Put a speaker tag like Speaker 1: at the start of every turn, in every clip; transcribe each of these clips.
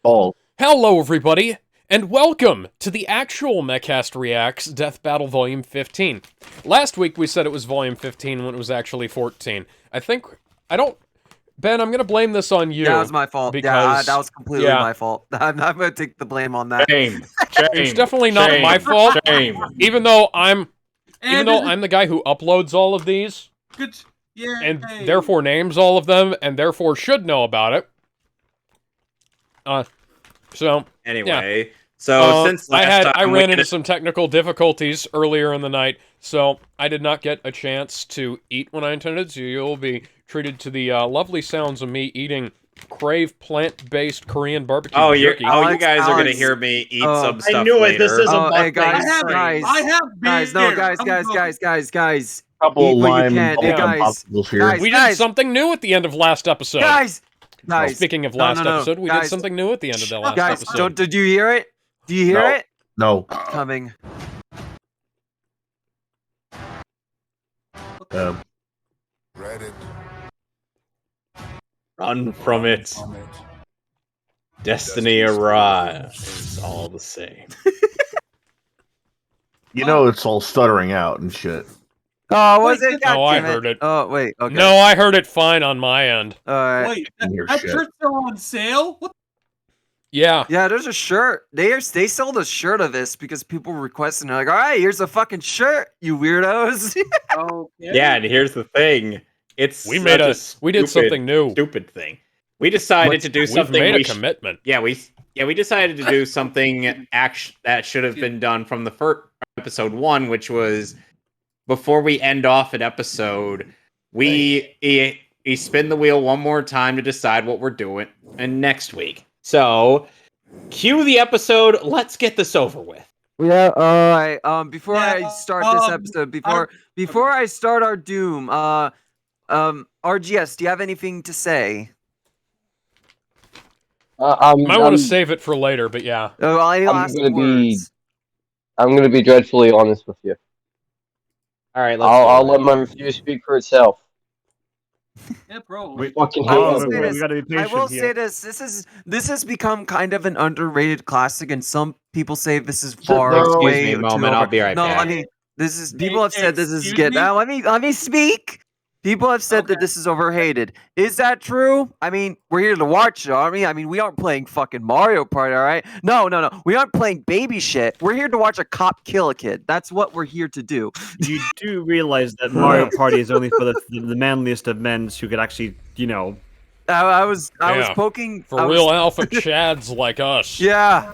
Speaker 1: Ball.
Speaker 2: Hello, everybody, and welcome to the actual Mehcast Reacts Death Battle Volume 15. Last week we said it was Volume 15 when it was actually 14. Ben, I'm gonna blame this on you.
Speaker 3: That was my fault.
Speaker 2: Because,
Speaker 3: that was completely my fault. I'm gonna take the blame on that.
Speaker 1: Shame.
Speaker 2: It's definitely not my fault.
Speaker 1: Shame.
Speaker 2: Even though I'm the guy who uploads all of these, and therefore names all of them, and therefore should know about it. So
Speaker 4: anyway, since last
Speaker 2: I
Speaker 4: time
Speaker 2: ran into some technical difficulties earlier in the night, so I did not get a chance to eat when I intended. So you'll be treated to the lovely sounds of me eating Krewe plant-based Korean barbecue jerky.
Speaker 4: You guys are gonna hear me eat some stuff.
Speaker 1: I knew
Speaker 4: later.
Speaker 1: it. This is a
Speaker 3: hey guys, guys.
Speaker 1: Couple lime
Speaker 3: guys.
Speaker 2: We did something new at the end of last episode.
Speaker 3: Guys.
Speaker 2: Speaking of last episode, we did something new at the end of the last episode.
Speaker 3: Did you hear it? Do you hear it?
Speaker 1: No.
Speaker 3: Coming.
Speaker 5: Reddit.
Speaker 4: Run from it. Destiny arrives. All the same.
Speaker 1: You know it's all stuttering out and shit.
Speaker 3: Oh, was it?
Speaker 2: No, I heard it.
Speaker 3: Oh, wait. Okay.
Speaker 2: No, I heard it fine on my end.
Speaker 3: All right.
Speaker 6: Wait, that shirt's still on sale? What?
Speaker 2: Yeah.
Speaker 3: Yeah, there's a shirt. They sold a shirt of this because people requested. They're like, all right, here's a fucking shirt, you weirdos.
Speaker 6: Oh,
Speaker 4: Yeah, and here's the thing.
Speaker 2: We did something new.
Speaker 4: Stupid thing. We decided to do something.
Speaker 2: We made a commitment.
Speaker 4: We decided to do something that should have been done from the first episode 1, which was before we end off an episode, we spin the wheel one more time to decide what we're doing and next week. So, cue the episode. Let's get this over with.
Speaker 3: Yeah. All right. Before I start this episode, before I start our doom, RGS, do you have anything to say?
Speaker 2: Might want to save it for later, but yeah.
Speaker 7: I'm gonna be dreadfully honest with you.
Speaker 4: All right,
Speaker 7: I'll let my review speak for itself.
Speaker 6: Yeah, probably.
Speaker 7: We fucking hate
Speaker 3: I will
Speaker 7: it.
Speaker 3: say this. This has become kind of an underrated classic, and some people say this is far
Speaker 4: Excuse me a moment. I'll be right back.
Speaker 3: No, I mean, this is. People have said this is good. Now, let me speak. People have said that this is overhated. Is that true? I mean, we're here to watch it, aren't we? I mean, we aren't playing fucking Mario Party, all right? No. We aren't playing baby shit. We're here to watch a cop kill a kid. That's what we're here to do.
Speaker 8: You do realize that Mario Party is only for the manliest of men who could actually, you know.
Speaker 3: I was poking
Speaker 2: for real alpha chads like us.
Speaker 3: Yeah.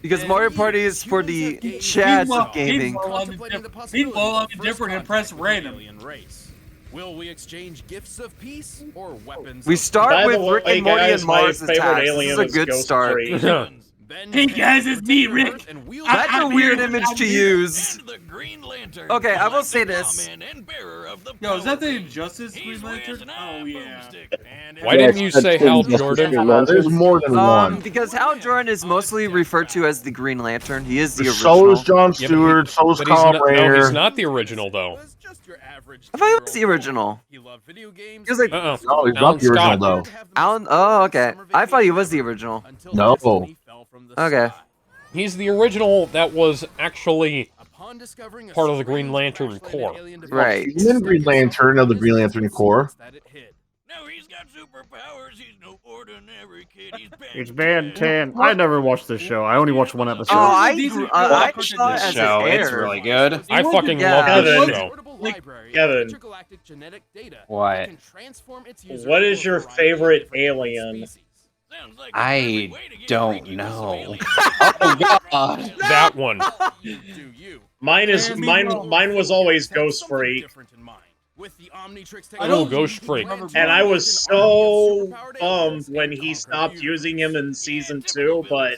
Speaker 3: Because Mario Party is for the chads of gaming.
Speaker 6: Meanwhile, I'm indifferent and press random.
Speaker 5: Will we exchange gifts of peace or weapons?
Speaker 3: We start with Rick and Morty and Mars attacks. This is a good start.
Speaker 6: Hey guys, it's me, Rick.
Speaker 3: That's a weird image to use. Okay, I will say this.
Speaker 6: Yo, is that the Injustice Green Lantern? Oh yeah.
Speaker 2: Why didn't you say Hal Jordan?
Speaker 1: There's more than one.
Speaker 3: Because Hal Jordan is mostly referred to as the Green Lantern. He is the original.
Speaker 1: So is John Stewart. So is Kyle Rayner.
Speaker 2: No, he's not the original though.
Speaker 3: I thought he was the original.
Speaker 5: He loved video games.
Speaker 3: He was like,
Speaker 1: no, he's not the original though.
Speaker 3: Alan. Oh, okay. I thought he was the original.
Speaker 1: No.
Speaker 3: Okay.
Speaker 2: He's the original that was actually part of the Green Lantern Corps.
Speaker 3: Right.
Speaker 1: He's in Green Lantern of the Green Lantern Corps.
Speaker 5: No, he's got superpowers. He's no ordinary kid.
Speaker 8: It's Ben 10. I never watched this show. I only watched one episode.
Speaker 3: Oh, I saw it as
Speaker 4: show.
Speaker 3: it
Speaker 4: It's really good.
Speaker 2: I fucking love this show.
Speaker 9: Kevin,
Speaker 4: What?
Speaker 9: what is your favorite alien?
Speaker 4: I don't know. Oh god.
Speaker 2: That one.
Speaker 9: Mine was always Ghost Freak.
Speaker 2: Oh, Ghost Freak.
Speaker 9: And I was so bummed when he stopped using him in season 2, but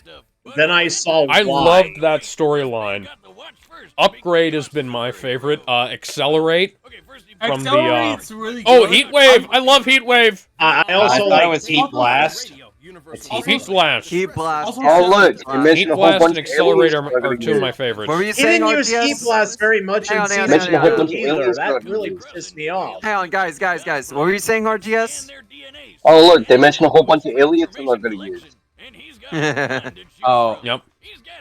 Speaker 9: then I saw why.
Speaker 2: I loved that storyline. Upgrade has been my favorite. Accelerate from the
Speaker 6: really
Speaker 2: Heatwave. I love Heatwave.
Speaker 9: I also
Speaker 4: like it was Heat Blast.
Speaker 2: Heat Blast.
Speaker 3: Heat Blast.
Speaker 7: Oh look, you mentioned
Speaker 2: Heat
Speaker 7: a whole
Speaker 2: Blast
Speaker 7: bunch
Speaker 2: and
Speaker 7: of
Speaker 2: Accelerator
Speaker 7: aliens
Speaker 2: are two of my favorites.
Speaker 3: What were you
Speaker 9: He
Speaker 3: saying,
Speaker 9: didn't use
Speaker 3: RGS?
Speaker 9: Heat Blast very much in season
Speaker 7: Mention a whole
Speaker 9: 2
Speaker 7: bunch of
Speaker 9: either.
Speaker 7: aliens.
Speaker 9: That really pissed me off.
Speaker 3: Hang on, guys. What were you saying, RGS?
Speaker 7: Oh look, they mentioned a whole bunch of aliens I'm not gonna use.
Speaker 10: Oh,
Speaker 2: Yep.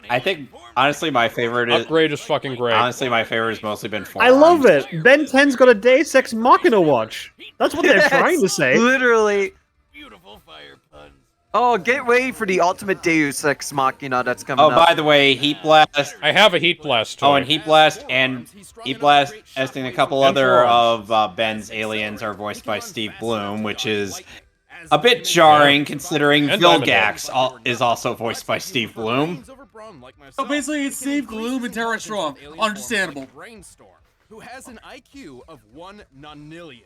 Speaker 10: I think honestly my favorite is
Speaker 2: Upgrade is fucking great.
Speaker 10: honestly my favorite has mostly been
Speaker 8: I love
Speaker 10: forearms.
Speaker 8: it. Ben 10's got a Deus Ex Machina watch. That's what they're trying to say.
Speaker 3: Literally.
Speaker 5: Beautiful fire puns.
Speaker 3: Oh, get ready for the ultimate Deus Ex Machina that's coming
Speaker 10: Oh,
Speaker 3: up.
Speaker 10: by the way, Heat Blast.
Speaker 2: I have a Heat Blast toy.
Speaker 10: Oh, and Heat Blast and a couple
Speaker 2: And
Speaker 10: other
Speaker 2: forearms.
Speaker 10: of Ben's aliens are voiced by Steve Bloom, which is a bit jarring considering
Speaker 2: And Diamond
Speaker 10: Vilgax is also voiced by Steve Bloom.
Speaker 6: So basically, it's Steve Gloom and Tara Strong. Understandable.
Speaker 11: Who has an IQ of 1 nonillion.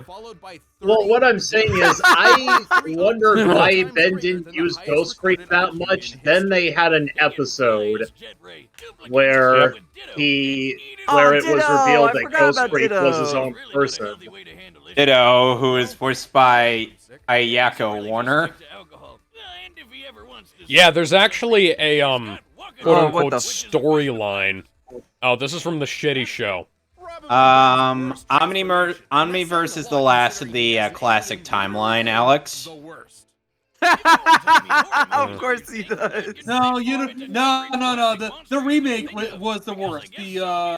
Speaker 11: Followed by
Speaker 9: Well, what I'm saying is, I wondered why Ben didn't use Ghost Freak that much. Then they had an episode where it was revealed that Ghost Freak was his own person.
Speaker 10: Ditto, who is voiced by Ayako Warner.
Speaker 2: Yeah, there's actually a quote-unquote
Speaker 3: the
Speaker 2: storyline. Oh, this is from the shitty show.
Speaker 10: Omniverse is the last of the classic timeline, Alex.
Speaker 3: Of course he does.
Speaker 6: No, no. The remake was the worst.
Speaker 2: Yeah.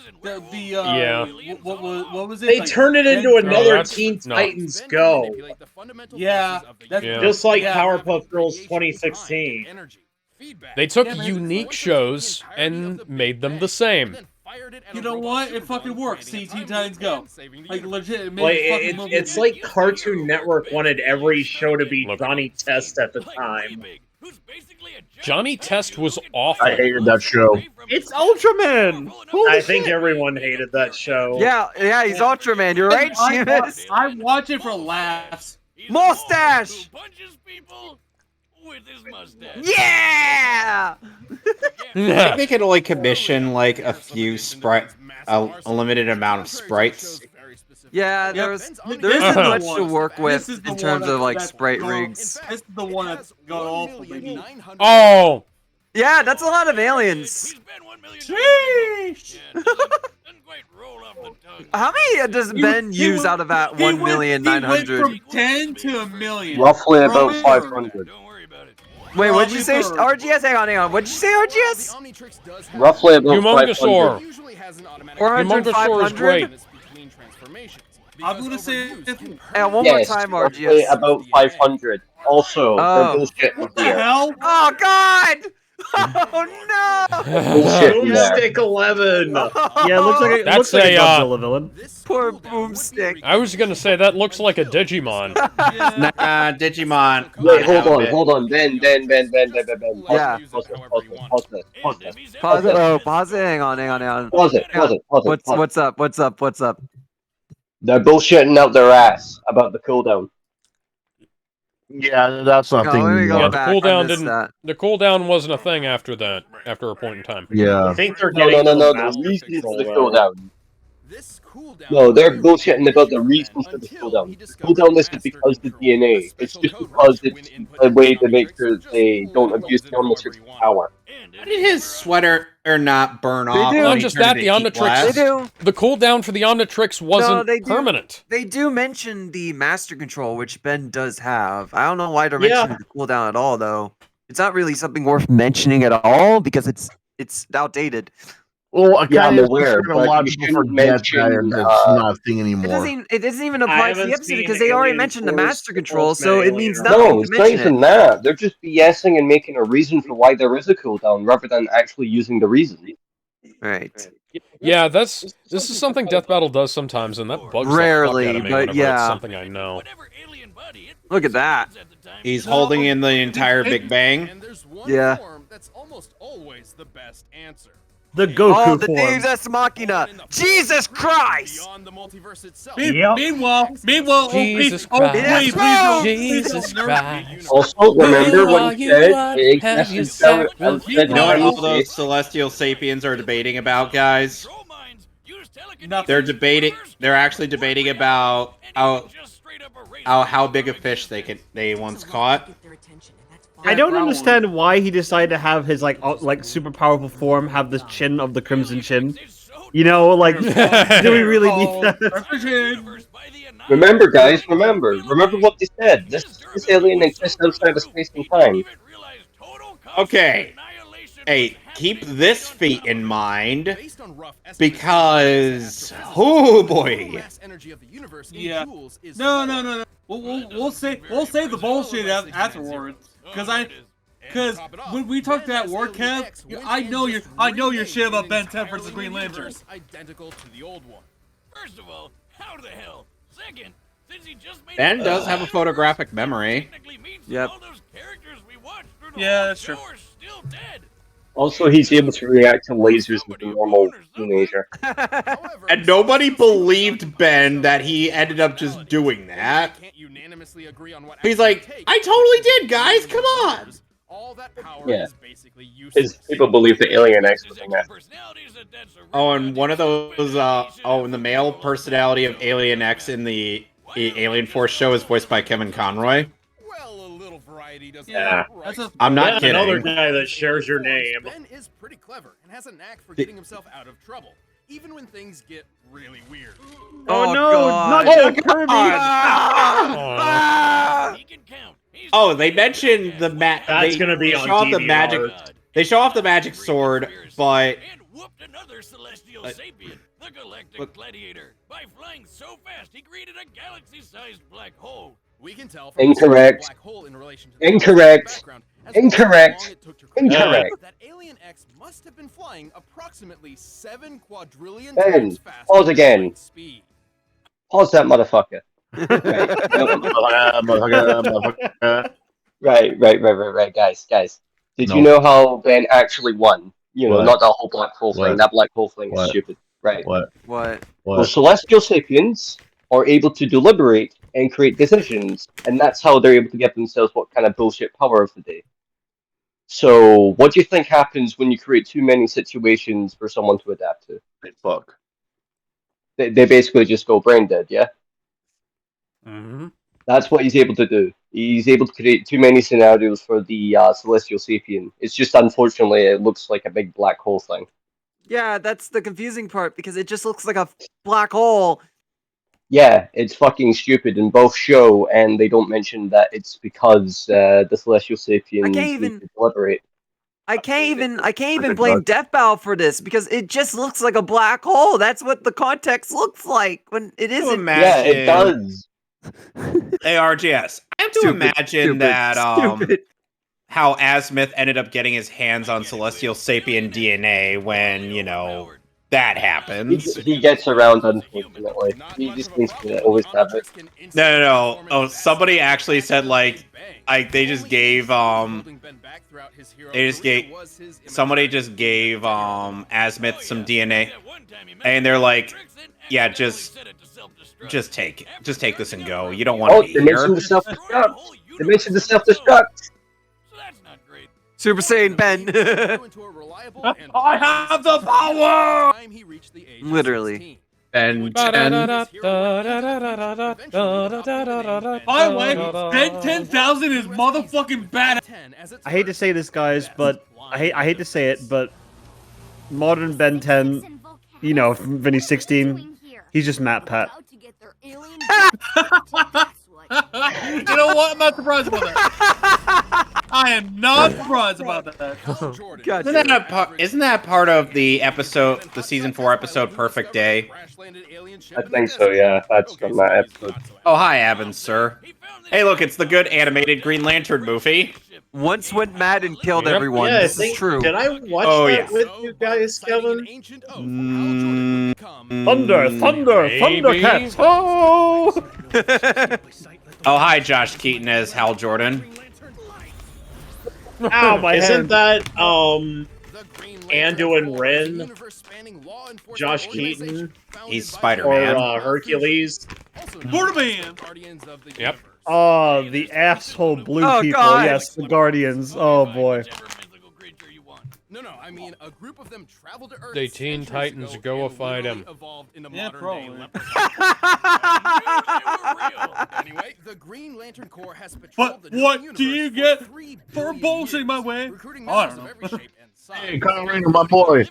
Speaker 6: What was it?
Speaker 9: They turned it into another
Speaker 2: that's-
Speaker 9: Teen
Speaker 2: no.
Speaker 9: Titans Go,
Speaker 6: Yeah, that's
Speaker 2: Yeah.
Speaker 9: just like Powerpuff Girls 2016.
Speaker 2: They took
Speaker 6: Yeah, man.
Speaker 2: unique shows and made them the same.
Speaker 6: You know what? It fucking works. See, Teen Titans Go. Like legit. It made
Speaker 9: Like,
Speaker 6: a fucking movie.
Speaker 9: it's like Cartoon Network wanted every show to be
Speaker 2: Look.
Speaker 9: Johnny Test at the time.
Speaker 2: Johnny Test was awful.
Speaker 1: I hated that show.
Speaker 8: It's Ultraman!
Speaker 9: I think everyone hated that show.
Speaker 3: Yeah, he's Ultraman. You're right, Seamus.
Speaker 6: I watch it for laughs.
Speaker 3: Mustache!
Speaker 5: Punches people with his mustache.
Speaker 3: Yeah!
Speaker 10: I think they can only commission like a few a limited amount of sprites.
Speaker 3: Yeah, there
Speaker 6: This
Speaker 3: isn't
Speaker 6: is the
Speaker 3: much to
Speaker 6: one-
Speaker 3: work with
Speaker 6: this is the
Speaker 3: in terms
Speaker 6: one
Speaker 3: of like
Speaker 6: that's
Speaker 3: sprite
Speaker 6: gone-
Speaker 3: rigs.
Speaker 6: This is the one that's got awful, baby.
Speaker 2: Oh!
Speaker 3: Yeah, that's a lot of aliens. How many does Ben use out of that
Speaker 6: He went
Speaker 3: 1,900,000?
Speaker 6: from 10 to 1,000,000.
Speaker 7: Roughly about
Speaker 6: Remember?
Speaker 7: 500.
Speaker 3: Wait, what'd you say,
Speaker 6: Rooster.
Speaker 3: RGS? Hang on. What'd you say, RGS?
Speaker 7: Roughly about
Speaker 2: Humongosaur.
Speaker 7: 500.
Speaker 3: 400,
Speaker 2: Humongosaur is great.
Speaker 3: 500?
Speaker 6: I'm gonna say
Speaker 3: Yeah, one
Speaker 7: Yes,
Speaker 3: more time,
Speaker 7: roughly
Speaker 3: RGS.
Speaker 7: about 500. Also,
Speaker 3: Oh.
Speaker 7: they're bullshit in
Speaker 6: what the
Speaker 7: here.
Speaker 6: hell?
Speaker 3: Oh, God! Oh, no!
Speaker 7: Bullshit in there.
Speaker 9: Boomstick 11.
Speaker 8: Yeah, it looks like a,
Speaker 2: That's
Speaker 8: looks like a
Speaker 2: a,
Speaker 8: Godzilla villain.
Speaker 3: Poor Boomstick.
Speaker 2: I was gonna say, that looks like a Digimon.
Speaker 6: Yeah.
Speaker 10: Nah, Digimon.
Speaker 7: Wait, hold on,
Speaker 10: Outfit.
Speaker 7: hold on. Ben.
Speaker 3: Yeah.
Speaker 7: Pause this.
Speaker 3: Pause it. Oh, pause it. Hang on.
Speaker 7: Pause it.
Speaker 3: What's up?
Speaker 7: They're bullshitting out their ass about the cooldown.
Speaker 1: Yeah, that's
Speaker 3: No,
Speaker 1: nothing.
Speaker 3: let me go
Speaker 2: Yeah, the
Speaker 3: back. I
Speaker 2: cooldown
Speaker 3: missed
Speaker 2: didn't.
Speaker 3: that.
Speaker 2: The cooldown wasn't a thing after that. After a point in time.
Speaker 1: Yeah.
Speaker 9: I think they're
Speaker 7: No,
Speaker 9: getting
Speaker 7: no.
Speaker 9: the
Speaker 7: The
Speaker 9: Master
Speaker 7: reason for the
Speaker 9: Control,
Speaker 7: cooldown. No, they're bullshitting about the reasons for the cooldown. The cooldown isn't because of the DNA. It's just because it's a way to make sure that they don't abuse the Omnitrix power.
Speaker 10: How did his sweater not burn off?
Speaker 3: do.
Speaker 10: when
Speaker 2: Not
Speaker 10: he
Speaker 2: just
Speaker 10: turned
Speaker 2: that,
Speaker 10: to
Speaker 2: the
Speaker 10: heat
Speaker 2: Omnitrix-
Speaker 10: blast?
Speaker 3: They do.
Speaker 2: The cooldown for the Omnitrix wasn't
Speaker 3: they do.
Speaker 2: permanent.
Speaker 3: They do mention the Master Control, which Ben does have. I don't know why they're
Speaker 9: Yeah.
Speaker 3: mentioning the cooldown at all, though. It's not really something worth mentioning at all because it's outdated.
Speaker 1: Well, I
Speaker 7: Yeah, I'm
Speaker 1: kind of
Speaker 7: aware,
Speaker 1: a
Speaker 7: but
Speaker 1: lot
Speaker 7: you
Speaker 1: of people
Speaker 7: shouldn't
Speaker 1: forget
Speaker 7: mention,
Speaker 1: that it's not a thing anymore.
Speaker 3: It doesn't even apply to the
Speaker 9: haven't
Speaker 3: episode
Speaker 9: seen
Speaker 3: because they already
Speaker 9: Alien
Speaker 3: mentioned the
Speaker 9: Force
Speaker 3: Master Control,
Speaker 9: Ultimate
Speaker 3: so it
Speaker 9: Alien
Speaker 3: means
Speaker 9: or-
Speaker 3: nothing
Speaker 7: No,
Speaker 3: to
Speaker 7: it's not
Speaker 3: mention
Speaker 7: even
Speaker 3: it.
Speaker 7: that. They're just BSing and making a reason for why there is a cooldown rather than actually using the reason.
Speaker 3: Right.
Speaker 2: Yeah, this is something Death Battle does sometimes, and that bugs
Speaker 3: Rarely,
Speaker 2: the fuck out of me
Speaker 3: but
Speaker 2: whenever
Speaker 3: yeah.
Speaker 2: it's something I know.
Speaker 3: Look at that.
Speaker 10: He's holding in the entire Big Bang.
Speaker 3: Yeah.
Speaker 11: That's almost always the best answer.
Speaker 8: The Goku
Speaker 3: Oh, the
Speaker 8: form.
Speaker 3: Deus Ex Machina. Jesus Christ!
Speaker 11: Beyond the multiverse itself.
Speaker 6: Meanwhile,
Speaker 2: Jesus
Speaker 6: oh,
Speaker 2: Christ.
Speaker 6: please,
Speaker 3: Yes,
Speaker 2: Jesus Christ.
Speaker 7: Also, remember when he said big
Speaker 2: have you
Speaker 7: said
Speaker 10: You know what all those celestial sapiens are debating about, guys? They're actually debating about how big a fish they once caught.
Speaker 8: I don't understand why he decided to have his like super powerful form have the chin of the Crimson Chin. You know, like, do we really need that?
Speaker 7: Remember, guys, remember what they said. This alien exists outside of space and time.
Speaker 4: Okay. Hey, keep this feat in mind because, oh boy.
Speaker 6: Yeah. No. We'll save the bullshit afterwards. Because when we talk that Warcast, I know your shit about Ben 10 versus Green Lantern.
Speaker 5: Identical to the old one. First of all, how the hell? Second, since he just made
Speaker 4: Ben does have a photographic memory.
Speaker 3: Yep.
Speaker 6: Yeah, that's true.
Speaker 7: Also, he's able to react to lasers like a normal teenager.
Speaker 4: And nobody believed Ben that he ended up just doing that. He's like, I totally did, guys, come on!
Speaker 7: Yeah. His people believe the Alien X was in that.
Speaker 4: Oh, and one of those, and the male personality of Alien X in the Alien Force show is voiced by Kevin Conroy.
Speaker 7: Yeah.
Speaker 4: I'm not kidding.
Speaker 9: Another guy that shares your name.
Speaker 11: Ben is pretty clever and has a knack for getting himself out of trouble, even when things get really weird.
Speaker 8: Oh, no,
Speaker 3: God.
Speaker 8: not Jack Kirby!
Speaker 4: Oh, they mentioned the
Speaker 9: That's gonna be on DVR.
Speaker 4: They show off the magic sword, but
Speaker 5: The galactic gladiator. By flying so fast, he created a galaxy-sized black hole. We can tell from
Speaker 7: Incorrect.
Speaker 5: black hole in relation to the
Speaker 7: Incorrect.
Speaker 5: background as
Speaker 7: Incorrect.
Speaker 5: long it took to
Speaker 7: Incorrect.
Speaker 5: that Alien X must have been flying approximately 7 quadrillion
Speaker 7: Ben,
Speaker 5: times faster
Speaker 7: pause
Speaker 5: than
Speaker 7: again.
Speaker 5: light speed.
Speaker 7: Pause that motherfucker. Right, guys. Did you know how Ben actually won? You know,
Speaker 1: What?
Speaker 7: not that whole black hole thing.
Speaker 1: What?
Speaker 7: That black hole thing is
Speaker 1: What?
Speaker 7: stupid. Right.
Speaker 1: What?
Speaker 3: What?
Speaker 7: Well, celestial sapiens are able to deliberate and create decisions, and that's how they're able to get themselves what kind of bullshit power of the day. So, what do you think happens when you create too many situations for someone to adapt to?
Speaker 1: Fuck.
Speaker 7: They basically just go brain dead, yeah?
Speaker 2: Mm-hmm.
Speaker 7: That's what he's able to do. He's able to create too many scenarios for the celestial sapien. It's just, unfortunately, it looks like a big black hole thing.
Speaker 3: Yeah, that's the confusing part because it just looks like a black hole.
Speaker 7: Yeah, it's fucking stupid in both show, and they don't mention that it's because the celestial sapiens need to deliberate.
Speaker 3: I can't even blame Deathbow for this because it just looks like a black hole. That's what the context looks like when it isn't.
Speaker 7: Yeah, it does.
Speaker 4: ARGS. I have to imagine that how Azimuth ended up getting his hands on celestial sapien DNA when, you know, that happens.
Speaker 7: He gets around, unfortunately. He just needs to always have it.
Speaker 4: No. Oh, somebody actually said they just gave somebody just gave Azimuth some DNA, and they're like, yeah, just take it, just take this and go. You don't want to be
Speaker 7: they
Speaker 4: here.
Speaker 7: mentioned the self-destruct. They mentioned the self-destruct.
Speaker 3: Super Saiyan Ben.
Speaker 6: I have the power!
Speaker 3: Literally.
Speaker 4: And
Speaker 6: By the way, Ben 10,000 is motherfucking bad.
Speaker 8: I hate to say this, guys, but I hate to say it, but modern Ben 10, you know, when he's 16, he's just Matt Pat.
Speaker 6: You know what? I'm not surprised about that. I am not surprised about that.
Speaker 4: Isn't that part of the episode, the season 4 episode Perfect Day?
Speaker 7: I think so, yeah. That's from that episode.
Speaker 4: Oh, hi, Evans, sir. Hey, look, it's the good animated Green Lantern movie.
Speaker 3: Once went mad and killed everyone.
Speaker 9: Yeah,
Speaker 3: This is true.
Speaker 9: Did I watch that with you guys, Kevin?
Speaker 8: Thunder, Thundercats! Oh!
Speaker 4: Oh, hi, Josh Keaton as Hal Jordan.
Speaker 8: Ow, my
Speaker 9: Isn't
Speaker 8: head.
Speaker 9: that Ando and Ren? Josh Keaton?
Speaker 4: He's Spider-Man.
Speaker 9: Or Hercules?
Speaker 6: Spider-Man!
Speaker 2: Yep.
Speaker 8: Oh, the asshole blue people.
Speaker 3: God.
Speaker 8: Yes, the Guardians. Oh, boy.
Speaker 11: No, I mean a group of them traveled to Earth.
Speaker 2: They Teen Titans go fight him.
Speaker 6: Yeah, probably.
Speaker 11: Anyway, the Green Lantern Corps has
Speaker 6: But
Speaker 11: patrolled the
Speaker 6: what do you get for bullshitting my way? I don't know.
Speaker 1: Hey, Kyle Rayner, my boy.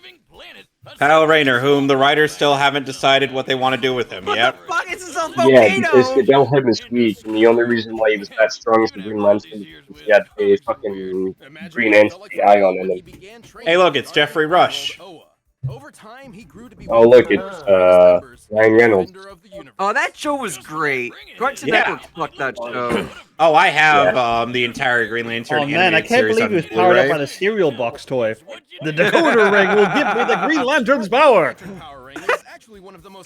Speaker 10: Kyle Rayner, whom the writers still haven't decided what they want to do with him yet.
Speaker 3: Fuck, it's a
Speaker 7: Yeah, because
Speaker 3: volcano!
Speaker 7: they don't have his weak, and the only reason why he was that strong as the Green Lantern is because he had a fucking green entity eye on him.
Speaker 10: Hey, look, it's Jeffrey Rush.
Speaker 11: Over time, he grew to be
Speaker 7: Oh, look, it's Ryan Reynolds.
Speaker 3: Oh, that show was great. Cartoon
Speaker 10: Yeah.
Speaker 3: Network fucked that show.
Speaker 10: Oh, I have the entire Green Lantern
Speaker 8: Oh man, I
Speaker 10: animated
Speaker 8: can't
Speaker 10: series
Speaker 8: believe
Speaker 10: on
Speaker 8: he was powered up
Speaker 10: Blu-ray.
Speaker 8: by the cereal box toy. The decoder ring will give me the Green Lantern's power.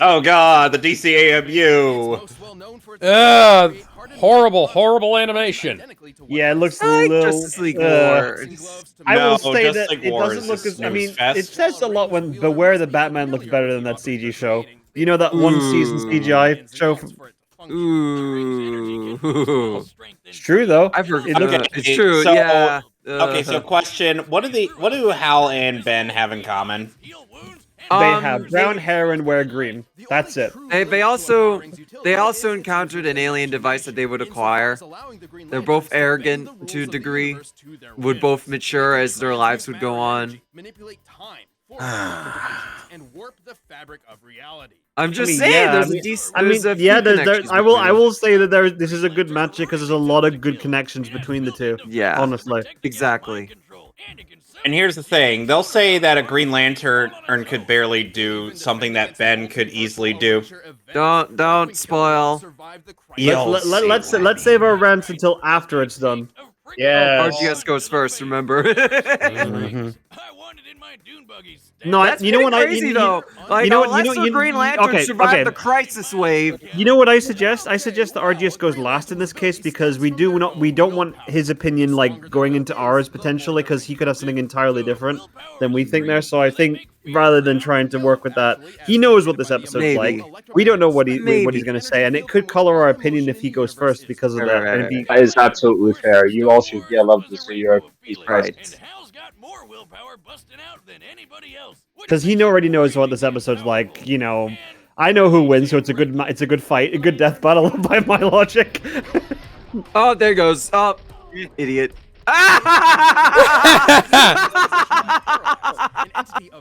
Speaker 10: Oh god, the DCAMU.
Speaker 2: Horrible, horrible animation.
Speaker 8: Yeah, it looks a
Speaker 3: I like
Speaker 8: little.
Speaker 3: Justice League War.
Speaker 8: I will
Speaker 10: No,
Speaker 8: say
Speaker 10: Justice
Speaker 8: that
Speaker 10: League
Speaker 8: it
Speaker 10: War
Speaker 8: doesn't
Speaker 10: is
Speaker 8: look
Speaker 10: a
Speaker 8: as. I mean,
Speaker 10: snooze fest.
Speaker 8: it says a lot when Beware the Batman looks better than that CG show. You know that one season CGI show?
Speaker 3: Ooh.
Speaker 8: It's true though.
Speaker 3: I've heard
Speaker 10: Okay,
Speaker 3: it's true,
Speaker 10: so-
Speaker 3: yeah.
Speaker 10: Okay, so question: what do Hal and Ben have in common?
Speaker 8: They have brown hair and wear green. That's it.
Speaker 3: They also encountered an alien device that they would acquire. They're both arrogant to a degree, would both mature as their lives would go on.
Speaker 11: Manipulate time, and warp the fabric of reality.
Speaker 3: I'm just
Speaker 8: I mean,
Speaker 3: saying,
Speaker 8: yeah,
Speaker 3: there's
Speaker 8: I mean-
Speaker 3: a decent.
Speaker 8: I mean,
Speaker 3: there's a
Speaker 8: yeah.
Speaker 3: few
Speaker 8: There,
Speaker 3: connections
Speaker 8: I
Speaker 3: between
Speaker 8: will say that this is a good matchup because there's a lot of good connections between the two.
Speaker 3: Yeah.
Speaker 8: Honestly.
Speaker 3: Exactly.
Speaker 10: And here's the thing: they'll say that a Green Lantern could barely do something that Ben could easily do.
Speaker 3: Don't spoil.
Speaker 8: Let's save our rants until after it's done.
Speaker 9: Yeah.
Speaker 3: RGS goes first. Remember?
Speaker 8: No,
Speaker 3: That's
Speaker 8: you know what
Speaker 3: crazy though. Like,
Speaker 8: you know
Speaker 3: unless the Green Lantern survived the crisis wave.
Speaker 8: You know what I suggest? I suggest that RGS goes last in this case because we don't want his opinion like going into ours potentially because he could have something entirely different than we think there. So I think rather than trying to work with that, he knows what this episode's
Speaker 3: Maybe.
Speaker 8: like. We don't know what he's
Speaker 3: Maybe.
Speaker 8: going to say, and it could color our opinion if he goes first because of that. And if
Speaker 7: That is absolutely fair. You all should get love to see your piece
Speaker 3: Right.
Speaker 8: because he already knows what this episode's like. You know, I know who wins, so it's a good fight, a good death battle by my logic.
Speaker 3: Oh, there goes. Oh, idiot.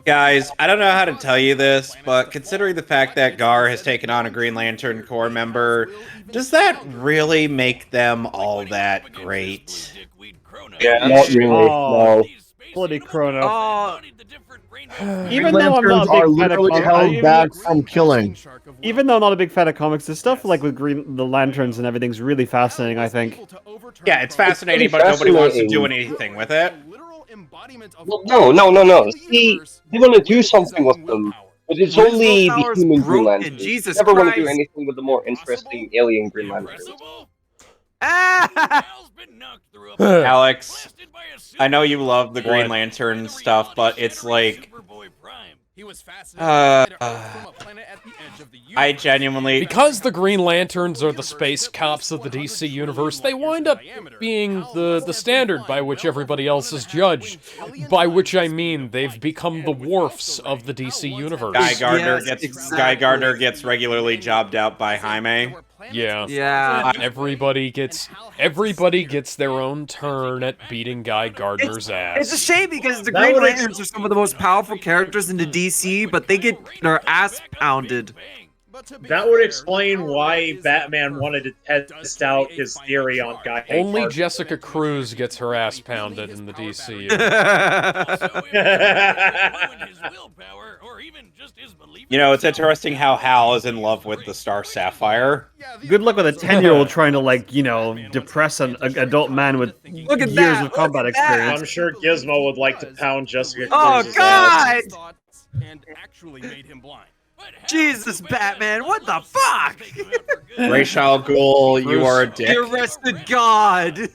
Speaker 10: Guys, I don't know how to tell you this, but considering the fact that Gar has taken on a Green Lantern Corps member, does that really make them all that great?
Speaker 7: Yeah, not really. No.
Speaker 8: Bloody Chrono.
Speaker 3: Oh,
Speaker 8: Even though I'm not a
Speaker 1: are
Speaker 8: big fan of
Speaker 1: literally held
Speaker 8: comics,
Speaker 1: back from killing.
Speaker 8: even though I'm not a big fan of comics, the stuff like with the lanterns and everything's really fascinating. I think.
Speaker 10: Yeah, it's fascinating,
Speaker 7: pretty
Speaker 10: but nobody wants to do
Speaker 7: fascinating.
Speaker 10: anything with it.
Speaker 7: Well, no. See, they want to do something with them, but it's
Speaker 3: What is
Speaker 7: only the
Speaker 3: willpower's
Speaker 7: human Green
Speaker 3: broken?
Speaker 7: Lantern.
Speaker 3: Jesus
Speaker 7: Never want to do
Speaker 3: Christ.
Speaker 7: anything with the more interesting alien Green Lanterns.
Speaker 10: Alex, I know you love the Green Lantern stuff, but it's like... I genuinely...
Speaker 2: Because the Green Lanterns are the space cops of the DC universe, they wind up being the standard by which everybody else is judged. By which I mean they've become the Worfs of the DC universe.
Speaker 10: Guy Gardner gets regularly jobbed out by Jaime.
Speaker 2: Yeah.
Speaker 3: Yeah.
Speaker 2: Everybody gets their own turn at beating Guy Gardner's ass.
Speaker 3: It's a shame because the Green Lanterns are some of the most powerful characters in the DC, but they get their ass pounded.
Speaker 9: That would explain why Batman wanted to test out his theory on Guy.
Speaker 2: Only
Speaker 9: Gardner.
Speaker 2: Jessica Cruz gets her ass pounded in the DCU.
Speaker 10: You know, it's interesting how Hal is in love with the Star Sapphire.
Speaker 8: Good luck with a 10-year-old trying to, like, you know, depress an adult man with
Speaker 3: Look at
Speaker 8: years
Speaker 3: that,
Speaker 8: of combat
Speaker 3: look at that.
Speaker 8: experience.
Speaker 9: I'm sure Gizmo would like to pound Jessica
Speaker 3: Oh,
Speaker 9: Cruz's ass.
Speaker 3: God!
Speaker 11: And actually made him blind.
Speaker 3: Jesus, Batman, what the fuck?
Speaker 10: Ra's al Ghul, you are a dick.
Speaker 3: You arrested God.
Speaker 5: I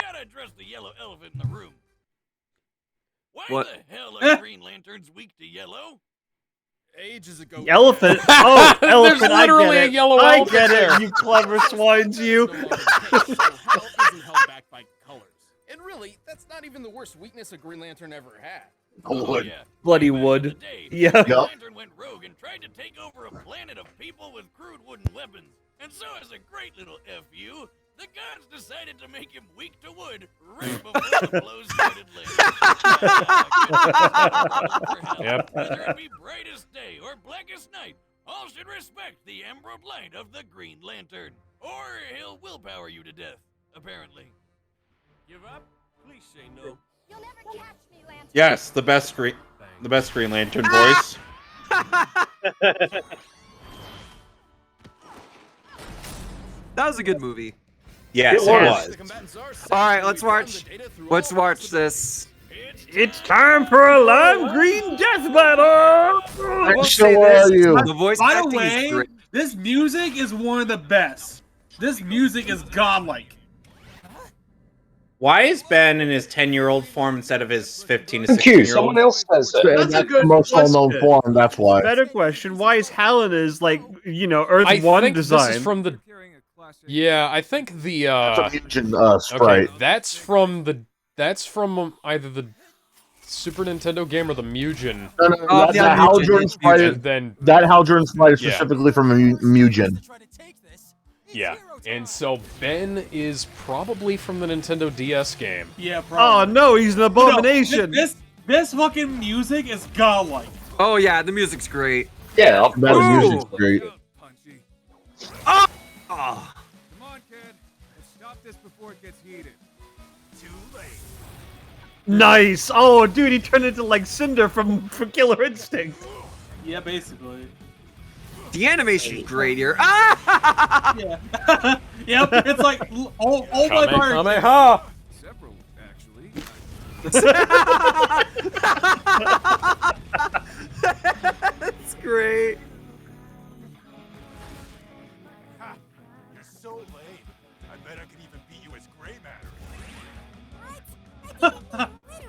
Speaker 5: gotta address the yellow elephant in the room. Why
Speaker 3: What?
Speaker 5: the hell are Green Lanterns weak to yellow?
Speaker 11: Ages ago.
Speaker 8: Elephant? Oh, elephant,
Speaker 2: There's
Speaker 8: I
Speaker 2: literally
Speaker 8: get
Speaker 2: a
Speaker 8: it.
Speaker 2: yellow
Speaker 8: I
Speaker 2: elephant
Speaker 8: get
Speaker 2: there.
Speaker 8: it, you clever swines, you.
Speaker 11: Hell isn't held back by colors. And really, that's not even the worst weakness a Green Lantern ever had.
Speaker 5: Oh, yeah.
Speaker 8: Bloody
Speaker 5: Back in
Speaker 8: wood.
Speaker 5: the day,
Speaker 8: Yeah.
Speaker 5: Green
Speaker 1: Yep.
Speaker 5: Lantern went rogue and tried to take over a planet of people with crude wooden weapons. And so, as a great little FU, The gods decided to make him weak to wood right before the blows started laying.
Speaker 2: Yep.
Speaker 5: Whether it be brightest day or blackest night, all should respect the emerald light of the Green Lantern, or he'll willpower you to death, apparently. Give up? Please say no.
Speaker 12: You'll never catch me, Lantern.
Speaker 10: Yes, the best Green Lantern voice.
Speaker 3: That was a good movie.
Speaker 10: Yes, it was.
Speaker 3: All right, let's watch. Let's watch this.
Speaker 8: It's time for a live green death battle.
Speaker 3: I will
Speaker 1: So
Speaker 3: say
Speaker 1: are
Speaker 3: this,
Speaker 1: you?
Speaker 3: the voice
Speaker 6: By the
Speaker 3: acting is
Speaker 6: way,
Speaker 3: great.
Speaker 6: this music is one of the best. This music is godlike.
Speaker 10: Why is Ben in his 10-year-old form instead of his 15 to
Speaker 7: Thank you.
Speaker 10: 16-year-old?
Speaker 7: Someone else says it.
Speaker 8: That's a
Speaker 1: That's
Speaker 8: good
Speaker 1: the most well-known
Speaker 8: question.
Speaker 1: form. That's why.
Speaker 8: Better question: why is Helena's like Earth
Speaker 2: I
Speaker 8: One
Speaker 2: think
Speaker 8: design?
Speaker 2: this is from the. Yeah, I think the.
Speaker 1: That's a Mugen sprite.
Speaker 2: Okay, that's from either the Super Nintendo game or the Mugen.
Speaker 1: No, that,
Speaker 3: yeah,
Speaker 1: that Hal
Speaker 3: Mugen,
Speaker 1: Jordan
Speaker 3: it's
Speaker 1: sprite.
Speaker 2: And then
Speaker 1: That Hal Jordan sprite is
Speaker 2: Yeah.
Speaker 1: specifically from Mugen.
Speaker 2: yeah, and so Ben is probably from the Nintendo DS game.
Speaker 6: Yeah,
Speaker 8: Oh
Speaker 6: probably.
Speaker 8: no, he's an abomination.
Speaker 6: This fucking music is godlike.
Speaker 3: Oh yeah, the music's great.
Speaker 7: Yeah,
Speaker 1: That
Speaker 3: Ooh.
Speaker 1: music's great.
Speaker 3: Oh.
Speaker 11: Come on, kid. Let's stop this before it gets heated. Too late.
Speaker 8: Nice. Oh, dude, he turned into like Cinder from Killer Instinct.
Speaker 6: Yeah, basically.
Speaker 3: The animation's great here. Ah!
Speaker 6: Yeah. Yep. It's like all my parts.
Speaker 2: Kamehameha!
Speaker 11: Several, actually.
Speaker 3: That's great.
Speaker 11: You're so lame. I bet I can even beat you as gray matter.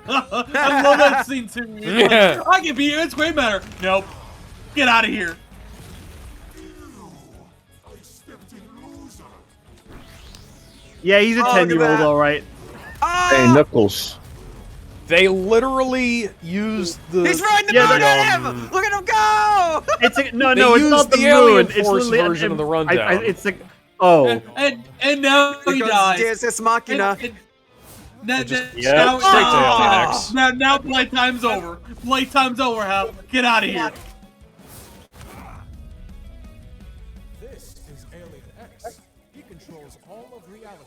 Speaker 6: I love that scene too. It's
Speaker 2: Yeah.
Speaker 6: like, I can be here. It's great matter. Nope. Get out of here.
Speaker 8: Yeah, he's a
Speaker 3: Oh, look at
Speaker 8: 10-year-old,
Speaker 3: that.
Speaker 8: all right.
Speaker 1: Hey,
Speaker 3: Oh,
Speaker 1: Knuckles.
Speaker 2: They literally used the.
Speaker 3: he's riding the
Speaker 8: Yeah,
Speaker 3: moon
Speaker 8: the-
Speaker 3: at him! Look at him go!
Speaker 8: It's a, no,
Speaker 2: They
Speaker 8: no, it's
Speaker 2: used
Speaker 8: not the
Speaker 2: the Alien
Speaker 8: moon. It's
Speaker 2: Force
Speaker 8: literally
Speaker 2: version of the rundown.
Speaker 8: it's like, oh,
Speaker 6: And now he
Speaker 3: Because
Speaker 6: dies.
Speaker 3: Deus Ex Machina.
Speaker 2: Yeah,
Speaker 6: now,
Speaker 2: straight to Alien X.
Speaker 6: now playtime's over. Playtime's over, Hal. Get out of here.
Speaker 11: This is Alien X. He controls all of reality.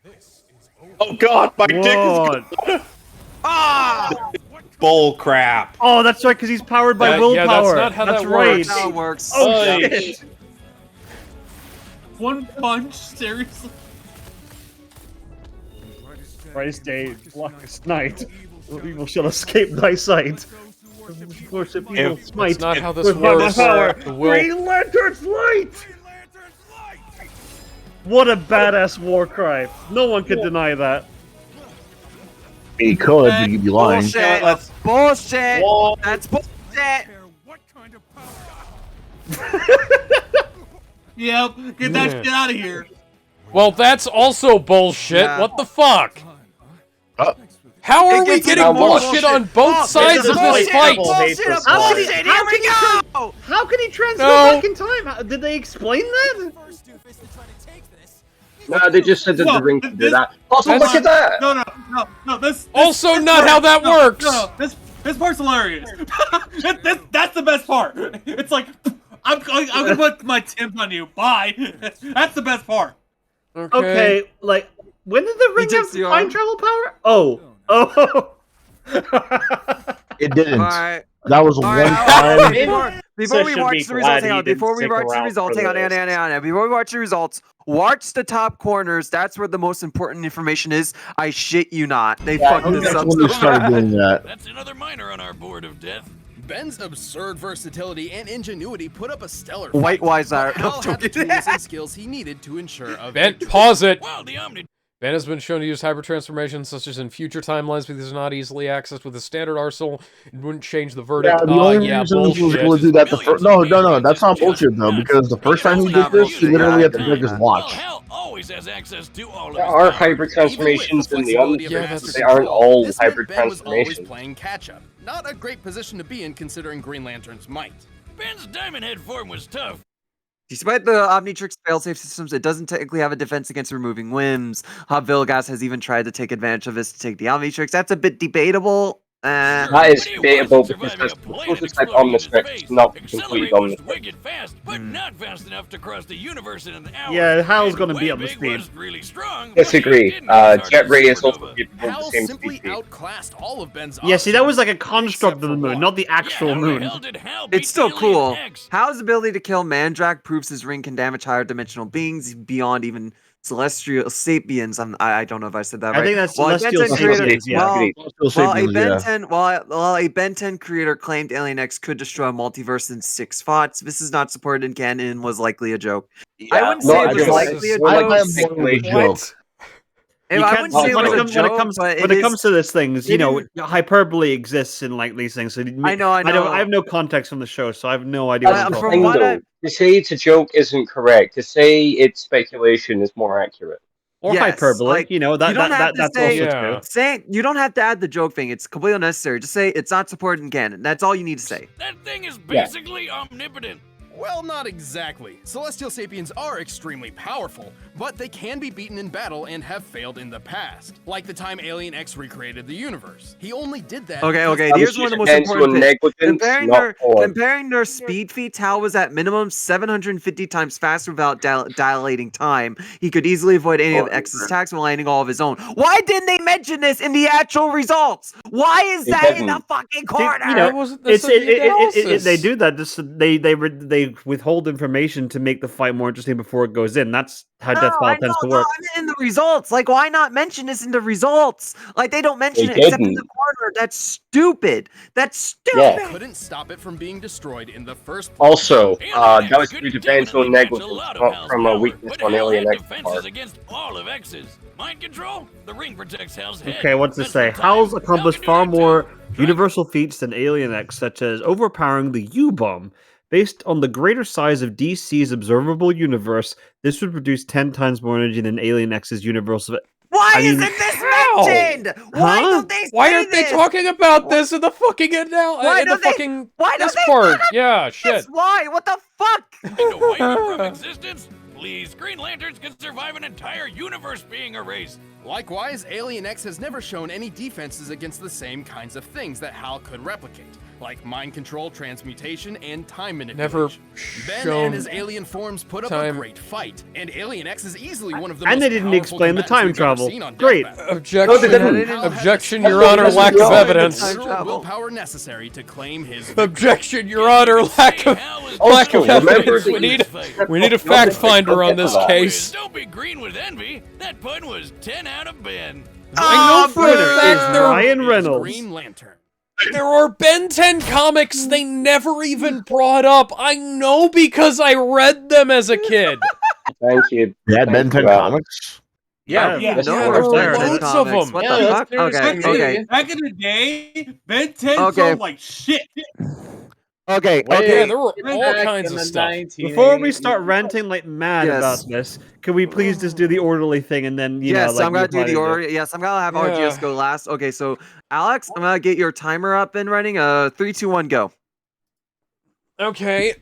Speaker 11: This is
Speaker 10: Oh God, my dick
Speaker 8: what?
Speaker 10: is
Speaker 3: Ah!
Speaker 10: bull crap.
Speaker 8: Oh, that's right, because he's powered by
Speaker 2: Yeah,
Speaker 8: willpower.
Speaker 2: that's not how that
Speaker 8: right.
Speaker 2: works.
Speaker 3: That's how it works.
Speaker 8: Oh,
Speaker 10: Oy.
Speaker 8: shit.
Speaker 6: One punch, seriously.
Speaker 8: Brightest day, blackest night. Evil shall escape thy sight. Worship evil
Speaker 10: If-
Speaker 8: smite.
Speaker 2: That's not how this
Speaker 8: with my
Speaker 2: works.
Speaker 8: power.
Speaker 2: The will-
Speaker 8: Green Lantern's light! What a badass war cry. No one could deny that.
Speaker 1: He could, but he'd be lying.
Speaker 3: Bullshit.
Speaker 10: Let's-
Speaker 3: Bullshit.
Speaker 10: Whoa.
Speaker 3: That's bullshit.
Speaker 11: what kind of power?
Speaker 6: Yep. Get that
Speaker 2: Yeah.
Speaker 6: shit out of here.
Speaker 2: Well, that's also bullshit.
Speaker 3: Yeah.
Speaker 2: What the fuck?
Speaker 1: Uh,
Speaker 2: How are
Speaker 3: It
Speaker 2: we
Speaker 3: gets
Speaker 2: getting
Speaker 3: even more
Speaker 2: bullshit
Speaker 3: bullshit.
Speaker 2: on both
Speaker 3: Oh,
Speaker 2: sides
Speaker 3: it's
Speaker 2: of
Speaker 3: bullshit,
Speaker 2: this fight?
Speaker 3: Bullshit.
Speaker 10: Hate this
Speaker 3: How
Speaker 10: line.
Speaker 3: could he? Here we go.
Speaker 8: How can he transfer
Speaker 2: No.
Speaker 8: back in time? Did they explain that?
Speaker 7: No, they just said that
Speaker 6: Well,
Speaker 7: the ring can do
Speaker 6: this-
Speaker 7: that. Also,
Speaker 2: That's-
Speaker 7: look at that!
Speaker 6: No. This
Speaker 2: Also
Speaker 6: this
Speaker 2: not
Speaker 6: part-
Speaker 2: how that works.
Speaker 6: No, this part's hilarious. That's the best part. It's like I'm gonna put my Tim's on you. Bye. That's the best part.
Speaker 8: Okay, like, when did the ring
Speaker 3: takes
Speaker 8: have
Speaker 3: the
Speaker 8: time
Speaker 3: arm.
Speaker 8: travel power? Oh.
Speaker 1: It didn't.
Speaker 3: All right.
Speaker 1: That was
Speaker 3: All
Speaker 1: one
Speaker 3: right,
Speaker 1: time.
Speaker 3: Before we
Speaker 9: should
Speaker 3: watch
Speaker 9: be
Speaker 3: the results,
Speaker 9: glad
Speaker 3: hang
Speaker 9: he
Speaker 3: on.
Speaker 9: didn't
Speaker 3: Before we
Speaker 9: stick
Speaker 3: watch the
Speaker 9: around
Speaker 3: results,
Speaker 9: for
Speaker 3: hang on.
Speaker 9: this.
Speaker 3: Before we watch the results, watch the top corners. That's where the most important information is. I shit you not. They
Speaker 1: Yeah, I
Speaker 3: fucked
Speaker 1: think
Speaker 3: this
Speaker 1: that's
Speaker 3: up
Speaker 1: when
Speaker 3: so
Speaker 1: they started
Speaker 3: bad.
Speaker 1: doing that.
Speaker 5: That's another minor on our board of death.
Speaker 11: Ben's absurd versatility and ingenuity put up a stellar
Speaker 3: White
Speaker 11: fight.
Speaker 3: wise
Speaker 11: But
Speaker 3: are.
Speaker 11: Hal had the tools and skills he needed to ensure a
Speaker 2: Ben,
Speaker 11: victory.
Speaker 2: pause it.
Speaker 5: While the Omni
Speaker 2: Ben has been shown to use hyper transformations such as in future timelines because it's not easily accessed with a standard arsenal. It wouldn't change the verdict.
Speaker 1: Yeah, the only
Speaker 2: Yeah,
Speaker 1: reason he was
Speaker 2: bullshit.
Speaker 1: able to do that the first. No, that's not bullshit though. Because the first time he did this, he literally had to break his
Speaker 5: Well,
Speaker 1: watch.
Speaker 5: Hal always has access to all of
Speaker 7: There
Speaker 5: his
Speaker 7: are
Speaker 5: powers.
Speaker 7: hybrid transformations in the other
Speaker 2: Yeah,
Speaker 7: things,
Speaker 2: that's-
Speaker 7: but they aren't all
Speaker 11: This meant
Speaker 7: hybrid
Speaker 11: Ben was always
Speaker 7: transformations.
Speaker 11: playing catch up. Not a great position to be in considering Green Lantern's might.
Speaker 5: Ben's diamond head form was tough.
Speaker 3: Despite the Omnitrix failsafe systems, it doesn't technically have a defense against removing whims. Hob Vilgas has even tried to take advantage of this to take the Omnitrix. That's a bit debatable.
Speaker 7: That is debatable because there's the prototype Omnitrix, not completed
Speaker 5: was
Speaker 7: Omnitrix.
Speaker 5: wicked fast, but not fast enough to cross the universe in an hour.
Speaker 8: Yeah, Hal's
Speaker 5: And
Speaker 8: gonna be up to
Speaker 5: Wayback
Speaker 8: speed.
Speaker 5: was really strong, but
Speaker 7: Disagree.
Speaker 5: he didn't start
Speaker 7: Jet
Speaker 5: a
Speaker 7: Ray is also
Speaker 5: supernova.
Speaker 7: capable of
Speaker 11: Hal
Speaker 7: the same
Speaker 11: simply
Speaker 7: speed.
Speaker 11: outclassed all of Ben's
Speaker 8: Yeah, see, that was like a
Speaker 11: options,
Speaker 8: construct
Speaker 11: except
Speaker 8: of the
Speaker 11: for
Speaker 8: moon,
Speaker 11: one.
Speaker 8: not the actual
Speaker 5: Yeah, how the
Speaker 8: moon.
Speaker 5: hell did Hal beat
Speaker 3: It's still
Speaker 5: Alien
Speaker 3: cool.
Speaker 5: X?
Speaker 3: Hal's ability to kill Mandrak proves his ring can damage higher dimensional beings beyond even celestial sapiens. I don't know if I said that
Speaker 8: I
Speaker 3: right.
Speaker 8: think that's
Speaker 3: Well, a
Speaker 8: Celestial
Speaker 3: Ben 10 creator-
Speaker 8: Sapiens, yeah.
Speaker 3: well,
Speaker 1: Still
Speaker 3: Well, a
Speaker 1: Sapiens,
Speaker 3: Ben
Speaker 1: yeah.
Speaker 3: 10, while a Ben 10 creator claimed Alien X could destroy a multiverse in 6 spots, this is not supported in canon and was likely a joke. I wouldn't say it was likely a
Speaker 7: more like
Speaker 3: joke.
Speaker 7: a speculation.
Speaker 3: If I wouldn't say it was a joke, but
Speaker 8: when it comes to these things, you
Speaker 3: it
Speaker 8: know,
Speaker 3: is-
Speaker 8: hyperbole exists in like these things. So
Speaker 3: I know.
Speaker 8: I have no context from the show, so I have no idea.
Speaker 7: That's
Speaker 8: What
Speaker 7: the
Speaker 8: I'm
Speaker 7: thing,
Speaker 8: talking
Speaker 7: though.
Speaker 8: about.
Speaker 7: To say it's a joke isn't correct. To say it's speculation is more accurate.
Speaker 8: Or hyperbole,
Speaker 3: like,
Speaker 8: you know,
Speaker 3: you don't have to
Speaker 8: that's
Speaker 3: say,
Speaker 8: also true.
Speaker 3: you don't have to add the joke thing. It's completely unnecessary. Just say it's not supported in canon. That's all you need to say.
Speaker 5: That thing is basically omnipotent.
Speaker 11: Well, not exactly. Celestial Sapiens are extremely powerful, but they can be beaten in battle and have failed in the past. Like the time Alien X recreated the universe. He only did that.
Speaker 3: Okay.
Speaker 11: because-
Speaker 3: Here's one of the most important things. Comparing their speed feats, Hal was at minimum 750 times faster without dilating time. He could easily avoid any of X's attacks while landing all of his own. Why didn't they mention this in the actual results? Why is that in the fucking corner?
Speaker 8: You know, they do that. They withhold information to make the fight more interesting before it goes in. That's how Deathfall tends to work.
Speaker 3: I mean, in the results. Like, why not mention this in the results? Like, they don't mention
Speaker 7: They
Speaker 3: it except in the
Speaker 7: didn't.
Speaker 3: corner. That's stupid. That's stupid.
Speaker 11: Couldn't stop it from being destroyed in the first place.
Speaker 7: Also, that was due to Ben's own negligence, not from a weakness on Alien X's
Speaker 5: Defenses
Speaker 7: part.
Speaker 5: against all of X's. Mind control? The ring protects Hal's head.
Speaker 8: Okay, what's this say? Hal's accomplished far more universal feats than Alien X, such as overpowering the U-bomb. Based on the greater size of DC's observable universe, this would produce 10 times more energy than Alien X's universal.
Speaker 3: Why
Speaker 8: isn't
Speaker 3: this mentioned? Why don't they say
Speaker 2: Why aren't they
Speaker 3: this?
Speaker 2: talking about this in the fucking in the fucking
Speaker 3: Why don't
Speaker 2: this
Speaker 3: they
Speaker 2: part?
Speaker 3: talk
Speaker 2: Yeah, shit.
Speaker 3: That's why. What the fuck?
Speaker 5: To wipe it from existence? Please, Green Lanterns can survive an entire universe being erased.
Speaker 11: Likewise, Alien X has never shown any defenses against the same kinds of things that Hal could replicate, like mind control, transmutation, and time manipulation.
Speaker 2: Never
Speaker 11: Ben
Speaker 2: shown
Speaker 11: and his alien forms put up
Speaker 2: time.
Speaker 11: a great fight, and Alien X is easily one of the
Speaker 8: And
Speaker 11: most
Speaker 8: they didn't
Speaker 11: powerful
Speaker 8: explain the
Speaker 11: combatants
Speaker 8: time
Speaker 11: we've ever
Speaker 8: travel.
Speaker 11: seen on
Speaker 8: Great.
Speaker 11: Death Battle.
Speaker 2: Objection, objection, Your Honor, lack of evidence.
Speaker 11: The willpower necessary to claim his
Speaker 2: Objection, Your Honor, lack of evidence. We need a fact finder on this case.
Speaker 5: Don't be green with envy. That pun was 10 out of Ben.
Speaker 2: I know for a fact there
Speaker 8: Ryan Reynolds.
Speaker 11: Green Lantern.
Speaker 2: There are Ben 10 comics they never even brought up. I know because I read them as a kid.
Speaker 7: Thank you.
Speaker 1: They had Ben 10 comics?
Speaker 2: Yeah,
Speaker 3: Yeah,
Speaker 2: there
Speaker 3: no,
Speaker 2: were
Speaker 3: there's
Speaker 2: loads
Speaker 3: comics.
Speaker 2: of them.
Speaker 3: What
Speaker 6: Yeah,
Speaker 3: the fuck?
Speaker 6: that's
Speaker 3: Okay,
Speaker 6: fair.
Speaker 3: okay.
Speaker 6: Back in the day, Ben 10
Speaker 3: Okay.
Speaker 6: sold like shit.
Speaker 3: Okay,
Speaker 2: Yeah,
Speaker 3: okay.
Speaker 2: there were all kinds of stuff.
Speaker 8: Before we start ranting like mad
Speaker 3: Yes.
Speaker 8: about this, can we please just do the orderly thing and then, you know,
Speaker 3: Yes,
Speaker 8: like
Speaker 3: I'm gonna
Speaker 8: we
Speaker 3: do the
Speaker 8: probably
Speaker 3: order. Yes, I'm gonna have RGS go last. Okay, so Alex, I'm gonna get your timer up and running. 3, 2, 1, go.
Speaker 2: Okay,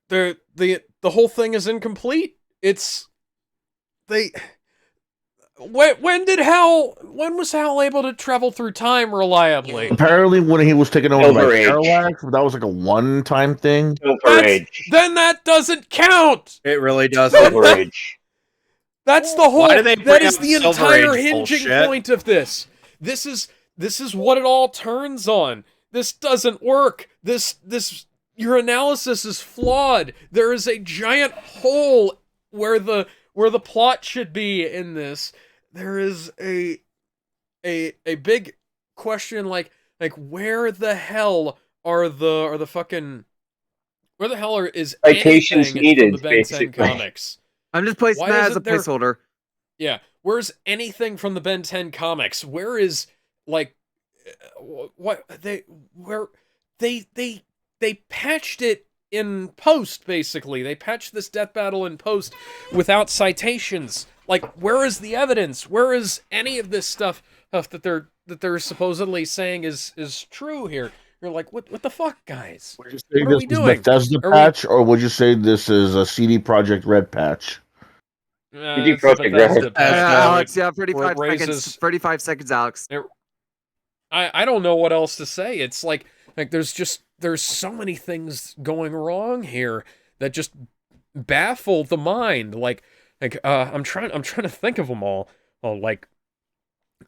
Speaker 2: the whole thing is incomplete. It's when was Hal able to travel through time reliably?
Speaker 1: Apparently, when he was taken over by
Speaker 7: Silver Age.
Speaker 1: Parallax, that was like a one-time thing.
Speaker 7: Silver Age.
Speaker 2: Then that doesn't count.
Speaker 4: It really doesn't.
Speaker 7: Silver Age.
Speaker 2: That's the whole.
Speaker 4: Why do they bring
Speaker 2: That is
Speaker 4: up
Speaker 2: the
Speaker 4: Silver
Speaker 2: entire
Speaker 4: Age
Speaker 2: hinging
Speaker 4: bullshit?
Speaker 2: point of this. This is what it all turns on. This doesn't work. Your analysis is flawed. There is a giant hole where the plot should be in this. There is a big question like where the hell are the fucking where the hell is
Speaker 7: Citations
Speaker 2: anything
Speaker 7: needed,
Speaker 2: from the Ben 10
Speaker 7: basically.
Speaker 2: comics?
Speaker 3: I'm just placing
Speaker 2: Why
Speaker 3: that as
Speaker 2: isn't
Speaker 3: a
Speaker 2: there-
Speaker 3: placeholder.
Speaker 2: Yeah, where's anything from the Ben 10 comics? Where is like what they patched it in post, basically. They patched this death battle in post without citations. Like, where is the evidence? Where is any of this stuff that they're supposedly saying is true here? you're like, what the fuck, guys?
Speaker 1: Would you say
Speaker 2: What are
Speaker 1: this
Speaker 2: we
Speaker 1: is
Speaker 2: doing?
Speaker 1: Bethesda
Speaker 2: Are we-
Speaker 1: patch, or would you say this is a CD Projekt Red patch?
Speaker 7: CD
Speaker 2: It's a
Speaker 7: Projekt Red.
Speaker 2: Bethesda patch,
Speaker 3: Alex,
Speaker 2: where
Speaker 3: yeah,
Speaker 2: it
Speaker 3: 35 seconds.
Speaker 2: raises.
Speaker 3: 35 seconds, Alex.
Speaker 2: I don't know what else to say. It's like there's so many things going wrong here that just baffle the mind. I'm trying to think of them all. Oh, like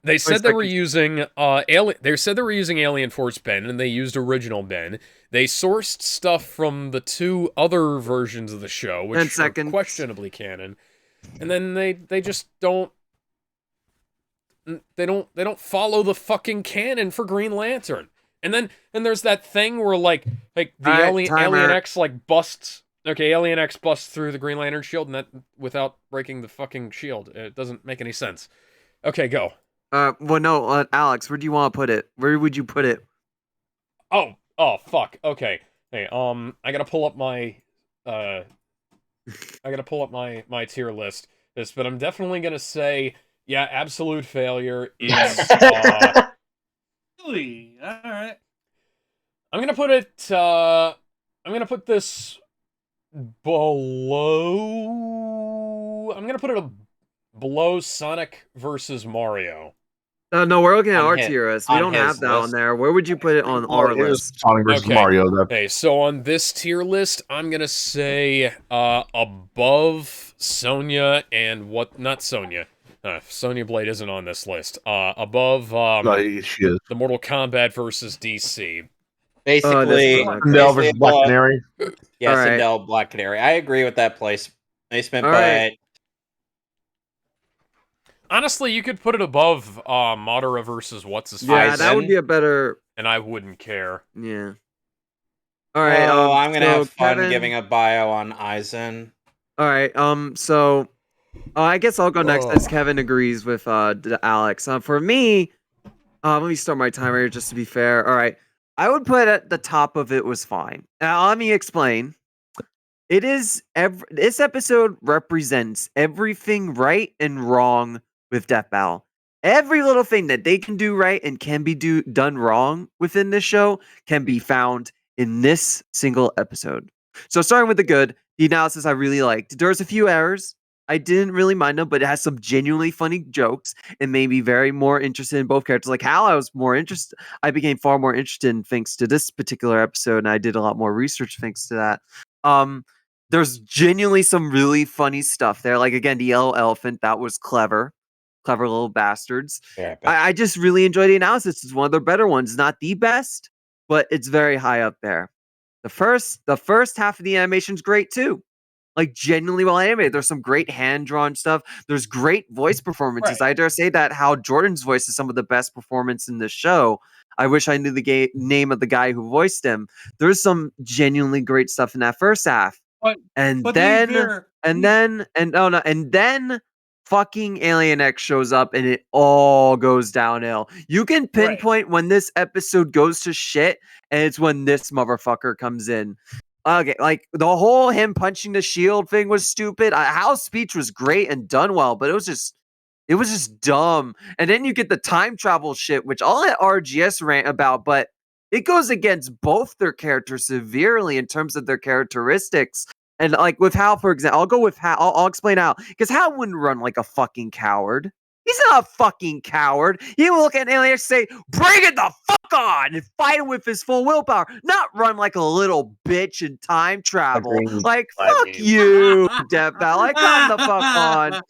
Speaker 2: they said they were using Alien Force Ben, and they used original Ben. They sourced stuff from the 2 other versions of the show, which are questionably canon. And then they just don't follow the fucking canon for Green Lantern. And there's that thing where like the Alien X busts. Okay, Alien X busts through the Green Lantern shield, and that without breaking the fucking shield. It doesn't make any sense. Okay, go.
Speaker 3: Well, no, Alex, where do you want to put it? Where would you put it?
Speaker 2: Oh, fuck. Okay. Hey, I gotta pull up my my tier list. But I'm definitely gonna say, yeah, absolute failure is.
Speaker 6: Really? All right.
Speaker 2: I'm gonna put it. I'm gonna put this below. I'm gonna put it below Sonic versus Mario.
Speaker 3: No, we're looking at
Speaker 10: On
Speaker 3: our
Speaker 10: his-
Speaker 3: tier list. We
Speaker 10: on
Speaker 3: don't have
Speaker 10: his
Speaker 3: that on
Speaker 10: list.
Speaker 3: there. Where would you put it on our list?
Speaker 1: Sonic versus Mario.
Speaker 2: Okay, so on this tier list, I'm gonna say above Sonya and not Sonya. Sonya Blade isn't on this list. Above
Speaker 1: No, she is.
Speaker 2: the Mortal Kombat versus DC.
Speaker 10: Basically,
Speaker 1: Sindel versus Black Canary.
Speaker 10: Yeah,
Speaker 3: All right.
Speaker 10: Sindel, Black Canary. I agree with that placement,
Speaker 3: All
Speaker 10: but
Speaker 3: right.
Speaker 2: Honestly, you could put it above Madara versus what's his face.
Speaker 3: Yeah, that would be a better.
Speaker 2: And I wouldn't care.
Speaker 3: Yeah. All right.
Speaker 10: I'm gonna have fun
Speaker 3: Kevin...
Speaker 10: giving a bio on Aizen.
Speaker 3: All right. So, I guess I'll go next, as Kevin agrees with Alex. For me, let me start my timer here just to be fair. All right. I would put at the top of it was fine. Now, let me explain. This episode represents everything right and wrong with Death Battle. Every little thing that they can do right and can be done wrong within this show can be found in this single episode. So starting with the good, the analysis I really liked. There's a few errors. I didn't really mind them, but it has some genuinely funny jokes and made me very more interested in both characters. Like Hal, I became far more interested thanks to this particular episode, and I did a lot more research thanks to that. There's genuinely some really funny stuff there. Like again, the yellow elephant, that was clever little bastards.
Speaker 10: Yeah,
Speaker 3: I just really enjoy the analysis. It's one of their better ones. Not the best, but it's very high up there. The first half of the animation's great too. Like genuinely well animated. There's some great hand-drawn stuff. There's great voice performances.
Speaker 6: Right.
Speaker 3: I dare say that Hal Jordan's voice is some of the best performance in the show. I wish I knew the name of the guy who voiced him. There's some genuinely great stuff in that first half. And then fucking Alien X shows up and it all goes downhill. You can pinpoint when this episode goes to shit, and it's when this motherfucker comes in. Okay, like the whole him punching the shield thing was stupid. Hal's speech was great and done well, but it was just dumb. And then you get the time travel shit, which I'll let RGS rant about, but it goes against both their characters severely in terms of their characteristics. And like with Hal, for example, I'll go with Hal. I'll explain Hal, because Hal wouldn't run like a fucking coward. He's not a fucking coward. He will look at an alien and say, "Bring it the fuck on!" and fight him with his full willpower. Not run like a little bitch in time travel.
Speaker 7: Agreed.
Speaker 3: Like, fuck you, Death Battle. Like, come the fuck on.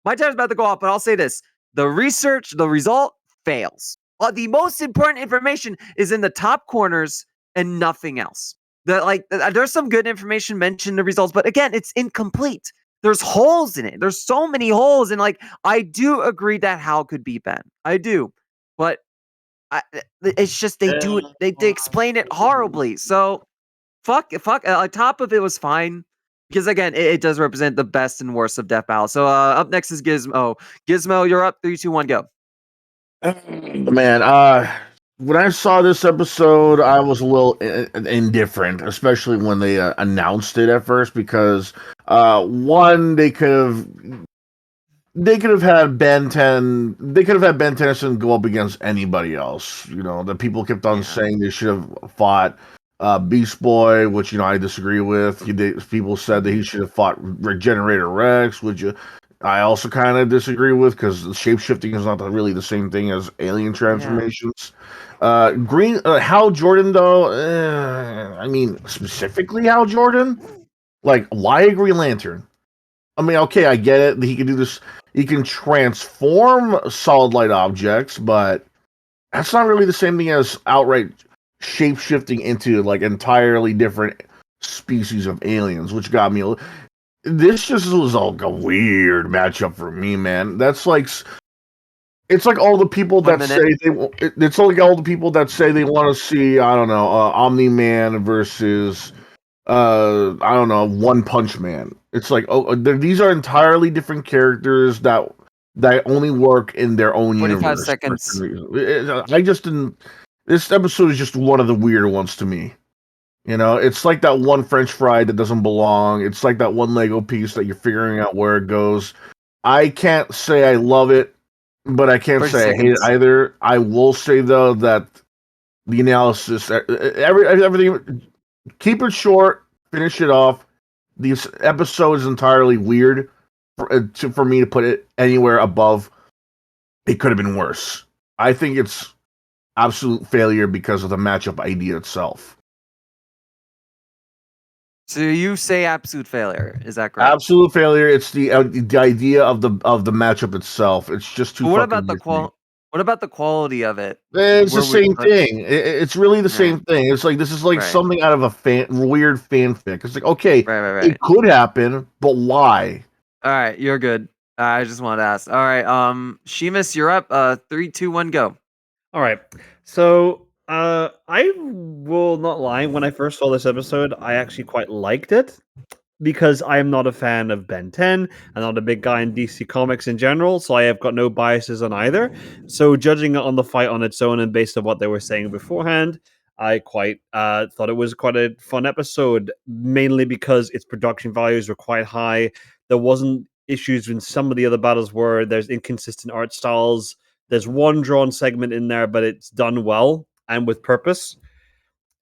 Speaker 3: My time's about to go off, but I'll say this. The result fails. The most important information is in the top corners and nothing else. There's some good information mentioned in the results, but again, it's incomplete. There's holes in it. There's so many holes, and like I do agree that Hal could be Ben. I do, but it's just they do it. They explain it horribly. So fuck. Top of it was fine because again, it does represent the best and worst of Death Battle. So up next is Gizmo. Gizmo, you're up. 3, 2, 1, go.
Speaker 1: Man, when I saw this episode, I was a little indifferent, especially when they announced it at first, because one, they could have they could have had Ben 10. They could have had Ben Tennyson go up against anybody else. You know, the people kept on saying they should have fought Beast Boy, which I disagree with. People said that he should have fought Regenerator Rex, which I also kind of disagree with because shapeshifting is not really the same thing as alien transformations. Hal Jordan though, I mean specifically Hal Jordan, like why a Green Lantern? I mean, okay, I get it. He can do this. He can transform solid light objects, but that's not really the same thing as outright shape shifting into like entirely different species of aliens, which got me. This just was like a weird matchup for me, man. That's like it's like all the people that say it's like all the people that say they want to see I don't know Omni Man versus I don't know, One Punch Man. It's like, these are entirely different characters that only work in their own
Speaker 3: 45
Speaker 1: universe.
Speaker 3: seconds.
Speaker 1: I just didn't. This episode is just one of the weirder ones to me. It's like that one French fry that doesn't belong. It's like that one Lego piece that you're figuring out where it goes. I can't say I love it, but I can't say I hate it either. I will say though that the analysis, everything. Keep it short, finish it off. This episode is entirely weird for me to put it anywhere above. It could have been worse. I think it's absolute failure because of the matchup idea itself.
Speaker 3: So you say absolute failure? Is that correct?
Speaker 1: Absolute failure. It's the idea of the matchup itself. It's just too.
Speaker 3: But what about the What about the quality of it?
Speaker 1: It's the same thing. It's really the same thing. It's like this is like something out of a weird fanfic. It's like okay, it could happen, but why?
Speaker 3: All right, you're good. I just wanted to ask. All right, Sheamus, you're up. 3, 2, 1, go.
Speaker 8: All right. So I will not lie. When I first saw this episode, I actually quite liked it. Because I am not a fan of Ben 10, I'm not a big guy in DC Comics in general, so I have got no biases on either. So judging it on the fight on its own and based on what they were saying beforehand, I quite thought it was quite a fun episode, mainly because its production values were quite high. There wasn't issues when some of the other battles were. There's inconsistent art styles. There's one drawn segment in there, but it's done well and with purpose.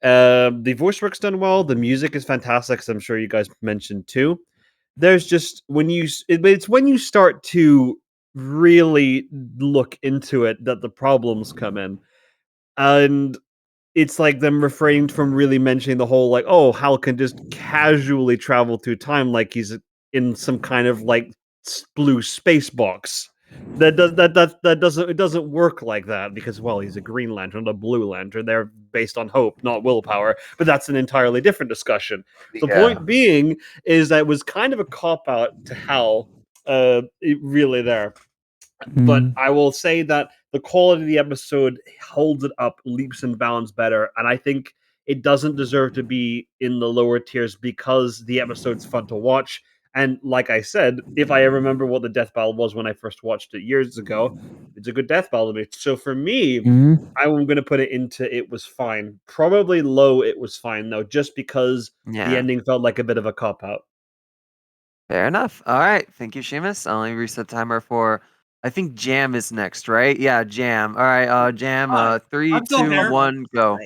Speaker 8: The voice work's done well. The music is fantastic, as I'm sure you guys mentioned too. There's just it's when you start to really look into it that the problems come in, and it's like them refrained from really mentioning the whole like, oh, Hal can just casually travel through time like he's in some kind of like blue space box. That doesn't work like that because he's a Green Lantern, a Blue Lantern. They're based on hope, not willpower. But that's an entirely different discussion. The point being is that it was kind of a cop out to Hal, really there. But I will say that the quality of the episode holds it up leaps and bounds better, and I think it doesn't deserve to be in the lower tiers because the episode's fun to watch. And like I said, if I remember what the death battle was when I first watched it years ago, it's a good death battle to me. So for me, I'm going to put it into it was fine. Probably low it was fine, though, just because the ending felt like a bit of a cop-out.
Speaker 3: Fair enough. All right. Thank you, Sheamus. I'll only reset timer for, I think Jam is next, right? Yeah, Jam. All right, Jam, 3, 2, 1, go.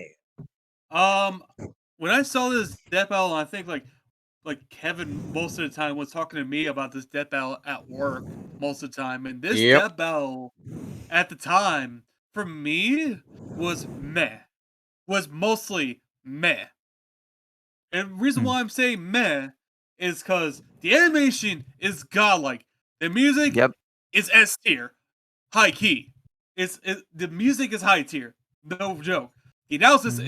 Speaker 6: When I saw this death battle, I think like Kevin most of the time was talking to me about this death battle at work most of the time, and this death battle at the time for me was mostly meh. And the reason why I'm saying meh is because the animation is godlike, the music is S tier, high key. The music is high tier, no joke. The analysis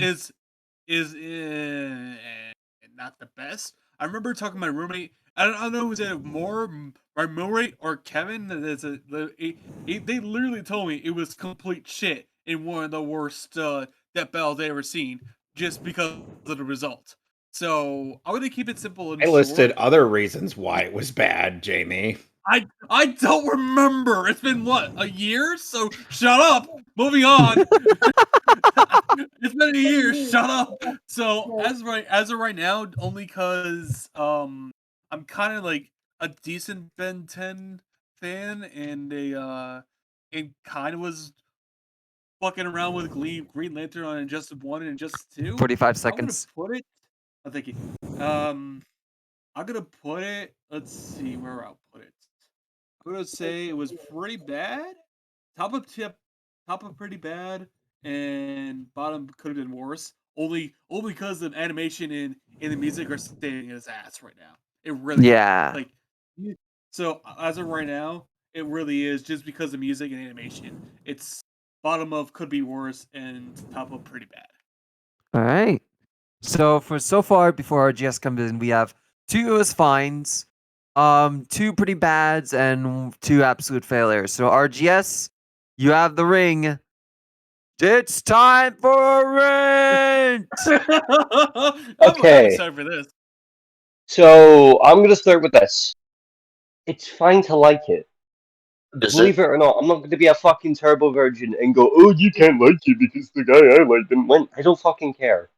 Speaker 6: is not the best. I remember talking to my roommate. I don't know who said it more, my roommate or Kevin. They literally told me it was complete shit in one of the worst death battles they ever seen, just because of the result. So I'm gonna keep it simple and
Speaker 10: I listed
Speaker 6: short.
Speaker 10: other reasons why it was bad, Jamie.
Speaker 6: I don't remember. It's been what, a year? So shut up. Moving on. It's been a year. Shut up. So as of right now, only because I'm kind of like a decent Ben 10 fan, and it kind of was fucking around with Green Lantern on Injustice 1 and Injustice 2.
Speaker 3: 45 seconds.
Speaker 6: I'm gonna put it. Oh, thank you. I'm gonna put it. Let's see where I'll put it. I'm gonna say it was pretty bad. Top of pretty bad, and bottom could have been worse. Only because the animation and the music are staying his ass right now. It really
Speaker 3: Yeah.
Speaker 6: like. So as of right now, it really is just because of music and animation. It's bottom of could be worse and top of pretty bad.
Speaker 3: All right. So so far, before RGS comes in, we have 2 US finds, 2 pretty bads, and 2 absolute failures. So RGS, you have the ring. It's time for rent.
Speaker 7: Okay.
Speaker 6: I'm excited for this.
Speaker 7: So I'm gonna start with this. It's fine to like it.
Speaker 1: Is
Speaker 7: Believe it or not, I'm not going to be a fucking turbo virgin and go, oh, you can't like it because the guy I like didn't win. I don't fucking care.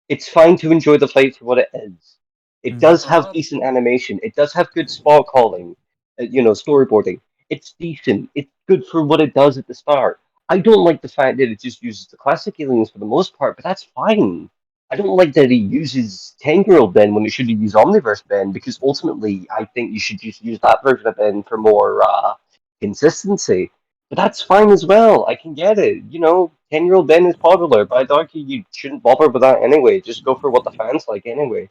Speaker 7: It's fine to enjoy the fight for what it is. It does have decent animation. It does have good spot calling, storyboarding. It's decent. It's good for what it does at the start. I don't like the fact that it just uses the classic aliens for the most part, but that's fine. I don't like that it uses 10-year-old Ben when it should use Omniverse Ben, because ultimately I think you should just use that version of Ben for more consistency. But that's fine as well. I can get it. 10-year-old Ben is popular, but I'd argue you shouldn't bother with that anyway. Just go for what the fans like anyway.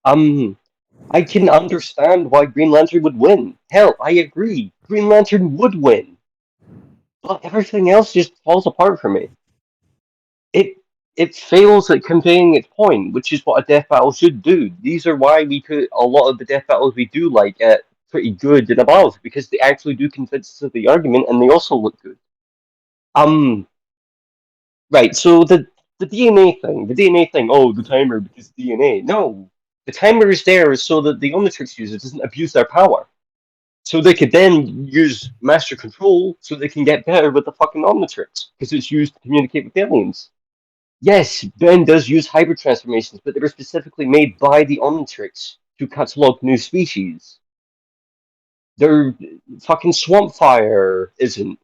Speaker 7: I can understand why Green Lantern would win. Hell, I agree. Green Lantern would win. But everything else just falls apart for me. It fails at conveying its point, which is what a death battle should do. These are why we put a lot of the death battles we do like at pretty good and above, because they actually do convince us of the argument and they also look good. Right, so the DNA thing, oh, the timer because DNA. No. The timer is there so that the Omnitrix user doesn't abuse their power. So they could then use Master Control so they can get better with the fucking Omnitrix, because it's used to communicate with aliens. Yes, Ben does use hybrid transformations, but they were specifically made by the Omnitrix to catalog new species. Their fucking Swampfire isn't.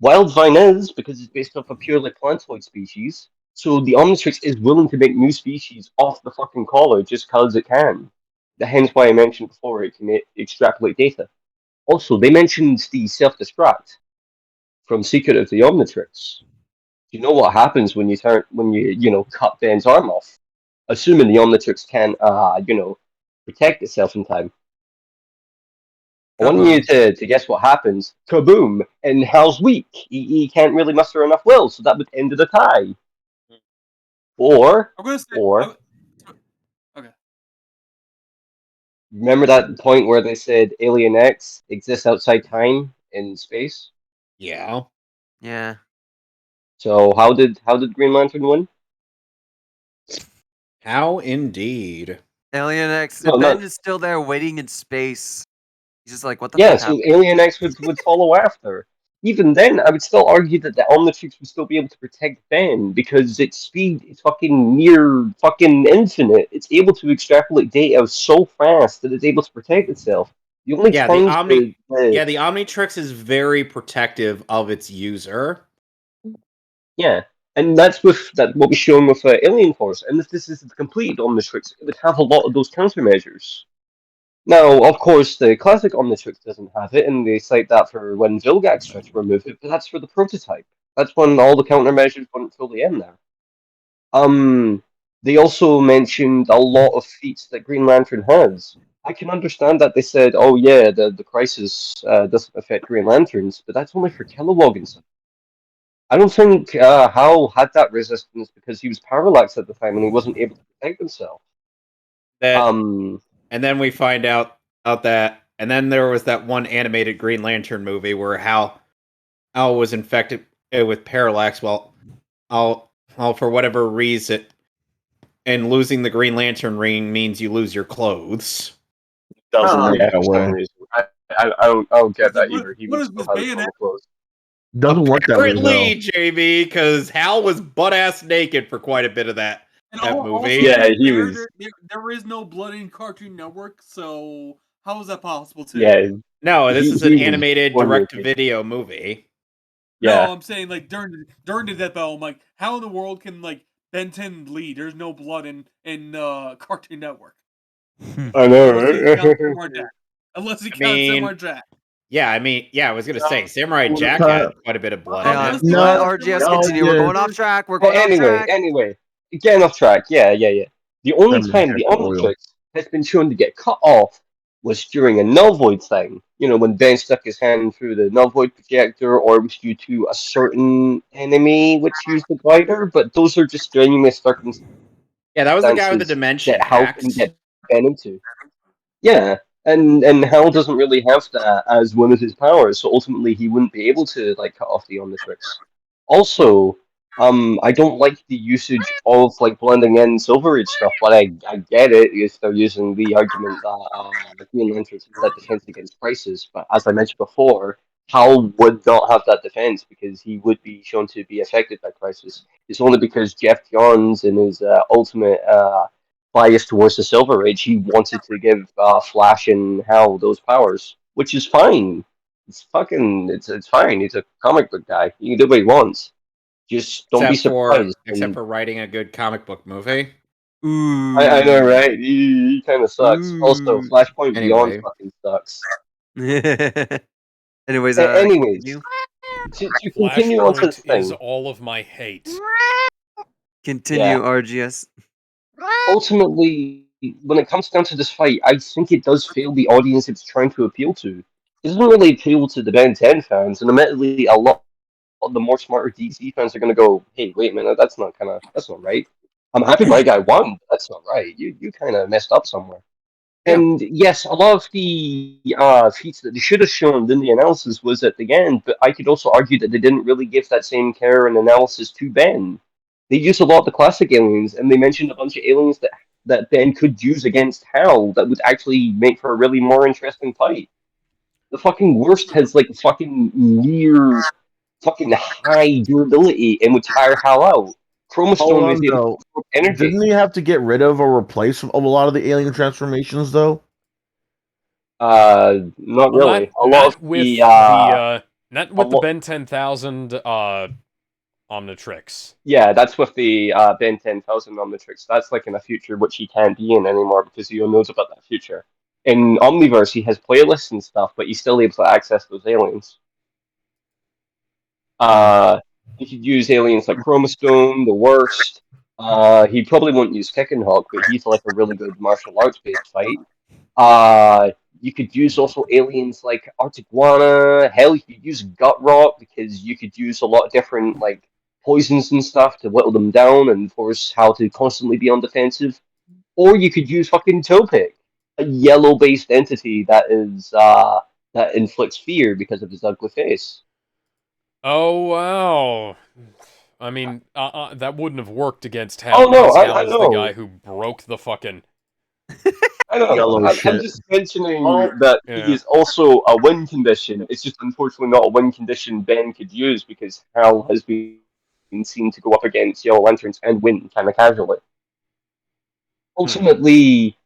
Speaker 7: Wildvine is, because it's based off a purely plantoid species, so the Omnitrix is willing to make new species off the fucking collar just because it can. Hence why I mentioned before it can extrapolate data. Also, they mentioned the self-destruct from Secret of the Omnitrix. You know what happens when you cut Ben's arm off? Assuming the Omnitrix can, protect itself in time. I want you to guess what happens. Kaboom! And Hal's weak. He can't really muster enough will, so that would end the tie.
Speaker 6: I'm gonna say, okay.
Speaker 7: Remember that point where they said Alien X exists outside time in space?
Speaker 10: Yeah.
Speaker 3: Yeah.
Speaker 7: So how did Green Lantern win?
Speaker 10: How indeed.
Speaker 3: Alien X.
Speaker 7: No,
Speaker 3: Ben
Speaker 7: not-
Speaker 3: is still there waiting in space. He's just like, what the
Speaker 7: Yeah,
Speaker 3: fuck
Speaker 7: so
Speaker 3: happened?
Speaker 7: Alien X would follow after. Even then, I would still argue that the Omnitrix would still be able to protect Ben, because its speed is fucking near fucking infinite. It's able to extrapolate data so fast that it's able to protect itself. The only
Speaker 10: Yeah,
Speaker 7: times
Speaker 10: the Omnitrix is very protective of its user.
Speaker 7: Yeah, and that's what we're showing with Alien Force. And if this is the complete Omnitrix, it would have a lot of those countermeasures. Now, of course, the classic Omnitrix doesn't have it, and they cite that for when Vilgax tried to remove it, but that's for the prototype. That's when all the countermeasures weren't fully in there. They also mentioned a lot of feats that Green Lantern has. I can understand that they said, oh yeah, the crisis doesn't affect Green Lanterns, but that's only for Kilowog and stuff. I don't think Hal had that resistance because he was parallaxed at the time and he wasn't able to protect himself.
Speaker 10: And then we find out that, and then there was that one animated Green Lantern movie where Hal was infected with parallax. Well, for whatever reason, and losing the Green Lantern ring means you lose your clothes.
Speaker 7: Doesn't work for some reason. I don't get that either. He was still having normal clothes.
Speaker 1: Doesn't work that way though.
Speaker 10: Apparently, JB, because Hal was butt-ass naked for quite a bit of that movie.
Speaker 7: Yeah, he was.
Speaker 6: There is no blood in Cartoon Network, so how is that possible too?
Speaker 7: Yeah,
Speaker 10: No, this is an
Speaker 7: He was
Speaker 10: animated
Speaker 7: born naked.
Speaker 10: direct-to-video movie.
Speaker 7: Yeah.
Speaker 6: No, I'm saying like during the death battle, I'm like, how in the world can like Ben 10 bleed? There's no blood in Cartoon Network.
Speaker 7: I know,
Speaker 6: Unless he counts
Speaker 7: right?
Speaker 6: Samurai Jack. Unless he
Speaker 10: I
Speaker 6: counts
Speaker 10: mean,
Speaker 6: Samurai Jack.
Speaker 10: Yeah, I was gonna say Samurai
Speaker 1: Well,
Speaker 10: Jack had quite a bit of blood
Speaker 3: Hang
Speaker 10: in
Speaker 3: on.
Speaker 10: it.
Speaker 6: Let's
Speaker 3: Let
Speaker 6: go.
Speaker 3: RGS
Speaker 1: No,
Speaker 3: continue. We're
Speaker 1: yeah.
Speaker 3: going off track. We're going off track.
Speaker 7: Anyway, getting off track. Yeah. The only time the Omnitrix has been shown to get cut off was during a null void thing. You know, when Ben stuck his hand through the null void projector, or it was due to a certain enemy which used the glider. But those are just strenuous circumstances
Speaker 10: Yeah, that was the guy with the dimension
Speaker 7: that Hal can
Speaker 10: axe.
Speaker 7: get Ben into. Yeah, and Hal doesn't really have that as one of his powers, so ultimately he wouldn't be able to like cut off the Omnitrix. Also, I don't like the usage of like blending in Silver Age stuff, but I get it if they're using the argument that the Green Lantern has that defense against crisis. But as I mentioned before, Hal would not have that defense because he would be shown to be affected by crisis. It's only because Jeff Johns in his ultimate bias towards the Silver Age, he wanted to give Flash and Hal those powers, which is fine. It's fine. He's a comic book guy. He can do what he wants. Just don't be surprised.
Speaker 10: Except for writing a good comic book movie.
Speaker 3: Ooh.
Speaker 7: I know, right? He kind of sucks. Also,
Speaker 3: Ooh.
Speaker 7: Flashpoint Beyond
Speaker 10: Anyway.
Speaker 7: fucking sucks.
Speaker 3: Anyways,
Speaker 7: anyways,
Speaker 3: continue.
Speaker 7: to continue on to the
Speaker 2: Flashpoint is
Speaker 7: thing.
Speaker 2: all of my hate.
Speaker 3: Continue, RGS.
Speaker 7: Ultimately, when it comes down to this fight, I think it does fail the audience it's trying to appeal to. It doesn't really appeal to the Ben 10 fans, and admittedly, a lot of the more smarter DC fans are going to go, "Hey, wait a minute, that's not right. I'm happy my guy won, but that's not right. You kind of messed up somewhere." And yes, a lot of the feats that they should have shown in the analysis was at the end, but I could also argue that they didn't really give that same care and analysis to Ben. They used a lot of the classic aliens, and they mentioned a bunch of aliens that Ben could use against Hal that would actually make for a really more interesting fight. The fucking worst has like fucking near fucking high durability and would tire Hal out.
Speaker 1: Hold
Speaker 7: Chromastone is
Speaker 1: on,
Speaker 7: able to
Speaker 1: though.
Speaker 7: absorb energy.
Speaker 1: Didn't he have to get rid of or replace a lot of the alien transformations, though?
Speaker 7: Not really. A lot of the
Speaker 2: not with the Ben 10,000 Omnitrix.
Speaker 7: Yeah, that's with the Ben 10,000 Omnitrix. That's like in a future which he can't be in anymore because he knows about that future. In Omniverse, he has playlists and stuff, but he's still able to access those aliens. He could use aliens like Chromastone, the worst. He probably won't use Hawk, but he's like a really good martial arts based fight. You could use also aliens like Artiguana. Hell, you could use Gut Rot because you could use a lot of different like poisons and stuff to whittle them down and force Hal to constantly be on defensive. Or you could use fucking Topic, a yellow-based entity that is that inflicts fear because of his ugly face.
Speaker 2: Oh wow! I mean, that wouldn't have worked against Hal.
Speaker 7: Oh, no,
Speaker 2: because Hal
Speaker 7: I
Speaker 2: is
Speaker 7: know.
Speaker 2: the guy who broke the fucking.
Speaker 7: I know.
Speaker 1: Yellow
Speaker 7: I'm
Speaker 1: shit.
Speaker 7: just mentioning that he is also a win condition. It's just unfortunately not a win condition Ben could use because Hal has been seen to go up against Yellow Lanterns and win kind of casually. Ultimately,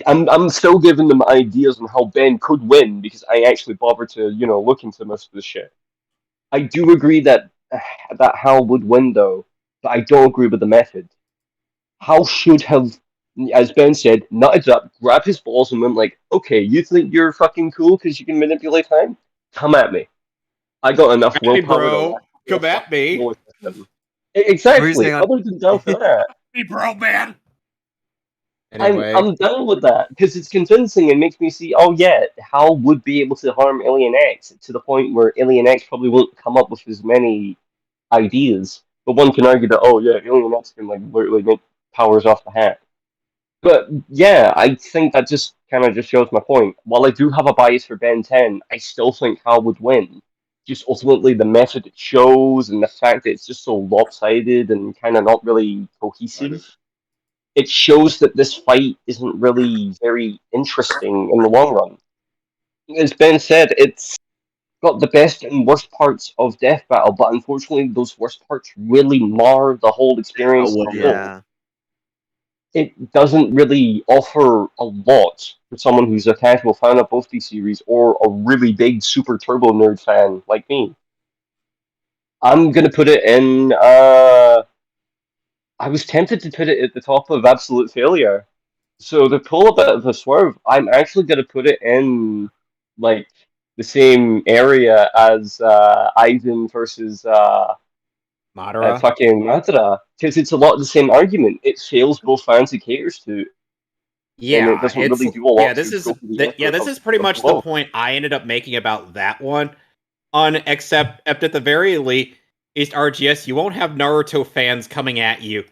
Speaker 7: I'm still giving them ideas on how Ben could win because I actually bothered to look into most of the shit. I do agree that Hal would win though, but I don't agree with the method. Hal should have, as Ben said, nutted up, grabbed his balls, and went like, "Okay, you think you're fucking cool because you can manipulate time? Come at me. I got enough
Speaker 10: Hey,
Speaker 7: willpower
Speaker 10: bro,
Speaker 7: to
Speaker 10: come at me.
Speaker 7: go with them." Exactly.
Speaker 3: saying on-
Speaker 7: Other than down for that.
Speaker 6: Hey, bro, man.
Speaker 10: Anyway,
Speaker 7: I'm down with that because it's convincing and makes me see. Oh yeah, Hal would be able to harm Alien X to the point where Alien X probably won't come up with as many ideas. But one can argue that Alien X can like literally make powers off the hat. But yeah, I think that just kind of just shows my point. While I do have a bias for Ben 10, I still think Hal would win. Just ultimately the method it shows and the fact that it's just so lopsided and kind of not really cohesive. It shows that this fight isn't really very interesting in the long run. As Ben said, it's got the best and worst parts of Death Battle, but unfortunately those worst parts really mar the whole experience as a whole.
Speaker 3: Yeah.
Speaker 7: it doesn't really offer a lot for someone who's a casual fan of both these series or a really big Super Turbo nerd fan like me. I'm gonna put it in. I was tempted to put it at the top of absolute failure. So to pull a bit of a swerve, I'm actually gonna put it in like the same area as Aizen versus
Speaker 10: Madara.
Speaker 7: fucking Madara, because it's a lot of the same argument. It fails both fans it caters to.
Speaker 10: Yeah,
Speaker 7: and it doesn't really do a lot.
Speaker 10: yeah. This is this is pretty much the point I ended up making about that one. Except at the very least, RGS, you won't have Naruto fans coming at you,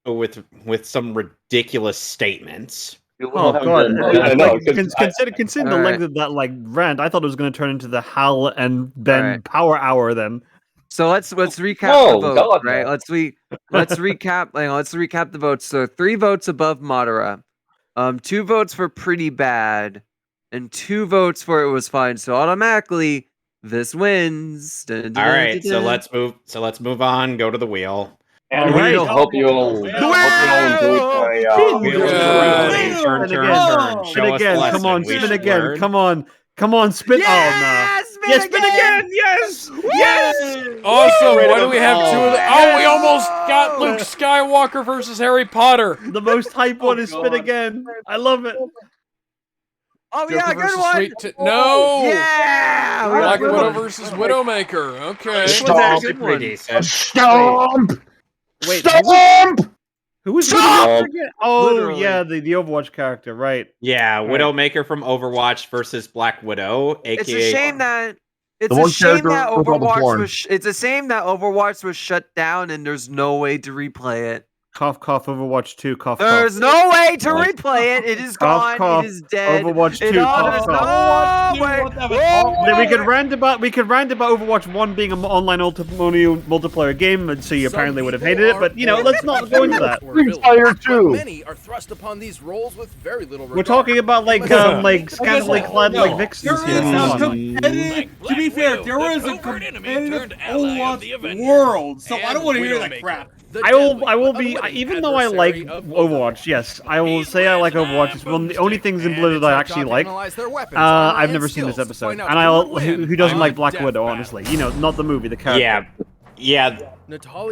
Speaker 10: with some ridiculous statements.
Speaker 8: Oh god! Considering the length
Speaker 3: Alright.
Speaker 8: of that rant, I thought it was going to turn into the Hal and Ben
Speaker 3: Alright.
Speaker 8: Power Hour. Then
Speaker 3: So let's recap
Speaker 7: No,
Speaker 3: the vote,
Speaker 7: God,
Speaker 3: right?
Speaker 7: no.
Speaker 3: Let's recap. Let's recap the votes. So 3 votes above Madara, 2 votes for pretty bad, and 2 votes for it was fine. So automatically, this wins.
Speaker 10: All right, so let's move on. Go to the wheel.
Speaker 7: And
Speaker 8: Alright.
Speaker 7: we hope you all enjoyed my
Speaker 10: Turn.
Speaker 8: Spin
Speaker 10: Show us the
Speaker 8: again!
Speaker 10: lesson
Speaker 8: Come on,
Speaker 10: we
Speaker 8: spin
Speaker 10: should
Speaker 8: again!
Speaker 10: learn.
Speaker 8: Come on, spin!
Speaker 3: Yeah,
Speaker 8: Oh no! Yes, spin again! Yes!
Speaker 2: Awesome. Why do we have 2 of the? Oh, we almost got Luke Skywalker versus Harry Potter.
Speaker 8: The most hype one is spin
Speaker 6: God.
Speaker 8: again. I love it.
Speaker 3: Oh
Speaker 2: Joker
Speaker 3: yeah, good
Speaker 2: versus
Speaker 3: one.
Speaker 2: Sweet no.
Speaker 3: Yeah, we got
Speaker 2: Black
Speaker 3: a good
Speaker 2: Widow
Speaker 3: one.
Speaker 2: versus Widowmaker. Okay.
Speaker 10: This was
Speaker 1: Stop.
Speaker 10: actually pretty decent.
Speaker 1: Stomp!
Speaker 8: Wait,
Speaker 1: Stomp!
Speaker 8: who was
Speaker 7: Stop!
Speaker 8: again? Oh
Speaker 3: Literally.
Speaker 8: yeah, the Overwatch character, right?
Speaker 10: Yeah,
Speaker 8: Right.
Speaker 10: Widowmaker from Overwatch versus Black Widow, aka.
Speaker 3: It's a shame that
Speaker 1: The one character with all the
Speaker 3: Overwatch
Speaker 1: porn.
Speaker 3: was. It's a shame that Overwatch was shut down and there's no way to replay it.
Speaker 8: Cough, cough. Overwatch 2. Cough,
Speaker 3: There's
Speaker 8: cough.
Speaker 3: no way to
Speaker 10: Like-
Speaker 3: replay it. It is
Speaker 8: Cough,
Speaker 3: gone.
Speaker 8: cough.
Speaker 3: It is dead.
Speaker 8: Overwatch 2.
Speaker 3: There's
Speaker 8: Cough, cough.
Speaker 3: no way.
Speaker 8: Then we could rant about Overwatch 1 being an online multiplayer game, and so you apparently would have hated it. But let's not go into that.
Speaker 1: Free Fire 2.
Speaker 11: Many are thrust upon these roles with very little
Speaker 8: We're talking about scantily clad vixens here.
Speaker 6: It sounds
Speaker 8: Come on.
Speaker 6: competitive. To be fair, there was a competitive Overwatch world, so I don't want to hear that crap.
Speaker 8: I will be, even though I like Overwatch, yes, I will say I like Overwatch. It's one of the only things in Blizzard I actually like. I've never seen this episode, and who doesn't like Black Widow, honestly? Not the movie, the character.
Speaker 10: Yeah.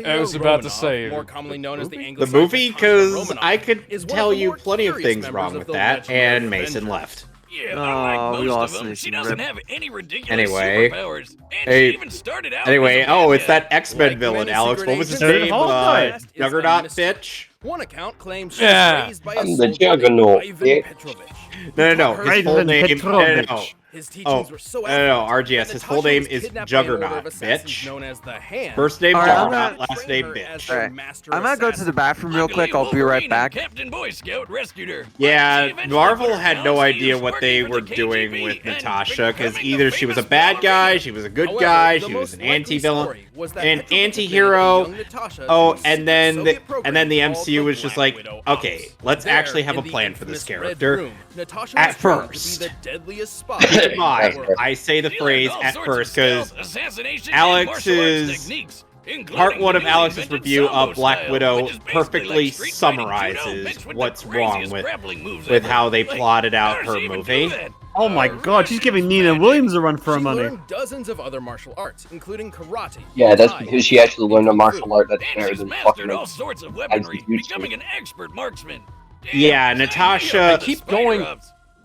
Speaker 2: I was about to say
Speaker 11: more commonly known as
Speaker 10: The movie, because I could tell you plenty of things wrong with that, and Mason left.
Speaker 5: Yeah,
Speaker 3: Oh, we lost
Speaker 5: them.
Speaker 3: Mason.
Speaker 5: She doesn't
Speaker 3: Rip.
Speaker 5: have any ridiculous
Speaker 10: Anyway.
Speaker 5: superpowers. And
Speaker 10: Hey.
Speaker 5: she even started out
Speaker 10: Anyway,
Speaker 5: as a
Speaker 10: it's that
Speaker 5: bad
Speaker 10: X-Men villain, Alex. What was his
Speaker 8: Agent.
Speaker 10: name?
Speaker 8: Hawkeye.
Speaker 10: Juggernaut bitch?
Speaker 11: One account claims
Speaker 2: Yeah.
Speaker 11: she was raised by a
Speaker 7: I'm the
Speaker 11: soldier named
Speaker 7: Juggernaut,
Speaker 11: Ivan
Speaker 7: bitch.
Speaker 11: Petrovich.
Speaker 10: No. His
Speaker 8: Ivan
Speaker 10: full name.
Speaker 8: Petrovich.
Speaker 11: His teachings were so
Speaker 10: RGS. His full name is Juggernaut, bitch.
Speaker 11: Known as the Hand.
Speaker 10: First name
Speaker 3: Alright, I'm
Speaker 10: Juggernaut,
Speaker 3: not-
Speaker 10: last name bitch.
Speaker 3: Alright. I'm gonna go to the bathroom real quick. I'll be right back.
Speaker 5: Captain Boy Scout rescued her.
Speaker 10: Yeah,
Speaker 5: She eventually
Speaker 10: Marvel
Speaker 5: put her
Speaker 10: had no
Speaker 5: down, so
Speaker 10: idea
Speaker 5: she was
Speaker 10: what they
Speaker 5: working
Speaker 10: were
Speaker 5: for the
Speaker 10: doing
Speaker 5: KGB
Speaker 10: with
Speaker 5: and
Speaker 10: Natasha, because
Speaker 5: becoming
Speaker 10: either
Speaker 5: a
Speaker 10: she was a
Speaker 5: famous
Speaker 10: bad guy,
Speaker 5: ballerina.
Speaker 10: she was a good
Speaker 11: However,
Speaker 10: guy,
Speaker 11: the
Speaker 10: she was
Speaker 11: most
Speaker 10: an
Speaker 11: likely
Speaker 10: anti-villain,
Speaker 11: story was that
Speaker 10: an
Speaker 11: Petrovich
Speaker 10: anti-hero.
Speaker 11: abandoned young Natasha
Speaker 10: Oh,
Speaker 11: to a
Speaker 10: and then
Speaker 11: Soviet
Speaker 10: the
Speaker 11: program called
Speaker 10: MCU was
Speaker 11: the
Speaker 10: just
Speaker 11: Black
Speaker 10: like,
Speaker 11: Widow
Speaker 10: okay,
Speaker 11: Ops.
Speaker 10: let's
Speaker 11: There,
Speaker 10: actually have a
Speaker 11: in the
Speaker 10: plan for this
Speaker 11: infamous Red
Speaker 10: character.
Speaker 11: Room, Natasha
Speaker 10: At
Speaker 11: was found
Speaker 10: first.
Speaker 11: to be the deadliest spy
Speaker 10: Keep
Speaker 11: in
Speaker 10: in mind,
Speaker 11: the world.
Speaker 10: I say the
Speaker 5: She
Speaker 10: phrase
Speaker 5: learned all
Speaker 10: at
Speaker 5: sorts of
Speaker 10: first because
Speaker 5: stealth, assassination, and martial arts
Speaker 10: Alex's
Speaker 5: techniques, including
Speaker 10: part one
Speaker 5: the
Speaker 10: of
Speaker 5: newly
Speaker 10: Alex's
Speaker 5: invented
Speaker 10: review
Speaker 5: sambo
Speaker 10: of Black
Speaker 5: style,
Speaker 10: Widow
Speaker 5: which is basically
Speaker 10: perfectly
Speaker 5: like street fighting judo
Speaker 10: summarizes
Speaker 5: mixed with
Speaker 10: what's
Speaker 5: the
Speaker 10: wrong
Speaker 5: craziest
Speaker 10: with
Speaker 5: grappling moves
Speaker 10: with
Speaker 5: ever.
Speaker 10: how they
Speaker 5: Like,
Speaker 10: plotted out
Speaker 5: how does
Speaker 10: her
Speaker 5: she even
Speaker 10: movie.
Speaker 5: do that?
Speaker 8: Oh my god, she's giving Nina Williams a run for her
Speaker 11: She
Speaker 8: money.
Speaker 11: learned dozens of other martial arts, including karate.
Speaker 7: Yeah, that's
Speaker 11: Thai,
Speaker 7: because she actually learned a martial art that's
Speaker 5: And
Speaker 7: better
Speaker 5: she's
Speaker 7: than
Speaker 5: mastered
Speaker 7: fucking
Speaker 5: all sorts of weaponry,
Speaker 7: execution.
Speaker 5: becoming an expert marksman.
Speaker 10: Yeah,
Speaker 5: Damn,
Speaker 10: Natasha-
Speaker 5: I
Speaker 2: I keep going-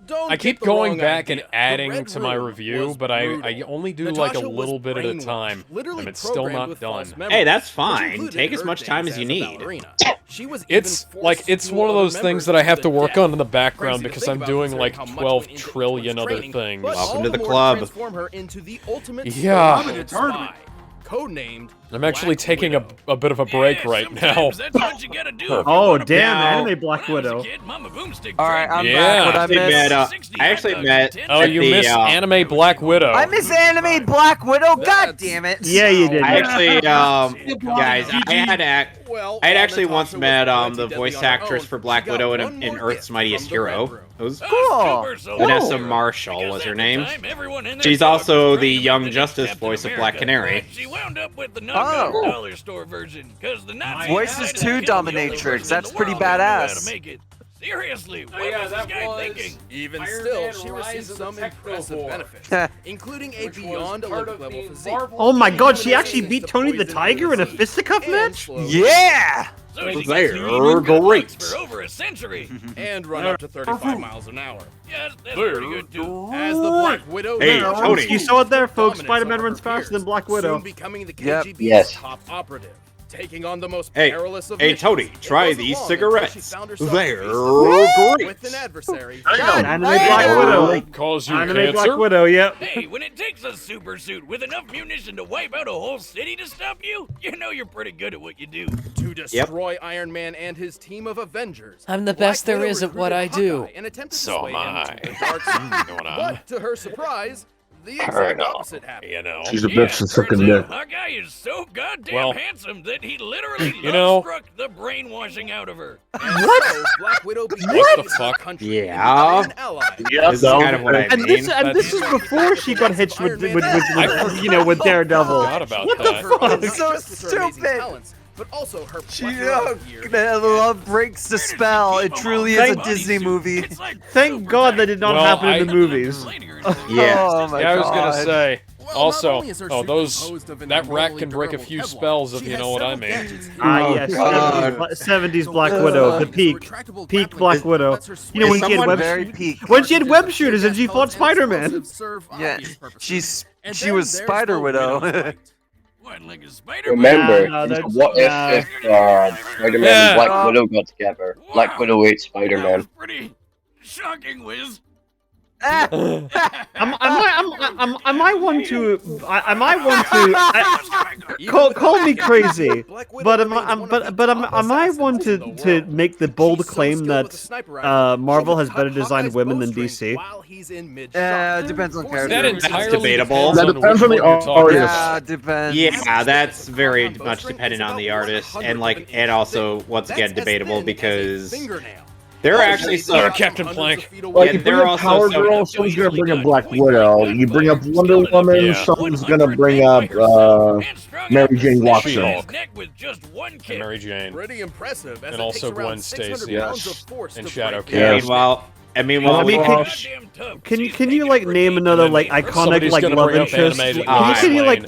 Speaker 11: Don't
Speaker 2: I
Speaker 11: get
Speaker 2: keep
Speaker 11: the
Speaker 2: going
Speaker 11: wrong
Speaker 2: back
Speaker 11: idea.
Speaker 2: and
Speaker 11: The
Speaker 2: adding
Speaker 11: Red
Speaker 2: to my
Speaker 11: Room
Speaker 2: review,
Speaker 11: was
Speaker 2: but I
Speaker 11: brutal.
Speaker 2: only do
Speaker 11: Natasha
Speaker 2: like a
Speaker 11: was
Speaker 2: little bit at a
Speaker 11: brainwashed,
Speaker 2: time,
Speaker 11: literally
Speaker 2: and it's still
Speaker 11: programmed
Speaker 2: not
Speaker 11: with
Speaker 2: done.
Speaker 11: false memories,
Speaker 10: Hey, that's
Speaker 11: which
Speaker 10: fine.
Speaker 11: included
Speaker 10: Take as
Speaker 11: her
Speaker 10: much time
Speaker 11: days
Speaker 10: as you
Speaker 11: a
Speaker 10: need.
Speaker 11: ballerina. She was
Speaker 2: It's
Speaker 11: even
Speaker 2: like
Speaker 11: forced
Speaker 2: it's
Speaker 11: to
Speaker 2: one of
Speaker 11: duel
Speaker 2: those
Speaker 11: other
Speaker 2: things
Speaker 11: members
Speaker 2: that I have to
Speaker 11: the
Speaker 2: work
Speaker 11: death.
Speaker 2: on in the background
Speaker 11: Crazy to
Speaker 2: because
Speaker 11: think
Speaker 2: I'm
Speaker 11: about
Speaker 2: doing
Speaker 11: considering
Speaker 2: like
Speaker 11: how much
Speaker 2: 12
Speaker 11: went into
Speaker 2: trillion
Speaker 11: Equinox
Speaker 2: other
Speaker 11: training,
Speaker 2: things.
Speaker 11: but
Speaker 10: Welcome
Speaker 11: all
Speaker 10: to the
Speaker 11: more
Speaker 10: club.
Speaker 11: transform her into the ultimate
Speaker 2: Yeah.
Speaker 6: I'm in a tournament.
Speaker 11: codenamed
Speaker 2: I'm actually
Speaker 11: Black
Speaker 2: taking
Speaker 11: Widow.
Speaker 2: a bit of a break
Speaker 5: Yeah,
Speaker 2: right now.
Speaker 5: sometimes that's what you gotta do if you
Speaker 8: Oh
Speaker 5: wanna
Speaker 8: damn,
Speaker 10: Now-
Speaker 8: anime Black
Speaker 5: When I was a
Speaker 8: Widow.
Speaker 5: kid, Mama Boomstick
Speaker 3: Alright,
Speaker 5: trained
Speaker 3: I'm
Speaker 5: me.
Speaker 2: Yeah.
Speaker 3: back. What I
Speaker 10: Actually met,
Speaker 3: missed?
Speaker 10: I actually met
Speaker 2: Oh,
Speaker 10: at
Speaker 2: you
Speaker 10: the,
Speaker 2: missed anime Black Widow.
Speaker 3: I miss anime Black Widow. God damn it!
Speaker 8: Yeah, you did.
Speaker 10: I actually, guys,
Speaker 6: GG.
Speaker 11: Well,
Speaker 10: I had
Speaker 11: while
Speaker 10: actually once
Speaker 11: Natasha
Speaker 10: met
Speaker 11: was
Speaker 10: the
Speaker 11: deadly
Speaker 10: voice
Speaker 11: on her
Speaker 10: actress
Speaker 11: own,
Speaker 10: for Black
Speaker 11: she got
Speaker 10: Widow
Speaker 11: one
Speaker 10: in
Speaker 11: more
Speaker 10: Earth's
Speaker 11: gift
Speaker 10: Mightiest
Speaker 11: from the Red
Speaker 10: Hero.
Speaker 11: Room.
Speaker 10: It was
Speaker 3: Cool.
Speaker 10: Vanessa Marshall was her name.
Speaker 5: She's
Speaker 10: She's also the Young Justice voice of Black Canary.
Speaker 5: wound up with the knockoff dollar store version, because the Nazi
Speaker 3: Voices 2 dominatrix. That's pretty badass.
Speaker 5: Seriously, what was this guy thinking?
Speaker 11: Even still, she received some impressive benefits, including a beyond Olympic level physique.
Speaker 8: Oh my god, she actually beat Tony the Tiger in a fisticuff match?
Speaker 3: Yeah!
Speaker 5: So she
Speaker 10: They're
Speaker 5: gets to
Speaker 10: great.
Speaker 5: for over a century.
Speaker 11: And run up to 35 miles an hour.
Speaker 5: Yes, that's pretty good too.
Speaker 11: As the Black Widow,
Speaker 10: Hey, Tony.
Speaker 8: You saw it there, folks. Spider-Man runs faster than Black Widow.
Speaker 11: soon becoming the
Speaker 3: Yep.
Speaker 11: KGB's
Speaker 7: Yes.
Speaker 11: top operative, taking on the most
Speaker 10: Hey,
Speaker 11: perilous of
Speaker 10: hey,
Speaker 11: missions.
Speaker 10: Tony,
Speaker 11: It
Speaker 10: try
Speaker 11: wasn't
Speaker 10: these
Speaker 11: long until she
Speaker 10: cigarettes.
Speaker 11: found herself
Speaker 10: They're
Speaker 11: face-to-face
Speaker 10: great.
Speaker 11: with an adversary.
Speaker 8: Anime Black Widow.
Speaker 2: Cause you
Speaker 8: Anime
Speaker 2: cancer?
Speaker 8: Black Widow, yep.
Speaker 5: Hey, when it takes a super suit with enough munition to wipe out a whole city to stop you, you know you're pretty good at what you do.
Speaker 11: To destroy Iron Man and his team of Avengers.
Speaker 13: I'm the
Speaker 11: Black
Speaker 13: best there
Speaker 11: Widow
Speaker 13: is at what I
Speaker 11: recruited
Speaker 13: do.
Speaker 11: Hawkeye and attempted to
Speaker 2: So
Speaker 11: sway
Speaker 2: am
Speaker 11: him
Speaker 2: I.
Speaker 11: to the dark side.
Speaker 2: Going on.
Speaker 11: But to her surprise, the exact
Speaker 7: Turn
Speaker 11: opposite happened.
Speaker 2: You know.
Speaker 1: She's a bitch and sucking dick.
Speaker 5: Hawkeye is so goddamn
Speaker 2: Well,
Speaker 5: handsome that he literally
Speaker 2: you know-
Speaker 5: struck the brainwashing out of her.
Speaker 11: What? So, Black Widow became
Speaker 2: What the
Speaker 11: a
Speaker 2: fuck?
Speaker 11: country
Speaker 10: Yeah.
Speaker 11: and an ally.
Speaker 10: This is kind of what I
Speaker 8: And
Speaker 10: mean.
Speaker 8: this is before she got hitched with you know, with Daredevil.
Speaker 2: Forgot about
Speaker 8: What
Speaker 2: that.
Speaker 8: the fuck?
Speaker 3: It's so
Speaker 11: Just with her amazing
Speaker 3: stupid.
Speaker 11: talents, but also her
Speaker 3: She,
Speaker 11: plethora of years.
Speaker 3: the love breaks the spell. It truly is a Disney movie.
Speaker 8: Thank God that did not
Speaker 2: Well,
Speaker 8: happen in the movies.
Speaker 10: Yeah.
Speaker 3: Oh my
Speaker 2: Yeah, I was
Speaker 3: god.
Speaker 2: gonna say.
Speaker 11: Well,
Speaker 2: Also,
Speaker 11: not only is her
Speaker 2: oh,
Speaker 11: suit
Speaker 2: those
Speaker 11: composed of an
Speaker 2: that rack
Speaker 11: abnormally
Speaker 2: can break a
Speaker 11: durable
Speaker 2: few
Speaker 11: Kevlar,
Speaker 2: spells if
Speaker 11: she
Speaker 2: you
Speaker 11: has
Speaker 2: know what I
Speaker 11: several
Speaker 2: mean.
Speaker 11: gadgets here.
Speaker 8: Ah, yes.
Speaker 10: God.
Speaker 8: 70s Black Widow, the peak. Peak Black Widow. You know, when she had web
Speaker 3: Very peak.
Speaker 8: when she had web shooters and she fought Spider-Man.
Speaker 3: Yeah, she was Spider Widow.
Speaker 5: What, like a spider?
Speaker 7: Remember,
Speaker 8: Nah,
Speaker 7: it's a
Speaker 8: that's-
Speaker 7: what if Spider-Man and Black Widow got together? Black Widow ate
Speaker 5: That
Speaker 7: Spider-Man.
Speaker 5: was pretty shocking, Wiz.
Speaker 8: Am I one to? Am I one to? Call me crazy, but am I one to make the bold claim that Marvel has better designed women than DC?
Speaker 3: It depends on character.
Speaker 2: That
Speaker 10: That's
Speaker 2: entirely
Speaker 10: debatable.
Speaker 1: That depends on the
Speaker 2: which one you're talking
Speaker 1: artist.
Speaker 2: about.
Speaker 3: Yeah, it depends.
Speaker 10: Yeah, that's very much dependent on the artist, and also once again debatable because there are actually some.
Speaker 2: Captain Plank.
Speaker 1: Like,
Speaker 10: Yeah,
Speaker 1: you
Speaker 10: there
Speaker 1: bring
Speaker 10: are
Speaker 1: up
Speaker 10: also
Speaker 1: Power
Speaker 10: some-
Speaker 1: Girl, someone's gonna bring up Black Widow. You bring up Wonder Woman,
Speaker 2: Yeah.
Speaker 1: someone's gonna bring up Mary Jane Watson.
Speaker 2: She-Hulk.
Speaker 5: Neck with just one
Speaker 2: And
Speaker 5: kick.
Speaker 2: Mary Jane.
Speaker 11: Pretty impressive, as
Speaker 2: And
Speaker 11: it
Speaker 2: also
Speaker 11: takes around
Speaker 2: Gwen
Speaker 11: 600
Speaker 2: Stacy.
Speaker 11: pounds of
Speaker 1: Yes.
Speaker 11: force
Speaker 2: And
Speaker 11: to
Speaker 2: Shadow
Speaker 11: break
Speaker 2: Cat.
Speaker 11: down.
Speaker 10: I mean, while
Speaker 8: I mean,
Speaker 10: we're-
Speaker 8: Can you like name another like iconic
Speaker 2: Somebody's
Speaker 8: like
Speaker 2: gonna
Speaker 8: love
Speaker 2: bring up
Speaker 8: interest?
Speaker 2: animated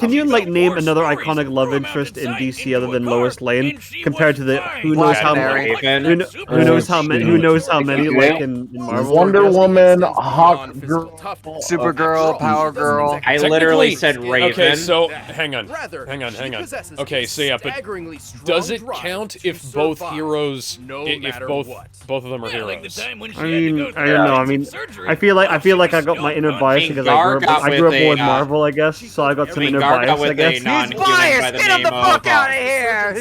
Speaker 8: Can you
Speaker 2: Lane.
Speaker 8: like name another iconic love interest in DC other than Lois Lane compared to the who knows how many
Speaker 10: Raven.
Speaker 8: who knows how many like in Marvel?
Speaker 1: Wonder Woman, Hawk Girl.
Speaker 3: Supergirl, Power Girl.
Speaker 10: I literally
Speaker 2: Technically-
Speaker 10: said Raven.
Speaker 2: Okay, so hang on.
Speaker 11: Rather,
Speaker 2: Hang on.
Speaker 11: she possesses
Speaker 2: Okay,
Speaker 11: a
Speaker 2: so yeah, but
Speaker 11: staggeringly strong
Speaker 2: does it
Speaker 11: drive
Speaker 2: count
Speaker 11: to
Speaker 2: if both
Speaker 11: survive,
Speaker 2: heroes,
Speaker 11: no
Speaker 2: if
Speaker 11: matter
Speaker 2: both
Speaker 11: what?
Speaker 2: of them are
Speaker 5: Yeah, like the
Speaker 2: heroes?
Speaker 5: time when she
Speaker 8: I
Speaker 5: had to
Speaker 8: mean,
Speaker 5: go
Speaker 8: I
Speaker 5: through
Speaker 8: don't know. I
Speaker 5: lots of
Speaker 8: mean,
Speaker 5: surgery.
Speaker 8: I feel like I got my inner bias because
Speaker 10: Gar
Speaker 8: I grew
Speaker 10: got
Speaker 8: up
Speaker 10: with
Speaker 8: more
Speaker 10: a,
Speaker 8: with Marvel, I guess. So I got some inner
Speaker 10: Gar got
Speaker 8: bias, I
Speaker 10: with
Speaker 8: guess.
Speaker 10: a non-human
Speaker 3: Bias!
Speaker 10: by the
Speaker 3: Get him
Speaker 10: name
Speaker 3: the fuck
Speaker 10: of
Speaker 3: out of here!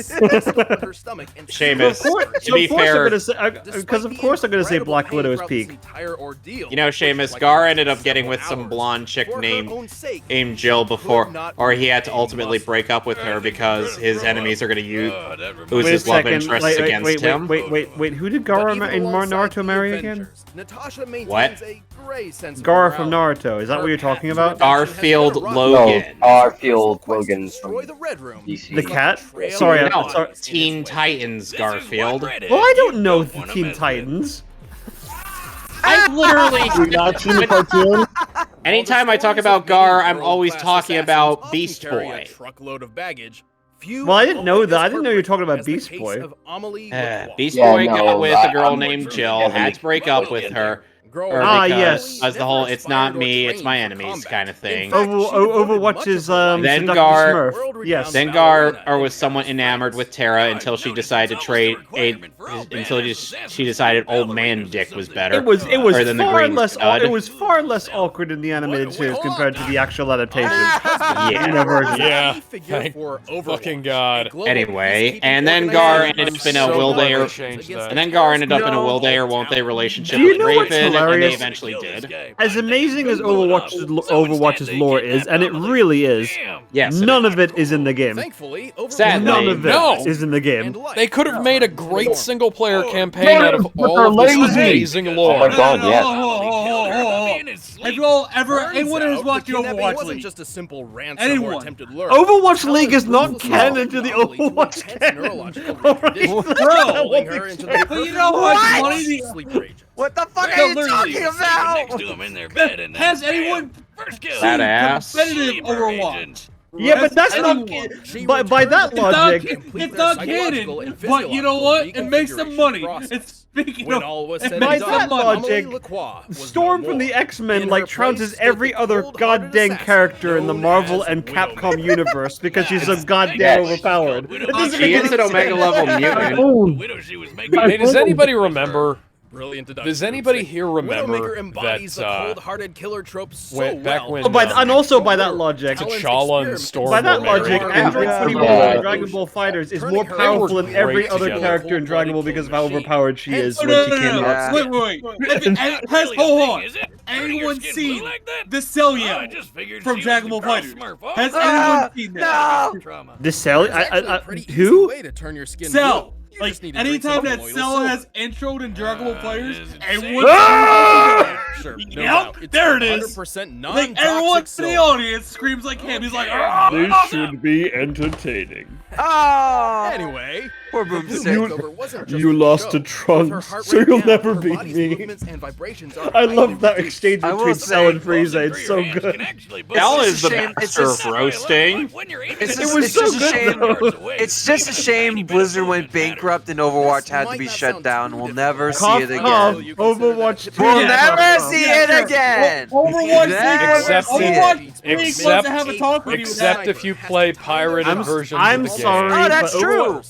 Speaker 10: Seamus. To
Speaker 8: So
Speaker 10: be
Speaker 8: of course
Speaker 10: fair,
Speaker 8: I'm gonna say, because of course I'm gonna say Black Widow is peak.
Speaker 10: you know, Seamus, Gar ended up getting with some blonde chick named Jill before, or he had to ultimately break up with her because his enemies are going to use
Speaker 8: Wait a
Speaker 10: his love
Speaker 8: second.
Speaker 10: interest
Speaker 8: Wait,
Speaker 10: against him.
Speaker 8: wait. Who did Gara in Naruto marry again?
Speaker 10: What?
Speaker 8: Gara from Naruto. Is that what you're talking about?
Speaker 10: Garfield
Speaker 7: No,
Speaker 10: Logan.
Speaker 7: Garfield Logan's from DC.
Speaker 8: The cat? Sorry,
Speaker 10: No,
Speaker 8: sorry.
Speaker 10: Teen Titans Garfield.
Speaker 8: Well, I don't know the Teen Titans.
Speaker 10: I literally.
Speaker 1: You not seen the cartoon?
Speaker 10: Anytime I talk about Gar, I'm always talking about Beast Boy.
Speaker 8: Well, I didn't know that. I didn't know you were talking about Beast Boy.
Speaker 10: Beast
Speaker 7: Yeah,
Speaker 10: Boy
Speaker 7: no,
Speaker 10: got with a girl
Speaker 7: I'm-
Speaker 10: named Jill, had to break up with her. Or
Speaker 8: Ah,
Speaker 10: because
Speaker 8: yes.
Speaker 10: as the whole "it's not me, it's my enemies" kind of thing.
Speaker 8: Overwatch's
Speaker 10: Then
Speaker 8: Seductive
Speaker 10: Gar-
Speaker 8: Smurf. Yes.
Speaker 10: Then Gar was somewhat enamored with Terra until she decided to trade until she decided old man Dick was better.
Speaker 8: It was
Speaker 10: or than the
Speaker 8: far
Speaker 10: Green
Speaker 8: less
Speaker 10: Stud.
Speaker 8: it was far less awkward in the animated series compared to the actual adaptation.
Speaker 10: Yeah.
Speaker 8: version.
Speaker 2: Yeah. Thank fucking God.
Speaker 10: Anyway, and then Gar ended up in a will they or
Speaker 2: change that.
Speaker 10: and then Gar ended up in a will they or won't they relationship
Speaker 8: Do you
Speaker 10: with
Speaker 8: know what's
Speaker 10: Raven, and they
Speaker 8: hilarious?
Speaker 10: eventually did.
Speaker 8: As amazing as Overwatch's lore is, and it really is,
Speaker 10: Yes,
Speaker 8: none of it is in the game.
Speaker 10: Sadly,
Speaker 8: None of it is
Speaker 2: no.
Speaker 8: in the game.
Speaker 2: They could have made a great single-player campaign out of
Speaker 1: but
Speaker 2: all
Speaker 1: they're
Speaker 2: of this
Speaker 1: lazy.
Speaker 2: amazing lore.
Speaker 7: Oh my god, yes.
Speaker 6: And Have you all ever,
Speaker 11: Turns
Speaker 6: anyone who's
Speaker 11: out
Speaker 6: watching
Speaker 11: the kidnapping
Speaker 6: Overwatch
Speaker 11: wasn't
Speaker 6: League?
Speaker 11: just a simple ransom
Speaker 6: Anyone.
Speaker 11: or attempted lure.
Speaker 8: Overwatch
Speaker 11: Helen
Speaker 8: League is not
Speaker 11: ruthlessly
Speaker 8: canon to the
Speaker 11: allowed Mehtly
Speaker 8: Overwatch
Speaker 11: to intense
Speaker 8: canon.
Speaker 11: neurological
Speaker 8: Alright.
Speaker 11: conditions,
Speaker 6: Bro.
Speaker 11: pulling her into the
Speaker 6: But you know what?
Speaker 3: What?
Speaker 6: Money the-
Speaker 11: sleep rages.
Speaker 3: What the fuck
Speaker 6: No,
Speaker 3: are you
Speaker 6: literally.
Speaker 3: talking about?
Speaker 5: Next to him in their bed and
Speaker 6: Has
Speaker 5: then,
Speaker 6: anyone
Speaker 5: bam, first kill.
Speaker 6: seen
Speaker 10: Badass.
Speaker 6: competitive
Speaker 5: Sleeper
Speaker 6: Overwatch?
Speaker 5: agent.
Speaker 8: Yeah, but that's not
Speaker 11: She
Speaker 8: by that
Speaker 11: returned to
Speaker 8: logic.
Speaker 11: complete
Speaker 6: It's
Speaker 11: their
Speaker 6: not
Speaker 11: psychological
Speaker 6: canon,
Speaker 11: and
Speaker 6: but you know what? It makes them
Speaker 11: reconfiguration
Speaker 6: money.
Speaker 11: process.
Speaker 6: It's speaking
Speaker 11: When
Speaker 6: of,
Speaker 11: all was
Speaker 6: it
Speaker 11: said
Speaker 8: By
Speaker 11: and
Speaker 6: makes
Speaker 11: done,
Speaker 8: that
Speaker 6: them money.
Speaker 8: logic,
Speaker 11: Amelie Lacroix was
Speaker 8: Storm
Speaker 11: no
Speaker 8: from the
Speaker 11: more.
Speaker 8: X-Men
Speaker 11: In
Speaker 8: like
Speaker 11: her
Speaker 8: trounces
Speaker 11: place stood
Speaker 8: every
Speaker 11: the
Speaker 8: other
Speaker 11: cold-hearted
Speaker 8: goddamn
Speaker 11: assassin
Speaker 8: character in the
Speaker 11: known
Speaker 8: Marvel
Speaker 11: as
Speaker 8: and
Speaker 11: WIdowMaker.
Speaker 8: Capcom universe because she's so
Speaker 5: Yes.
Speaker 8: goddamn overpowered. It doesn't
Speaker 10: She
Speaker 8: make
Speaker 10: is
Speaker 8: any
Speaker 10: an Omega
Speaker 8: sense.
Speaker 10: level mutant.
Speaker 1: Oh,
Speaker 5: Widow she was making.
Speaker 2: Hey, does anybody remember?
Speaker 11: Brilliant deduction.
Speaker 2: Does anybody here
Speaker 11: Widowmaker
Speaker 2: remember
Speaker 11: embodies
Speaker 2: that
Speaker 11: the cold-hearted killer trope so
Speaker 2: when- back
Speaker 11: well.
Speaker 2: when,
Speaker 8: Oh, and also by that logic,
Speaker 2: T'Challa and Storm
Speaker 8: by that
Speaker 2: were married?
Speaker 8: logic, Android
Speaker 3: Yeah.
Speaker 8: 21
Speaker 7: Yeah.
Speaker 8: in Dragon Ball Fighters is more
Speaker 11: They were
Speaker 8: powerful than every
Speaker 2: great
Speaker 8: other
Speaker 2: together.
Speaker 8: character in Dragon Ball because of how overpowered she is
Speaker 6: Oh,
Speaker 8: when
Speaker 6: no,
Speaker 8: she
Speaker 6: no,
Speaker 8: came
Speaker 6: no,
Speaker 8: out.
Speaker 6: no. Wait. Hold on. Anyone seen the Celia from Dragon Ball Fighters? Has anyone seen that?
Speaker 8: This Cell,
Speaker 11: Who?
Speaker 8: who?
Speaker 6: Cell. Like, anytime that Cell has introed in Dragon Ball Fighters, everyone
Speaker 11: Sure, no
Speaker 6: Yep,
Speaker 11: doubt. It's
Speaker 6: there it is.
Speaker 11: 100%
Speaker 6: like,
Speaker 11: non-toxic
Speaker 6: everyone in the
Speaker 11: silver.
Speaker 6: audience screams like him. He's like, "Ah!"
Speaker 8: This should be entertaining.
Speaker 3: Oh!
Speaker 11: Anyway,
Speaker 3: Poor
Speaker 11: the
Speaker 3: Boomstick.
Speaker 11: Blue Makeover wasn't just
Speaker 8: You
Speaker 11: for
Speaker 8: lost
Speaker 11: show.
Speaker 8: to
Speaker 11: With
Speaker 8: Trunks,
Speaker 11: her heart
Speaker 8: so
Speaker 11: rate
Speaker 8: you'll
Speaker 11: down,
Speaker 8: never
Speaker 11: her
Speaker 8: beat
Speaker 11: body's
Speaker 8: me.
Speaker 11: movements and vibrations are
Speaker 8: I
Speaker 11: highly
Speaker 8: love that
Speaker 11: reduced.
Speaker 8: exchange
Speaker 3: I will
Speaker 8: between Cell and
Speaker 3: say-
Speaker 8: Frieza. It's so good.
Speaker 10: Cell
Speaker 3: just
Speaker 10: is
Speaker 3: a
Speaker 10: the
Speaker 3: shame- it's
Speaker 10: master
Speaker 3: just-
Speaker 10: of roasting.
Speaker 3: It's
Speaker 8: It
Speaker 3: just,
Speaker 8: was
Speaker 3: it's
Speaker 8: so
Speaker 3: just a
Speaker 8: good,
Speaker 3: shame.
Speaker 8: though.
Speaker 3: It's just a shame Blizzard went bankrupt and Overwatch had to be shut down. We'll never see it
Speaker 8: Cough,
Speaker 3: again.
Speaker 8: Overwatch 2.
Speaker 3: We'll
Speaker 6: Yeah,
Speaker 3: never see it
Speaker 6: sure.
Speaker 3: again.
Speaker 6: Overwatch
Speaker 3: Never
Speaker 2: Except-
Speaker 3: see it.
Speaker 6: Overwatch League wants
Speaker 2: Except-
Speaker 6: to have a talk with you.
Speaker 2: Except if you play pirated versions
Speaker 8: I'm
Speaker 2: of the game.
Speaker 8: sorry,
Speaker 3: Oh, that's
Speaker 8: but
Speaker 3: true.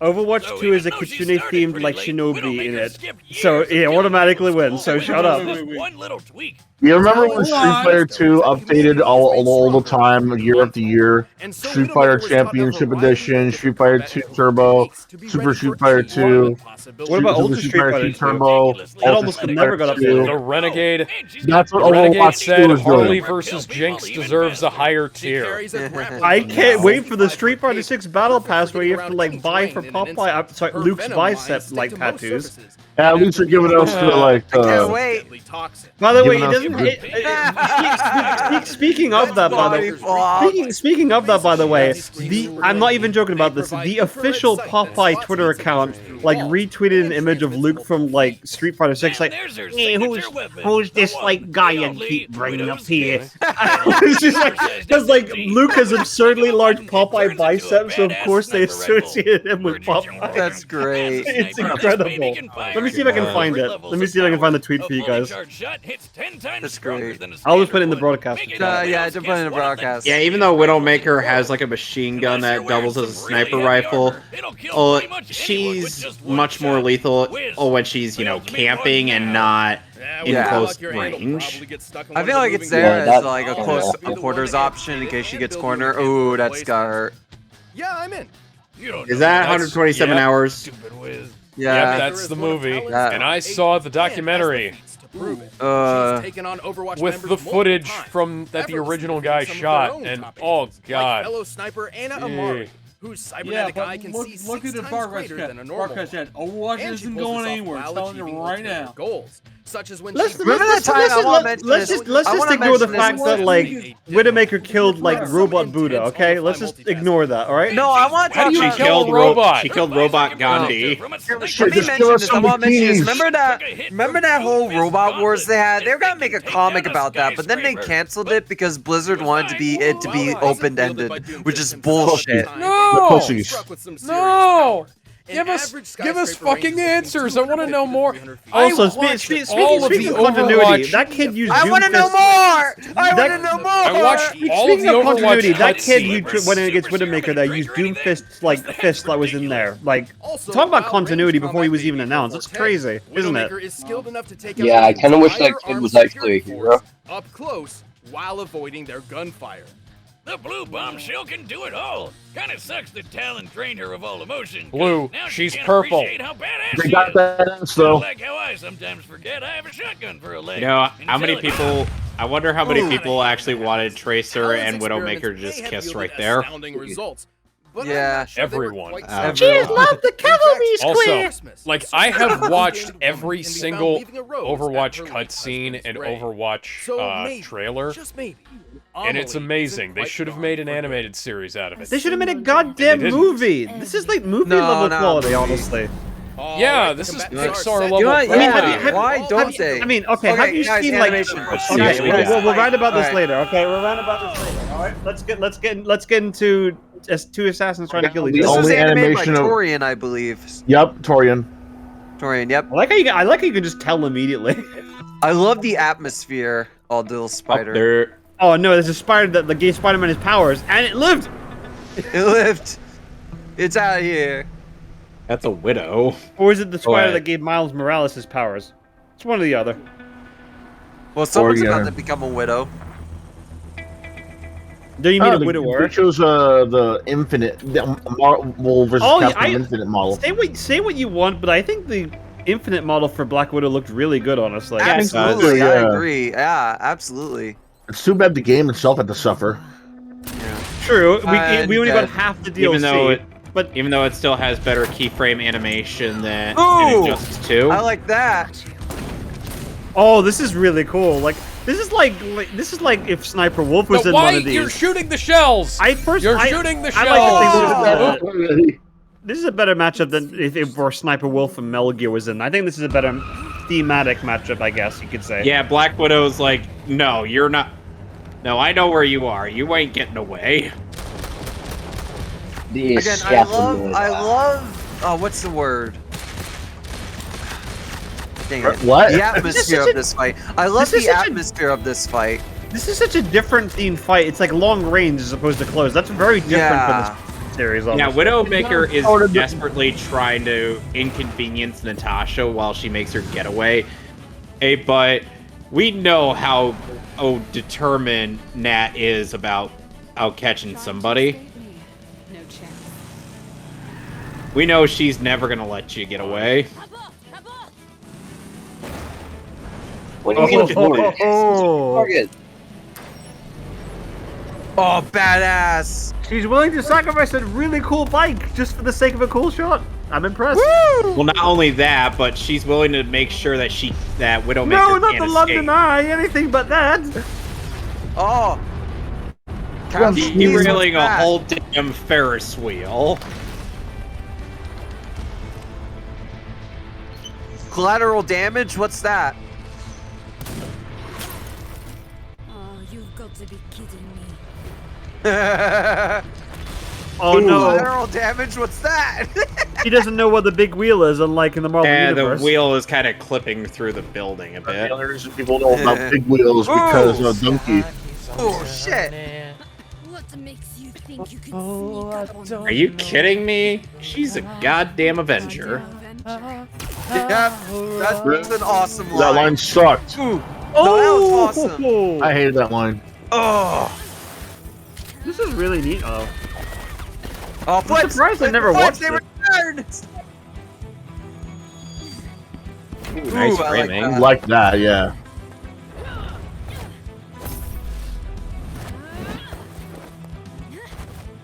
Speaker 8: Overwatch 2 is a Kitsune themed like Shinobi in it. So it automatically wins, so shut up.
Speaker 5: One little tweak.
Speaker 1: you remember when Street Fighter 2 updated all the time, year after year? Street Fighter Championship Edition, Street Fighter 2 Turbo, Super Street Fighter 2.
Speaker 8: What about Ultra
Speaker 1: Super
Speaker 8: Street Fighter 2?
Speaker 1: Turbo?
Speaker 8: That
Speaker 1: Ultra
Speaker 8: almost
Speaker 1: Street
Speaker 8: never
Speaker 1: Fighter
Speaker 8: got
Speaker 1: 2.
Speaker 8: updated.
Speaker 2: The Renegade.
Speaker 1: That's what
Speaker 2: Renegade
Speaker 1: Overwatch 2
Speaker 2: said
Speaker 1: is
Speaker 2: Harley
Speaker 1: doing.
Speaker 2: versus Jinx deserves a higher tier.
Speaker 8: I can't wait for the Street Fighter 6 Battle Pass where you have to like buy for Popeye, sorry, Luke's bicep like tattoos.
Speaker 1: At least they're giving us the like.
Speaker 3: Can't wait.
Speaker 8: By the way,
Speaker 1: Giving
Speaker 8: it
Speaker 1: us
Speaker 8: doesn't. Speaking of that, by the way, speaking of that, by the way, I'm not even joking about this. The official Popeye Twitter account like retweeted an image of Luke from like Street Fighter 6, like, hey, who's this like guy you keep bringing up here? It's just like because like Luke has absurdly large Popeye biceps, so of course they associated him with Popeye.
Speaker 3: That's great.
Speaker 8: It's incredible. Let me see if I can find it. Let me see if I can find the tweet for you guys.
Speaker 3: That's great.
Speaker 8: I'll just put it in the broadcast.
Speaker 3: Yeah, to put in a broadcast.
Speaker 10: Yeah, even though Widowmaker has like a machine gun that doubles as a sniper rifle, she's much more lethal when she's, camping and not in
Speaker 3: Yeah.
Speaker 10: close range.
Speaker 3: I feel like it's there as like a close quarters option in case she gets corner. Ooh, that's got her.
Speaker 11: Yeah, I'm in.
Speaker 10: Is that 127 hours?
Speaker 3: Yeah.
Speaker 2: Yep, that's the movie.
Speaker 3: Yeah.
Speaker 2: And I saw the documentary with the footage from that the original guy shot, and oh god.
Speaker 11: Fellow sniper Anna
Speaker 2: Yeah.
Speaker 11: Amari, whose
Speaker 6: Yeah,
Speaker 11: cybernetic eye
Speaker 6: but
Speaker 11: can
Speaker 6: look,
Speaker 11: see
Speaker 6: look at
Speaker 11: 6
Speaker 6: the
Speaker 11: times
Speaker 6: progress
Speaker 11: greater
Speaker 6: chat.
Speaker 11: than a normal
Speaker 6: Progress
Speaker 11: one.
Speaker 6: chat. Overwatch
Speaker 11: And she
Speaker 6: isn't
Speaker 11: pulls
Speaker 6: going
Speaker 11: this off
Speaker 6: anywhere. I'm
Speaker 11: while
Speaker 6: telling you
Speaker 11: achieving
Speaker 6: right
Speaker 11: ulterior
Speaker 6: now.
Speaker 11: goals, such as when
Speaker 8: Let's
Speaker 11: she
Speaker 3: Remember that time I wanna mention
Speaker 8: let's
Speaker 3: this?
Speaker 8: just
Speaker 3: I wanna
Speaker 8: ignore the
Speaker 3: mention
Speaker 8: fact
Speaker 3: this.
Speaker 8: that like Widowmaker killed like Robot Buddha. Okay, let's just ignore that. All right.
Speaker 3: No, I want to talk
Speaker 2: do you
Speaker 3: about.
Speaker 2: kill a robot?
Speaker 10: She killed Robot Gandhi.
Speaker 3: Let me
Speaker 1: Just give
Speaker 3: mention
Speaker 1: us
Speaker 3: this. I
Speaker 1: some
Speaker 3: want to mention this.
Speaker 1: bikinis.
Speaker 3: Remember that whole robot wars they had? They were gonna make a comic about that, but then they canceled it because Blizzard wanted it to be open ended, which is bullshit.
Speaker 2: No!
Speaker 1: Pussies.
Speaker 2: No! Give us fucking answers. I want to know more.
Speaker 8: Also,
Speaker 2: I watched
Speaker 8: speaking
Speaker 2: all of
Speaker 8: of
Speaker 2: the
Speaker 8: continuity,
Speaker 2: Overwatch.
Speaker 8: that kid used.
Speaker 3: I want to know more. I want to know more.
Speaker 2: I watched all of
Speaker 8: Speaking
Speaker 2: the
Speaker 8: of continuity,
Speaker 2: Overwatch
Speaker 8: that kid you
Speaker 2: cutscenes.
Speaker 8: when it gets Widowmaker that used fist that was in there. Like, talk about continuity before he was even announced. That's crazy, isn't it?
Speaker 11: Widowmaker is skilled enough to take
Speaker 7: Yeah,
Speaker 11: out
Speaker 7: I kinda wish that
Speaker 11: entire
Speaker 7: kid
Speaker 11: armed
Speaker 7: was actually a
Speaker 11: security
Speaker 7: hero.
Speaker 11: force up close while avoiding their gunfire.
Speaker 5: The blue bombshell can do it all. Kinda sucks that Talon drained her of all emotion.
Speaker 2: Blue,
Speaker 5: Now
Speaker 2: she's
Speaker 5: she can't
Speaker 2: purple.
Speaker 5: appreciate how badass
Speaker 1: They
Speaker 5: she
Speaker 1: got
Speaker 5: is.
Speaker 1: that ass though.
Speaker 5: Like how I sometimes forget I have a shotgun for a leg.
Speaker 10: How many
Speaker 5: Until it-
Speaker 10: people? I wonder how many
Speaker 3: Ooh.
Speaker 10: people actually wanted Tracer
Speaker 11: Talon's
Speaker 10: and
Speaker 11: experiments
Speaker 10: Widowmaker to
Speaker 11: may
Speaker 10: just
Speaker 11: have
Speaker 10: kiss
Speaker 11: yielded
Speaker 10: right there.
Speaker 11: astounding results, but
Speaker 3: Yeah.
Speaker 11: I'm not sure they were
Speaker 2: Everyone.
Speaker 11: quite
Speaker 10: Everyone.
Speaker 11: so
Speaker 3: Cheers,
Speaker 11: wrong.
Speaker 3: love the
Speaker 11: In fact,
Speaker 3: cavalry
Speaker 2: Also,
Speaker 11: Christmas,
Speaker 2: like,
Speaker 11: so
Speaker 2: I have
Speaker 11: everyone
Speaker 2: watched
Speaker 11: gained
Speaker 2: every
Speaker 11: one and be found
Speaker 2: single
Speaker 11: leaving a rose
Speaker 2: Overwatch
Speaker 11: at her late
Speaker 2: cutscene
Speaker 11: husband's
Speaker 2: and
Speaker 11: grave.
Speaker 2: Overwatch
Speaker 11: So maybe,
Speaker 2: trailer,
Speaker 11: just maybe,
Speaker 2: and it's
Speaker 11: Amelie
Speaker 2: amazing.
Speaker 11: isn't
Speaker 2: They
Speaker 11: quite
Speaker 2: should have
Speaker 11: gone
Speaker 2: made an
Speaker 11: for good.
Speaker 2: animated series out of it.
Speaker 8: They should have made a goddamn
Speaker 2: They didn't.
Speaker 8: movie. This is like movie
Speaker 3: No,
Speaker 8: level
Speaker 3: not
Speaker 8: quality,
Speaker 3: movie.
Speaker 8: honestly.
Speaker 2: Yeah, this is Pixar level.
Speaker 3: You know what?
Speaker 8: I mean,
Speaker 3: Yeah, why don't they?
Speaker 8: I mean, okay, have you
Speaker 3: guys,
Speaker 8: seen like?
Speaker 3: animation.
Speaker 8: Okay,
Speaker 10: see, we
Speaker 8: we'll write about this
Speaker 3: Alright.
Speaker 8: later. Okay, we'll write about this later. All right, let's get into two assassins trying to kill each
Speaker 1: The
Speaker 3: This
Speaker 8: other.
Speaker 3: was
Speaker 1: only
Speaker 3: animated by
Speaker 1: animation of-
Speaker 3: Torian, I believe.
Speaker 1: Yep, Torian.
Speaker 3: Torian, yep.
Speaker 8: I like how you can just tell immediately.
Speaker 3: I love the atmosphere. Oh, the little
Speaker 10: Up
Speaker 3: spider.
Speaker 10: there.
Speaker 8: Oh no, there's a spider that gave Spider-Man his powers, and it lived.
Speaker 3: It lived. It's out of here.
Speaker 10: That's a widow.
Speaker 8: Or is it the spider
Speaker 10: ahead.
Speaker 8: that gave Miles Morales his powers? It's one or the other.
Speaker 3: Well, someone's
Speaker 1: Or, yeah.
Speaker 3: about to become a widow.
Speaker 8: Do you mean a
Speaker 1: They
Speaker 8: widower?
Speaker 1: chose the Infinite, the Marvel versus
Speaker 8: Oh, yeah,
Speaker 1: Capcom Infinite model.
Speaker 8: Say what you want, but I think the Infinite model for Black Widow looked really good, honestly.
Speaker 3: Absolutely,
Speaker 1: yeah.
Speaker 3: I agree. Yeah, absolutely.
Speaker 1: It's too bad the game itself had to suffer.
Speaker 8: True, we only
Speaker 3: And,
Speaker 8: got half the DLC.
Speaker 10: Even though it still has better keyframe animation than
Speaker 3: Ooh!
Speaker 10: Injustice 2.
Speaker 3: I like that.
Speaker 8: Oh, this is really cool. Like this is like if Sniper Wolf was
Speaker 2: But
Speaker 8: in
Speaker 2: why
Speaker 8: one of these.
Speaker 2: you're shooting the shells?
Speaker 8: You're
Speaker 2: shooting the
Speaker 8: I like to
Speaker 2: shells.
Speaker 8: think this is a better matchup than if Sniper Wolf and Metal Gear was in. I think this is a better thematic matchup, I guess you could say.
Speaker 10: Yeah, Black Widow's like, no, you're not. No, I know where you are. You ain't getting away.
Speaker 3: Again, I love. Oh, what's the word? Dang it.
Speaker 1: What?
Speaker 3: The atmosphere of this fight. I love
Speaker 8: This is
Speaker 3: the
Speaker 8: such a-
Speaker 3: atmosphere of this fight.
Speaker 8: This is such a different themed fight. It's like long range as opposed to close. That's very different
Speaker 3: Yeah.
Speaker 8: for this series.
Speaker 10: Yeah,
Speaker 8: Honestly.
Speaker 10: Widowmaker is desperately trying to inconvenience Natasha while she makes her getaway. But we know how determined Nat is about out catching somebody.
Speaker 12: No chance.
Speaker 10: We know she's never gonna let you get away.
Speaker 7: When you get target.
Speaker 3: Oh, badass!
Speaker 8: She's willing to sacrifice a really cool bike just for the sake of a cool shot. I'm impressed.
Speaker 10: Well, not only that, but she's willing to make sure that Widowmaker
Speaker 8: No, not
Speaker 10: can't
Speaker 8: the London
Speaker 10: escape.
Speaker 8: Eye. Anything but that.
Speaker 3: Oh!
Speaker 10: Derailing a whole damn Ferris wheel.
Speaker 3: Collateral damage? What's that?
Speaker 12: Oh, you've got to be kidding me.
Speaker 8: Oh no.
Speaker 3: Collateral damage? What's that?
Speaker 8: He doesn't know what the big wheel is, unlike in the Marvel
Speaker 10: Yeah,
Speaker 8: Universe.
Speaker 10: the wheel is kind of clipping through the building a
Speaker 1: The
Speaker 10: bit.
Speaker 1: only reason people know about big wheels because of Donkey.
Speaker 3: Oh shit!
Speaker 12: What makes you think you can sneak up on
Speaker 10: Are you kidding me? She's a goddamn Avenger.
Speaker 3: Yep, that's an awesome line.
Speaker 1: That line sucked.
Speaker 3: Ooh. No, that was awesome.
Speaker 1: I hated that line.
Speaker 3: Oh,
Speaker 8: This is really neat. Oh.
Speaker 3: oh, flips!
Speaker 8: surprised I
Speaker 3: flips,
Speaker 8: never
Speaker 3: flips,
Speaker 8: watched
Speaker 3: they
Speaker 8: it.
Speaker 3: returned!
Speaker 10: Nice
Speaker 3: Ooh, I like
Speaker 10: framing.
Speaker 3: that.
Speaker 1: Like that, yeah.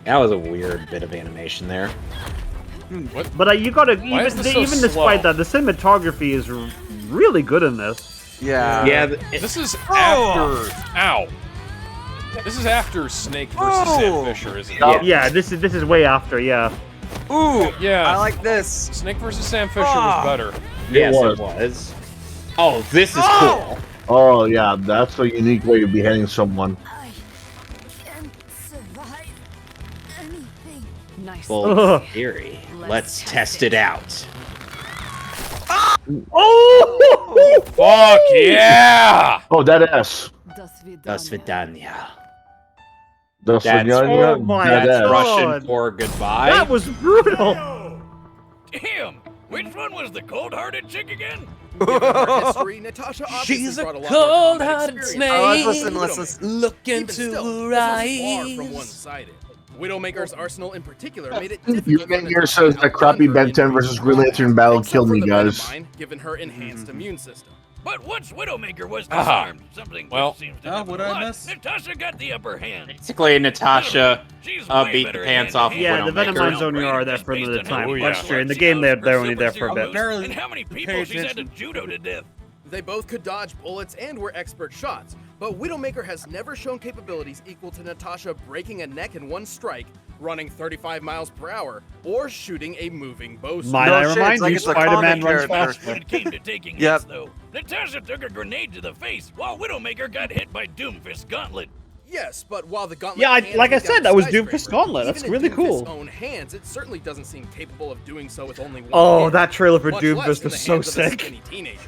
Speaker 10: That was a weird bit of animation there.
Speaker 8: But you gotta
Speaker 2: Why is this so
Speaker 8: even despite
Speaker 2: slow?
Speaker 8: that, the cinematography is really good in this.
Speaker 3: Yeah.
Speaker 10: Yeah,
Speaker 2: This is after. Ow. This is after Snake versus Sam Fisher, isn't it?
Speaker 8: Yeah, this is way after. Yeah.
Speaker 3: Ooh,
Speaker 2: Yeah.
Speaker 3: I like this.
Speaker 2: Snake versus Sam Fisher was better.
Speaker 10: yes,
Speaker 1: was.
Speaker 10: it was. Oh, this is
Speaker 3: Oh!
Speaker 10: cool.
Speaker 1: Oh, yeah, that's a unique way to beheading someone.
Speaker 12: I can't survive anything. Nice.
Speaker 10: Well, theory. Let's test it out.
Speaker 8: Oh!
Speaker 2: Fuck yeah!
Speaker 1: Oh, that S.
Speaker 10: Das Vidania.
Speaker 1: That's
Speaker 10: That's-
Speaker 8: Oh my
Speaker 1: that S.
Speaker 8: God.
Speaker 10: Russian for goodbye.
Speaker 8: That was brutal.
Speaker 5: Damn! Which one was the cold-hearted chick again?
Speaker 11: Given her history, Natasha obviously
Speaker 2: She's a
Speaker 11: brought a lot
Speaker 2: cold-hearted
Speaker 11: more
Speaker 2: snake.
Speaker 11: combat experience.
Speaker 3: Let's listen.
Speaker 2: Look
Speaker 11: Even
Speaker 2: into
Speaker 11: still,
Speaker 2: her
Speaker 11: this was far from
Speaker 2: eyes.
Speaker 11: one-sided. Widowmaker's arsenal in particular made it
Speaker 1: Your
Speaker 11: difficult
Speaker 1: man
Speaker 11: for
Speaker 1: here
Speaker 11: Natasha
Speaker 1: says
Speaker 11: to
Speaker 1: that crappy
Speaker 11: outrun her
Speaker 1: Ben 10
Speaker 11: in
Speaker 1: versus
Speaker 11: range
Speaker 1: Green Lantern battle
Speaker 11: except
Speaker 1: killed
Speaker 11: for
Speaker 1: me,
Speaker 11: the
Speaker 1: guys.
Speaker 11: Venomine, given her enhanced immune system.
Speaker 5: But once Widowmaker was disarmed, something
Speaker 2: Well,
Speaker 5: which seems to happen
Speaker 6: what
Speaker 5: a
Speaker 6: I
Speaker 5: lot,
Speaker 6: miss?
Speaker 5: Natasha got the upper hand.
Speaker 10: Basically, Natasha
Speaker 5: She's way
Speaker 10: beat the
Speaker 5: better
Speaker 10: pants
Speaker 5: hand
Speaker 10: off
Speaker 5: to
Speaker 10: of
Speaker 5: hand.
Speaker 8: Yeah, the Venom
Speaker 10: Widowmaker.
Speaker 8: Mines only are there for a limited time.
Speaker 2: Oh, yeah.
Speaker 8: That's true. In the game, they're only there for a bit.
Speaker 5: And how many people she's had to judo to death.
Speaker 11: They both could dodge bullets and were expert shots, but Widowmaker has never shown capabilities equal to Natasha breaking a neck in one strike, running 35 miles per hour, or shooting a moving bowstring.
Speaker 8: Might I remind you, Spider-Man runs
Speaker 5: When
Speaker 8: faster.
Speaker 5: it came to taking hits, though, Natasha took a grenade to the face, while Widowmaker got hit by Doomfist's gauntlet.
Speaker 11: Yes, but while the gauntlet
Speaker 8: Yeah,
Speaker 11: can
Speaker 8: like I
Speaker 11: take down
Speaker 8: said,
Speaker 11: a
Speaker 8: that was
Speaker 11: skyscraper,
Speaker 8: Doomfist's gauntlet. That's
Speaker 11: even in
Speaker 8: really
Speaker 11: Doomfist's
Speaker 8: cool.
Speaker 11: own hands, it certainly doesn't seem capable of doing so with only one
Speaker 8: Oh,
Speaker 11: hand,
Speaker 8: that trailer for
Speaker 11: much less
Speaker 8: Doomfist
Speaker 11: in
Speaker 8: was
Speaker 11: the
Speaker 8: so
Speaker 11: hands of a
Speaker 8: sick.
Speaker 11: skinny teenager.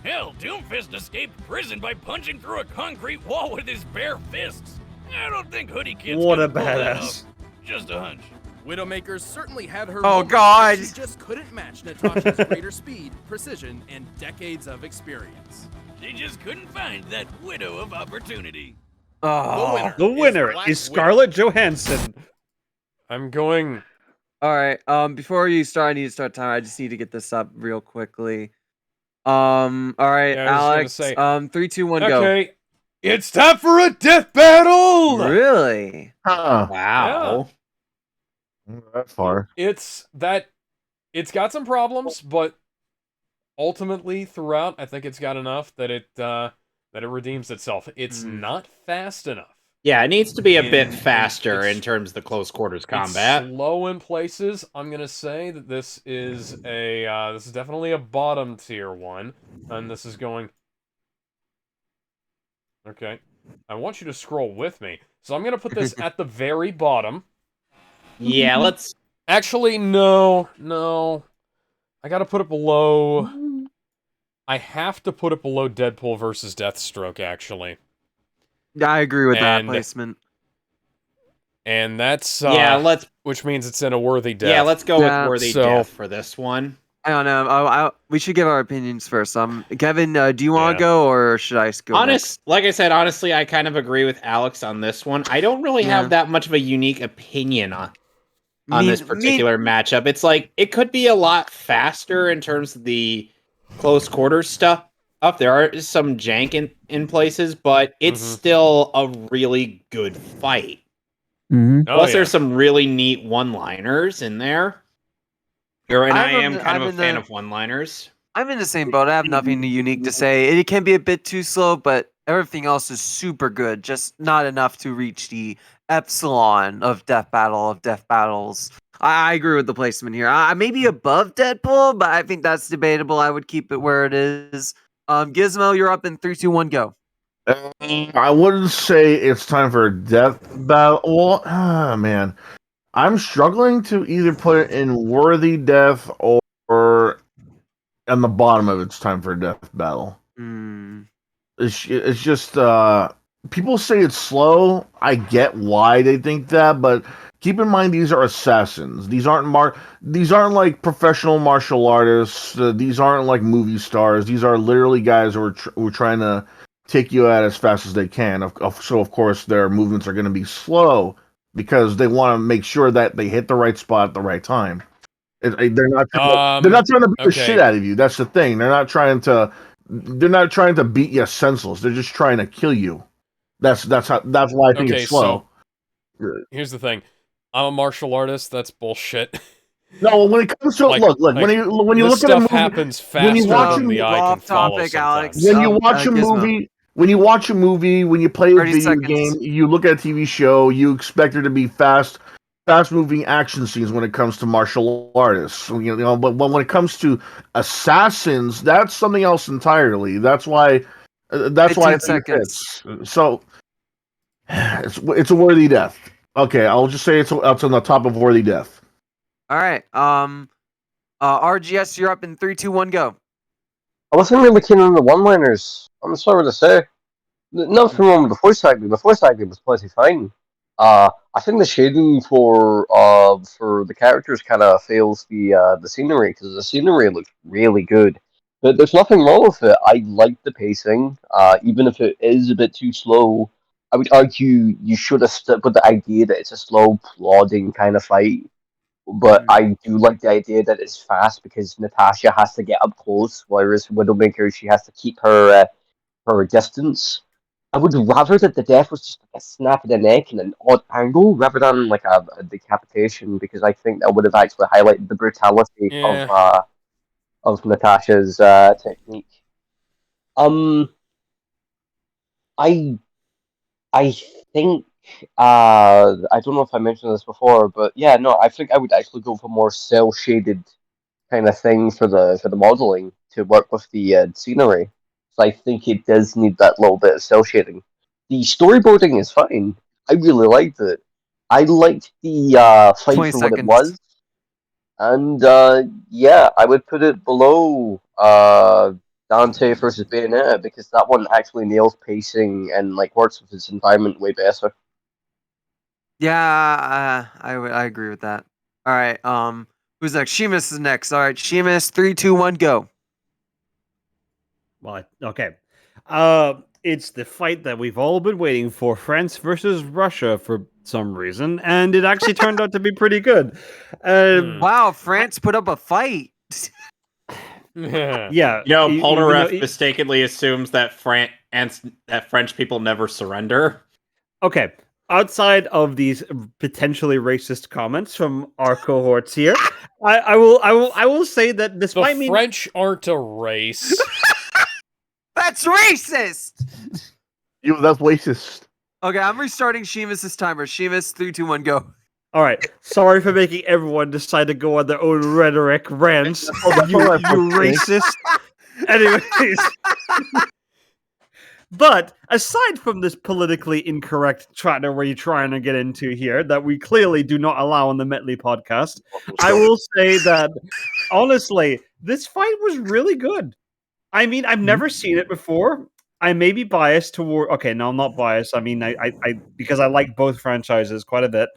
Speaker 5: Hell, Doomfist escaped prison by punching through a concrete wall with his bare fists. I don't think Hoodie Kid's
Speaker 8: What
Speaker 5: gonna
Speaker 8: a
Speaker 5: pull that
Speaker 8: badass.
Speaker 5: off. Just a hunch.
Speaker 11: Widowmaker certainly had her
Speaker 3: Oh,
Speaker 11: moments,
Speaker 3: God.
Speaker 11: but she just couldn't match Natasha's greater speed, precision, and decades of experience.
Speaker 5: She just couldn't find that widow of opportunity.
Speaker 3: Oh.
Speaker 8: The winner
Speaker 11: Black
Speaker 8: is Scarlett Johansson.
Speaker 2: I'm going.
Speaker 3: All right. Before you start, I need to start time. I just need to get this up real quickly. All right,
Speaker 2: Yeah, I was
Speaker 3: Alex.
Speaker 2: gonna say-
Speaker 3: 3, 2, 1, go.
Speaker 2: Okay, it's time for a death battle.
Speaker 3: Really?
Speaker 1: Huh.
Speaker 10: Wow.
Speaker 1: That far.
Speaker 2: It's got some problems, but ultimately throughout, I think it's got enough that it redeems itself. It's not fast enough.
Speaker 10: Yeah, it needs to be a bit
Speaker 2: And
Speaker 10: faster
Speaker 2: it's-
Speaker 10: in terms of the close quarters
Speaker 2: It's
Speaker 10: combat.
Speaker 2: slow in places. I'm gonna say that this is definitely a bottom tier one, and this is going. Okay, I want you to scroll with me, so I'm gonna put this at the very bottom.
Speaker 10: Yeah, let's.
Speaker 2: Actually, no. I gotta put it below. I have to put it below Deadpool versus Deathstroke, actually.
Speaker 3: Yeah, I agree with that
Speaker 2: And-
Speaker 3: placement.
Speaker 2: And that's
Speaker 10: Yeah, let's.
Speaker 2: which means it's in a worthy death.
Speaker 10: Yeah, let's go
Speaker 3: Yeah,
Speaker 10: with worthy
Speaker 2: so-
Speaker 10: death for this one.
Speaker 3: I don't know. We should give our opinions first. Kevin, do you want to
Speaker 2: Yeah.
Speaker 3: go or should I go next?
Speaker 10: Like I said, honestly, I kind of agree with Alex on this one. I don't really
Speaker 3: Yeah.
Speaker 10: have that much of a unique opinion on
Speaker 3: Me-
Speaker 10: this particular matchup. It's like it could be a lot faster in terms of the close quarters stuff. There are some jank in places, but it's still a really good fight.
Speaker 3: Mm-hmm.
Speaker 10: Plus, there's some really neat one-liners in there. And I am kind of a fan of one-liners.
Speaker 3: I'm in the same boat. I have nothing unique to say. It can be a bit too slow, but everything else is super good. Just not enough to reach the epsilon of death battles. I agree with the placement here. Maybe above Deadpool, but I think that's debatable. I would keep it where it is. Gizmo, you're up in 3, 2, 1, go.
Speaker 1: I wouldn't say it's time for a death battle. Well, man, I'm struggling to either put it in worthy death or on the bottom of it's time for a death battle. It's just people say it's slow. I get why they think that, but keep in mind these are assassins. These aren't like professional martial artists. These aren't like movie stars. These are literally guys who are trying to take you out as fast as they can. So of course their movements are going to be slow because they want to make sure that they hit the right spot at the right time. They're not trying to beat the shit out of you. That's the thing. They're not trying to beat you senseless. They're just trying to kill you. That's why I think it's slow.
Speaker 2: So here's the thing. I'm a martial artist. That's bullshit.
Speaker 1: No, when it comes to when you
Speaker 2: this
Speaker 1: look at a movie,
Speaker 2: happens
Speaker 1: when you
Speaker 2: faster
Speaker 1: watch
Speaker 2: than the eye can follow sometimes.
Speaker 1: When you watch a movie, when you play a
Speaker 3: 30
Speaker 1: video
Speaker 3: seconds.
Speaker 1: game, you look at a TV show, you expect there to be fast moving action scenes when it comes to martial artists. But when it comes to assassins, that's something else entirely. That's why it fits. So it's a worthy death. Okay, I'll just say it's on the top of worthy death.
Speaker 3: All right. RGS, you're up in 3, 2, 1, go.
Speaker 7: I wasn't really keen on the one-liners. I'm sorry to say. Nothing wrong with the voice acting. The voice acting was plenty fine. I think the shading for the characters kind of fails the scenery because the scenery looks really good. But there's nothing wrong with it. I like the pacing, even if it is a bit too slow. I would argue you should have stuck with the idea that it's a slow, plodding kind of fight. but I do like the idea that it's fast because Natasha has to get up close, whereas Widowmaker, she has to keep her distance. I would rather that the death was just like a snap of the neck and an odd angle rather than like a decapitation, because I think that would have actually highlighted the brutality of Natasha's technique. I I think I don't know if I mentioned this before, but yeah, no, I think I would actually go for more cell shaded kind of thing for the modeling to work with the scenery. So I think it does need that little bit of cell shading. The storyboarding is fine. I really liked it. I liked the fight
Speaker 3: 20
Speaker 7: for what it
Speaker 3: seconds.
Speaker 7: was, and yeah, I would put it below Dante versus Bayonetta because that one actually nails pacing and like works with its environment way better.
Speaker 3: Yeah, I agree with that. All right, who's next? Sheamus is next. All right, Sheamus, 3, 2, 1, go.
Speaker 8: Well, okay. It's the fight that we've all been waiting for, France versus Russia for some reason, and it actually turned out to be pretty good.
Speaker 3: Wow, France put up a fight.
Speaker 8: Yeah.
Speaker 10: Polnareff mistakenly assumes that French people never surrender.
Speaker 8: Okay. Outside of these potentially racist comments from our cohorts here, I will say that despite
Speaker 2: the French aren't a race.
Speaker 3: That's racist.
Speaker 1: That's racist.
Speaker 3: Okay, I'm restarting Sheamus' timer. Sheamus, 3, 2, 1, go.
Speaker 8: All right. Sorry for making everyone decide to go on their own rhetoric rants. you racist. Anyways. But aside from this politically incorrect track that we're trying to get into here, that we clearly do not allow on the Mehtly podcast, I will say that, honestly, this fight was really good. I mean, I've never seen it before. I may be biased toward... Okay, no, I'm not biased. I mean, I because I like both franchises quite a bit.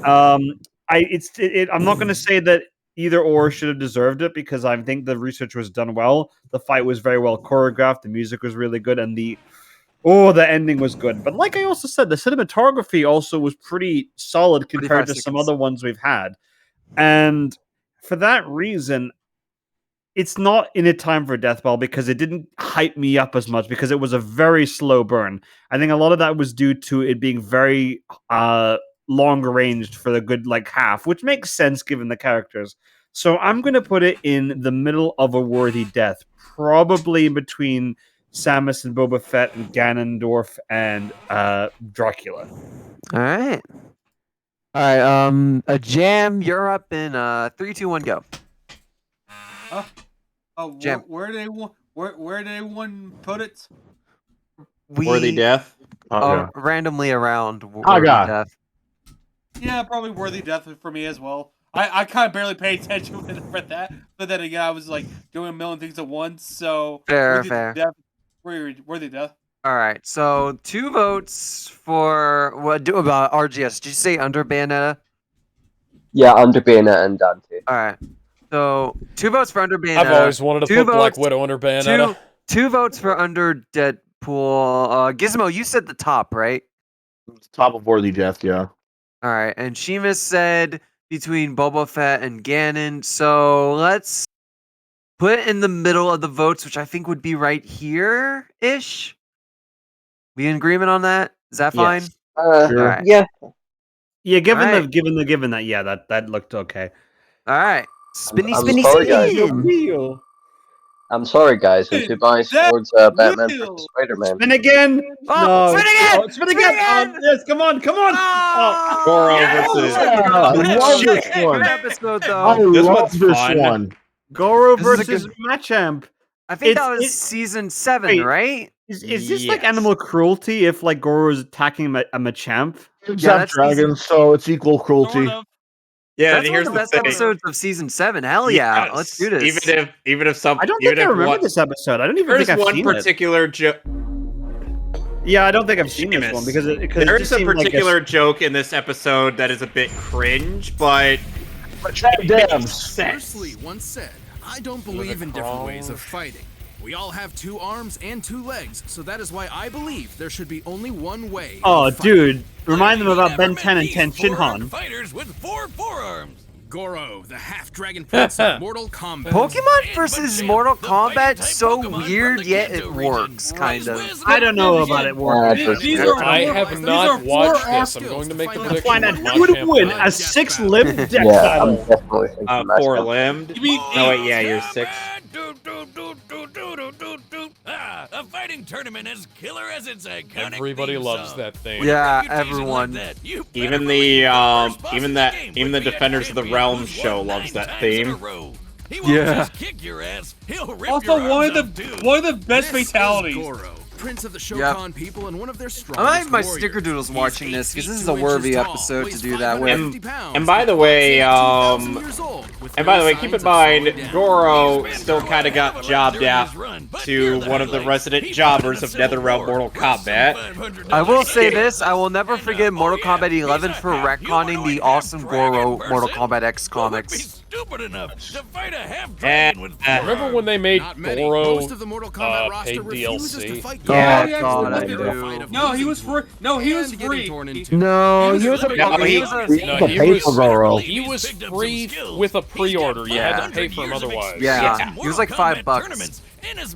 Speaker 8: I'm not going to say that either or should have deserved it because I think the research was done well. The fight was very well choreographed. The music was really good, and the ending was good. But like I also said, the cinematography also was pretty solid compared to some other ones we've had. And for that reason, it's not in a time for Death Ball because it didn't hype me up as much because it was a very slow burn. I think a lot of that was due to it being very long ranged for the good like half, which makes sense given the characters. So I'm going to put it in the middle of a worthy death, probably in between Samus and Boba Fett and Ganondorf and Dracula.
Speaker 3: All right. A Jam, you're up in 3, 2, 1, go. Jam.
Speaker 6: Where do they want put it?
Speaker 10: Worthy death.
Speaker 3: Randomly around
Speaker 1: Worthy
Speaker 3: death.
Speaker 6: Yeah, probably worthy death for me as well. I kind of barely paid attention for that, but then again, I was like doing a million things at once. So
Speaker 3: fair.
Speaker 6: Worthy death.
Speaker 3: All right, so 2 votes for about RGS. Did you say under Bayonetta?
Speaker 7: Yeah, under Bayonetta and Dante.
Speaker 3: All right, so 2 votes for under Bayonetta.
Speaker 2: I've always wanted to put Black Widow under Bayonetta.
Speaker 3: 2 votes for under Deadpool. Gizmo, you said the top, right?
Speaker 1: Top of worthy death, yeah.
Speaker 3: All right, and Sheamus said between Boba Fett and Ganon. So let's put it in the middle of the votes, which I think would be right here-ish. We in agreement on that? Is that fine?
Speaker 7: Yes.
Speaker 3: All right.
Speaker 7: Yeah.
Speaker 8: Yeah, given
Speaker 3: All
Speaker 8: that, yeah, that looked okay.
Speaker 3: All right. Spinny,
Speaker 7: I'm
Speaker 3: spinny,
Speaker 7: sorry, guys.
Speaker 3: spin.
Speaker 7: I'm sorry, guys. I'm too biased towards Batman versus Spider-Man.
Speaker 8: Spin again!
Speaker 3: Oh, spin again!
Speaker 8: Oh, spin again! Yes, come on!
Speaker 3: Oh!
Speaker 10: Goro versus...
Speaker 1: I love this
Speaker 3: Good
Speaker 1: one.
Speaker 3: episode,
Speaker 1: I
Speaker 3: though.
Speaker 10: This
Speaker 1: love
Speaker 10: one's
Speaker 1: this
Speaker 10: fun.
Speaker 1: one.
Speaker 8: Goro
Speaker 3: This is a
Speaker 8: versus
Speaker 3: good-
Speaker 8: Machamb.
Speaker 3: I think
Speaker 8: It's-
Speaker 3: that was
Speaker 8: it-
Speaker 3: season 7,
Speaker 8: Wait.
Speaker 3: right?
Speaker 8: Is this like
Speaker 10: Yes.
Speaker 8: animal cruelty if like Goro is attacking a Machamp?
Speaker 1: It's
Speaker 3: Yeah,
Speaker 1: have
Speaker 3: that's
Speaker 1: dragons, so it's equal cruelty.
Speaker 6: Sort of.
Speaker 10: Yeah,
Speaker 3: That's one
Speaker 10: here's
Speaker 3: of the best
Speaker 10: thing.
Speaker 3: episodes of season 7. Hell yeah.
Speaker 10: Yes.
Speaker 3: Let's do this.
Speaker 10: Even if some,
Speaker 8: I don't
Speaker 10: even
Speaker 8: think I
Speaker 10: if
Speaker 8: remember
Speaker 10: one,
Speaker 8: this episode. I don't even
Speaker 10: There's
Speaker 8: think I've
Speaker 10: one
Speaker 8: seen
Speaker 10: particular joke.
Speaker 8: Yeah, I don't think I've seen this one because it
Speaker 10: There's
Speaker 8: just
Speaker 10: a
Speaker 8: seemed like
Speaker 10: particular joke in this episode that is a bit cringe, but
Speaker 1: Dabs.
Speaker 11: Bruce Lee once said, "I don't believe in different ways of fighting. We all have 2 arms and 2 legs, so that is why I believe there should be only one way."
Speaker 8: Oh,
Speaker 11: of fighting."
Speaker 8: dude, remind them about
Speaker 5: Never
Speaker 8: Ben
Speaker 5: met
Speaker 8: 10 and
Speaker 5: these
Speaker 8: 10
Speaker 5: 4-armed
Speaker 8: Shinhan.
Speaker 5: fighters with 4 forearms.
Speaker 11: Goro, the half-dragon prince of Mortal Kombat.
Speaker 3: Pokemon versus Mortal Kombat, so weird, yet it works, kind of.
Speaker 8: I don't know about it working.
Speaker 2: I have not watched this. I'm going to make the prediction.
Speaker 8: Find out
Speaker 2: with
Speaker 8: who would
Speaker 2: Machamb
Speaker 8: win
Speaker 2: tonight.
Speaker 8: a 6-limbed deck
Speaker 7: Yeah, I'm
Speaker 8: battle.
Speaker 7: definitely thinking Machamb.
Speaker 10: Four-limbed.
Speaker 6: You mean
Speaker 10: No, wait, yeah, you're 6.
Speaker 5: A fighting tournament as killer as its iconic
Speaker 2: Everybody
Speaker 5: theme
Speaker 2: loves
Speaker 5: song.
Speaker 2: that thing.
Speaker 3: Yeah,
Speaker 5: Reputation
Speaker 3: everyone.
Speaker 5: like that, you
Speaker 10: Even
Speaker 5: better believe
Speaker 10: the
Speaker 5: your first boss
Speaker 10: even
Speaker 5: in
Speaker 10: that
Speaker 5: game
Speaker 10: even
Speaker 5: would
Speaker 10: the
Speaker 5: be a
Speaker 10: Defenders of the
Speaker 5: champion
Speaker 10: Realm
Speaker 5: who's
Speaker 10: show
Speaker 5: won
Speaker 10: loves
Speaker 5: 9
Speaker 10: that
Speaker 5: times in a
Speaker 10: theme.
Speaker 5: row. He won't
Speaker 3: Yeah.
Speaker 5: just kick your ass, he'll rip
Speaker 6: Also,
Speaker 5: your
Speaker 6: one
Speaker 5: arms
Speaker 6: of
Speaker 5: off, too.
Speaker 6: the best
Speaker 11: This is
Speaker 6: fatalities.
Speaker 11: Goro, prince of the
Speaker 3: Yep.
Speaker 11: Shokan people and one of their
Speaker 3: I
Speaker 11: strongest
Speaker 3: like my
Speaker 11: warriors.
Speaker 3: snickerdoodles
Speaker 11: He's
Speaker 3: watching
Speaker 11: 8
Speaker 3: this because
Speaker 11: feet,
Speaker 3: this is
Speaker 11: 2
Speaker 3: a worthy
Speaker 11: inches tall,
Speaker 3: episode to
Speaker 11: weighs
Speaker 3: do that with.
Speaker 11: 550 pounds,
Speaker 10: And by the way,
Speaker 11: 2,000 years old, with
Speaker 10: and by the
Speaker 11: no
Speaker 10: way, keep in
Speaker 11: signs of slowing
Speaker 10: mind,
Speaker 11: down.
Speaker 10: Goro
Speaker 5: He's been
Speaker 10: still
Speaker 5: through
Speaker 10: kind
Speaker 5: a
Speaker 10: of
Speaker 5: hell
Speaker 10: got
Speaker 5: of a lot
Speaker 10: jobbed
Speaker 5: during
Speaker 10: out
Speaker 5: his run, but
Speaker 10: to
Speaker 5: you're the
Speaker 10: one of the
Speaker 5: highlights.
Speaker 10: resident
Speaker 5: He
Speaker 10: jobbers
Speaker 5: fought
Speaker 10: of
Speaker 5: in a civil
Speaker 10: NetherRealm
Speaker 5: war,
Speaker 10: Mortal
Speaker 5: cost some
Speaker 10: Kombat.
Speaker 5: $500
Speaker 3: I will say
Speaker 5: heads.
Speaker 3: this, I will never
Speaker 5: And,
Speaker 3: forget Mortal
Speaker 5: oh, yeah,
Speaker 3: Kombat 11
Speaker 5: he's
Speaker 3: for
Speaker 5: a
Speaker 3: retconning the
Speaker 5: humanoid
Speaker 3: awesome
Speaker 5: half-dragon
Speaker 3: Goro Mortal
Speaker 5: person
Speaker 3: Kombat X
Speaker 5: who would be
Speaker 3: comics.
Speaker 5: stupid enough to fight a half-dragon with
Speaker 2: Remember when they made
Speaker 11: Not many.
Speaker 2: Goro
Speaker 11: Most of the Mortal Kombat roster
Speaker 2: paid
Speaker 11: refuses to
Speaker 2: DLC?
Speaker 11: fight
Speaker 3: Oh,
Speaker 11: Goro.
Speaker 3: God, I
Speaker 11: They're
Speaker 3: do.
Speaker 11: afraid of
Speaker 6: No, he
Speaker 11: losing
Speaker 6: was
Speaker 11: to
Speaker 6: free.
Speaker 11: him
Speaker 6: No, he was
Speaker 11: and getting
Speaker 6: free.
Speaker 11: torn into.
Speaker 3: No,
Speaker 6: He
Speaker 3: he
Speaker 6: was
Speaker 3: was a
Speaker 10: No,
Speaker 3: he
Speaker 10: he-
Speaker 3: was a
Speaker 2: No, he
Speaker 1: pay
Speaker 2: was
Speaker 1: for Goro.
Speaker 2: He was free with a pre-order. You had to pay for him otherwise.
Speaker 3: Yeah, he was like $5.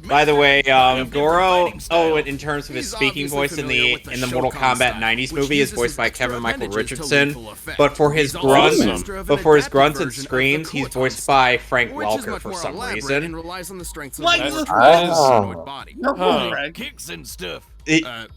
Speaker 10: By the way, Goro. Oh, in terms of his speaking voice in the Mortal Kombat 90s movie, is voiced by Kevin Michael Richardson. But for his grunts, and screams, he's voiced by Frank Welker for some reason.
Speaker 5: Kicks and stuff.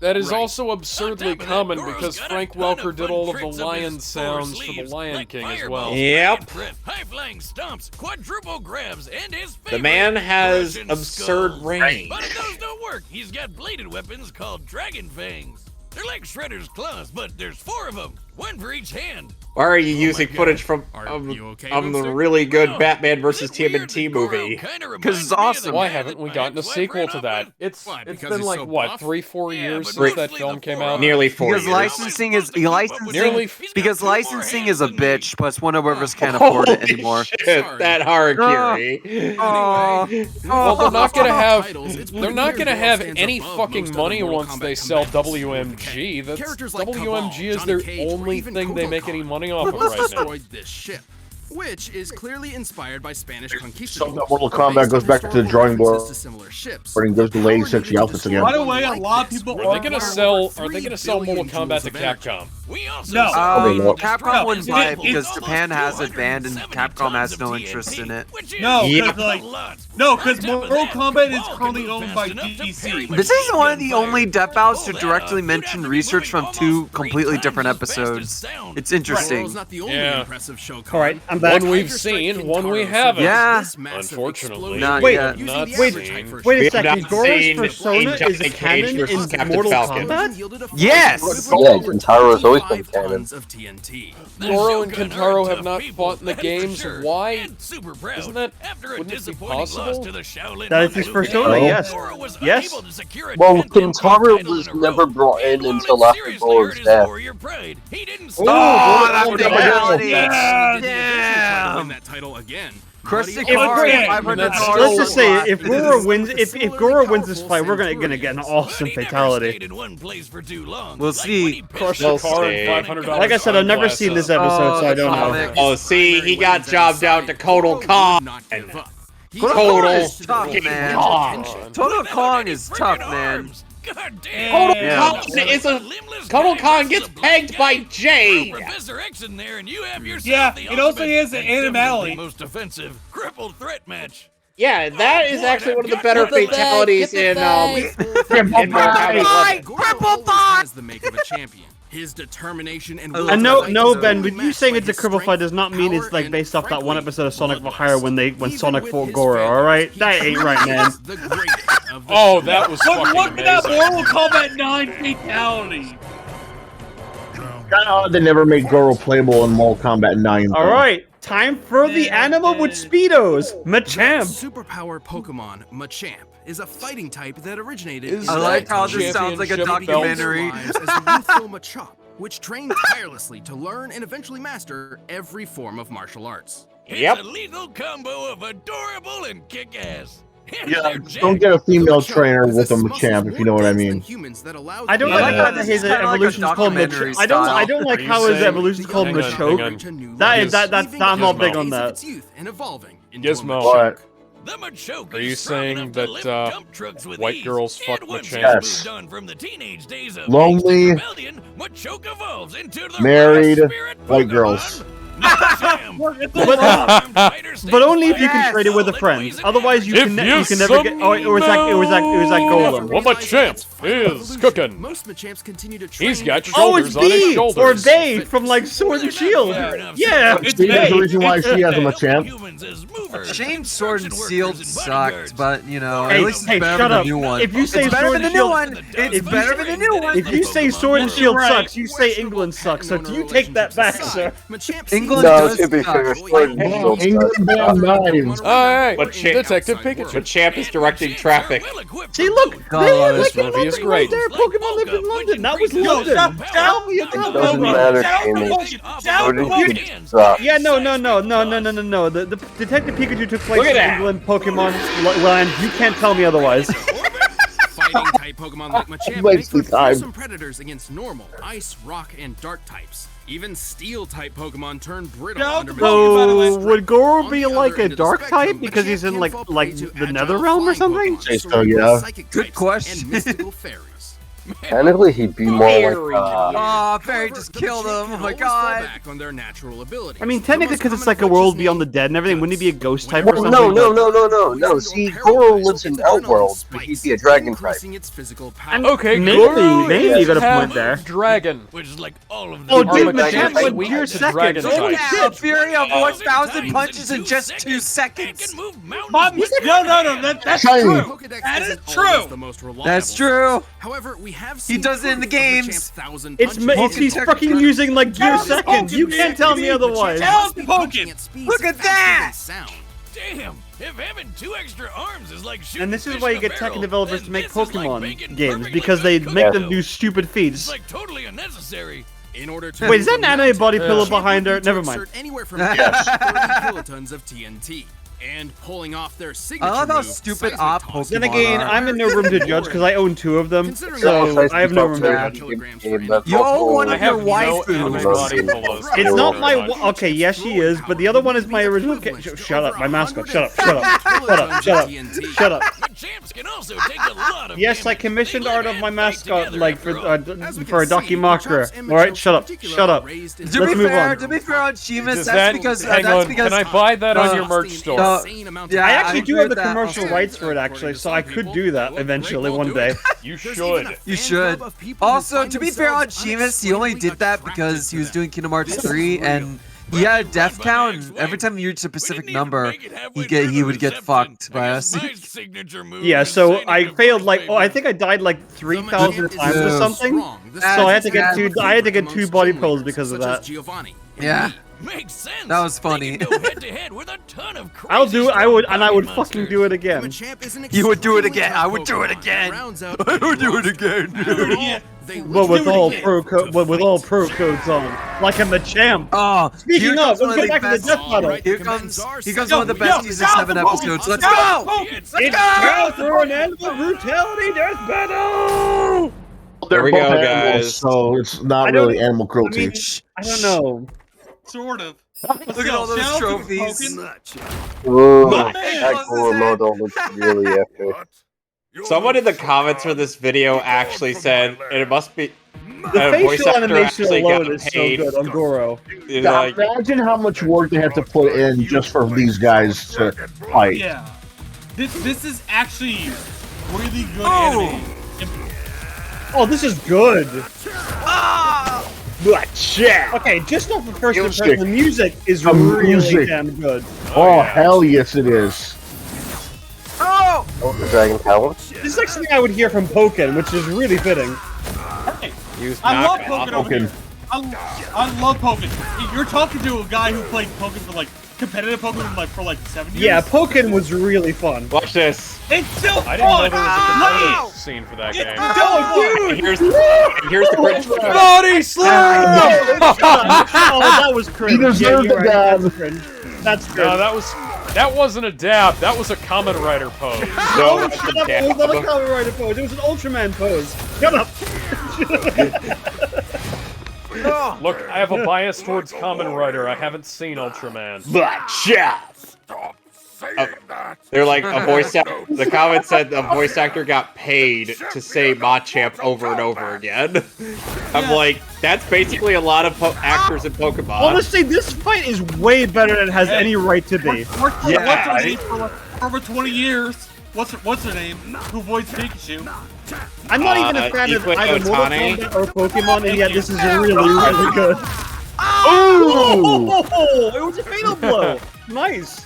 Speaker 2: That is also absurdly common because Frank Welker did all of the lion sounds for the Lion King as well.
Speaker 10: Yep.
Speaker 5: High-flying stomps, quadruple grabs, and his
Speaker 10: The man has
Speaker 5: Russian
Speaker 10: absurd
Speaker 5: skulls.
Speaker 10: range.
Speaker 5: But those don't work. He's got bladed weapons called dragon fangs. They're like Shredder's claws, but there's 4 of them, 1 for each hand.
Speaker 10: Why are you using footage from the really good Batman vs. TMNT movie?
Speaker 3: Because it's awesome.
Speaker 2: Why haven't we gotten a sequel to that? It's been like what, 3-4 years since that film came out.
Speaker 10: Nearly 4
Speaker 3: Because
Speaker 10: years.
Speaker 3: licensing is
Speaker 2: Nearly
Speaker 3: because licensing is a bitch. Plus, one of us can't afford it
Speaker 10: Holy
Speaker 3: anymore.
Speaker 10: shit, that harakiri.
Speaker 2: Well, they're not gonna have any fucking money once they sell WMG. WMG is their only thing they make any money off of right now.
Speaker 11: Destroyed this ship, which is clearly inspired by Spanish conquistadors.
Speaker 1: So Mortal Kombat goes back to the drawing board
Speaker 11: To similar ships.
Speaker 1: and gives the lady sexy outfits again.
Speaker 6: By the way, a lot of people
Speaker 2: Are they gonna sell Mortal Kombat to Capcom?
Speaker 6: No.
Speaker 3: Capcom wouldn't
Speaker 6: No.
Speaker 3: buy it because Japan has it banned and Capcom has no interest in it.
Speaker 6: No,
Speaker 10: Yeah.
Speaker 6: because Mortal Kombat is currently owned by DC.
Speaker 3: This is one of the only Death Battles to directly mention research from 2 completely different episodes. It's interesting.
Speaker 11: Goro's not the only
Speaker 2: Yeah.
Speaker 11: impressive Shokan.
Speaker 8: All right, I'm back.
Speaker 2: One we've seen, one we haven't.
Speaker 3: Yeah.
Speaker 2: Unfortunately.
Speaker 3: Not
Speaker 8: Wait,
Speaker 3: yet.
Speaker 2: Not
Speaker 8: wait,
Speaker 2: seen.
Speaker 8: Wait
Speaker 10: We
Speaker 8: a
Speaker 10: have
Speaker 8: second.
Speaker 10: not
Speaker 8: Goro's
Speaker 10: seen
Speaker 8: persona is
Speaker 10: Johnny Cage
Speaker 8: canon
Speaker 10: versus
Speaker 8: in
Speaker 10: Captain
Speaker 8: Mortal
Speaker 10: Falcon.
Speaker 8: Kombat?
Speaker 3: Yes.
Speaker 7: Yeah, Kintaro's always been canon.
Speaker 2: Goro and Kintaro have not fought in the games. Why? Isn't that? Wouldn't it be possible?
Speaker 8: That is his persona,
Speaker 7: Oh.
Speaker 8: yes. Yes.
Speaker 7: Well, Kintaro was never brought in until after Goro's death.
Speaker 3: Oh, that fatality!
Speaker 6: Yeah.
Speaker 3: Damn!
Speaker 11: That title again.
Speaker 3: Crush the
Speaker 8: If
Speaker 3: car,
Speaker 6: Grant,
Speaker 3: $500.
Speaker 8: Let's just say, if Goro wins, if Goro wins this fight, we're gonna get an awesome fatality.
Speaker 3: We'll see.
Speaker 2: Crush
Speaker 10: We'll
Speaker 2: the car
Speaker 10: see.
Speaker 2: and $500.
Speaker 8: Like I said, I've never seen this episode, so I don't know.
Speaker 3: comic.
Speaker 10: Oh, see, he got jobbed out to Kotal Khan.
Speaker 3: Total
Speaker 10: Total
Speaker 3: Kong is tough, man.
Speaker 10: Kong.
Speaker 3: Total Kong is tough, man.
Speaker 10: Kotal
Speaker 3: Yeah.
Speaker 10: Khan is a Kotal Khan gets pegged by Jade.
Speaker 5: Professor X in there, and you have yourself
Speaker 6: Yeah,
Speaker 5: the
Speaker 6: it also
Speaker 5: ultimate
Speaker 6: has an
Speaker 5: and definitely
Speaker 6: animality.
Speaker 5: most offensive crippled threat match.
Speaker 10: Yeah, that is actually one of the better fatalities in
Speaker 3: Cripple
Speaker 11: has the make of a champion. His determination and will
Speaker 8: And no,
Speaker 11: to
Speaker 8: no,
Speaker 11: fight
Speaker 8: Ben,
Speaker 11: is
Speaker 8: but you
Speaker 11: unmatched
Speaker 8: saying
Speaker 11: by
Speaker 8: it's a
Speaker 11: his
Speaker 8: cripple fight
Speaker 11: strength,
Speaker 8: does not mean it's
Speaker 11: power,
Speaker 8: like based
Speaker 11: and
Speaker 8: off that one
Speaker 11: frankly,
Speaker 8: episode of Sonic for
Speaker 11: bloodlust.
Speaker 8: Hire when
Speaker 11: Even
Speaker 8: Sonic
Speaker 11: with
Speaker 8: fought
Speaker 11: his
Speaker 8: Goro. All right,
Speaker 11: failures,
Speaker 8: that
Speaker 11: he
Speaker 8: ain't right, man.
Speaker 11: remains the greatest of the
Speaker 2: Oh,
Speaker 11: show.
Speaker 2: that was
Speaker 6: Look
Speaker 2: fucking
Speaker 6: at that
Speaker 2: amazing.
Speaker 6: Mortal Kombat 9 fatality.
Speaker 1: They never made Goro playable in Mortal Kombat 9.
Speaker 8: All right, time for the animal with speedos, Machamb.
Speaker 11: Superpower Pokemon Machamp is a fighting type that originated.
Speaker 3: I like how this sounds like a
Speaker 2: Championship
Speaker 3: documentary.
Speaker 11: Lives as a youthful Machamp, which trained tirelessly to learn and eventually master every form of martial arts.
Speaker 5: It's
Speaker 10: Yep.
Speaker 5: a lethal combo of adorable and kick-ass.
Speaker 1: Yeah, don't get a female trainer with a Machamp, if you know what I mean.
Speaker 8: I don't like how his evolution is called Machamp. I don't like how his evolution is called Machoke. I'm not big on that.
Speaker 2: Gizmo.
Speaker 1: What?
Speaker 2: Are you saying that white girls fuck Machamp?
Speaker 1: Yes. Lonely, married, white girls.
Speaker 8: But only if you can trade it with a friend. Otherwise, you can never get. Oh, it was that golem.
Speaker 2: What Machamp is cooking?
Speaker 11: Most Machamps continue to
Speaker 2: He's got
Speaker 8: Oh, it's
Speaker 2: shoulders on his
Speaker 8: B
Speaker 2: shoulders.
Speaker 8: or they from like Sword and Shield. Yeah, it's
Speaker 1: See, there's a
Speaker 8: Bay.
Speaker 1: reason why she has a Machamp.
Speaker 3: Shame Sword and Shield sucked, but you know,
Speaker 8: Hey,
Speaker 3: at least it's
Speaker 8: hey,
Speaker 3: better
Speaker 8: shut
Speaker 3: than
Speaker 8: up.
Speaker 3: the new one.
Speaker 8: If you say
Speaker 3: it's better
Speaker 8: Sword
Speaker 3: than the
Speaker 8: and
Speaker 3: new
Speaker 8: Shield,
Speaker 3: one. It's better than the new one.
Speaker 8: If you say Sword and Shield sucks, you say England sucks. So do you take that back, sir?
Speaker 3: England
Speaker 7: No,
Speaker 3: does
Speaker 7: to be
Speaker 3: suck.
Speaker 7: fair, Sword and Shield
Speaker 1: England banned knives.
Speaker 2: Alright,
Speaker 10: Machamp-
Speaker 2: Detective Pikachu.
Speaker 10: Machamp is directing traffic.
Speaker 8: See, look,
Speaker 2: This movie is great.
Speaker 8: There, Pokemon lived in London. That was London.
Speaker 6: Tell me
Speaker 7: It doesn't matter, Amy. Sword and Shield sucks.
Speaker 8: Yeah, no. The Detective Pikachu took place
Speaker 10: Look at
Speaker 8: in
Speaker 10: that.
Speaker 8: England, Pokemon land. You can't tell me otherwise.
Speaker 11: Fighting type Pokemon like Machamp
Speaker 1: Waste
Speaker 11: make
Speaker 1: the
Speaker 11: for
Speaker 1: time.
Speaker 11: fearsome predators against normal, ice, rock, and dark types. Even steel type Pokemon turn brittle
Speaker 6: No,
Speaker 11: under
Speaker 8: So would Goro
Speaker 11: On
Speaker 8: be
Speaker 11: the
Speaker 8: like
Speaker 11: other
Speaker 8: a
Speaker 11: end of the
Speaker 8: dark
Speaker 11: spectrum,
Speaker 8: type because he's in
Speaker 11: Machamp
Speaker 8: like
Speaker 11: can fall prey to
Speaker 8: the
Speaker 11: agile
Speaker 8: Nether Realm or
Speaker 11: flying
Speaker 8: something?
Speaker 11: Pokemon,
Speaker 1: Say so,
Speaker 11: surrounded by
Speaker 1: yeah.
Speaker 11: psychic
Speaker 3: Good
Speaker 11: types
Speaker 3: question.
Speaker 11: And mystical fairies.
Speaker 7: Technically, he'd be more like
Speaker 3: Oh, Barry just killed him. Oh my god.
Speaker 11: Back on their natural abilities.
Speaker 8: I mean, technically, because it's like a world beyond the dead and everything, wouldn't he be a ghost type or
Speaker 7: Well,
Speaker 8: something?
Speaker 7: no. See, Goro lives in Outworld, but he'd be a dragon type.
Speaker 2: Okay,
Speaker 8: Maybe
Speaker 2: Goro
Speaker 8: you
Speaker 2: does
Speaker 8: got a
Speaker 2: have
Speaker 8: point there.
Speaker 2: Dragon.
Speaker 5: Which is like all of
Speaker 8: Oh,
Speaker 5: the
Speaker 8: dude,
Speaker 2: Machamp
Speaker 8: Machamp
Speaker 2: is
Speaker 8: went
Speaker 2: weak
Speaker 8: pure
Speaker 2: to dragon
Speaker 8: seconds. Holy
Speaker 2: type.
Speaker 3: Yeah, a
Speaker 8: shit!
Speaker 3: fury of
Speaker 5: Yeah,
Speaker 3: 1,000 punches in just 2 seconds.
Speaker 6: No, that's
Speaker 1: Shiny.
Speaker 6: true. That is true.
Speaker 3: That's true.
Speaker 11: However, we have
Speaker 3: He does it in the games.
Speaker 8: He's fucking using like gear seconds. You can't tell me otherwise.
Speaker 6: Tell him poking.
Speaker 3: Look at that.
Speaker 5: Damn! If having 2 extra arms is like shooting
Speaker 8: And this is
Speaker 5: fish
Speaker 8: why you
Speaker 5: in a
Speaker 8: get tech
Speaker 5: barrel,
Speaker 8: developers
Speaker 5: then
Speaker 8: to make
Speaker 5: this is like
Speaker 8: Pokemon
Speaker 5: bacon
Speaker 8: games
Speaker 5: perfectly
Speaker 8: because they
Speaker 5: cooked
Speaker 8: make them
Speaker 5: dough.
Speaker 8: do stupid
Speaker 5: It's
Speaker 8: feats.
Speaker 5: like totally unnecessary.
Speaker 11: In order to
Speaker 8: Wait, is that an anime body pillow behind her? Never mind.
Speaker 11: Anywhere from 30 kilotons of TNT. And pulling off their signature
Speaker 3: I love how
Speaker 11: move,
Speaker 3: stupid
Speaker 11: Seismic
Speaker 3: op
Speaker 11: Toss.
Speaker 8: Then again, I'm in no room to judge because I own 2 of them,
Speaker 11: Considering
Speaker 8: so
Speaker 7: Seismic
Speaker 8: I have no
Speaker 7: Toss
Speaker 8: room to
Speaker 7: is
Speaker 8: judge.
Speaker 7: a game that's
Speaker 3: You own
Speaker 7: also-
Speaker 3: one
Speaker 2: I
Speaker 3: of your
Speaker 2: have no anime
Speaker 3: waifus.
Speaker 2: body pillows.
Speaker 8: It's not
Speaker 2: Very
Speaker 8: my
Speaker 2: much.
Speaker 8: okay. Yes, she is, but the other one is my original. Shut up, my mascot. Shut up. Shut up.
Speaker 5: Machamps can also take a lot of
Speaker 8: Yes, I
Speaker 5: damage.
Speaker 8: commissioned
Speaker 5: They live
Speaker 8: art of my
Speaker 5: happily back
Speaker 8: mascot,
Speaker 5: together
Speaker 8: like
Speaker 5: after all.
Speaker 8: for a Ducky Marker. All right, shut up. Shut up.
Speaker 3: To
Speaker 8: Let's
Speaker 3: be
Speaker 8: move
Speaker 3: fair,
Speaker 8: on.
Speaker 3: to be fair on Sheamus,
Speaker 2: Does
Speaker 3: that's
Speaker 2: that,
Speaker 3: because
Speaker 2: hang
Speaker 3: that's
Speaker 2: on,
Speaker 3: because
Speaker 2: can I buy that on your merch store?
Speaker 3: yeah,
Speaker 8: I actually do
Speaker 3: agree
Speaker 8: have the
Speaker 3: with that.
Speaker 8: commercial rights for it, actually, so I could do that eventually one day.
Speaker 2: You should.
Speaker 3: You should. Also, to be fair on Sheamus, he only did that because he was doing Kingdom Hearts 3 and he had a death count, and every time you reach a specific number, he would get fucked by us.
Speaker 8: Yeah, so I failed like I think I died like 3,000 times or something. So I had to get 2 body pills because of that.
Speaker 3: Yeah.
Speaker 5: Makes sense.
Speaker 3: That was funny.
Speaker 5: They can go head-to-head with a ton of
Speaker 8: I'll do it.
Speaker 5: crazy
Speaker 8: I would,
Speaker 5: strong
Speaker 8: and I would
Speaker 5: Pokemon
Speaker 8: fucking
Speaker 5: monsters.
Speaker 8: do it again.
Speaker 3: You would do it again. I would do it again. I would do it again.
Speaker 8: But with all pro codes on, like a Machamp.
Speaker 3: Oh,
Speaker 8: Speaking of, let's get back to the death battle.
Speaker 3: Here comes one of the best season 7 episodes. Let's go!
Speaker 8: It's time for an animal brutality death battle.
Speaker 1: They're
Speaker 10: we
Speaker 1: both
Speaker 10: go,
Speaker 1: animals,
Speaker 10: guys.
Speaker 1: so it's not
Speaker 8: I don't-
Speaker 1: really animal
Speaker 8: I
Speaker 1: cruelty.
Speaker 8: mean, I don't know.
Speaker 6: Sort of.
Speaker 3: Look at all those trophies.
Speaker 7: Ooh,
Speaker 6: My man,
Speaker 7: that Goro model looks really epic.
Speaker 10: Someone in the comments for this video actually said it must be
Speaker 8: The
Speaker 10: voice
Speaker 8: facial
Speaker 10: actor
Speaker 8: animation
Speaker 10: actually got
Speaker 8: alone is so
Speaker 10: paid.
Speaker 8: good on Goro.
Speaker 10: It's
Speaker 1: Now,
Speaker 10: like,
Speaker 1: imagine how much work they have to put in just for these guys to fight.
Speaker 6: Yeah. This is actually really good anime.
Speaker 8: Oh, this is good.
Speaker 3: Ah!
Speaker 8: Gotcha. Okay, just off the first
Speaker 1: Music.
Speaker 8: impression, the music is
Speaker 1: The
Speaker 8: really
Speaker 1: music.
Speaker 8: damn good.
Speaker 1: Oh, hell yes it is.
Speaker 3: Oh!
Speaker 7: Oh, the Dragon Talent.
Speaker 8: This is like something I would hear from Pokken, which is really fitting.
Speaker 6: Hey,
Speaker 10: used
Speaker 6: I love
Speaker 10: knockoff.
Speaker 6: Pokken over
Speaker 1: Pokken.
Speaker 6: here. I love Pokken. You're talking to a guy who played Pokken for like competitive Pokemon for like 7 years.
Speaker 8: Yeah, Pokken was really fun.
Speaker 10: Watch this.
Speaker 6: It's still
Speaker 2: I didn't know
Speaker 6: fun.
Speaker 2: there was a competitive scene for that game.
Speaker 10: And here's the cringe.
Speaker 2: Body slam!
Speaker 8: Oh, that was cringe.
Speaker 1: He deserved
Speaker 8: you're
Speaker 1: it, Dad.
Speaker 8: That's cringe. That's cringe.
Speaker 2: No, that was That wasn't a dab. That was a Kamen Rider pose.
Speaker 10: No,
Speaker 8: Shut up! It was not a Kamen Rider pose. It was an Ultraman pose. Shut up!
Speaker 2: Look, I have a bias towards Kamen Rider. I haven't seen Ultraman.
Speaker 10: They're like a voice actor. The comment said the voice actor got paid to say Machamp over and over again. I'm like, that's basically a lot of actors in Pokemon.
Speaker 8: Honestly, this fight is way better than it has any right to be.
Speaker 6: What's her name for over 20 years? What's her name? Who voiced Pikachu?
Speaker 8: I'm not even a fan of
Speaker 10: Iwata
Speaker 8: either Mortal
Speaker 10: Otani.
Speaker 8: Kombat or Pokemon, and yet this is really, really good.
Speaker 1: Oh!
Speaker 8: Oh! It was a fatal blow. Nice.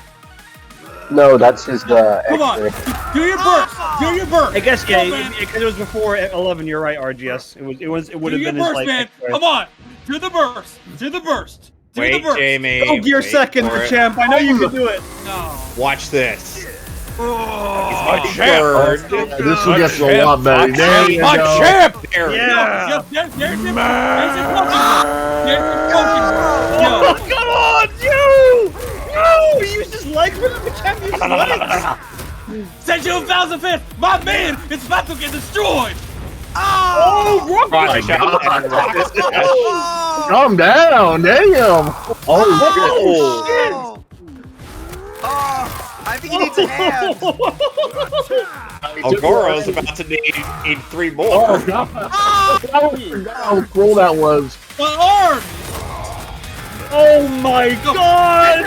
Speaker 7: No, that's his
Speaker 6: Come on,
Speaker 7: X-ray.
Speaker 6: do your burst. Do your burst.
Speaker 8: I guess
Speaker 6: Come on,
Speaker 8: yeah,
Speaker 6: man.
Speaker 8: because it was before 11. You're right, RGS. It would
Speaker 6: Do
Speaker 8: have
Speaker 6: your
Speaker 8: been his
Speaker 6: burst,
Speaker 8: like.
Speaker 6: man.
Speaker 8: X-ray.
Speaker 6: Come on, do the burst. Do the burst. Do the
Speaker 10: Wait,
Speaker 6: burst.
Speaker 10: Jamie.
Speaker 8: Go Gear
Speaker 10: wait
Speaker 8: second,
Speaker 10: for it.
Speaker 8: Machamp. I know you can do it.
Speaker 6: No.
Speaker 10: Watch this.
Speaker 2: Machamp!
Speaker 1: This will get a lot better. There you go.
Speaker 2: Machamp!
Speaker 10: There.
Speaker 8: Yeah.
Speaker 6: There's your Pokemon. Yo.
Speaker 8: Come on, you! No! He used his legs. Where did Machamp use his legs?
Speaker 6: Send you 1,000 fans. My man is about to get destroyed.
Speaker 8: Oh, rock
Speaker 10: Right,
Speaker 1: Calm down, damn. Oh,
Speaker 3: shit! I think he needs a hand.
Speaker 10: Oh, Goro's about to need 3 more.
Speaker 1: Oh, God. I forgot how cool that was.
Speaker 6: My arm.
Speaker 8: Oh my god!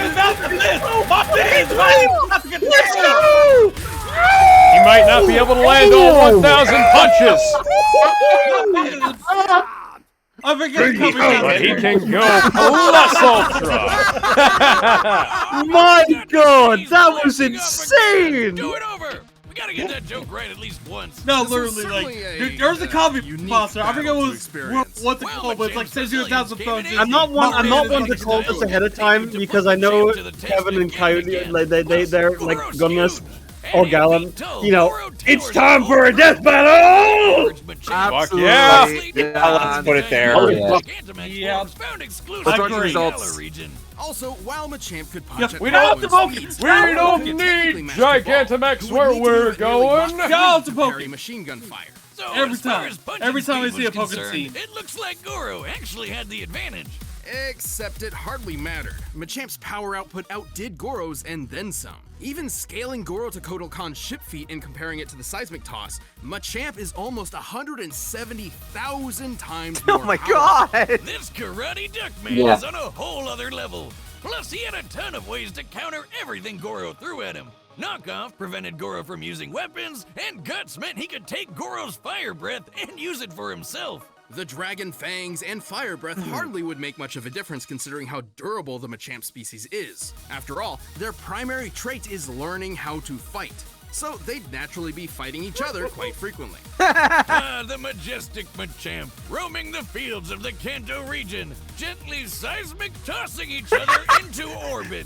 Speaker 6: My man is about to get destroyed.
Speaker 2: He might not be able to land all 1,000 punches,
Speaker 6: I forget coming
Speaker 2: but he can go plus ultra.
Speaker 8: My god, that was insane!
Speaker 5: Do it over. We gotta get that joke right at least once.
Speaker 6: No,
Speaker 11: This
Speaker 6: literally,
Speaker 11: was
Speaker 6: like,
Speaker 11: certainly
Speaker 6: there's a comic
Speaker 11: unique
Speaker 6: monster. I forget
Speaker 11: battle
Speaker 6: what
Speaker 11: to
Speaker 6: was
Speaker 11: experience.
Speaker 6: what's it called, but it's like sends you 1,000 punches.
Speaker 8: I'm not one to call this ahead of time because I know Kevin and Coyote, like, they're like goodness, all gallant. You know, it's time for a death battle!
Speaker 3: Absolutely.
Speaker 2: yeah.
Speaker 10: Let's put it there.
Speaker 7: Oh, yeah.
Speaker 6: Yeah.
Speaker 3: Let's watch the results.
Speaker 11: Also, while Machamp could punch at
Speaker 2: We don't
Speaker 11: Pokemon's
Speaker 2: have
Speaker 11: speeds,
Speaker 2: We don't
Speaker 11: Pokemon
Speaker 2: need
Speaker 11: technically mastered
Speaker 2: Gigantamax
Speaker 11: Ball,
Speaker 2: where
Speaker 11: who would need to
Speaker 2: we're
Speaker 11: use really
Speaker 2: going.
Speaker 11: much
Speaker 6: Go to
Speaker 11: carry
Speaker 6: Pokemon.
Speaker 11: machine gun fire.
Speaker 5: So
Speaker 6: Every
Speaker 5: as far
Speaker 6: time.
Speaker 5: as punching
Speaker 6: Every time I
Speaker 5: speed
Speaker 6: see a
Speaker 5: was
Speaker 6: Pokemon
Speaker 5: concerned,
Speaker 6: scene.
Speaker 5: it looks like Goro actually had the advantage.
Speaker 11: Except it hardly mattered. Machamp's power output outdid Goro's and then some. Even scaling Goro to Kotal Khan's ship feat and comparing it to the seismic toss, Machamp is almost 170,000 times more
Speaker 3: Oh my
Speaker 11: powerful.
Speaker 3: god!
Speaker 5: This karate duck man
Speaker 7: Yeah.
Speaker 5: is on a whole other level. Plus, he had a ton of ways to counter everything Goro threw at him. Knockoff prevented Goro from using weapons, and Guts meant he could take Goro's fire breath and use it for himself.
Speaker 11: The Dragon Fangs and Fire Breath hardly would make much of a difference considering how durable the Machamp species is. After all, their primary trait is learning how to fight. So they'd naturally be fighting each other quite frequently.
Speaker 5: The majestic Machamp, roaming the fields of the Kanto region, gently seismic tossing each other into orbit.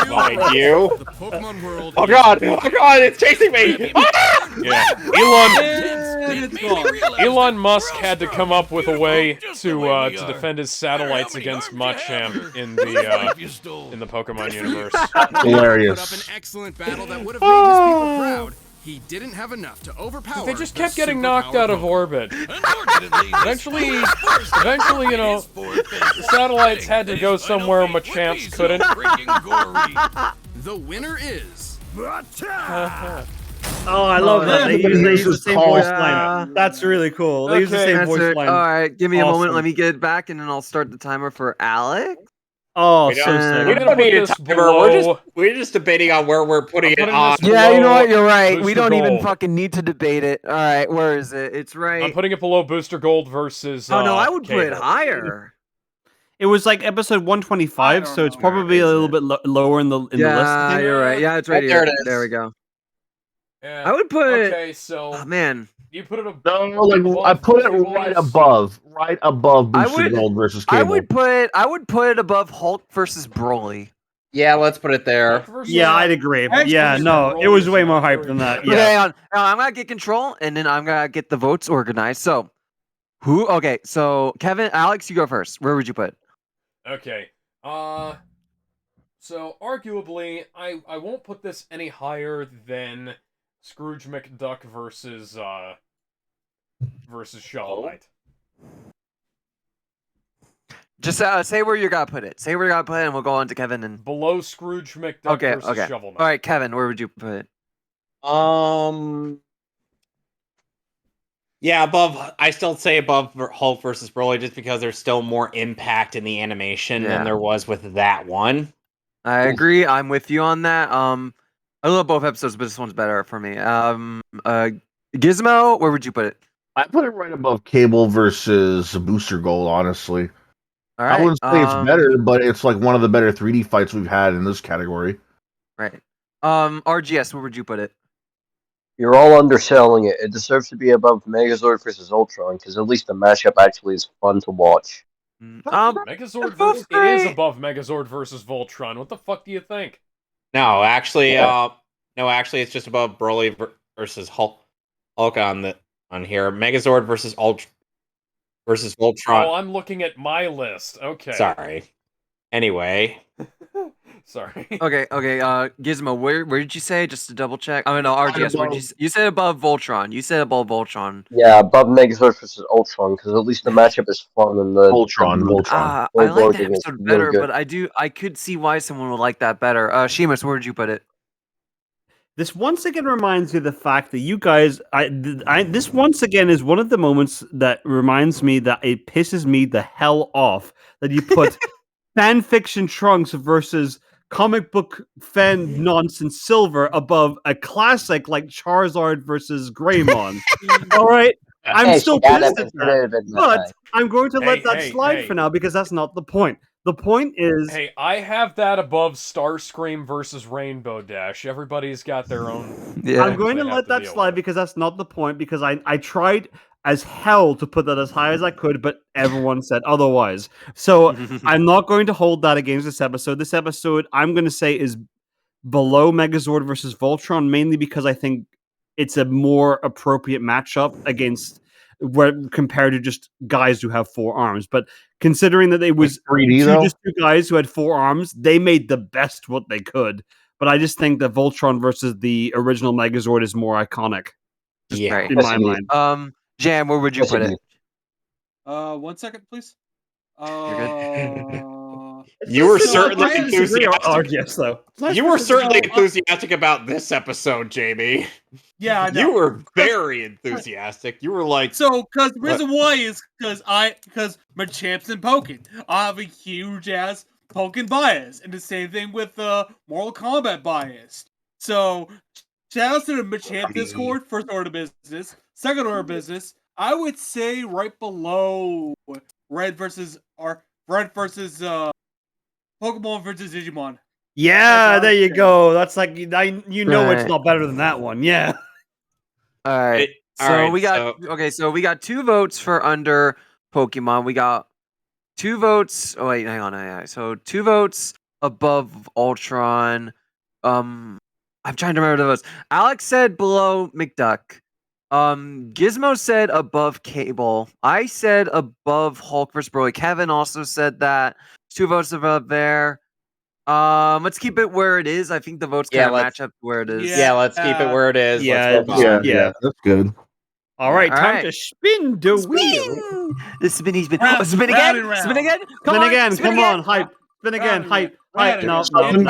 Speaker 10: Mind you.
Speaker 11: The Pokemon world.
Speaker 10: Oh god! Oh god! It's chasing me!
Speaker 2: Yeah, Elon Musk had to come up with a way to defend his satellites against Machamp in the Pokemon universe.
Speaker 1: Hilarious.
Speaker 11: Put up an excellent battle that would have made his people proud. He didn't have enough to overpower.
Speaker 2: They just
Speaker 11: the
Speaker 2: kept getting knocked out of orbit. Eventually, you know, the satellites had to go somewhere Machamps couldn't.
Speaker 11: The winner is.
Speaker 8: Oh, I love that. They use the same voice
Speaker 3: Yeah.
Speaker 8: line. That's really cool. They use the same
Speaker 3: That's
Speaker 8: voice
Speaker 3: it.
Speaker 8: line.
Speaker 3: All right, give me a moment.
Speaker 8: Awesome.
Speaker 3: Let me get it back, and then I'll start the timer for Alex.
Speaker 8: Oh,
Speaker 10: We
Speaker 8: so
Speaker 10: don't-
Speaker 8: sick.
Speaker 10: We
Speaker 2: I'm gonna
Speaker 10: don't need
Speaker 2: put
Speaker 10: a
Speaker 2: this
Speaker 10: timer. We're just debating on where we're putting it
Speaker 2: putting
Speaker 10: on.
Speaker 2: this-
Speaker 3: Yeah, you know what? You're right.
Speaker 2: Booster
Speaker 3: We don't even
Speaker 2: Gold.
Speaker 3: fucking need to debate it. All right, where is it? It's right.
Speaker 2: I'm putting it below Booster Gold versus.
Speaker 3: Oh no, I would put it
Speaker 2: Cable.
Speaker 3: higher.
Speaker 8: It was like episode 125, so it's probably a little bit lower in the list.
Speaker 3: Yeah, you're right. Yeah, it's right
Speaker 10: Oh,
Speaker 3: here.
Speaker 10: there it is.
Speaker 3: There we go.
Speaker 2: Yeah.
Speaker 3: I would put.
Speaker 2: Okay, so
Speaker 3: Oh man,
Speaker 2: you put it above.
Speaker 1: No, like I put it right above
Speaker 3: I
Speaker 1: Booster
Speaker 3: would-
Speaker 1: Gold versus Cable.
Speaker 3: I would put it above Hulk versus Broly.
Speaker 10: Yeah, let's put it there.
Speaker 8: Yeah, I'd agree.
Speaker 6: Actually,
Speaker 8: Yeah, no, it was way more hype than that.
Speaker 3: Okay,
Speaker 8: Yeah.
Speaker 3: hang on. I'm gonna get control, and then I'm gonna get the votes organized. So, who? Okay, so Kevin, Alex, you go first. Where would you put?
Speaker 2: Okay, So arguably, I won't put this any higher than Scrooge McDuck versus Shovel Knight.
Speaker 3: Just say where you got to put it. Say where you got to put it, and we'll go on to Kevin. And
Speaker 2: Below Scrooge McDuck versus Shovel Knight.
Speaker 3: All right, Kevin, where would you put it?
Speaker 10: Yeah, above. I still say above Hulk versus Broly, just because there's still more impact in the animation than there was with that one.
Speaker 3: I agree. I'm with you on that. I love both episodes, but this one's better for me. Gizmo, where would you put it?
Speaker 1: I put it right above Cable versus Booster Gold, honestly.
Speaker 3: All right.
Speaker 1: I wouldn't say it's better, but it's like one of the better 3D fights we've had in this category.
Speaker 3: Right. RGS, where would you put it?
Speaker 7: You're all underselling it. It deserves to be above Megazord versus Ultron, because at least the matchup actually is fun to watch.
Speaker 2: Megazord versus it is above Megazord versus Voltron. What the fuck do you think?
Speaker 10: No, actually, it's just above Broly versus Hulk on here. Megazord versus Voltron.
Speaker 2: Oh, I'm looking at my list. Okay.
Speaker 10: Sorry. Anyway.
Speaker 2: Sorry.
Speaker 3: Okay. Gizmo, where did you say? Just to double check. I mean, no, RGS. Where did you said above Voltron. You said above Voltron.
Speaker 7: Yeah, above Megazord versus Ultron, because at least the matchup is fun and the
Speaker 1: Voltron.
Speaker 3: I like that episode better, but I could see why someone would like that better. Sheamus, where did you put it?
Speaker 8: This once again reminds me of the fact that you guys, this once again is one of the moments that reminds me that it pisses me the hell off that you put fan fiction Trunks versus comic book fan nonsense Silver above a classic like Charizard versus Greymon. All right, I'm still pissed at that, but I'm going to let that slide for now because that's not the point. The point is...
Speaker 2: Hey, I have that above Starscream versus Rainbow Dash. Everybody's got their own...
Speaker 8: Yeah. I'm going to let that slide because that's not the point, because I tried as hell to put that as high as I could, but everyone said otherwise. So I'm not going to hold that against this episode. This episode, I'm going to say, is below Megazord versus Voltron, mainly because I think it's a more appropriate matchup against... compared to just guys who have 4 arms. But considering that it was 3D, just 2 guys who had 4 arms, they made the best what they could. But I just think that Voltron versus the original Megazord is more iconic.
Speaker 3: Yeah,
Speaker 8: in my mind.
Speaker 3: Jam, where would you put it?
Speaker 6: 1 second, please.
Speaker 10: You were certainly enthusiastic.
Speaker 8: Yes, though.
Speaker 10: You were certainly enthusiastic about this episode, Jamie.
Speaker 6: Yeah, I know.
Speaker 10: You were very enthusiastic. You were like,
Speaker 6: so because the reason why is because Machamp's and Pokken. I have a huge ass Pokken bias, and the same thing with Mortal Kombat bias. So shout out to the Machamp Discord, first order business, second order business. I would say right below Red versus Pokemon versus Digimon.
Speaker 8: Yeah, there you go. That's like it's not better than that one. Yeah.
Speaker 3: All right. So we got 2 votes for under Pokemon. We got 2 votes. Oh wait, hang on. So 2 votes above Ultron. I'm trying to remember the votes. Alex said below McDuck. Gizmo said above Cable. I said above Hulk vs. Broly. Kevin also said that. 2 votes above there. Let's keep it where it is. I think the votes kind of match up where it is.
Speaker 10: Yeah, let's keep it where it is.
Speaker 8: Yeah,
Speaker 1: that's good.
Speaker 8: All right, time to spin the wheel.
Speaker 3: The spinny spin. Spin again. Spin again. Come on.
Speaker 8: Hype. Spin again. Hype. No.
Speaker 3: Hold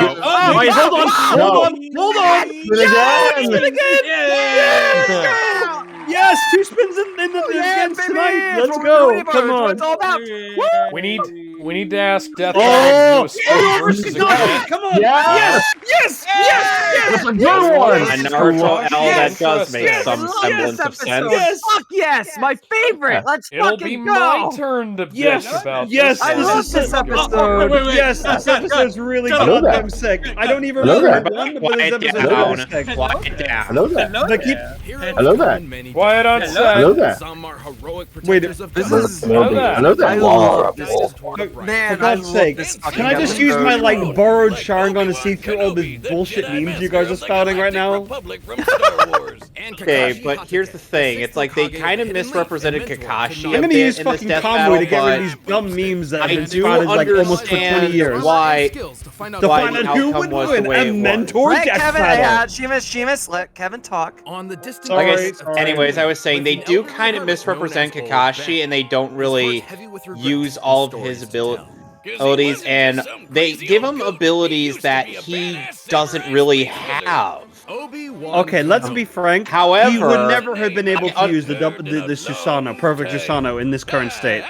Speaker 3: on.
Speaker 8: Spin again. Yes, 2 spins in the against tonight. Let's go. Come on.
Speaker 3: It's all about.
Speaker 2: We need to ask Death.
Speaker 8: Come on. Yes.
Speaker 1: That's a good one.
Speaker 10: A Naruto L that does make some semblance of sense.
Speaker 3: Fuck yes, my favorite. Let's
Speaker 2: It'll be
Speaker 3: fucking go.
Speaker 2: my turn to bitch about
Speaker 8: yes,
Speaker 2: this.
Speaker 3: I love this episode.
Speaker 8: Yes, this episode's really goddamn sick. I don't even remember one, but this episode's really sick.
Speaker 1: I know that.
Speaker 8: I
Speaker 1: know that.
Speaker 2: Quiet on set.
Speaker 1: I know that.
Speaker 8: Wait,
Speaker 3: this is.
Speaker 1: I know that.
Speaker 3: I love this.
Speaker 8: Man, for God's sake, can I just use my borrowed Sharingan to see through all the bullshit memes you guys are spouting right now?
Speaker 10: Okay, but here's the thing. It's like they kind of misrepresented Kakashi
Speaker 8: I'm
Speaker 10: a
Speaker 8: gonna
Speaker 10: bit
Speaker 8: use
Speaker 10: in this
Speaker 8: fucking
Speaker 10: death
Speaker 8: Convoy
Speaker 10: battle,
Speaker 8: to get rid of
Speaker 10: but
Speaker 8: these dumb memes that have
Speaker 10: I
Speaker 8: been
Speaker 10: do
Speaker 8: spouted like almost for 20
Speaker 10: understand
Speaker 8: years.
Speaker 10: why
Speaker 8: To
Speaker 10: the
Speaker 8: find out who
Speaker 10: outcome
Speaker 8: would
Speaker 10: was the
Speaker 8: win
Speaker 10: way
Speaker 8: a
Speaker 10: it was.
Speaker 8: mentor
Speaker 3: Let
Speaker 8: death
Speaker 3: Kevin,
Speaker 8: battle.
Speaker 3: Sheamus, let Kevin talk.
Speaker 11: On the distant
Speaker 8: Sorry.
Speaker 10: Anyways, I was saying they do kind of misrepresent Kakashi, and they don't really use all of his abilities, and they give him abilities that he doesn't really have.
Speaker 8: Okay, let's be frank.
Speaker 10: However,
Speaker 8: he would never have been able to use the Susanoo, perfect Susanoo, in this current state.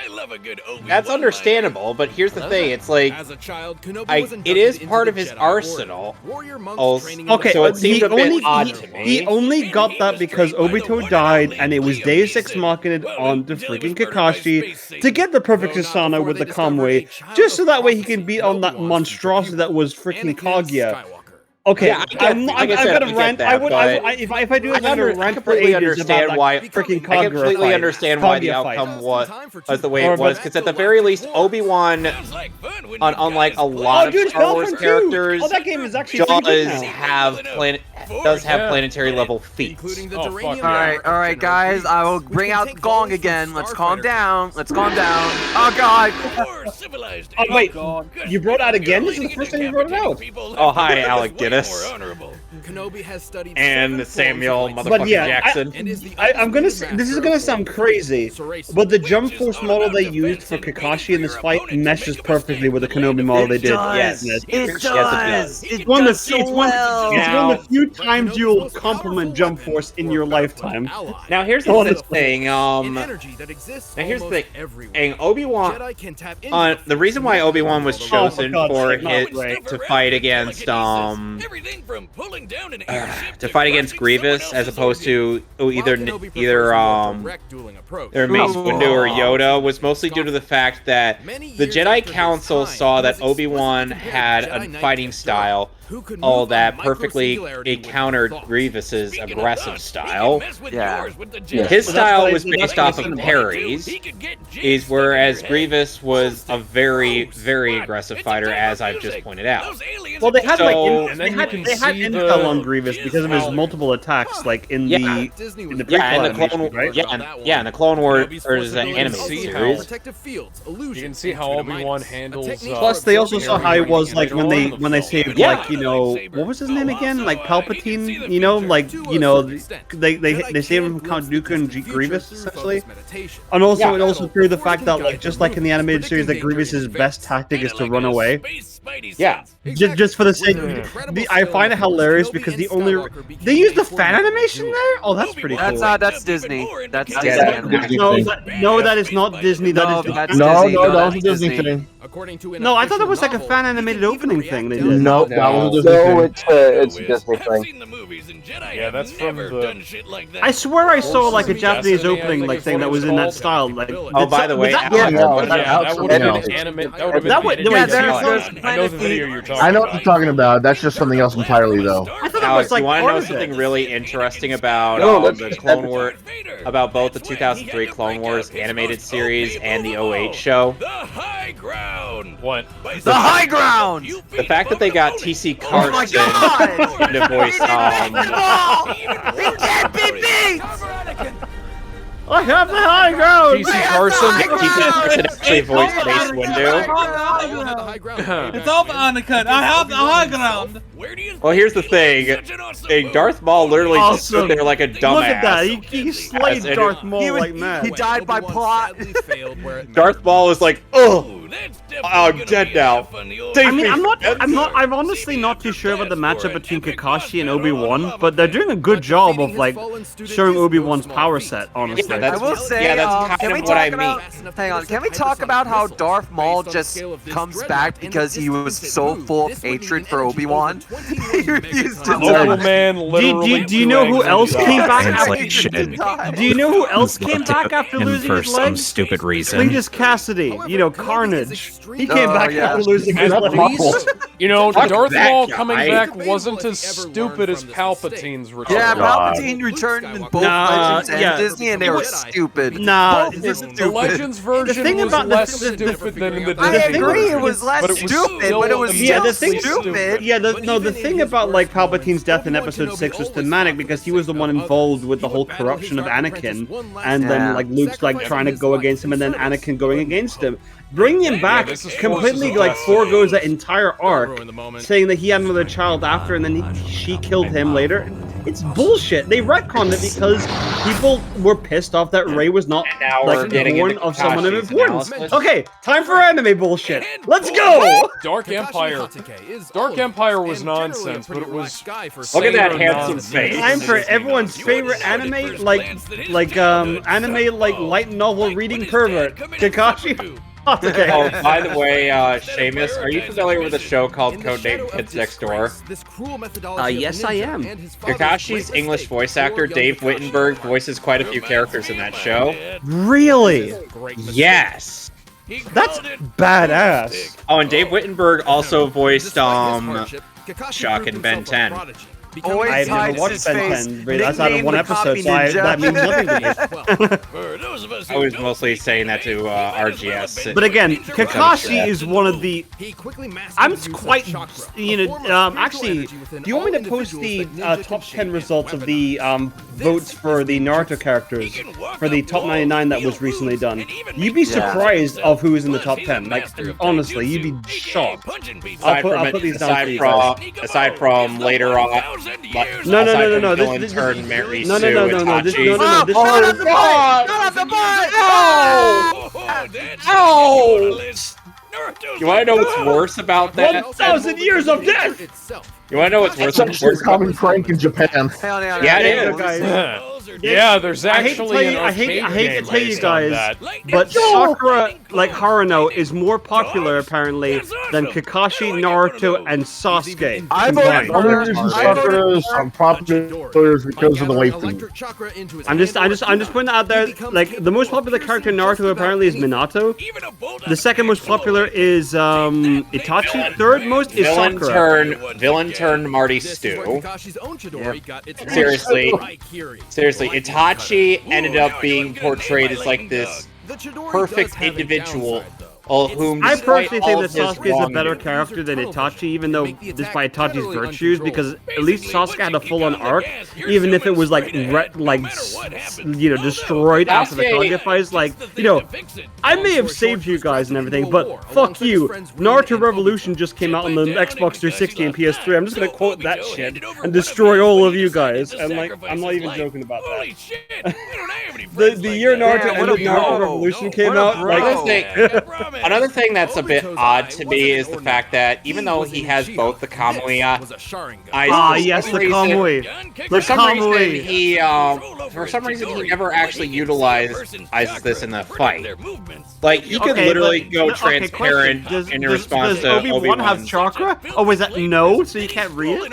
Speaker 10: That's understandable, but here's the thing: it's like it is part of his arsenal.
Speaker 8: Okay,
Speaker 10: so it seemed a bit odd to me.
Speaker 8: He only got that because Obito died, and it was Deus Ex Machina onto freaking Kakashi to get the perfect Susanoo with the Convoy, just so that way he can beat on that monstrosity that was freaking Kaguya. Okay,
Speaker 10: yeah,
Speaker 8: I'm gonna rant. If I do it, I'm gonna rant for ages about that freaking Kaguya
Speaker 10: I completely
Speaker 8: fight.
Speaker 10: understand why the outcome was the way it was, because at the very least, Obi-Wan, unlike a lot of Star Wars characters,
Speaker 8: that game is actually
Speaker 10: does have planetary level feats.
Speaker 3: Alright, guys, I will bring out the gong again. Let's calm down. Oh god!
Speaker 8: Oh wait, you brought out again? This is the first time you brought it out.
Speaker 10: Oh hi, Alec Guinness.
Speaker 11: Kenobi has studied
Speaker 10: and Samuel motherfucking Jackson.
Speaker 8: I'm gonna say, this is gonna sound crazy, but the Jump Force model they used for Kakashi in this fight meshes perfectly with the Kenobi model they did.
Speaker 3: Yes, it does.
Speaker 8: It's one of the few times you'll compliment Jump Force in your lifetime.
Speaker 10: Now here's the thing. And Obi-Wan. The reason why Obi-Wan was chosen to fight against Grievous as opposed to either Mace Windu or Yoda was mostly due to the fact that the Jedi Council saw that Obi-Wan had a fighting style that perfectly countered Grievous's aggressive style.
Speaker 3: Yeah.
Speaker 10: His style was based off of parries, whereas Grievous was a very, very aggressive fighter, as I've just pointed out.
Speaker 8: Well, they had intel on Grievous because of his multiple attacks, like in the prequel
Speaker 10: in the Clone Wars animated series.
Speaker 2: You can see how Obi-Wan handles.
Speaker 8: Plus, they also saw how he was like when they saved what was his name again? Like Palpatine, they saved him from Count Dooku and Grievous essentially. And also, it also through the fact that just like in the animated series, that Grievous's best tactic is to run away.
Speaker 10: Yeah.
Speaker 8: Just for the sake, I find it hilarious because they use the fan animation there. Oh, that's pretty cool.
Speaker 3: That's Disney. That's Disney.
Speaker 8: No, that is not Disney. That
Speaker 1: was a Disney thing.
Speaker 8: No, I thought it was like a fan animated opening thing they did.
Speaker 1: No, that was a Disney thing.
Speaker 7: It's a Disney thing.
Speaker 2: Yeah, that's from the.
Speaker 8: I swear I saw like a Japanese opening thing that was in that style. Like,
Speaker 10: oh, by the way,
Speaker 2: that would have been animated. I know the video you're talking about.
Speaker 1: I know what you're talking about. That's just something else entirely, though.
Speaker 8: I thought
Speaker 10: Alex,
Speaker 8: it was like
Speaker 10: you want to know something really interesting about the Clone Wars, about both the 2003 Clone Wars animated series and the 08 show?
Speaker 5: The high ground.
Speaker 2: What?
Speaker 3: The high ground.
Speaker 10: The fact that they got TC Carson to voice
Speaker 3: He can't be beat.
Speaker 8: I have the high ground.
Speaker 2: TC Carson
Speaker 10: actually voiced Mace Windu.
Speaker 6: It's all undercut. I have the high ground.
Speaker 10: Well, here's the thing. Darth Maul literally just stood there like a dumbass.
Speaker 8: Look at that. He slayed Darth Maul like mad.
Speaker 3: He died by plot.
Speaker 10: Darth Maul is like, oh, I'm dead now.
Speaker 8: I mean, I'm honestly not too sure about the matchup between Kakashi and Obi-Wan, but they're doing a good job of like showing Obi-Wan's power set. Honestly,
Speaker 3: I will say,
Speaker 10: that's kind of what I mean.
Speaker 3: Hang on, can we talk about how Darth Maul just comes back because he was so full of hatred for Obi-Wan? He refused to
Speaker 2: die.
Speaker 8: Do you know who else came back after? Do you know who else came back after losing
Speaker 13: for
Speaker 8: his legs?
Speaker 13: some stupid reason?
Speaker 8: Cletus Cassidy, Carnage. He came back after losing his legs.
Speaker 2: You know,
Speaker 4: Fuck
Speaker 2: Darth
Speaker 4: that
Speaker 2: Maul
Speaker 4: guy.
Speaker 2: coming back
Speaker 11: Debatable
Speaker 2: wasn't
Speaker 11: if
Speaker 2: as
Speaker 11: he ever learned
Speaker 2: stupid as
Speaker 11: from this
Speaker 2: Palpatine's return.
Speaker 3: Yeah,
Speaker 1: God.
Speaker 3: Palpatine returned in both
Speaker 8: Nah,
Speaker 3: Legends and
Speaker 8: yeah.
Speaker 3: Disney, and they were
Speaker 11: Jedi.
Speaker 3: stupid.
Speaker 8: Nah,
Speaker 3: Both
Speaker 8: this-
Speaker 3: were
Speaker 2: The
Speaker 3: stupid.
Speaker 2: Legends version
Speaker 8: thing
Speaker 2: was
Speaker 8: about the-
Speaker 2: less
Speaker 8: the-
Speaker 2: stupid than in the
Speaker 3: I
Speaker 2: Disney
Speaker 3: agree,
Speaker 2: version,
Speaker 3: it was less
Speaker 2: but it was
Speaker 3: stupid,
Speaker 2: still
Speaker 3: but it was
Speaker 8: Yeah, the
Speaker 2: immensely
Speaker 8: thing-
Speaker 2: stupid.
Speaker 8: Yeah, the
Speaker 11: But even
Speaker 8: thing
Speaker 11: in his
Speaker 8: about like
Speaker 11: worst
Speaker 8: Palpatine's death in
Speaker 11: Obi-Wan
Speaker 8: Episode
Speaker 11: Kenobi
Speaker 8: 6 was
Speaker 11: always
Speaker 8: thematic because he was the one involved with the whole corruption of Anakin, and then like Luke's like trying to go against him, and then Anakin going against him. Bringing him back
Speaker 2: this is
Speaker 8: completely
Speaker 2: Forces of
Speaker 8: like
Speaker 2: Destiny.
Speaker 8: foregoes that entire arc,
Speaker 11: ruin the moment.
Speaker 8: saying that he had another child after, and then she killed him later. It's bullshit. They retconned it because people were pissed off that Rey was not
Speaker 4: And now we're
Speaker 8: like
Speaker 4: getting
Speaker 8: born
Speaker 4: into
Speaker 8: of someone of
Speaker 4: Kakashi's
Speaker 8: importance.
Speaker 4: analysis.
Speaker 8: Okay, time for anime bullshit. Let's go.
Speaker 2: Dark Empire. Dark Empire was nonsense, but it was.
Speaker 4: Look at that
Speaker 2: saner
Speaker 4: handsome
Speaker 2: nonsense.
Speaker 4: face.
Speaker 8: Time for everyone's favorite anime, anime like light novel reading pervert, Kakashi. Okay.
Speaker 4: Oh, by the way, Seamus, are you familiar with a show called Codename Kids Next Door?
Speaker 3: Yes, I am.
Speaker 4: Kakashi's English voice actor, Dave Wittenberg, voices quite a few characters in that show.
Speaker 8: Really?
Speaker 4: Yes!
Speaker 8: That's badass.
Speaker 4: Oh, and Dave Wittenberg also voiced, Shock in Ben 10.
Speaker 3: Always
Speaker 8: I've never
Speaker 3: hides
Speaker 8: watched
Speaker 3: his
Speaker 8: Ben
Speaker 3: face.
Speaker 8: 10, but that's out of
Speaker 3: Nicknamed
Speaker 8: one
Speaker 3: the
Speaker 8: episode,
Speaker 3: Copy
Speaker 8: so
Speaker 3: Ninja.
Speaker 8: that means nothing to me.
Speaker 4: I was mostly saying that to RGS.
Speaker 8: But again, Kakashi is one of the. I'm quite, actually, do you want me to post the top 10 results of the votes for the Naruto characters for the top 99 that was recently done? You'd be surprised of who is in the top 10. Like, honestly, you'd be shocked. I'll put these down for you guys.
Speaker 4: Aside from later on,
Speaker 8: No.
Speaker 4: Villain turned Mary
Speaker 8: No.
Speaker 4: Sue, Itachi.
Speaker 8: Oh
Speaker 3: God!
Speaker 4: Oh! You want to know what's worse about that?
Speaker 8: 1,000 years of death!
Speaker 4: You want to know what's worse?
Speaker 1: It's actually a common prank in Japan.
Speaker 4: Yeah, it is.
Speaker 8: Guys.
Speaker 2: Yeah, there's
Speaker 8: I hate to
Speaker 2: actually
Speaker 8: tell you,
Speaker 2: an arcade
Speaker 8: I hate to
Speaker 2: game
Speaker 8: tell you
Speaker 2: based on
Speaker 8: guys,
Speaker 2: that.
Speaker 8: but Sakura, like Haruno, is more popular apparently than Kakashi, Naruto, and Sasuke.
Speaker 3: I
Speaker 8: combined.
Speaker 3: voted
Speaker 1: The only reason Sakura is popular is because of the waifu.
Speaker 8: I'm just putting that out there. Like the most popular character in Naruto apparently is Minato. The second most popular is Itachi. Third most is Sakura.
Speaker 4: Villain turned Marty Stew. Seriously, Itachi ended up being portrayed as like this perfect individual, whom
Speaker 8: I
Speaker 4: despite
Speaker 8: personally
Speaker 4: all
Speaker 8: think
Speaker 4: of
Speaker 8: that
Speaker 4: his
Speaker 8: Sasuke is a better
Speaker 4: wrongdoing-
Speaker 8: character than Itachi, even though despite Itachi's virtues, because at least Sasuke had a full-on arc, even if it was like destroyed after the Kaguya fights. Like, I may have saved you guys and everything, but fuck you. Naruto Revolution just came out on the Xbox 360 and PS3. I'm just gonna quote that shit and destroy all of you guys. And like, I'm not even joking about that. the year Naruto ended, Naruto Revolution came out. Like,
Speaker 4: Another thing that's a bit odd to me is the fact that even though he has both the Kamui eyes,
Speaker 8: yes, the Kamui.
Speaker 4: For some reason he never actually utilizes this in the fight. Like he could literally go transparent in response to
Speaker 8: Obi Wan have chakra? Oh, is that no? So you can't read it?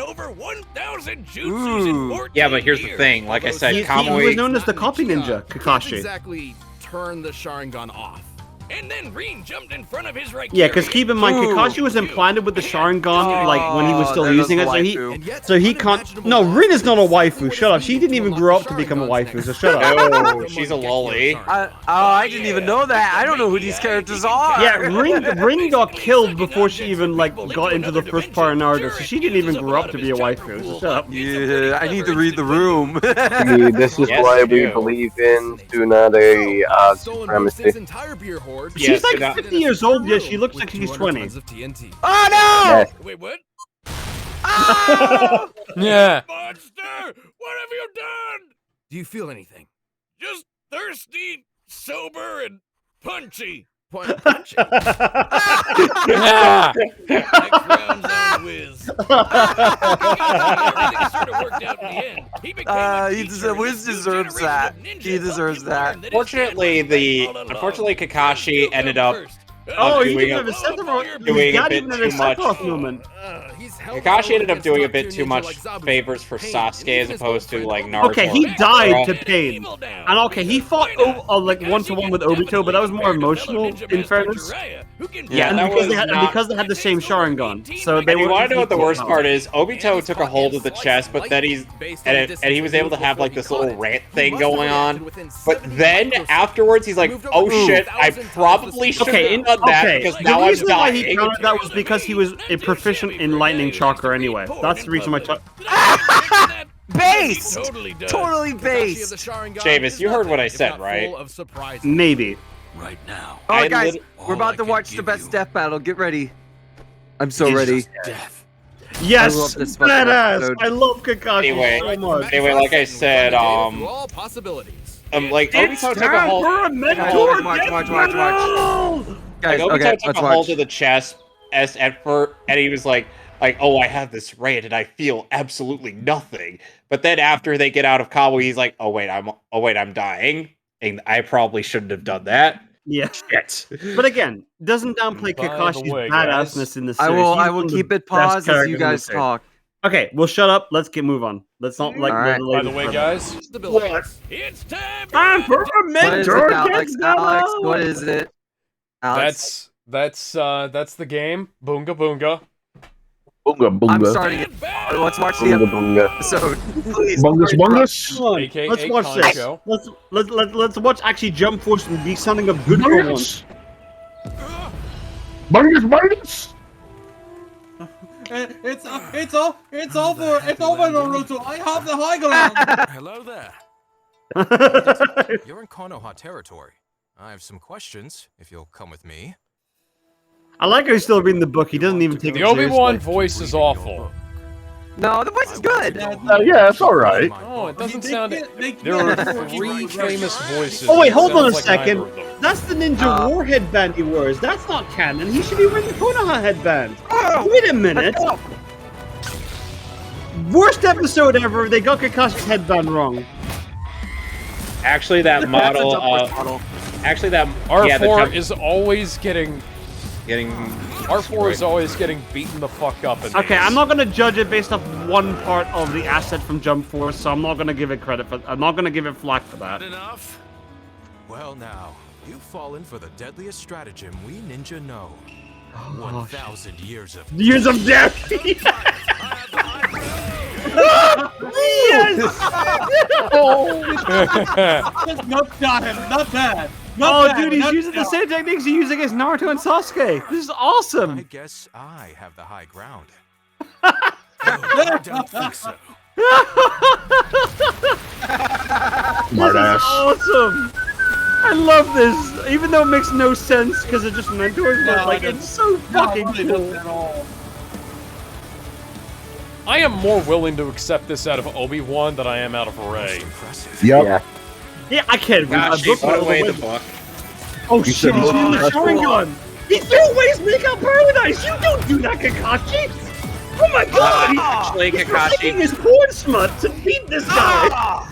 Speaker 4: Yeah, but here's the thing. Like I said,
Speaker 8: He
Speaker 4: Kamui
Speaker 8: was known as the copy ninja, Kakashi.
Speaker 11: Exactly. Turn the Sharingan off.
Speaker 5: And then Reen jumped in front of his right.
Speaker 8: Yeah, because keep in mind, Kakashi was implanted with the Sharingan, like, when he was still using it, so he can't... No, Rin is not a waifu, shut up. She didn't even grow up to become a waifu, so shut up.
Speaker 4: No, she's a lolly.
Speaker 3: I didn't even know that. I don't know who these characters are.
Speaker 8: Yeah, Rin got killed before she even, like, got into the first part of Naruto, so she didn't even grow up to be a waifu, so shut up.
Speaker 3: Yeah, I need to read the room.
Speaker 7: See, this is why we believe in Tsunade supremacy.
Speaker 8: She's like 50 years old, yet she looks like she's 20.
Speaker 3: Oh no!
Speaker 5: Wait, what?
Speaker 3: Oh!
Speaker 2: Yeah.
Speaker 5: Monster! What have you done?
Speaker 11: Do you feel anything?
Speaker 5: Just thirsty, sober, and punchy.
Speaker 11: Punchy.
Speaker 2: Yeah.
Speaker 5: Next round's on Wiz. Everything sort of worked out in the end. He became a teacher in
Speaker 3: Wiz
Speaker 5: this new
Speaker 3: deserves
Speaker 5: generation
Speaker 3: that.
Speaker 5: of ninjas,
Speaker 3: He deserves
Speaker 5: but he learned
Speaker 3: that.
Speaker 5: his
Speaker 4: Unfortunately, Kakashi ended up
Speaker 8: Oh, he
Speaker 4: doing
Speaker 8: didn't have a Sephiroth.
Speaker 4: doing
Speaker 8: He's
Speaker 4: a
Speaker 8: not
Speaker 4: bit
Speaker 8: even in a
Speaker 4: too much.
Speaker 8: Sephiroth moment.
Speaker 4: Kakashi ended up doing a bit too much favors for Sasuke as opposed to like Naruto.
Speaker 8: Okay, he died to Pain, and okay, he fought like 1-to-1 with Obito, but that was more emotional, in fairness.
Speaker 4: Yeah,
Speaker 8: and because they had the same Sharingan, so they
Speaker 4: and you
Speaker 8: were.
Speaker 4: want to know what the worst part is? Obito took a hold of the chest, but then and he was able to have like this little rant thing going on. But then afterwards, he's like, "Oh shit, I probably shouldn't have done that because now I'm dying."
Speaker 8: The reason why he countered that was because he was a proficient in lightning chakra anyway. That's the reason why.
Speaker 3: Based! Totally based!
Speaker 4: Javis, you heard what I said, right?
Speaker 8: Maybe.
Speaker 5: Right now.
Speaker 3: Alright guys, we're about to watch the best death battle. Get ready. I'm so ready.
Speaker 5: Death.
Speaker 8: Yes,
Speaker 3: I love this fucking
Speaker 8: badass.
Speaker 3: episode.
Speaker 8: I love Kakashi so much.
Speaker 4: Anyway, like I said, like Obito took a hold.
Speaker 3: Watch. Guys,
Speaker 4: Like, Obito
Speaker 3: okay,
Speaker 4: took
Speaker 3: let's
Speaker 4: a
Speaker 3: watch.
Speaker 4: hold of the chest at first, and he was like, oh, I have this rant and I feel absolutely nothing. But then after they get out of Cabo, he's like, oh wait, I'm dying, and I probably shouldn't have done that.
Speaker 8: Yeah.
Speaker 4: Shit.
Speaker 8: But again, doesn't downplay
Speaker 2: By the
Speaker 8: Kakashi's
Speaker 2: way,
Speaker 8: badassness
Speaker 2: guys,
Speaker 8: in the
Speaker 3: I
Speaker 8: series.
Speaker 3: will
Speaker 8: He's
Speaker 3: I
Speaker 8: one
Speaker 3: will
Speaker 8: of the
Speaker 3: keep it
Speaker 8: best
Speaker 3: paused as
Speaker 8: characters
Speaker 3: you
Speaker 8: in the
Speaker 3: guys
Speaker 8: series.
Speaker 3: talk.
Speaker 8: Okay, we'll shut up. Let's move on. Let's not like.
Speaker 3: All right.
Speaker 2: By the way, guys,
Speaker 5: It's time
Speaker 8: time for a
Speaker 3: What is
Speaker 8: mentor.
Speaker 3: it, Alex? Alex, what is it? Alex,
Speaker 2: that's the game. Boonga boonga.
Speaker 1: Boonga boonga.
Speaker 3: I'm starting it. Let's watch the
Speaker 1: Boonga boonga.
Speaker 3: episode. Please.
Speaker 1: Bungus bungus.
Speaker 8: Come on,
Speaker 2: AKA
Speaker 8: let's watch this.
Speaker 2: Concho.
Speaker 8: Let's watch actually Jump Force and be something of good for once.
Speaker 1: Bungus.
Speaker 6: It's over, Naruto. I have the high ground.
Speaker 11: Hello there. You're in Konoha territory. I have some questions, if you'll come with me.
Speaker 8: I like how he's still reading the book. He doesn't even take
Speaker 2: The
Speaker 8: it
Speaker 2: Obi Wan
Speaker 8: seriously.
Speaker 2: voice is awful.
Speaker 3: No, the voice is good.
Speaker 1: Yeah, it's all right.
Speaker 2: Oh, it doesn't sound. There are 3 famous voices.
Speaker 8: Oh wait,
Speaker 2: It
Speaker 8: hold on a
Speaker 2: sounds like
Speaker 8: second.
Speaker 2: neither of them.
Speaker 8: That's the ninja war headband he wears. That's not canon. He should be wearing the Konoha headband. Wait a minute. Worst episode ever. They got Kakashi's headband wrong.
Speaker 4: Actually, that model. Actually, that
Speaker 2: R4 is always getting
Speaker 4: R4
Speaker 2: is always getting beaten the fuck up. In
Speaker 8: Okay,
Speaker 2: these.
Speaker 8: I'm not gonna judge it based off one part of the asset from Jump Force, so I'm not gonna give it credit for. I'm not gonna give it flack for that.
Speaker 11: Enough? Well now, you've fallen for the deadliest stratagem we ninja know. 1,000 years of
Speaker 8: Years of death. Yes.
Speaker 6: Not bad.
Speaker 8: Oh, dude, he's using the same techniques he used against Naruto and Sasuke. This is
Speaker 11: I
Speaker 8: awesome.
Speaker 11: guess I have the high ground. I don't think so.
Speaker 8: This is awesome. I love this, even though it makes no sense because it just mentors, but like it's so fucking cool.
Speaker 2: I am more willing to accept this out of Obi Wan than I am out of Rey.
Speaker 1: Yep.
Speaker 8: Yeah, I can't read my book.
Speaker 4: put away the book.
Speaker 8: Oh shit, he's using the Sharingan. He threw away his Makeup Paradise. You don't do that, Kakashi. Oh my god!
Speaker 4: Actually,
Speaker 8: He's
Speaker 4: Kakashi.
Speaker 8: taking his porn smut to beat this guy.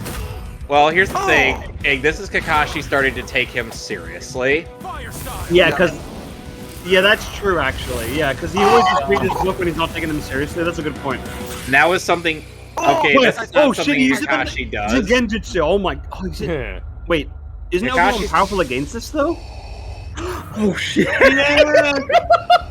Speaker 4: Well, here's the thing. Hey, this is Kakashi starting to take him seriously.
Speaker 8: Yeah, because. Yeah, that's true, actually. Yeah, because he always just reads his book when he's not taking them seriously. That's a good point.
Speaker 4: And that was something. Okay, this is not something
Speaker 8: he used
Speaker 4: Kakashi does.
Speaker 8: It's a Genjutsu. Oh my. Oh, he's wait, isn't Obi Wan
Speaker 4: Kakashi's-
Speaker 8: powerful against this though? Oh shit!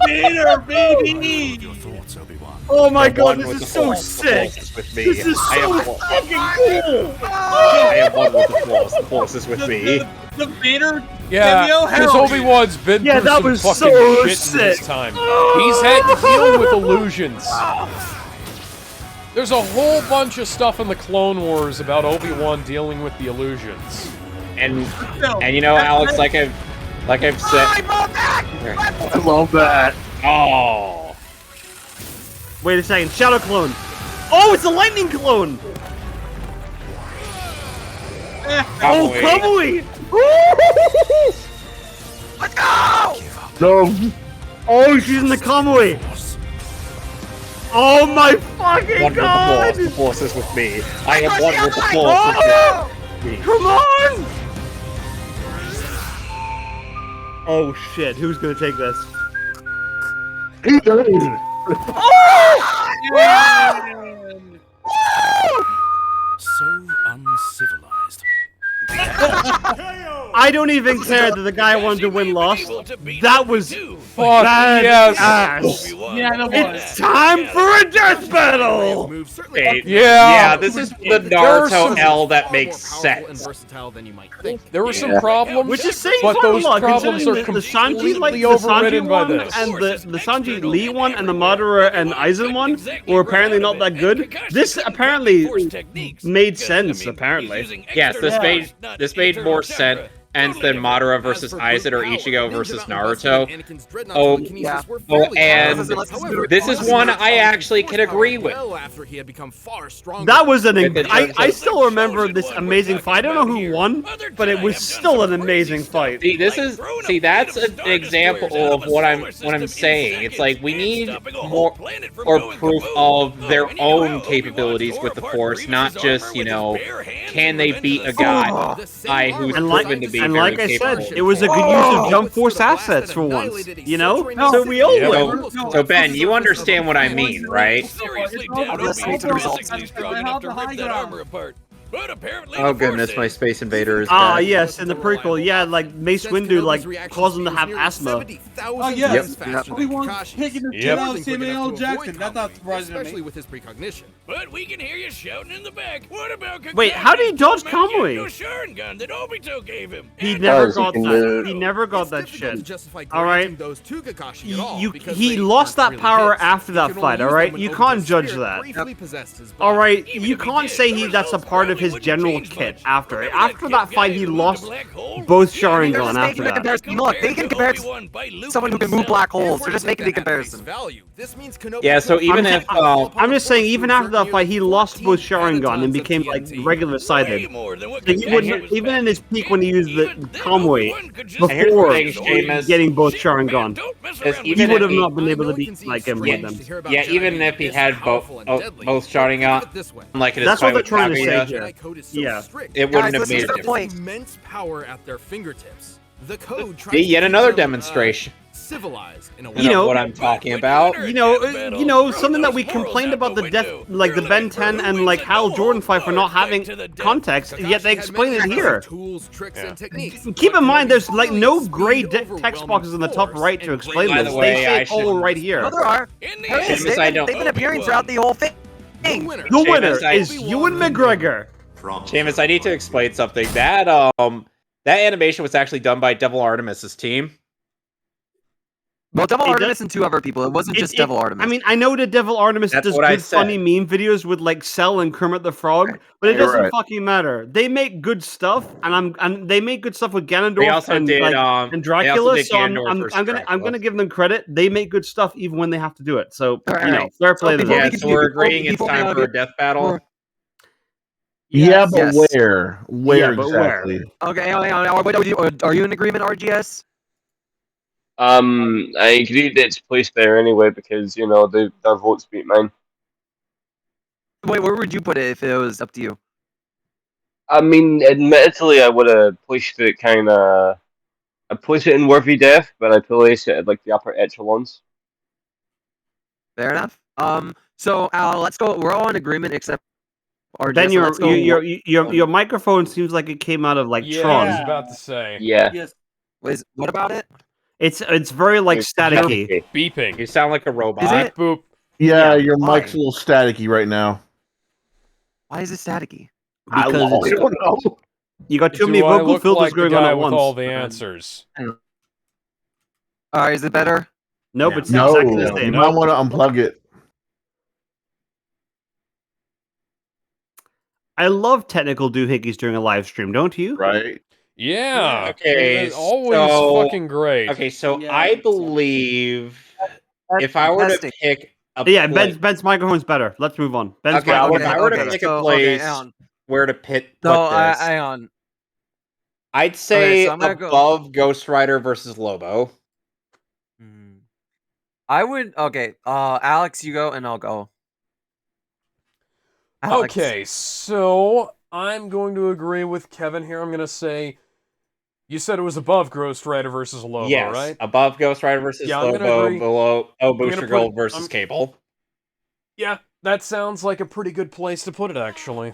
Speaker 6: Peter, baby.
Speaker 11: Your thoughts, Obi-Wan.
Speaker 8: Oh my
Speaker 4: The
Speaker 8: god,
Speaker 4: one
Speaker 8: this
Speaker 4: with
Speaker 8: is
Speaker 4: the
Speaker 8: so
Speaker 4: force, the
Speaker 8: sick!
Speaker 4: force is with me.
Speaker 8: This is
Speaker 4: I
Speaker 8: so
Speaker 4: am-
Speaker 8: fucking cool!
Speaker 4: I am one with the force. The force is with me.
Speaker 6: The Vader
Speaker 2: Yeah,
Speaker 6: cameo
Speaker 2: because
Speaker 6: heraldry.
Speaker 2: Obi Wan's been
Speaker 8: Yeah,
Speaker 2: through
Speaker 8: that
Speaker 2: some
Speaker 8: was
Speaker 2: fucking
Speaker 8: so
Speaker 2: shit in
Speaker 8: sick.
Speaker 2: his time. He's had to deal with illusions. There's a whole bunch of stuff in the Clone Wars about Obi Wan dealing with the illusions.
Speaker 4: And you know, Alex, like I've said.
Speaker 1: I love that.
Speaker 4: Oh.
Speaker 8: Wait a second, Shadow Clone! Oh, it's a Lightning Clone! Oh, Kamui!
Speaker 3: Let's go!
Speaker 1: No.
Speaker 8: Oh, she's in the Kamui! Oh my fucking
Speaker 4: One
Speaker 8: god!
Speaker 4: with the force. The force is with me. I am one with the force.
Speaker 8: Oh!
Speaker 4: With me.
Speaker 8: Come on! Oh shit, who's gonna take this?
Speaker 1: He did.
Speaker 8: Oh! I don't even care that the guy I wanted to win lost. That was
Speaker 2: Fuck
Speaker 8: bad
Speaker 2: yes.
Speaker 8: ass.
Speaker 6: Yeah, that was.
Speaker 8: It's time for a death battle.
Speaker 2: Yeah.
Speaker 10: This is the
Speaker 2: were
Speaker 10: Naruto
Speaker 2: some-
Speaker 10: L that makes sense.
Speaker 2: There were some problems,
Speaker 8: Which is saying
Speaker 2: but
Speaker 8: quite a
Speaker 2: those
Speaker 8: lot,
Speaker 2: problems are
Speaker 8: considering the Sanji,
Speaker 2: completely
Speaker 8: like, the
Speaker 2: overridden
Speaker 8: Sanji
Speaker 2: by
Speaker 8: one
Speaker 2: this.
Speaker 8: and the Sanji Lee one and the Madara and Aizen one were apparently not that good. This apparently made sense, apparently.
Speaker 10: Yes, this made more sense than Madara versus Aizen or Ichigo versus Naruto. Oh,
Speaker 3: Yeah.
Speaker 10: and this is one I actually can agree with.
Speaker 8: That was I still remember this amazing fight. I don't know who won, but it was still an amazing fight.
Speaker 10: That's an example of what I'm saying. It's like we need more proof of their own capabilities with the Force, not just, can they beat a guy who's proven to be
Speaker 8: And
Speaker 10: very
Speaker 8: like I
Speaker 10: capable.
Speaker 8: said, it was a good use of Jump Force assets for once, So we all win.
Speaker 10: So Ben, you understand what I mean, right? Oh goodness, my Space Invader is back.
Speaker 8: Yes, in the prequel, like Mace Windu, caused him to have asthma.
Speaker 6: Oh yes,
Speaker 10: Yep.
Speaker 6: Obi Wan taking the shit out of Samuel L. Jackson. That's not surprising to
Speaker 11: especially
Speaker 6: me.
Speaker 11: with his precognition.
Speaker 5: But we can hear you shouting in the back. What about Kakashi?
Speaker 8: Wait, how did he dodge Kamui?
Speaker 5: Sharingan that Obito gave him.
Speaker 8: He never got
Speaker 7: he can
Speaker 8: that.
Speaker 7: do-
Speaker 8: He never got that
Speaker 11: Difficult to
Speaker 8: shit.
Speaker 11: justify
Speaker 8: All right.
Speaker 11: granting those to Kakashi at all, because
Speaker 8: He
Speaker 11: they
Speaker 8: lost
Speaker 11: aren't
Speaker 8: that
Speaker 11: really
Speaker 8: power
Speaker 11: his.
Speaker 8: after that
Speaker 11: He can
Speaker 8: fight.
Speaker 11: only
Speaker 8: All
Speaker 11: use
Speaker 8: right,
Speaker 11: them
Speaker 8: you
Speaker 11: when
Speaker 8: can't
Speaker 11: Obito's
Speaker 8: judge
Speaker 11: spirit
Speaker 8: that.
Speaker 11: briefly possessed his
Speaker 8: All
Speaker 11: body.
Speaker 8: right,
Speaker 5: Even
Speaker 8: you
Speaker 5: if he
Speaker 8: can't
Speaker 5: did,
Speaker 8: say
Speaker 5: the
Speaker 8: that's a
Speaker 5: results
Speaker 8: part of
Speaker 5: probably
Speaker 8: his
Speaker 5: wouldn't
Speaker 8: general
Speaker 5: change
Speaker 8: kit
Speaker 5: much.
Speaker 8: after.
Speaker 5: Remember
Speaker 8: After that
Speaker 5: kid
Speaker 8: fight,
Speaker 5: guy
Speaker 8: he
Speaker 5: who moved
Speaker 8: lost
Speaker 5: the black hole?
Speaker 8: both
Speaker 5: Yeah,
Speaker 8: Sharingan
Speaker 3: They're just
Speaker 8: after
Speaker 3: making the
Speaker 8: that.
Speaker 3: comparison. Look, they can compare someone who can move black holes. They're just making the comparison.
Speaker 10: Yeah, so even if
Speaker 8: I'm just saying, even after that fight, he lost both Sharingan and became regular sided. Even in his peak when he used the Kamui before getting both Sharingan, he would have not been able to beat him with them.
Speaker 10: Yeah, even if he had both Sharingan, like in his
Speaker 8: That's
Speaker 10: fight
Speaker 8: what they're
Speaker 10: with
Speaker 8: trying to say
Speaker 10: Kaguya,
Speaker 8: here. Yeah.
Speaker 10: it wouldn't have
Speaker 3: Guys,
Speaker 10: made
Speaker 3: listen
Speaker 10: a
Speaker 3: to the point.
Speaker 10: difference.
Speaker 11: Immense power at their fingertips. The code
Speaker 10: See, yet another demonstration.
Speaker 11: Civilized in a way.
Speaker 8: You know,
Speaker 10: what I'm talking about.
Speaker 8: Something that we complained about the Ben 10 and Hal Jordan fight for not having context, yet they explain it here.
Speaker 11: Tools, tricks, and techniques.
Speaker 8: Keep in mind, there's no gray text boxes in the top right to explain
Speaker 10: By
Speaker 8: this.
Speaker 10: the way,
Speaker 8: They say
Speaker 10: I
Speaker 8: it all
Speaker 10: should-
Speaker 8: right here.
Speaker 3: No, there are.
Speaker 10: Seamus, I don't-
Speaker 3: They've been appearing throughout the whole thing.
Speaker 8: The winner
Speaker 10: Seamus, I-
Speaker 8: is Ewan McGregor.
Speaker 10: Seamus, I need to explain something. That animation was actually done by Devil Artemis's team.
Speaker 3: Well, Devil
Speaker 8: It
Speaker 3: Artemis
Speaker 8: does-
Speaker 3: and two other people. It wasn't just Devil Artemis.
Speaker 8: I mean, I know that Devil Artemis
Speaker 10: That's
Speaker 8: does
Speaker 10: what I
Speaker 8: good,
Speaker 10: said.
Speaker 8: funny meme videos with Cell and Kermit the Frog, but it
Speaker 7: You're
Speaker 8: doesn't
Speaker 7: right.
Speaker 8: fucking matter. They make good stuff, and they make good stuff with
Speaker 10: They
Speaker 8: Ganondorf
Speaker 10: also
Speaker 8: and
Speaker 10: did
Speaker 8: and
Speaker 10: they also
Speaker 8: Dracula.
Speaker 10: did
Speaker 8: So
Speaker 10: Ganondorf
Speaker 8: I'm
Speaker 10: versus
Speaker 8: gonna
Speaker 10: Dracula.
Speaker 8: give them credit. They make good stuff even when they have to do it. So
Speaker 3: Alright.
Speaker 8: fair play to
Speaker 3: before
Speaker 8: them.
Speaker 10: Yeah,
Speaker 3: we
Speaker 10: so we're
Speaker 3: continue,
Speaker 10: agreeing it's
Speaker 3: before we
Speaker 10: time
Speaker 3: all
Speaker 10: for a
Speaker 3: get-
Speaker 10: death battle.
Speaker 1: Yeah, but
Speaker 3: Yes.
Speaker 1: where? Where
Speaker 8: Yeah, but where?
Speaker 1: exactly?
Speaker 3: Okay, hang on. Are you in agreement, RGS?
Speaker 7: I agree that it's placed there anyway because their votes beat mine.
Speaker 3: Wait, where would you put it if it was up to you?
Speaker 7: I mean, admittedly, I would have placed it I placed it in worthy death, but I placed it at the upper echelons.
Speaker 3: Fair enough. So let's go. We're all in agreement except RGS.
Speaker 8: Ben,
Speaker 3: so let's go.
Speaker 8: your microphone seems like it came out of
Speaker 2: Yeah, I
Speaker 8: Tron.
Speaker 2: was about to say.
Speaker 7: Yeah.
Speaker 6: Yes.
Speaker 3: What about it?
Speaker 8: It's very staticky.
Speaker 2: Beeping.
Speaker 10: You sound like a robot.
Speaker 3: Is it?
Speaker 2: Boop.
Speaker 1: Yeah,
Speaker 3: Yeah,
Speaker 1: your
Speaker 3: why?
Speaker 1: mic's a little staticky right now.
Speaker 3: Why is it staticky?
Speaker 8: Because
Speaker 1: I don't know.
Speaker 8: you got too
Speaker 2: Do
Speaker 8: many
Speaker 2: I
Speaker 8: vocal
Speaker 2: look
Speaker 8: filters
Speaker 2: like the
Speaker 8: going on
Speaker 2: guy
Speaker 8: at
Speaker 2: with
Speaker 8: once.
Speaker 2: all the answers?
Speaker 3: Is it better?
Speaker 8: Nope, it's
Speaker 1: No,
Speaker 8: exactly the
Speaker 1: you
Speaker 8: same.
Speaker 1: might want to unplug it.
Speaker 8: I love technical doohickeys during a live stream, don't you?
Speaker 1: Right?
Speaker 2: Yeah.
Speaker 10: Okay,
Speaker 2: It's always
Speaker 10: so-
Speaker 2: fucking great.
Speaker 10: Okay, so
Speaker 6: Yeah.
Speaker 10: I believe if I were to
Speaker 3: Fantastic.
Speaker 10: pick a
Speaker 8: Yeah,
Speaker 10: place,
Speaker 8: Ben's microphone's better. Let's move on. Ben's
Speaker 10: Okay,
Speaker 8: microphone's
Speaker 10: if I
Speaker 8: better.
Speaker 10: were to pick a place
Speaker 3: hang on.
Speaker 10: where to put
Speaker 3: No,
Speaker 10: this,
Speaker 3: hang on.
Speaker 10: I'd say
Speaker 3: so I'm gonna go-
Speaker 10: above Ghost Rider versus Lobo.
Speaker 3: I would. Okay. Alex, you go, and I'll go. Alex.
Speaker 2: Okay, so I'm going to agree with Kevin here. I'm going to say you said it was above Ghost Rider versus Lobo,
Speaker 10: Yes,
Speaker 2: right?
Speaker 10: above Ghost Rider versus
Speaker 2: Yeah, I'm gonna
Speaker 10: Lobo,
Speaker 2: agree.
Speaker 10: below
Speaker 2: gonna
Speaker 10: Booster
Speaker 2: put-
Speaker 10: Gold versus
Speaker 2: I'm-
Speaker 10: Cable.
Speaker 2: Yeah, that sounds like a pretty good place to put it, actually.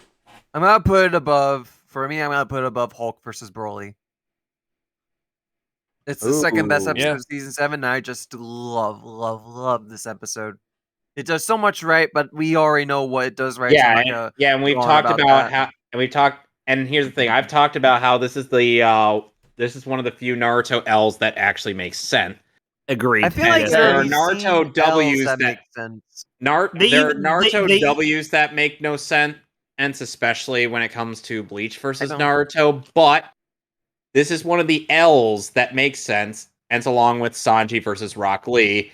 Speaker 3: I'm gonna put it above. For me, I'm gonna put it above Hulk versus Broly. It's the second best
Speaker 7: Ooh.
Speaker 3: episode
Speaker 2: Yeah.
Speaker 3: of season 7. And I just love this episode. It does so much right, but we already know what it does right. so I'm not gonna
Speaker 10: and we've
Speaker 3: go on
Speaker 10: talked about
Speaker 3: that.
Speaker 10: how, and we talked, and here's the thing: I've talked about how this is one of the few Naruto L's that actually makes sense.
Speaker 8: Agreed.
Speaker 3: I feel like
Speaker 10: there
Speaker 3: there
Speaker 10: are
Speaker 3: are
Speaker 10: Naruto W's that
Speaker 3: make sense.
Speaker 10: there are
Speaker 8: even-
Speaker 10: Naruto
Speaker 8: they-
Speaker 10: W's that make no sense, especially when it comes to Bleach versus
Speaker 3: don't-
Speaker 10: Naruto. But this is one of the L's that makes sense, and it's along with Sanji versus Rock Lee,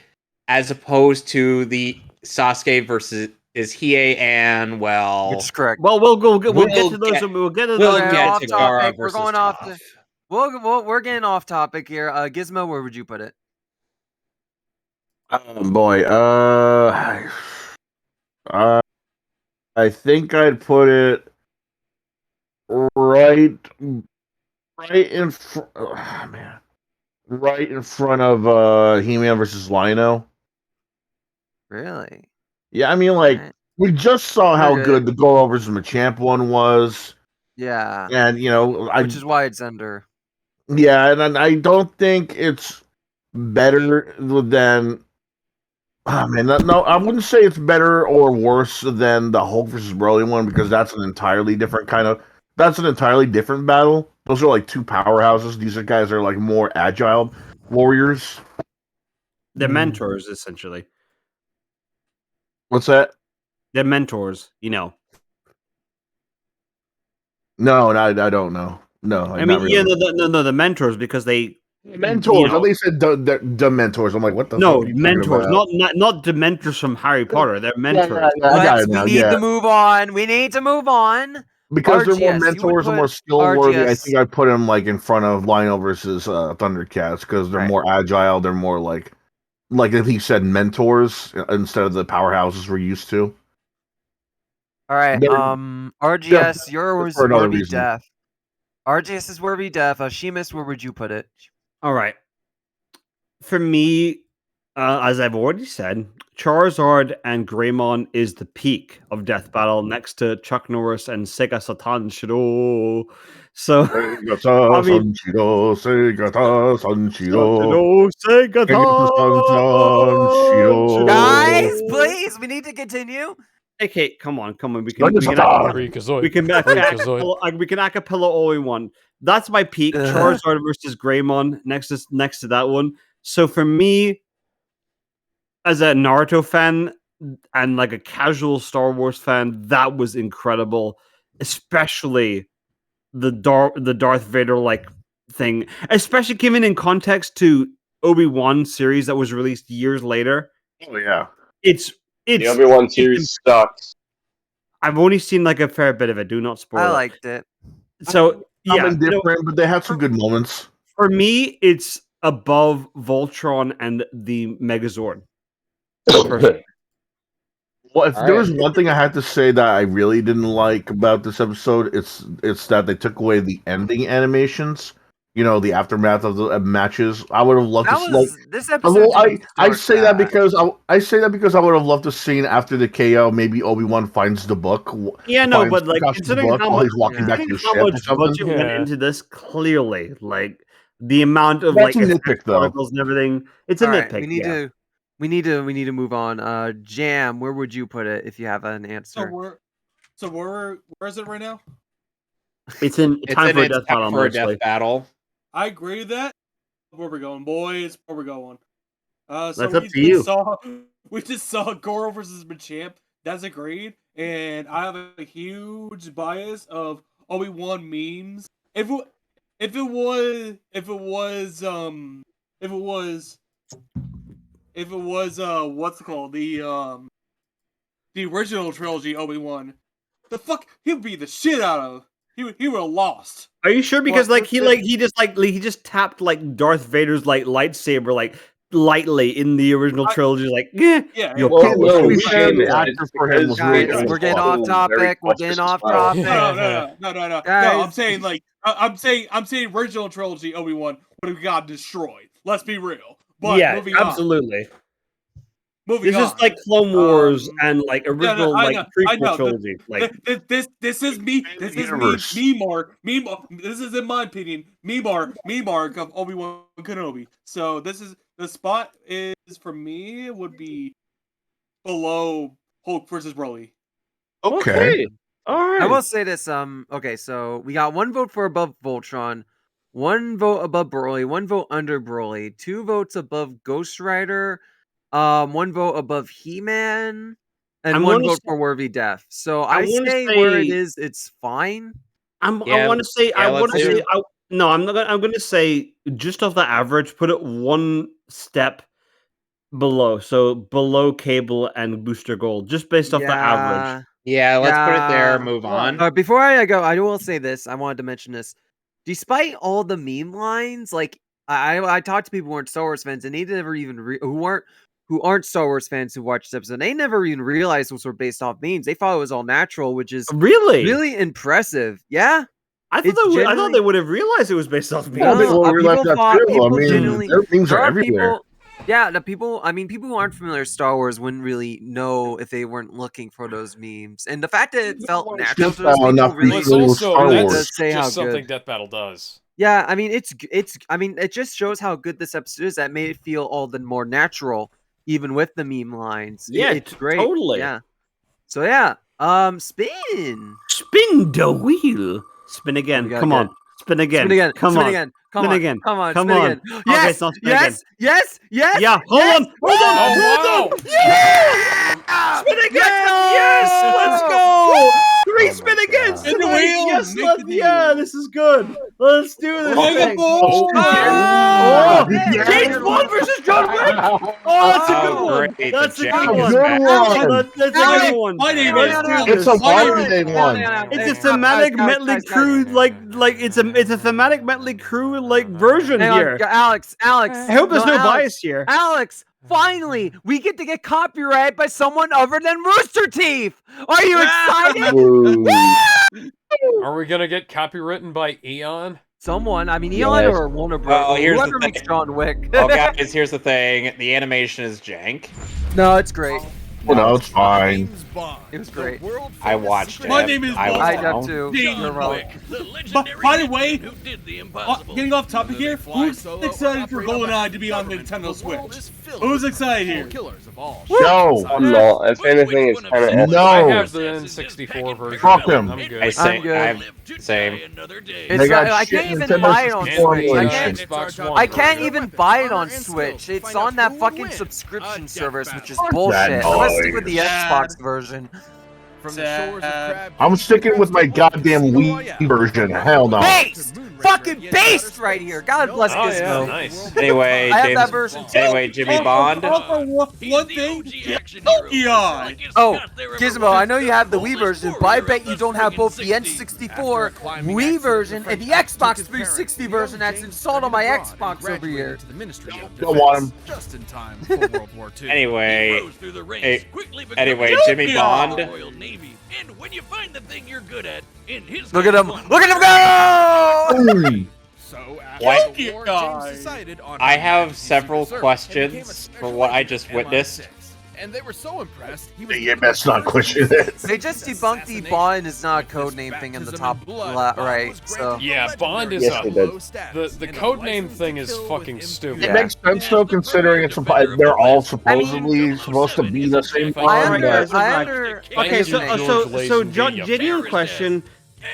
Speaker 10: as opposed to the Sasuke versus is Hiei and
Speaker 3: Which is correct.
Speaker 8: Well, we'll get to those.
Speaker 10: get-
Speaker 8: We'll get to
Speaker 10: we'll
Speaker 8: those.
Speaker 3: Okay,
Speaker 10: get
Speaker 3: off
Speaker 10: to Gaara
Speaker 3: topic. We're
Speaker 10: versus
Speaker 3: going off.
Speaker 10: Toph.
Speaker 3: We're getting off topic here. Gizmo, where would you put it?
Speaker 1: Oh boy. I think I'd put it right in front. Oh, man, right in front of He-Man versus Lion-O.
Speaker 3: Really?
Speaker 1: Yeah, I mean, like
Speaker 3: Alright.
Speaker 1: we just saw how
Speaker 3: We're
Speaker 1: good the Goro versus Machamp one was,
Speaker 3: Yeah.
Speaker 1: and
Speaker 3: Which is why it's under.
Speaker 1: yeah, and I don't think it's better than. Oh man, no, I wouldn't say it's better or worse than the Hulk versus Broly one because that's an entirely different battle. Those are like two powerhouses. These guys are like more agile warriors.
Speaker 8: They're mentors, essentially.
Speaker 1: What's that?
Speaker 8: They're mentors, you know.
Speaker 1: No, I don't know. No,
Speaker 8: I mean,
Speaker 1: not
Speaker 8: yeah,
Speaker 1: really.
Speaker 8: no, the mentors because they
Speaker 1: Mentors.
Speaker 8: you know-
Speaker 1: They said the mentors. I'm like, what the?
Speaker 8: no
Speaker 1: fuck are you talking
Speaker 8: mentors,
Speaker 1: about?
Speaker 8: not the mentors from Harry Potter. They're
Speaker 1: Yeah,
Speaker 8: mentors.
Speaker 1: I got it
Speaker 3: We
Speaker 1: now.
Speaker 3: need
Speaker 1: Yeah,
Speaker 3: to move on. We need to move on.
Speaker 1: because they're more
Speaker 3: RGS, you would
Speaker 1: mentors and more
Speaker 3: put
Speaker 1: skill worthy. I
Speaker 3: RGS.
Speaker 1: think I put him like in front of Lionel versus Thundercats because they're
Speaker 3: Right.
Speaker 1: more agile. They're more like if he said mentors instead of the powerhouses we're used to.
Speaker 3: All right.
Speaker 1: They're-
Speaker 3: RGS, yours
Speaker 1: for another
Speaker 3: will be
Speaker 1: reason.
Speaker 3: death. RGS is where be death. Sheamus, where would you put it?
Speaker 8: All right. For me, as I've already said, Charizard and Greymon is the peak of Death Battle next to Chuck Norris and Sega Satan Shiro. So,
Speaker 1: Segata,
Speaker 8: I mean-
Speaker 1: Sanshiro, Segata, Sanshiro.
Speaker 8: Sega
Speaker 1: Sanshiro.
Speaker 3: Guys, please, we need to continue.
Speaker 8: Okay, come on. We
Speaker 2: Freakazoid.
Speaker 8: can acapella all we want. That's my peak. Charizard versus Greymon next to that one. So for me, as a Naruto fan and like a casual Star Wars fan, that was incredible. Especially the Darth Vader like thing, especially given in context to Obi Wan series that was released years later.
Speaker 1: Oh yeah,
Speaker 8: It's
Speaker 7: The Obi Wan series sucks.
Speaker 8: I've only seen like a fair bit of it. Do not spoil
Speaker 3: I
Speaker 8: it.
Speaker 3: liked it.
Speaker 8: So yeah,
Speaker 1: I'm indifferent, but they had some good moments.
Speaker 8: for me, it's above Voltron and the Megazord.
Speaker 1: Well, if
Speaker 7: All
Speaker 1: there
Speaker 7: right.
Speaker 1: was one thing I had to say that I really didn't like about this episode, it's that they took away the ending animations. You know, the aftermath of the matches. I would have loved
Speaker 3: That
Speaker 1: to
Speaker 3: was
Speaker 1: like.
Speaker 3: this episode.
Speaker 1: Well, I
Speaker 3: didn't
Speaker 1: say
Speaker 3: start
Speaker 1: that because I would have loved to seen after the KO. Maybe Obi-Wan finds the book.
Speaker 8: Yeah, no,
Speaker 1: finds
Speaker 8: but like
Speaker 1: Kakashi's
Speaker 8: considering
Speaker 1: book
Speaker 8: how
Speaker 1: while
Speaker 8: much,
Speaker 1: he's walking back to the
Speaker 8: how
Speaker 1: ship or
Speaker 8: much
Speaker 1: something.
Speaker 8: budget went
Speaker 2: Yeah.
Speaker 8: into this, clearly, like the amount of
Speaker 1: That's
Speaker 8: like
Speaker 1: a
Speaker 8: effect
Speaker 1: nitpick, though.
Speaker 8: particles and everything, it's a
Speaker 3: All right,
Speaker 8: nitpick.
Speaker 3: we need to move on. Jam, where would you put it if you have an answer?
Speaker 6: Where is it right now?
Speaker 8: It's in
Speaker 10: It's
Speaker 8: time
Speaker 10: in
Speaker 8: for a
Speaker 10: its
Speaker 8: death
Speaker 10: time
Speaker 8: battle.
Speaker 10: for a
Speaker 8: Mostly.
Speaker 10: death battle.
Speaker 6: I agree with that. Where we're going, boys? Where we're going? So
Speaker 8: That's up to you.
Speaker 6: We just saw Goro versus Machamp. That's agreed, and I have a huge bias of Obi Wan memes. If it was what's it called, the original trilogy Obi Wan, the fuck he'd be the shit out of. He would have lost.
Speaker 8: Are you sure? Because
Speaker 6: Well,
Speaker 8: he just tapped like Darth Vader's like lightsaber like lightly in the original trilogy. Like,
Speaker 6: Yeah,
Speaker 8: you're
Speaker 7: Well,
Speaker 8: probably
Speaker 7: no,
Speaker 1: to be
Speaker 7: it's
Speaker 1: fair, the
Speaker 7: Seamus,
Speaker 1: actor
Speaker 7: it's
Speaker 1: for him was
Speaker 7: because
Speaker 1: really
Speaker 3: Guys,
Speaker 1: good.
Speaker 3: we're getting
Speaker 7: also
Speaker 3: off
Speaker 7: very
Speaker 3: topic. We're
Speaker 7: cautious
Speaker 3: getting
Speaker 7: as
Speaker 3: off
Speaker 7: well.
Speaker 3: topic.
Speaker 6: No.
Speaker 3: Guys.
Speaker 6: I'm saying like I'm saying original trilogy Obi Wan would have got destroyed. Let's be real. But
Speaker 8: yeah,
Speaker 6: moving on.
Speaker 8: absolutely.
Speaker 6: Moving
Speaker 8: This
Speaker 6: on.
Speaker 8: is like Clone Wars and like original
Speaker 6: I
Speaker 8: like
Speaker 6: know.
Speaker 8: prequel trilogy. Like
Speaker 6: This is me. This is
Speaker 1: Universe.
Speaker 6: me mark. This is in my opinion. Me mark of Obi Wan Kenobi. So this is the spot is for me would be below Hulk versus Broly.
Speaker 1: Okay.
Speaker 8: all right.
Speaker 3: I will say this. Okay, so we got 1 vote for above Voltron, 1 vote above Broly, 1 vote under Broly, 2 votes above Ghost Rider, 1 vote above He-Man, and
Speaker 8: I'm
Speaker 3: 1
Speaker 8: gonna
Speaker 3: vote
Speaker 8: s-
Speaker 3: for Worthy Death. So
Speaker 8: I
Speaker 3: I
Speaker 8: wanna
Speaker 3: say where it
Speaker 8: say-
Speaker 3: is, it's fine.
Speaker 8: I
Speaker 10: Yeah,
Speaker 8: want to say. I
Speaker 10: yeah,
Speaker 8: want to
Speaker 10: let's
Speaker 8: say.
Speaker 10: do-
Speaker 8: No, I'm not. I'm going to say just off the average. Put it 1 step below. So below Cable and Booster Gold, just based off the average.
Speaker 10: Yeah, let's put it there.
Speaker 3: Yeah.
Speaker 10: Move on.
Speaker 3: Before I go, I will say this. I wanted to mention this. Despite all the meme lines, like I talked to people who aren't Star Wars fans, and they never even who aren't Star Wars fans who watched this episode. And they never even realized those were based off memes. They thought it was all natural, which is
Speaker 8: Really
Speaker 3: impressive. Yeah,
Speaker 8: I thought
Speaker 3: it's
Speaker 8: I thought
Speaker 3: genuinely-
Speaker 8: they would have realized it was based off memes.
Speaker 1: Yeah, people realize that too. I
Speaker 3: people
Speaker 1: mean,
Speaker 3: genuinely-
Speaker 1: their memes
Speaker 3: there
Speaker 1: are
Speaker 3: are
Speaker 1: everywhere.
Speaker 3: people. Yeah, the people. I mean, people who aren't familiar with Star Wars wouldn't really know if they weren't looking for those memes. And the fact that it felt natural to those
Speaker 1: Death Battle
Speaker 3: people
Speaker 1: enough
Speaker 3: really
Speaker 2: Well, it's
Speaker 1: Really
Speaker 2: also
Speaker 1: Star
Speaker 2: that's
Speaker 1: Wars.
Speaker 3: say how
Speaker 2: just something
Speaker 3: good.
Speaker 2: Death Battle does.
Speaker 3: Yeah, I mean, I mean, it just shows how good this episode is. That made it feel all the more natural, even with the meme lines.
Speaker 8: Yeah,
Speaker 3: It's great.
Speaker 8: totally.
Speaker 3: Yeah. So yeah, spin.
Speaker 8: Spin the wheel. Spin again.
Speaker 3: We got
Speaker 8: Come
Speaker 3: good.
Speaker 8: on. Spin again.
Speaker 3: Spin again.
Speaker 8: Come
Speaker 3: spin
Speaker 8: on.
Speaker 3: again. Come
Speaker 8: Spin
Speaker 3: on.
Speaker 8: again.
Speaker 3: Come on.
Speaker 8: Come
Speaker 3: spin
Speaker 8: on.
Speaker 3: again.
Speaker 8: Okay,
Speaker 3: Yes.
Speaker 8: it's not spin
Speaker 3: yes. Yes. Yes.
Speaker 8: Yeah. Hold
Speaker 3: yes.
Speaker 8: on. Hold on.
Speaker 2: Oh,
Speaker 8: Hold on. Yeah. Spin again. Yes. Let's go. Great spin again.
Speaker 6: Spin the
Speaker 8: tonight.
Speaker 6: wheel,
Speaker 8: Yes.
Speaker 6: make
Speaker 8: Let's,
Speaker 6: the
Speaker 8: yeah.
Speaker 6: deal.
Speaker 8: This is good. Let's do this.
Speaker 6: Mega
Speaker 8: thing.
Speaker 6: Ball!
Speaker 8: Oh,
Speaker 1: Yeah.
Speaker 8: James Bond versus John Wick. Oh, that's a good
Speaker 10: Oh,
Speaker 8: one.
Speaker 10: great.
Speaker 8: That's
Speaker 10: The
Speaker 8: a
Speaker 10: Jack
Speaker 8: good
Speaker 10: is
Speaker 8: one.
Speaker 10: back.
Speaker 8: That's a good one.
Speaker 6: My name
Speaker 8: Let's
Speaker 6: is-
Speaker 8: do
Speaker 1: It's
Speaker 8: this.
Speaker 1: a holiday one.
Speaker 8: It's a thematic Mehtly crew, like it's a thematic Mehtly crew like version
Speaker 3: Hang on,
Speaker 8: here.
Speaker 3: Alex.
Speaker 8: I hope there's no
Speaker 3: Alex,
Speaker 8: bias here.
Speaker 3: Alex, finally, we get to get copyright by someone other than Rooster Teeth. Are you excited?
Speaker 1: Whoa.
Speaker 2: Are we gonna get copywritten by Eon?
Speaker 3: Someone, I mean, Eon
Speaker 7: Yes.
Speaker 3: or Warner
Speaker 10: Well,
Speaker 3: Bros.
Speaker 10: here's the
Speaker 3: Whoever makes
Speaker 10: thing.
Speaker 3: John Wick.
Speaker 10: Oh, guys, here's the thing. The animation is jank.
Speaker 3: No, it's great.
Speaker 1: Well, no, it's fine.
Speaker 3: It was great.
Speaker 10: I watched it.
Speaker 6: My name is
Speaker 10: I
Speaker 6: Bond.
Speaker 3: I
Speaker 10: was
Speaker 3: have
Speaker 10: wrong.
Speaker 3: too.
Speaker 6: Ding.
Speaker 3: You're wrong.
Speaker 6: By the way, getting off topic here, who's excited for GoldenEye to be on Nintendo Switch? Who's excited here?
Speaker 1: No.
Speaker 7: I'm not. If anything, it's kind of
Speaker 1: No.
Speaker 2: I have the N64 version.
Speaker 1: Fuck him.
Speaker 2: I'm good.
Speaker 10: I say,
Speaker 3: I'm good.
Speaker 10: I'm same.
Speaker 3: It's
Speaker 1: They got
Speaker 3: not, I
Speaker 1: shit
Speaker 3: can't even
Speaker 1: Nintendo
Speaker 3: buy it on
Speaker 1: 64
Speaker 3: Switch. I
Speaker 1: emulation.
Speaker 3: can't,
Speaker 2: Xbox One
Speaker 3: I can't
Speaker 2: version.
Speaker 3: even buy it on Switch. It's on that fucking subscription service, which is
Speaker 1: that
Speaker 3: bullshit. I'm gonna stick with the
Speaker 1: noise.
Speaker 3: Xbox version.
Speaker 11: From the shores of Crab
Speaker 1: I'm sticking with my goddamn Wii version. Hell no.
Speaker 3: Based! Fucking based right here. God bless
Speaker 2: Oh yeah,
Speaker 3: Gizmo.
Speaker 2: nice.
Speaker 10: Anyway,
Speaker 3: I have that
Speaker 10: James.
Speaker 3: version too.
Speaker 10: Anyway, Jimmy Bond.
Speaker 6: One thing, Eon.
Speaker 3: Oh, Gizmo, I know you have the Wii version, but I bet you don't have both the N64 Wii version and the Xbox 360 version that's installed on my Xbox over here.
Speaker 1: Don't want him.
Speaker 11: Just in time for World War II.
Speaker 10: Anyway, anyway, Jimmy
Speaker 6: Eon.
Speaker 10: Bond.
Speaker 5: Royal Navy. And when you find the thing you're good at, in his
Speaker 3: Look at him! Look at him go!
Speaker 1: Holy.
Speaker 11: So after
Speaker 10: What?
Speaker 11: the war,
Speaker 6: Guy.
Speaker 11: James decided on
Speaker 10: I
Speaker 11: how
Speaker 10: have
Speaker 11: to use
Speaker 10: several
Speaker 11: Secret Service and
Speaker 10: questions
Speaker 11: became a
Speaker 10: for
Speaker 11: special
Speaker 10: what I
Speaker 11: agent
Speaker 10: just
Speaker 11: at
Speaker 10: witnessed.
Speaker 11: MI6. And they were so impressed, he was
Speaker 1: Yeah, that's not question it.
Speaker 3: They just debunked the Bond is not a codename thing in the top right, so...
Speaker 2: Yeah, Bond is
Speaker 7: Yes,
Speaker 2: a.
Speaker 7: they did.
Speaker 2: The codename thing is fucking stupid.
Speaker 1: It makes sense though, considering it's they're all supposedly supposed to be the same
Speaker 2: I
Speaker 1: Bond.
Speaker 2: under-
Speaker 8: Okay, so
Speaker 2: George
Speaker 8: John,
Speaker 2: Lazenby,
Speaker 8: genuine
Speaker 2: you
Speaker 8: question.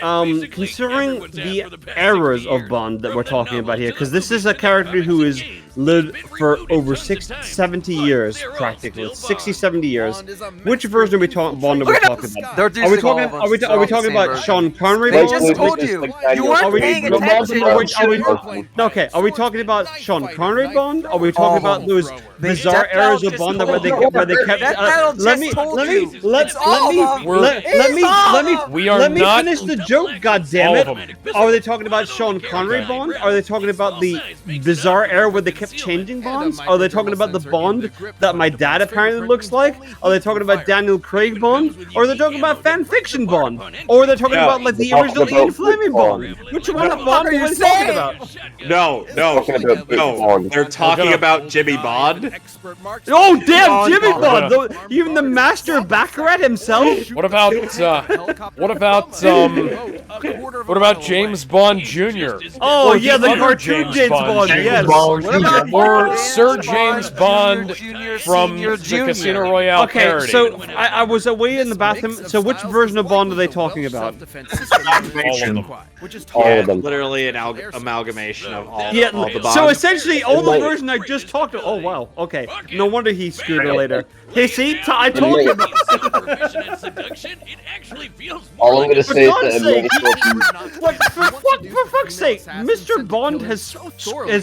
Speaker 8: Considering the eras of Bond that we're talking about here, because this is a character who has lived for over 70 years, practically 60, 70 years. Which version are we talking Bond are we talking about?
Speaker 3: They're
Speaker 8: Are we
Speaker 3: using all
Speaker 8: talking?
Speaker 3: of them,
Speaker 8: Are we
Speaker 3: so it's the
Speaker 8: talking
Speaker 3: same
Speaker 8: about
Speaker 3: version.
Speaker 8: Sean Connery?
Speaker 3: They
Speaker 8: Bond?
Speaker 3: just told you. You weren't paying attention.
Speaker 8: Okay, are we talking about Sean Connery Bond? Are we talking about those bizarre
Speaker 3: Death
Speaker 8: eras
Speaker 3: Battle
Speaker 8: of Bond that
Speaker 3: just
Speaker 8: where they kept?
Speaker 3: Death Battle
Speaker 8: Let
Speaker 3: just
Speaker 8: me
Speaker 3: told
Speaker 8: let
Speaker 3: you.
Speaker 8: me let
Speaker 3: It's all
Speaker 8: me
Speaker 3: of them.
Speaker 8: let me
Speaker 2: We are
Speaker 8: let me
Speaker 2: not
Speaker 8: finish the joke. God damn
Speaker 2: all
Speaker 8: it!
Speaker 2: of them.
Speaker 8: Are they talking about Sean Connery Bond? Are they talking about the bizarre era where they kept changing Bonds? Are they talking about the Bond that my dad apparently looks like? Are they talking about Daniel Craig Bond? Or are they talking about fan fiction Bond? Or are they talking
Speaker 10: No.
Speaker 8: about like the
Speaker 7: We're
Speaker 8: original
Speaker 7: talking
Speaker 8: Ian
Speaker 7: about
Speaker 8: Fleming
Speaker 7: Bond.
Speaker 8: Bond? Which one of Bond are you talking about?
Speaker 10: No,
Speaker 7: Talking about Bond.
Speaker 10: They're talking about Jimmy Bond.
Speaker 8: Oh damn, Jimmy Bond! Even the master of Baccarat himself.
Speaker 2: What about James Bond Jr.?
Speaker 8: Oh
Speaker 2: Or
Speaker 8: yeah, the
Speaker 2: other
Speaker 8: cartoon James Bond. Yes.
Speaker 2: Or Sir James Bond from the Casino Royale
Speaker 8: Okay,
Speaker 2: parody.
Speaker 8: so I was away in the bathroom. So which version of Bond are they talking about?
Speaker 7: All of them.
Speaker 10: Literally an amalgamation of all
Speaker 8: Yeah,
Speaker 10: the
Speaker 8: so
Speaker 10: Bonds.
Speaker 8: essentially all the version I just talked about. Oh wow, okay. No wonder he screwed her later. Hey, see, I told you.
Speaker 7: All I'm gonna
Speaker 8: For
Speaker 7: say is
Speaker 8: God's
Speaker 7: that
Speaker 8: sake,
Speaker 7: it
Speaker 8: like, for fuck's sake, Mr. Bond has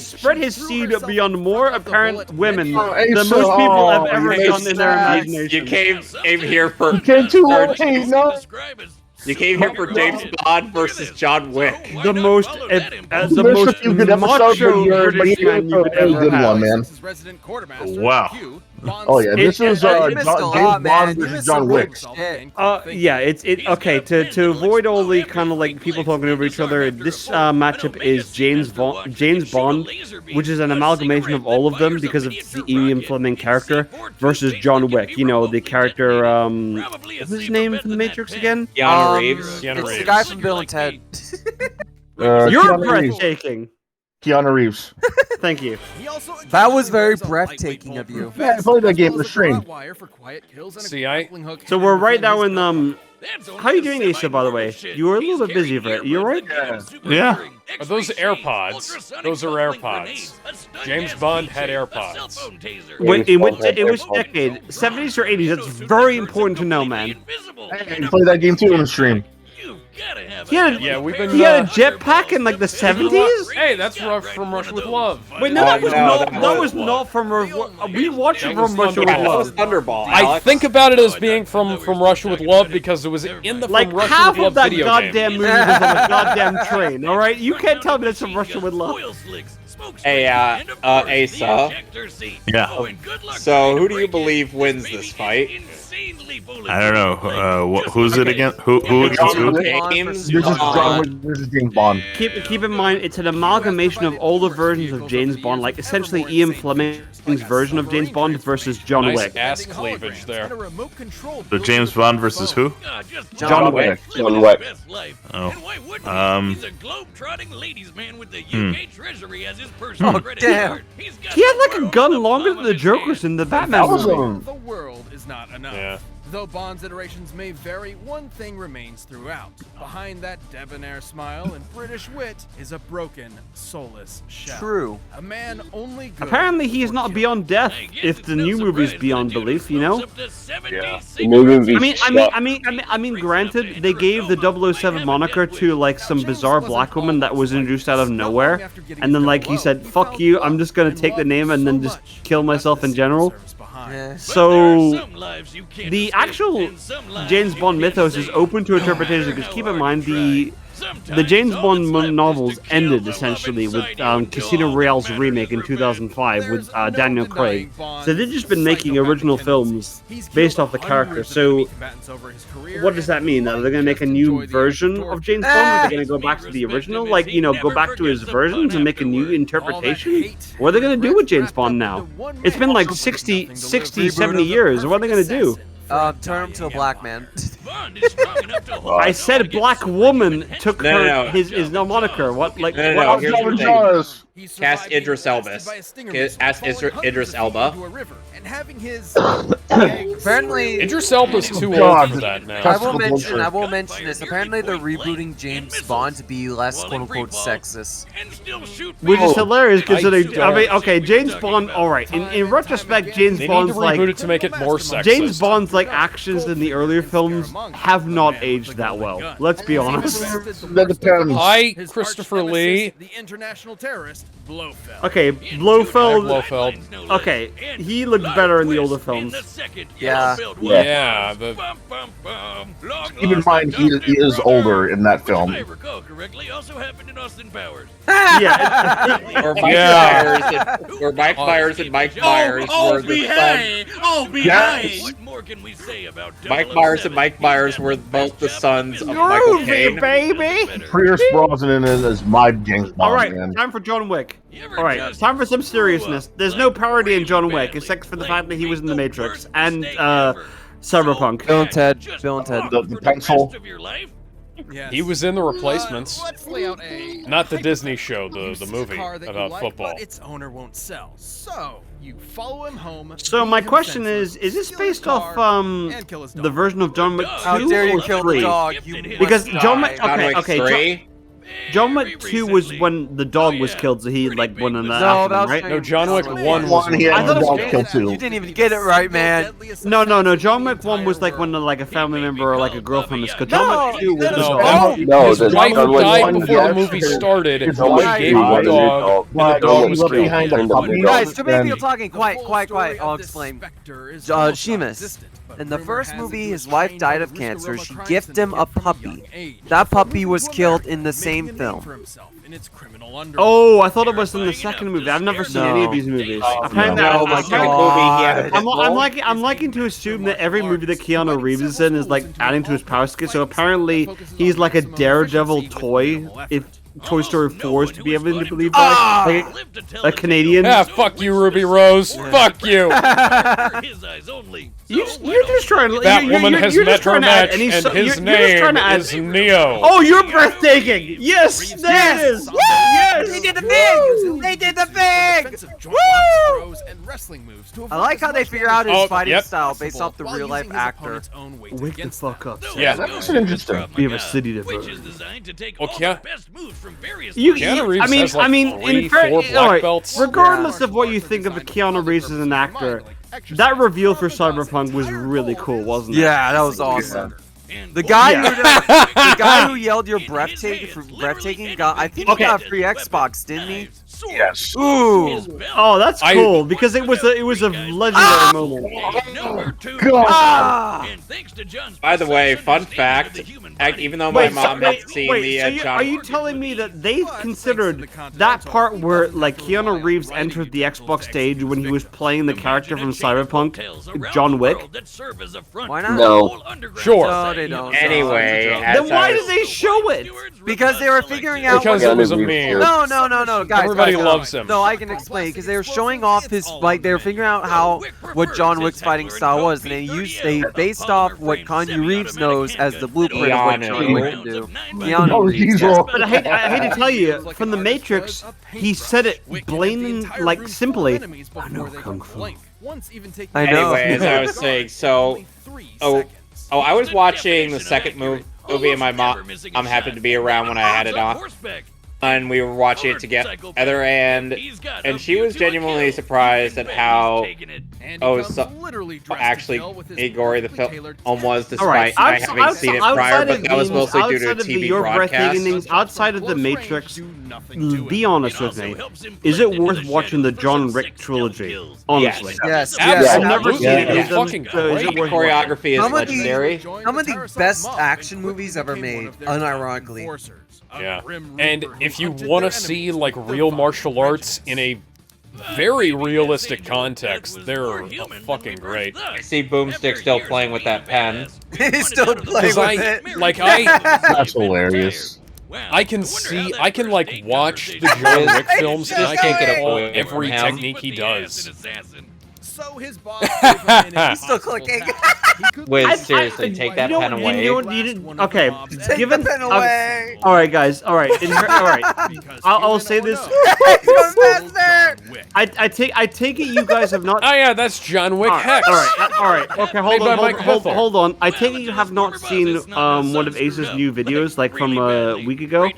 Speaker 8: spread his seed beyond more apparent women than most people have ever done in their imagination.
Speaker 10: You came here for You came here for James Bond versus John Wick.
Speaker 8: The most macho British man you could ever
Speaker 1: good
Speaker 8: have.
Speaker 1: one, man.
Speaker 13: Wow.
Speaker 1: Oh yeah, this is James Bond versus John Wick.
Speaker 8: Yeah, it's okay. To avoid all the kind of like people talking over each other, this matchup is James Bond, which is an amalgamation of all of them because of the Ian Fleming character, versus John Wick. You know, the character. What's his name from The Matrix again?
Speaker 4: Keanu Reeves.
Speaker 3: It's the guy from Bill and Ted.
Speaker 8: You're
Speaker 1: Keanu Reeves.
Speaker 8: breathtaking.
Speaker 1: Keanu Reeves.
Speaker 8: Thank you.
Speaker 3: That was very breathtaking of you.
Speaker 1: Yeah, I played that game in the stream.
Speaker 2: See,
Speaker 8: So we're right now in How are you doing, Asa? By the way, you were a little bit busy for it. You alright?
Speaker 13: Yeah.
Speaker 2: Are those AirPods? Those are AirPods. James Bond had AirPods.
Speaker 8: In which decade? 70s or 80s? That's very important to know, man.
Speaker 1: I played that game too in the stream.
Speaker 8: He had a jetpack in like the 70s?
Speaker 2: Hey, that's from Russia with Love.
Speaker 8: Wait, no, that was not from. We watched it from Russia with Love.
Speaker 10: Thunderball.
Speaker 2: I think about it as being from Russia with Love because it was in the
Speaker 8: Like
Speaker 2: From Russia
Speaker 8: half
Speaker 2: with
Speaker 8: of
Speaker 2: Love
Speaker 8: that
Speaker 2: video
Speaker 8: goddamn
Speaker 2: game.
Speaker 8: movie was on a goddamn train. All right, you can't tell me that's from Russia with Love.
Speaker 10: Hey, Asa.
Speaker 13: Yeah.
Speaker 10: So, who do you believe wins this fight?
Speaker 13: I don't know. Who's it again? Who against who?
Speaker 10: James
Speaker 1: This is John Wick versus James Bond.
Speaker 8: Keep in mind, it's an amalgamation of all the versions of James Bond, like essentially Ian Fleming's version of James Bond versus John
Speaker 2: Nice
Speaker 8: Wick.
Speaker 2: ass cleavage there.
Speaker 13: The James Bond versus who?
Speaker 8: John Wick.
Speaker 7: John Wick.
Speaker 13: Oh.
Speaker 5: He's a globe-trotting ladies' man with the UK Treasury as his personal credit
Speaker 3: damn.
Speaker 5: card. He's got
Speaker 8: He had like a gun longer than the Joker's in the Batman movie.
Speaker 11: The world is not enough.
Speaker 2: Yeah.
Speaker 11: Though Bond's iterations may vary, one thing remains throughout. Behind that debonair smile and British wit is a broken, soulless shell.
Speaker 3: True.
Speaker 11: A man only good.
Speaker 8: Apparently, he is not beyond death. If the new movie is beyond belief, you know.
Speaker 7: The new movie.
Speaker 8: I mean, granted, they gave the 007 moniker to like some bizarre black woman that was introduced out of nowhere, and then like he said, "Fuck you, I'm just gonna take the name and then just kill myself in general."
Speaker 3: Yeah.
Speaker 8: So the actual James Bond mythos is open to interpretation because keep in mind the James Bond novels ended essentially with Casino Royale's remake in 2005 with Daniel Craig. So they've just been making original films based off the character. So what does that mean? Are they going to make a new version of James Bond? Are they going to go back to the original? Like, you know, go back to his versions and make a new interpretation? What are they going to do with James Bond now? It's been like 60, 70 years. What are they going to do?
Speaker 3: Turn him to a black man.
Speaker 8: I said black woman took his moniker. What like?
Speaker 10: No, here's the thing. Cast Idris Elba. Cast Idris Elba.
Speaker 3: Apparently,
Speaker 2: Idris Elba's too old for that now.
Speaker 3: I will mention this. Apparently, they're rebooting James Bond to be less "quote unquote" sexist,
Speaker 8: which is hilarious considering. I mean, okay, James Bond. All right, in retrospect, James Bond's
Speaker 2: like
Speaker 8: reboot
Speaker 2: it to make it more sexist.
Speaker 8: James Bond's like actions in the earlier films have not aged that well. Let's be honest.
Speaker 2: Hi, Christopher Lee.
Speaker 11: The international terrorist Blofeld.
Speaker 8: Okay, Blofeld.
Speaker 2: Blofeld.
Speaker 8: Okay, he looked better in the older films.
Speaker 3: Yeah.
Speaker 2: Yeah.
Speaker 1: Keep in mind, he is older in that film.
Speaker 5: I recall correctly, also happened in Austin Powers.
Speaker 8: Yeah.
Speaker 4: Or Mike Myers and Mike Myers were the sons.
Speaker 5: What more can we say about
Speaker 4: Mike Myers and Mike Myers were both the sons of Michael Caine.
Speaker 8: baby.
Speaker 1: Pierce Brosnan is my James Bond.
Speaker 8: All right,
Speaker 1: man.
Speaker 8: time for John Wick. All right, time for some seriousness. There's no parody in John Wick except for the fact that he was in the Matrix and Cyberpunk.
Speaker 3: Bill and Ted. Bill and Ted.
Speaker 1: The pencil.
Speaker 2: He was in The Replacements.
Speaker 11: Let's lay out a
Speaker 2: Not the Disney show, the movie
Speaker 11: car that you
Speaker 2: about
Speaker 11: like,
Speaker 2: football.
Speaker 11: But its owner won't sell. So you follow him home.
Speaker 8: So
Speaker 11: beat
Speaker 8: my
Speaker 11: him
Speaker 8: question
Speaker 11: senseless,
Speaker 8: is this
Speaker 11: steal
Speaker 8: based
Speaker 11: his
Speaker 8: off
Speaker 11: car, and kill his
Speaker 8: the
Speaker 11: dog.
Speaker 8: version of John Wick 2
Speaker 3: How dare you
Speaker 8: or
Speaker 3: kill
Speaker 8: 3?
Speaker 3: the dog? You
Speaker 8: Because
Speaker 3: must
Speaker 8: John
Speaker 3: die.
Speaker 8: Wick,
Speaker 4: John Wick
Speaker 8: okay,
Speaker 4: 3?
Speaker 8: John Wick 2 was when the dog was killed, so he like won in that.
Speaker 3: No,
Speaker 8: after,
Speaker 3: that was
Speaker 8: right?
Speaker 2: No, John Wick 1 was
Speaker 1: One, he
Speaker 2: when-
Speaker 1: had
Speaker 8: I thought
Speaker 1: the
Speaker 8: it was
Speaker 1: dog kill too.
Speaker 3: You didn't even get it right, man.
Speaker 8: No. John Wick 1 was like when like a family member or like a girlfriend was killed. John Wick 2 was
Speaker 2: no.
Speaker 8: the
Speaker 2: No.
Speaker 8: dog.
Speaker 7: No,
Speaker 2: His
Speaker 7: there's
Speaker 2: wife
Speaker 7: John Wick
Speaker 2: died
Speaker 7: one,
Speaker 2: before
Speaker 7: yeah.
Speaker 2: the movie started, and
Speaker 1: His wife
Speaker 2: gave him
Speaker 1: died.
Speaker 2: the dog, and the
Speaker 1: But
Speaker 2: dog
Speaker 1: he
Speaker 2: was
Speaker 1: left
Speaker 2: killed.
Speaker 1: behind a puppy.
Speaker 3: Guys, too many
Speaker 1: And-
Speaker 3: people talking. Quiet. I'll explain. Sheamus. In the first movie, his wife died of cancer. She gifted him a puppy. That puppy was killed in the same film.
Speaker 8: Oh, I thought it was in the second movie. I've never seen any of these movies. Apparently,
Speaker 3: Oh my god.
Speaker 8: I'm liking to assume that every movie that Keanu Reeves is in is like adding to his power skit. So apparently, he's like a Daredevil toy. If Toy Story 4 is to be able to believe that, like a Canadian.
Speaker 2: Ah, fuck you, Ruby Rose. Fuck you.
Speaker 8: You're just trying to.
Speaker 2: That woman has
Speaker 8: you're
Speaker 2: met
Speaker 8: just
Speaker 2: her
Speaker 8: trying to add
Speaker 2: match,
Speaker 8: any
Speaker 2: and
Speaker 8: so-
Speaker 2: his
Speaker 8: you're just trying
Speaker 2: name
Speaker 8: to add-
Speaker 2: is Neo.
Speaker 8: Oh, you're breathtaking! Yes, there it is. Yes,
Speaker 3: They did the thing! They did the thing! Woo! I like how they figure out his
Speaker 2: Oh,
Speaker 3: fighting
Speaker 2: yep.
Speaker 3: style based off the real life actor.
Speaker 8: Wake the fuck up.
Speaker 2: Yeah.
Speaker 1: That's interesting.
Speaker 8: We have a city to burn.
Speaker 2: Well,
Speaker 8: Keanu
Speaker 2: Reeves has, like,
Speaker 8: in
Speaker 2: 4 black
Speaker 8: alright,
Speaker 2: belts.
Speaker 8: regardless of what you think of Keanu Reeves as an actor, that reveal for Cyberpunk was really cool, wasn't it?
Speaker 3: Yeah, that was awesome. The guy, the guy who yelled "You're breathtaking," got, I think he got a free Xbox, didn't he?
Speaker 1: Yes.
Speaker 3: Ooh.
Speaker 8: Oh, that's cool because it was a legendary moment.
Speaker 3: Ah!
Speaker 4: By the way, fun fact, even though my mom had seen the John...
Speaker 8: Are you telling me that they considered that part where like Keanu Reeves entered the Xbox stage when he was playing the character from Cyberpunk, John Wick?
Speaker 3: Why not?
Speaker 7: No.
Speaker 2: Sure.
Speaker 3: No, they don't.
Speaker 4: Anyway,
Speaker 8: Then why did they show it?
Speaker 3: Because they were figuring out.
Speaker 2: Because it was a meme.
Speaker 3: No, guys.
Speaker 2: Everybody
Speaker 3: guys,
Speaker 2: loves him.
Speaker 3: No, I can explain because they were showing off his like they were figuring out how what John Wick's fighting style was, and they based off what Keanu Reeves knows as the blueprint of what John Wick can do. Keanu Reeves. Yes.
Speaker 8: But I hate to tell you, from the Matrix, he said it plain, like simply. I know kung fu.
Speaker 3: I know.
Speaker 4: Anyway, as I was saying, so I was watching the second movie, and my mom happened to be around when I had it on, and we were watching it together, and she was genuinely surprised at how actually gory the film was, despite I having seen it prior, but that was mostly due to a TV broadcast.
Speaker 8: Outside of the Matrix, be honest with me, is it worth watching the John Wick trilogy? Honestly,
Speaker 3: Yes.
Speaker 8: I've never seen it.
Speaker 2: It's fucking
Speaker 8: Is it worth
Speaker 4: Choreography is
Speaker 3: Some of the-
Speaker 4: legendary.
Speaker 3: Some of the best action movies ever made, unironically.
Speaker 2: Yeah. And if you want to see like real martial arts in a very realistic context, they're fucking great.
Speaker 4: I see Boomstick still playing with that pen.
Speaker 3: He's still playing with it.
Speaker 1: That's hilarious.
Speaker 2: I can like watch the John Wick films and I
Speaker 4: Just
Speaker 2: can
Speaker 4: take it
Speaker 2: call
Speaker 4: away
Speaker 2: every
Speaker 4: from him.
Speaker 2: technique he does.
Speaker 11: So his boss
Speaker 3: He's still clicking.
Speaker 4: Wait, seriously, take that pen away.
Speaker 8: Okay,
Speaker 3: Take
Speaker 8: given
Speaker 3: the pen away.
Speaker 8: all right, guys. All right, all right. I'll say this. I take it you guys have not.
Speaker 2: Oh yeah, that's John Wick Hex.
Speaker 8: All right. Okay,
Speaker 2: Made by Mike Hethel.
Speaker 8: hold on. I take it you have not seen one of Ace's new videos, like from a week ago.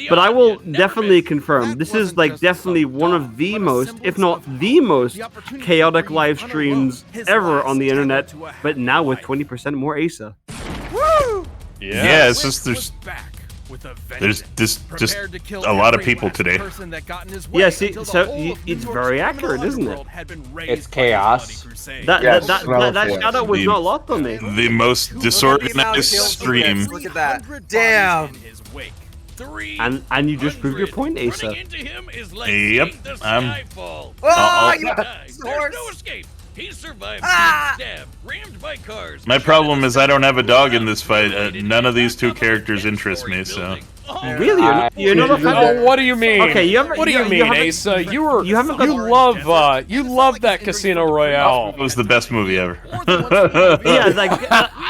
Speaker 8: But I will definitely confirm this is like definitely one of the most, if not the most, chaotic live streams ever on the internet. But now with 20% more Asa.
Speaker 13: Yeah, it's just there's just a lot of people today.
Speaker 8: Yeah, see, so it's very accurate, isn't it?
Speaker 4: It's chaos.
Speaker 8: That shadow was not lost on me.
Speaker 13: The most disorganized stream.
Speaker 3: Look at that. Damn.
Speaker 8: And you just proved your point, Asa.
Speaker 13: Yep.
Speaker 5: There's no escape. He survived being stabbed, rammed by cars.
Speaker 13: My problem is I don't have a dog in this fight. None of these two characters interest me, so.
Speaker 8: Really? You're not a fan?
Speaker 2: Oh, what do you mean?
Speaker 8: Okay,
Speaker 2: what do you mean, Asa? You love that Casino Royale.
Speaker 13: It was the best movie ever.
Speaker 8: Yeah, like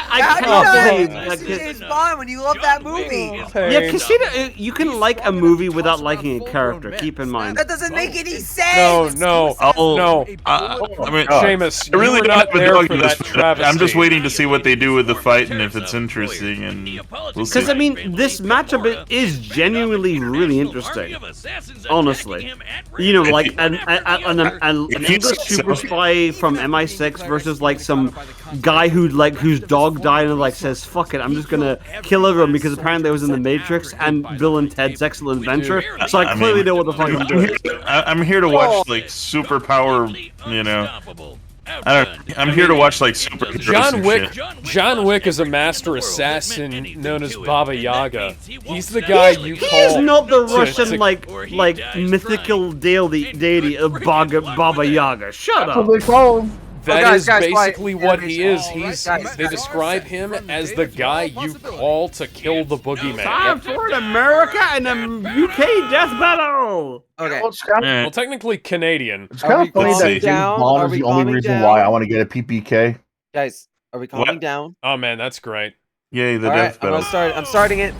Speaker 8: I cannot believe like,
Speaker 3: James Bond when you love that movie.
Speaker 8: Yeah, Casino. You can like a movie without liking a character. Keep in mind.
Speaker 3: That doesn't make any sense.
Speaker 2: No.
Speaker 13: I mean,
Speaker 2: Seamus,
Speaker 13: I really
Speaker 2: you were
Speaker 13: don't
Speaker 2: not
Speaker 13: have a
Speaker 2: there
Speaker 13: dog
Speaker 2: for
Speaker 13: in this
Speaker 2: that
Speaker 13: fight.
Speaker 2: travesty.
Speaker 13: I'm just waiting to see what they do with the fight and if it's interesting, and we'll see.
Speaker 8: Because I mean, this matchup is genuinely really interesting. Honestly, you know, like an English super spy from MI6 versus like some guy whose dog died and like says, "Fuck it, I'm just gonna kill everyone," because apparently I was in the Matrix and Bill and Ted's Excellent Adventure. So I clearly know what the fuck I'm doing.
Speaker 13: I'm here to watch like superpower, you know. I'm here to watch like superheroes.
Speaker 2: John Wick is a master assassin known as Baba Yaga. He's the guy you call.
Speaker 8: He is not the Russian like mythical deity of Baba Yaga. Shut up.
Speaker 2: That is basically what he is. They describe him as the guy you call to kill the boogeyman.
Speaker 8: Time for an America and a UK death battle.
Speaker 3: Okay.
Speaker 2: Well, technically Canadian.
Speaker 1: It's kind of funny that James Bond is the only reason why I want to get a PPK.
Speaker 3: Guys, are we calming down?
Speaker 2: Oh man, that's great.
Speaker 13: Yay, the death battle.
Speaker 3: I'm starting it.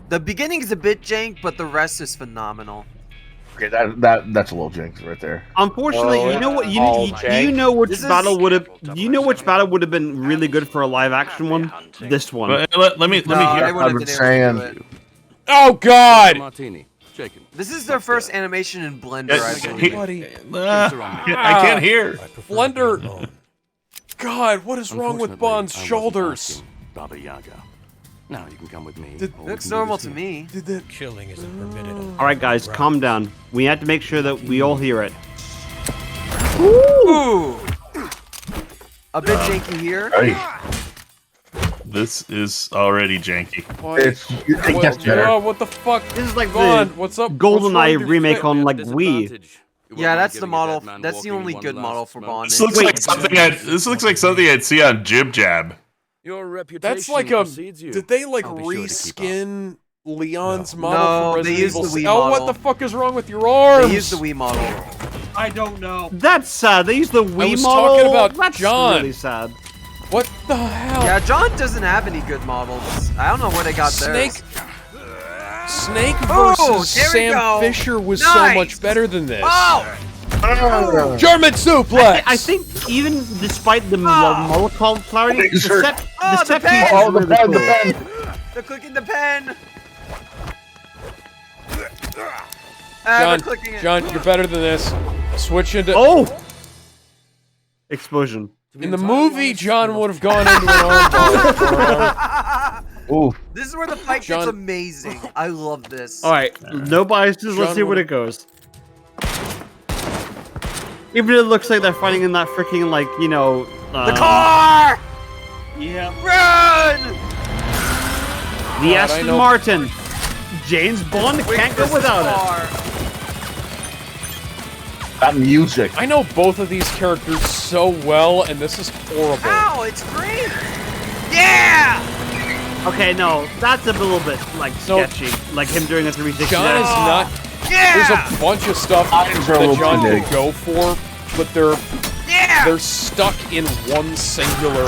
Speaker 3: The beginning is a bit jank, but the rest is phenomenal.
Speaker 1: Okay, that's a little jinx right there.
Speaker 8: Unfortunately, you know what? You know which battle would have been really good for a live action one. This one.
Speaker 13: Let me hear.
Speaker 1: I've been saying.
Speaker 2: Oh God!
Speaker 3: This is their first animation in Blender, I believe.
Speaker 13: I can't hear.
Speaker 2: Blender. God, what is wrong with Bond's shoulders?
Speaker 5: Baba Yaga. Now you can come with me.
Speaker 3: Looks normal to me.
Speaker 5: Killing isn't permitted.
Speaker 8: All right, guys, calm down. We have to make sure that we all hear it.
Speaker 3: Ooh. A bit janky here.
Speaker 1: Hey.
Speaker 13: This is already janky.
Speaker 1: It gets better.
Speaker 2: Oh, what the fuck?
Speaker 8: This is like
Speaker 2: Bond,
Speaker 8: the
Speaker 2: what's up?
Speaker 8: GoldenEye remake on like Wii.
Speaker 3: Yeah, that's the model. That's the only good model for Bond.
Speaker 13: This looks like something I'd see on Jib Jab.
Speaker 5: Your reputation
Speaker 2: That's like did they like reskin Leon's model for Resident Evil?
Speaker 3: The Wii
Speaker 2: Oh,
Speaker 3: model.
Speaker 2: what the fuck is wrong with your arms?
Speaker 3: They used the Wii model.
Speaker 6: I don't know.
Speaker 8: That's sad. They used the Wii model.
Speaker 2: I was talking about
Speaker 8: That's
Speaker 2: John.
Speaker 8: really sad.
Speaker 2: What the hell?
Speaker 3: Yeah, John doesn't have any good models. I don't know where they got theirs.
Speaker 2: Snake versus Sam Fisher was so much better than this. German suplex!
Speaker 8: I think even despite the model clarity, the set piece
Speaker 1: Oh, the
Speaker 8: is really
Speaker 1: pen,
Speaker 8: cool.
Speaker 1: the pen.
Speaker 3: They're clicking the pen. They're clicking it.
Speaker 2: John, you're better than this. Switch into.
Speaker 8: Oh! Explosion.
Speaker 2: In the movie, John would have gone into an armbar.
Speaker 1: Ooh.
Speaker 3: This is where the fight gets amazing. I love this.
Speaker 8: All right, no biases. Let's see where it goes. Even it looks like they're fighting in that freaking like
Speaker 3: the car.
Speaker 6: Yeah.
Speaker 3: Run!
Speaker 8: The Aston Martin. James Bond can't go without it.
Speaker 1: That music.
Speaker 2: I know both of these characters so well, and this is horrible.
Speaker 3: Ow, it's great! Yeah!
Speaker 8: Okay, no, that's a little bit like sketchy. Like him doing a 360.
Speaker 2: John is not.
Speaker 3: Yeah!
Speaker 2: There's a bunch of stuff that John can go for, but they're stuck in one singular.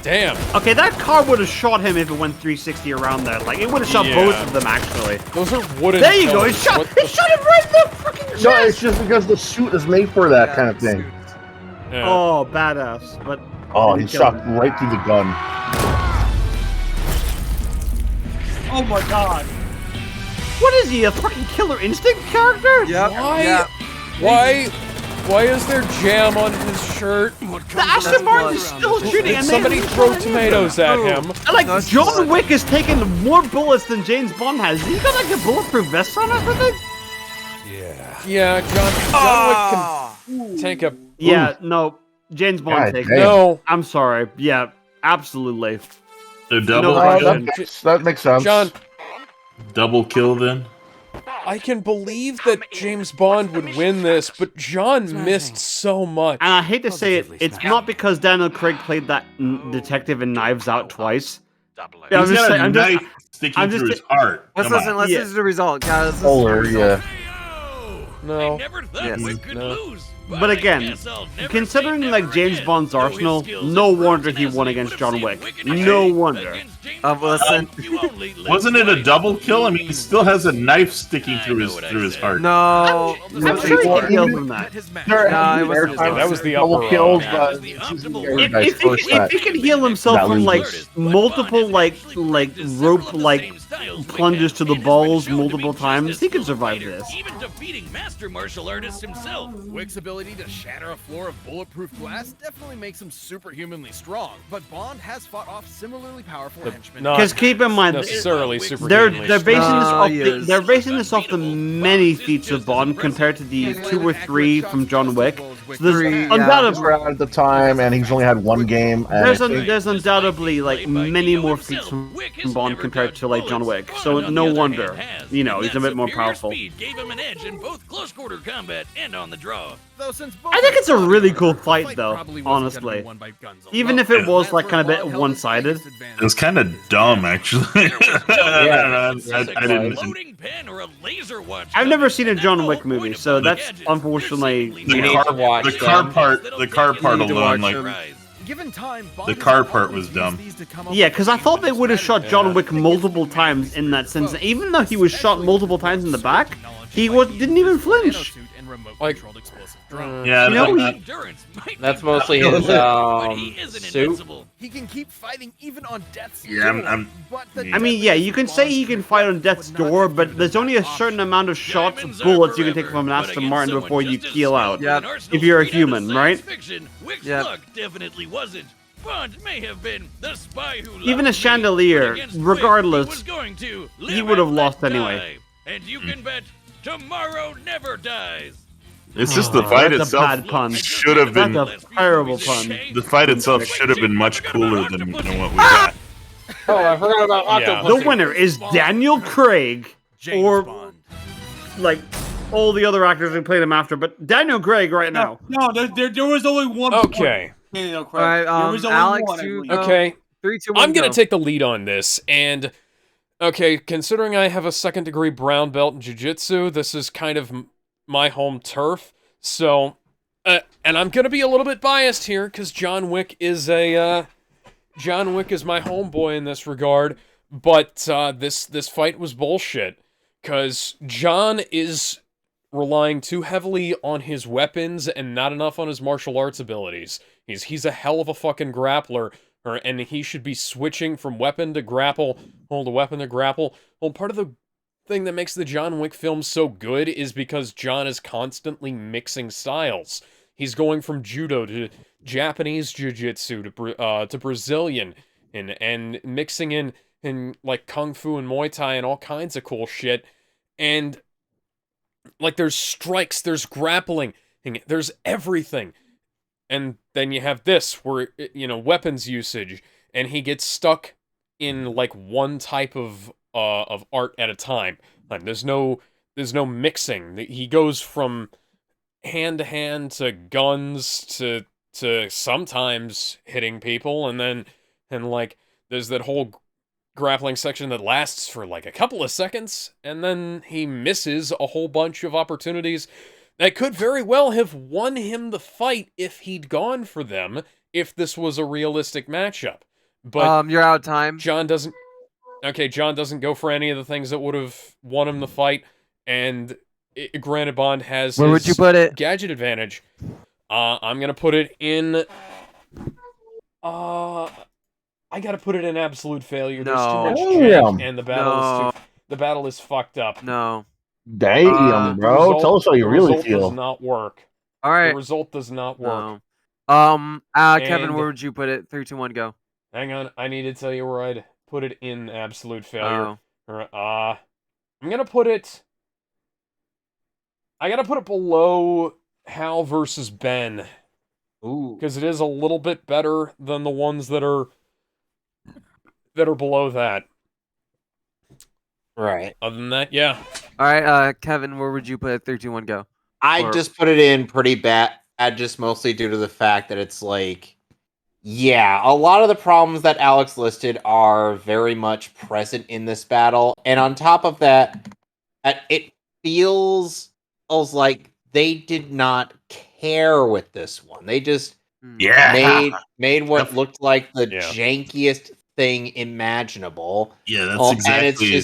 Speaker 2: Damn.
Speaker 8: Okay, that car would have shot him if it went 360 around there. Like it would have shot both of them actually.
Speaker 2: Those are wooden.
Speaker 8: There you go. It shot him right in the freaking chest.
Speaker 1: No, it's just because the suit is made for that kind of thing.
Speaker 2: Yeah.
Speaker 8: Oh, badass! But
Speaker 1: he shot right through the gun.
Speaker 6: Oh my god.
Speaker 8: What is he? A fucking Killer Instinct character?
Speaker 3: Yep.
Speaker 2: Why?
Speaker 3: Yeah.
Speaker 2: Why is there jam on his shirt?
Speaker 8: The Aston Martin's still shooting.
Speaker 2: Did
Speaker 8: and
Speaker 2: somebody throw tomatoes at him?
Speaker 8: Like John Wick has taken more bullets than James Bond has. He got like a bulletproof vest on or something.
Speaker 2: Yeah, John Wick can take a.
Speaker 8: Yeah, no, James Bond takes.
Speaker 2: No,
Speaker 8: I'm sorry. Yeah, absolutely.
Speaker 13: The double.
Speaker 1: That makes sense.
Speaker 2: John,
Speaker 13: Double kill then?
Speaker 2: I can believe that James Bond would win this, but John missed so much.
Speaker 8: And I hate to say it, it's not because Daniel Craig played that detective in Knives Out twice. Yeah,
Speaker 13: He's got a knife sticking through his heart.
Speaker 3: Let's
Speaker 13: Come
Speaker 3: listen.
Speaker 13: on.
Speaker 3: Let's listen to the result, guys. Let's listen to the result.
Speaker 2: No.
Speaker 8: Yes. But again, considering like James Bond's arsenal, no wonder he won against John Wick. No wonder.
Speaker 3: Listen.
Speaker 13: Wasn't it a double kill? I mean, he still has a knife sticking through his heart.
Speaker 3: No.
Speaker 8: I'm sure he can heal from that.
Speaker 2: That was the upper
Speaker 1: kills, but
Speaker 8: if he can heal himself from like multiple like rope like plunges to the balls multiple times, he can survive this.
Speaker 5: Even defeating master martial artist himself.
Speaker 11: Wick's ability to shatter a floor of bulletproof glass definitely makes him superhumanly strong, but Bond has fought off similarly powerful henchmen.
Speaker 8: Because keep in mind,
Speaker 2: necessarily
Speaker 8: they're basing this off the many feats of Bond compared to the 2 or 3 from John Wick. So there's undoubtedly
Speaker 1: at the time, and he's only had one game. And
Speaker 8: there's undoubtedly like many more feats from Bond compared to like John Wick. So no wonder, you know, he's a bit more powerful.
Speaker 5: Gave him an edge in both close quarter combat and on the draw.
Speaker 8: I think it's a really cool fight, though. Honestly, even if it was like kind of a bit one-sided,
Speaker 13: it was kind of dumb, actually. I didn't.
Speaker 8: I've never seen a John Wick movie, so that's unfortunately
Speaker 13: The car part alone, like the car part was dumb.
Speaker 8: Yeah, because I thought they would have shot John Wick multiple times in that sense. Even though he was shot multiple times in the back, he didn't even flinch.
Speaker 2: Like,
Speaker 13: yeah,
Speaker 8: you know,
Speaker 4: that's mostly his suit.
Speaker 11: He can keep fighting even on death's
Speaker 13: Yeah,
Speaker 8: I mean, yeah, you can say he can fight on death's door, but there's only a certain amount of shots, bullets you can take from an Aston Martin before you keel out. If you're a human, right?
Speaker 5: Yeah. Definitely wasn't. Bond may have been the spy who
Speaker 8: even a chandelier, regardless, he would have lost anyway.
Speaker 5: And you can bet tomorrow never dies.
Speaker 13: It's just the fight
Speaker 8: that's
Speaker 13: itself
Speaker 8: a bad pun.
Speaker 13: should have been.
Speaker 8: That's a terrible pun.
Speaker 13: The fight itself should have been much cooler than what we got.
Speaker 4: Oh, I forgot about Octopus.
Speaker 8: The winner is Daniel Craig, or like all the other actors who played him after, but Daniel Craig right now.
Speaker 6: No, there was only one.
Speaker 2: Okay.
Speaker 6: Daniel Craig.
Speaker 3: All right,
Speaker 6: there was only
Speaker 3: Alex,
Speaker 6: one, I believe.
Speaker 2: Okay.
Speaker 3: 3, 2, 1,
Speaker 2: I'm gonna
Speaker 3: go.
Speaker 2: take the lead on this, and okay, considering I have a second-degree brown belt in jiu-jitsu, this is kind of my home turf. So, and I'm gonna be a little bit biased here because John Wick is my homeboy in this regard. But this fight was bullshit because John is relying too heavily on his weapons and not enough on his martial arts abilities. He's a hell of a fucking grappler, and he should be switching from weapon to grapple, hold a weapon to grapple. Well, part of the thing that makes the John Wick films so good is because John is constantly mixing styles. He's going from judo to Japanese jiu-jitsu to Brazilian and mixing in like kung fu and Muay Thai and all kinds of cool shit. And like there's strikes, there's grappling, there's everything. And then you have this where, you know, weapons usage, and he gets stuck in like one type of art at a time. Like there's no mixing. He goes from hand to hand to guns to sometimes hitting people, and like there's that whole grappling section that lasts for like a couple of seconds, and then he misses a whole bunch of opportunities that could very well have won him the fight if he'd gone for them, if this was a realistic matchup. But
Speaker 3: you're out of time.
Speaker 2: John doesn't go for any of the things that would have won him the fight, and granted Bond has
Speaker 3: Where would you put it?
Speaker 2: Gadget advantage. I'm gonna put it in I gotta put it in absolute failure. There's too much jank, and the battle is fucked up.
Speaker 3: No.
Speaker 1: Damn, bro. Tell us how you really feel.
Speaker 2: Does not work.
Speaker 3: All right.
Speaker 2: The result does not work.
Speaker 3: No. Kevin,
Speaker 2: And-
Speaker 3: where would you put it? 3, 2, 1, go.
Speaker 2: Hang on, I need to tell you where I'd put it in absolute failure. I'm gonna put it. I gotta put it below Hal versus Ben.
Speaker 3: Ooh.
Speaker 2: Because it is a little bit better than the ones that are below that.
Speaker 4: Right.
Speaker 2: Other than that, yeah.
Speaker 3: All right, Kevin, where would you put it? 3, 2, 1, go.
Speaker 4: I just put it in pretty bad, just mostly due to the fact that it's like, yeah, a lot of the problems that Alex listed are very much present in this battle, and on top of that, it feels like they did not care with this one. They just made what looked like the jankiest thing imaginable.
Speaker 13: Yeah, that's exactly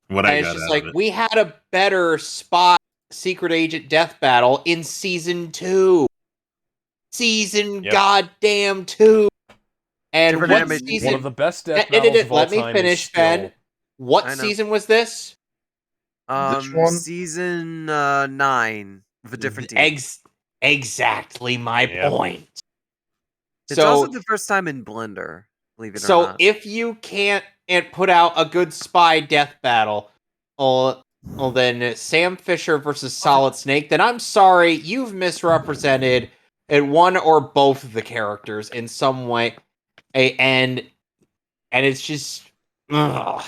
Speaker 13: what I got
Speaker 4: just
Speaker 13: out
Speaker 4: like
Speaker 13: of it.
Speaker 4: we had a better spot secret agent death battle in season 2. Goddamn 2. And
Speaker 3: Different
Speaker 4: what
Speaker 3: animation
Speaker 4: season?
Speaker 2: One of the best death battles of all
Speaker 4: Let me
Speaker 2: time
Speaker 4: finish,
Speaker 2: is still...
Speaker 4: Ben. What season was this?
Speaker 1: This one?
Speaker 3: Season 9 with a different team.
Speaker 4: Exactly my point.
Speaker 3: It's also the first time in Blender, believe it or not.
Speaker 4: So if you can't put out a good spy death battle, well then Sam Fisher versus Solid Snake, then I'm sorry, you've misrepresented one or both of the characters in some way, and it's just, ugh.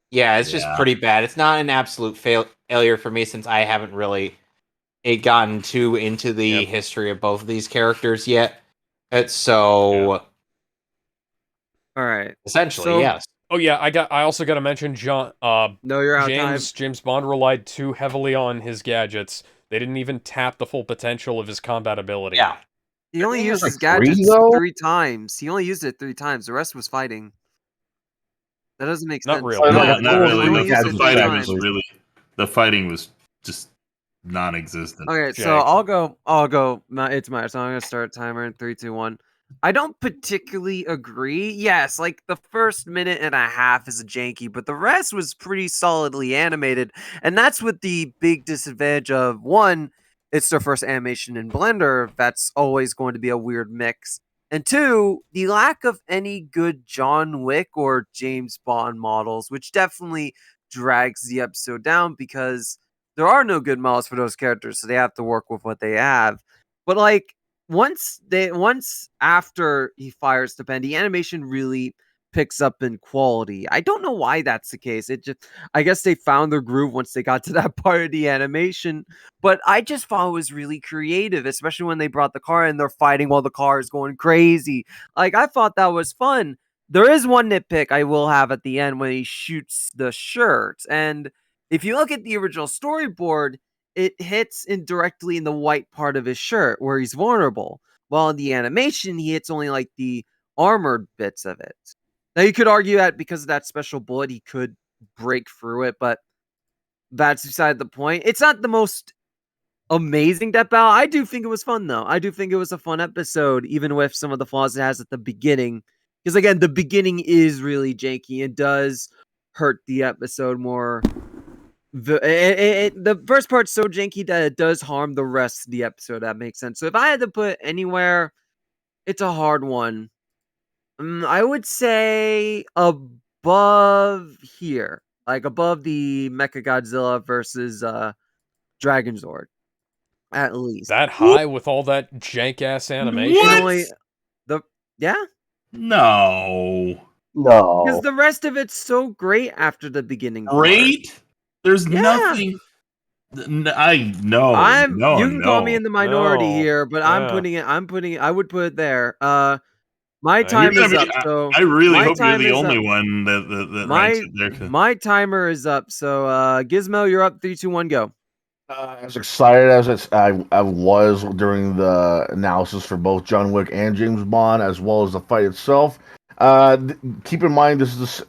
Speaker 4: Yeah, it's just pretty bad. It's not an absolute failure for me since I haven't really gotten too into the history of both of these characters yet. So,
Speaker 3: all right,
Speaker 4: essentially, yes.
Speaker 2: Oh yeah, I also got to mention
Speaker 3: No, you're out
Speaker 2: James Bond relied too heavily on his gadgets. They didn't even tap the full potential of his combat ability.
Speaker 4: Yeah.
Speaker 3: He only used his
Speaker 1: like 3
Speaker 3: gadgets
Speaker 1: though?
Speaker 3: 3 times. He only used it 3 times. The rest was fighting. That doesn't make
Speaker 2: Not
Speaker 3: sense.
Speaker 2: really.
Speaker 3: No,
Speaker 13: Not really.
Speaker 3: he only used it 3 times.
Speaker 13: The fighting was just non-existent.
Speaker 3: Okay, so I'll go. It's my. So I'm gonna start timer in 3, 2, 1. I don't particularly agree. Yes, like the first minute and a half is janky, but the rest was pretty solidly animated, and that's with the big disadvantage of one, it's their first animation in Blender. That's always going to be a weird mix. And two, the lack of any good John Wick or James Bond models, which definitely drags the episode down because there are no good models for those characters, so they have to work with what they have. But like once after he fires the pen, the animation really picks up in quality. I don't know why that's the case. I guess they found their groove once they got to that part of the animation. But I just thought it was really creative, especially when they brought the car and they're fighting while the car is going crazy. Like I thought that was fun. There is one nitpick I will have at the end when he shoots the shirt. And if you look at the original storyboard, it hits indirectly in the white part of his shirt where he's vulnerable. While in the animation, he hits only like the armored bits of it. Now you could argue that because of that special bullet, he could break through it, but that's beside the point. It's not the most amazing death battle. I do think it was fun though. I do think it was a fun episode, even with some of the flaws it has at the beginning. Because again, the beginning is really janky. It does hurt the episode more. The first part's so janky that it does harm the rest of the episode. That makes sense. So if I had to put anywhere, it's a hard one. I would say above here, like above the Mechagodzilla versus Dragon Zord, at least.
Speaker 2: That high with all that jank ass animation.
Speaker 13: No.
Speaker 3: Because the rest of it's so great after the beginning.
Speaker 13: Great?
Speaker 3: Part.
Speaker 13: There's nothing. You can
Speaker 3: call me in the minority here, but I would put it there. My time is up. So
Speaker 13: I really hope you're the only one that ranks it there.
Speaker 3: My timer is up. So Gizmo, you're up. 3, 2, 1, go.
Speaker 1: As excited as I was during the analysis for both John Wick and James Bond, as well as the fight itself. Keep in mind this is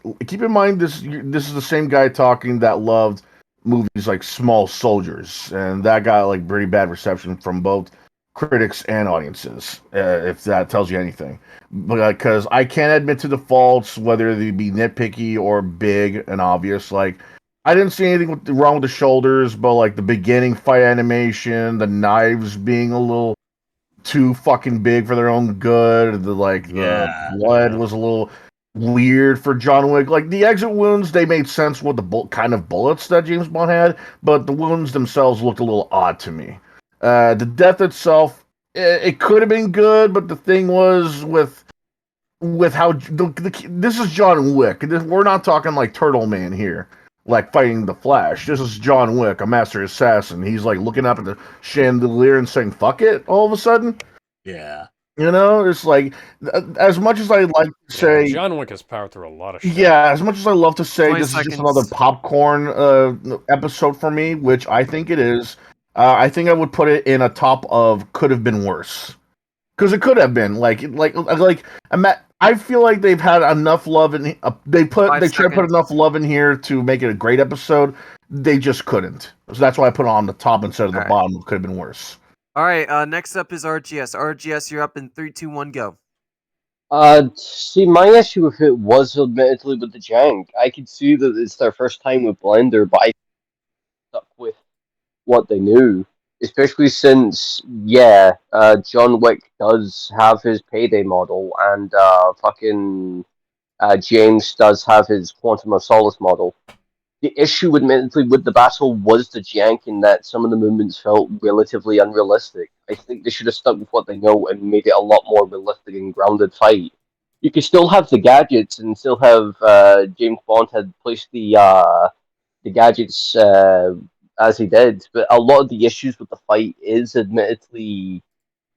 Speaker 1: the same guy talking that loved movies like Small Soldiers, and that got like pretty bad reception from both critics and audiences. If that tells you anything, because I can't admit to the faults, whether they be nitpicky or big and obvious. Like I didn't see anything wrong with the shoulders, but like the beginning fight animation, the knives being a little too fucking big for their own good. The blood was a little weird for John Wick. Like the exit wounds, they made sense with the kind of bullets that James Bond had, but the wounds themselves looked a little odd to me. The death itself, it could have been good, but the thing was with how this is John Wick. We're not talking like Turtle Man here. like fighting the Flash. This is John Wick, a master assassin. He's like looking up at the chandelier and saying "fuck it" all of a sudden.
Speaker 14: Yeah.
Speaker 1: You know, it's like as much as I like to say,
Speaker 2: John Wick has powered through a lot of shit.
Speaker 1: yeah, as much as I love to say
Speaker 3: 20
Speaker 1: this is just
Speaker 3: seconds.
Speaker 1: another popcorn episode for me, which I think it is. I think I would put it in a top of could have been worse, because it could have been I feel like they've had enough love in they tried to put enough love in here to make it a great episode. They just couldn't, so that's why I put it on the top instead of the bottom. It could have been worse.
Speaker 3: All right, next up is RGS. RGS, you're up in 3, 2, 1, go.
Speaker 7: See, my issue with it was admittedly with the jank. I could see that it's their first time with Blender, but I stuck with what they knew. Especially since, John Wick does have his payday model, and James does have his Quantum of Solace model. The issue, admittedly, with the battle was the jank in that some of the movements felt relatively unrealistic. I think they should have stuck with what they know and made it a lot more realistic and grounded fight. You could still have the gadgets and still have James Bond had placed the gadgets as he did, but a lot of the issues with the fight is admittedly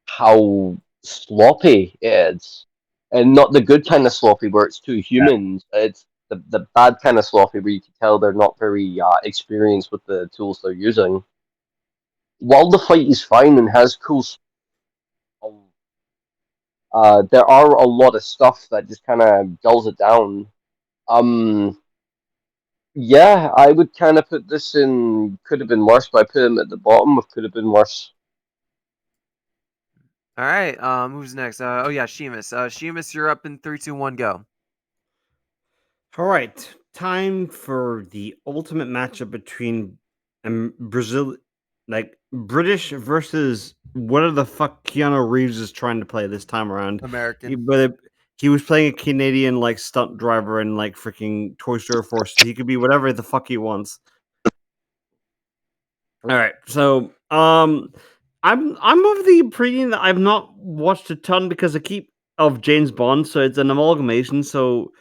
Speaker 7: how sloppy it is, and not the good kind of sloppy where it's two humans. It's the bad kind of sloppy where you can tell they're not very experienced with the tools they're using. While the fight is fine and has cool, there are a lot of stuff that just kind of dulls it down. Yeah, I would kind of put this in could have been worse, but I put him at the bottom of could have been worse.
Speaker 3: All right, who's next? Sheamus. Sheamus, you're up in 3, 2, 1, go.
Speaker 8: All right, time for the ultimate matchup between Brazil, British versus whatever the fuck Keanu Reeves is trying to play this time around.
Speaker 3: American.
Speaker 8: He was playing a Canadian stunt driver in freaking Toy Story 4, so he could be whatever the fuck he wants. All right, so I'm of the opinion that I've not watched a ton because I keep of James Bond, so it's an amalgamation. So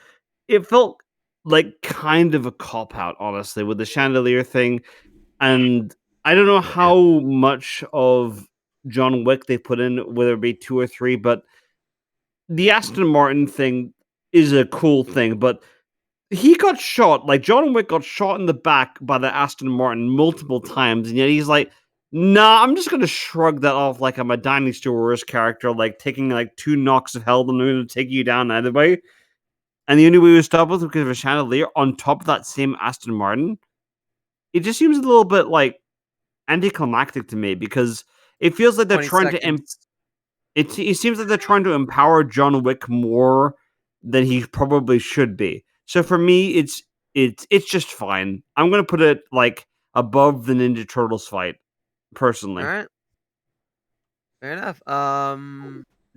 Speaker 8: it felt like kind of a cop out, honestly, with the chandelier thing, and I don't know how much of John Wick they put in, whether it be 2 or 3, but the Aston Martin thing is a cool thing, but he got shot, John Wick got shot in the back by the Aston Martin multiple times, and yet he's like, nah, I'm just gonna shrug that off like I'm a Dynasty Warriors character, taking 2 knocks of hell and I'm gonna take you down anyway. And the only way we stop with because of a chandelier on top of that same Aston Martin, it just seems a little bit anticlimactic to me because it feels like they're trying to it seems like they're trying to empower John Wick more than he probably should be. So for me, it's just fine. I'm gonna put it above the Ninja Turtles fight, personally.
Speaker 3: All right, fair enough.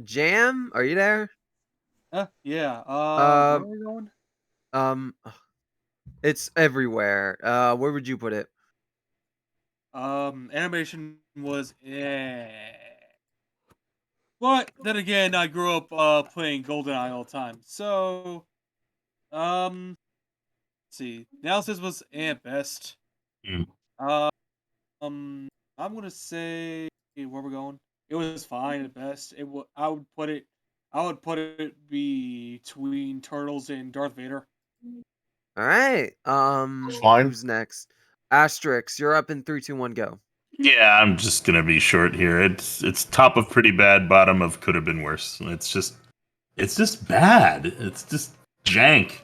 Speaker 3: Jam, are you there?
Speaker 6: Yeah. Where are we going?
Speaker 3: It's everywhere. Where would you put it?
Speaker 6: Animation was but then again, I grew up playing GoldenEye all the time. So, let's see. Analysis was at best. I'm gonna say where we're going. It was fine at best. I would put it between Turtles and Darth Vader.
Speaker 3: All right.
Speaker 1: Fine.
Speaker 3: Who's next? Asterix, you're up in 3, 2, 1, go.
Speaker 13: Yeah, I'm just gonna be short here. It's top of pretty bad, bottom of could have been worse. It's just bad. It's just jank.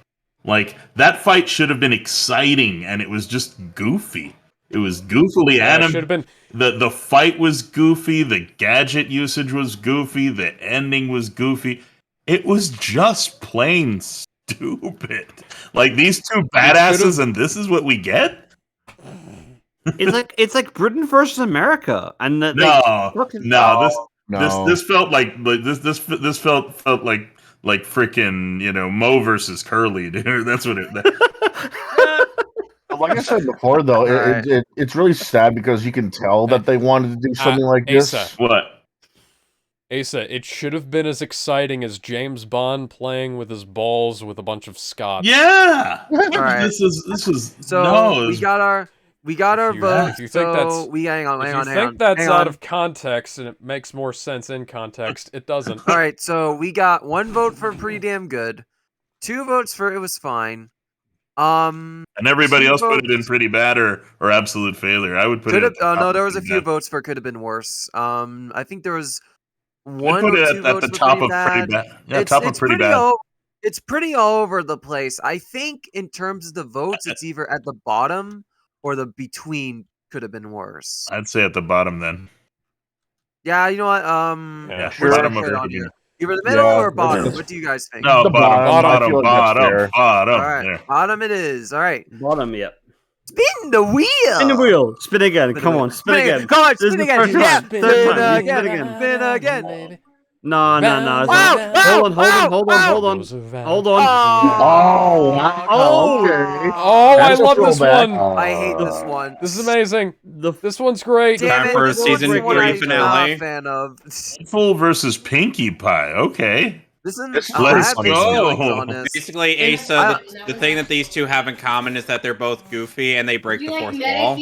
Speaker 13: That fight should have been exciting, and it was just goofy. It was goofily animated.
Speaker 2: Should have been.
Speaker 13: The fight was goofy. The gadget usage was goofy. The ending was goofy. It was just plain stupid. These two badasses, and this is what we get.
Speaker 8: It's like Britain versus America, and this
Speaker 13: felt like this felt like freaking Mo versus Curly, dude. That's what it.
Speaker 1: Like I said before, though, it's really sad because you can tell that they wanted to do something like this.
Speaker 2: Asa.
Speaker 13: What?
Speaker 2: Asa, it should have been as exciting as James Bond playing with his balls with a bunch of scotch.
Speaker 13: Yeah.
Speaker 3: right.
Speaker 13: This was
Speaker 3: So
Speaker 13: no. It
Speaker 3: we
Speaker 13: was,
Speaker 3: got our votes.
Speaker 2: If you think that's,
Speaker 3: hang on.
Speaker 2: if you
Speaker 3: Hang
Speaker 2: think
Speaker 3: on.
Speaker 2: that's
Speaker 3: hang
Speaker 2: out
Speaker 3: on.
Speaker 2: of context and it makes more sense in context, it doesn't.
Speaker 3: All right, so we got 1 vote for pretty damn good, 2 votes for it was fine.
Speaker 13: and everybody
Speaker 3: 2
Speaker 13: else put
Speaker 3: votes-
Speaker 13: it in pretty bad or absolute failure. I would put
Speaker 3: Could
Speaker 13: it.
Speaker 3: have.
Speaker 13: At the top
Speaker 3: No,
Speaker 13: of
Speaker 3: there was a
Speaker 13: pretty
Speaker 3: few
Speaker 13: bad.
Speaker 3: votes for it could have been worse. I think there was
Speaker 13: I'd
Speaker 3: one
Speaker 13: put
Speaker 3: or
Speaker 13: it
Speaker 3: 2
Speaker 13: at
Speaker 3: votes
Speaker 13: the
Speaker 3: for
Speaker 13: top
Speaker 3: pretty
Speaker 13: of
Speaker 3: bad.
Speaker 13: pretty bad. Yeah, top of pretty bad.
Speaker 3: It's pretty all over the place. I think in terms of the votes, it's either at the bottom or the between could have been worse.
Speaker 13: I'd say at the bottom then.
Speaker 3: Yeah, you know what?
Speaker 13: Yeah,
Speaker 3: We're
Speaker 13: bottom
Speaker 3: gonna
Speaker 13: of
Speaker 3: put it on
Speaker 13: pretty
Speaker 3: here.
Speaker 13: bad.
Speaker 3: Either the middle
Speaker 1: Yeah,
Speaker 3: or bottom.
Speaker 1: it's-
Speaker 3: What do you guys think?
Speaker 13: No,
Speaker 1: The
Speaker 13: bottom.
Speaker 1: I feel like that's fair.
Speaker 3: All
Speaker 13: There.
Speaker 3: right, bottom it is. All right,
Speaker 8: Bottom, yep.
Speaker 3: spin the wheel.
Speaker 8: Spin the wheel. Spin again.
Speaker 3: Spin
Speaker 8: Come
Speaker 3: the
Speaker 8: on,
Speaker 3: wheel.
Speaker 8: spin again.
Speaker 3: Come on,
Speaker 8: This is
Speaker 3: spin
Speaker 8: the
Speaker 3: again.
Speaker 8: first
Speaker 3: Yeah,
Speaker 8: time.
Speaker 3: spin
Speaker 8: Third time.
Speaker 3: again.
Speaker 8: Spin again.
Speaker 3: Spin again.
Speaker 8: No.
Speaker 3: Wow,
Speaker 8: Hold on. Hold on.
Speaker 1: Oh, wow.
Speaker 8: Oh.
Speaker 1: Okay.
Speaker 2: Oh, I
Speaker 1: That's a
Speaker 2: love this
Speaker 1: throwback.
Speaker 2: one.
Speaker 3: I hate this one.
Speaker 2: This is amazing. This one's great.
Speaker 3: Damn
Speaker 10: Time
Speaker 3: it,
Speaker 10: for a
Speaker 3: this one's
Speaker 10: season
Speaker 3: the one
Speaker 10: 3
Speaker 3: I'm
Speaker 10: finale.
Speaker 3: Not a fan of.
Speaker 13: Full versus Pinkie Pie. Okay.
Speaker 3: Listen,
Speaker 1: Let's
Speaker 3: I have
Speaker 13: go.
Speaker 3: mixed feelings on this.
Speaker 4: Basically, Asa, the thing that these two have in common is that they're both goofy and they break the fourth wall.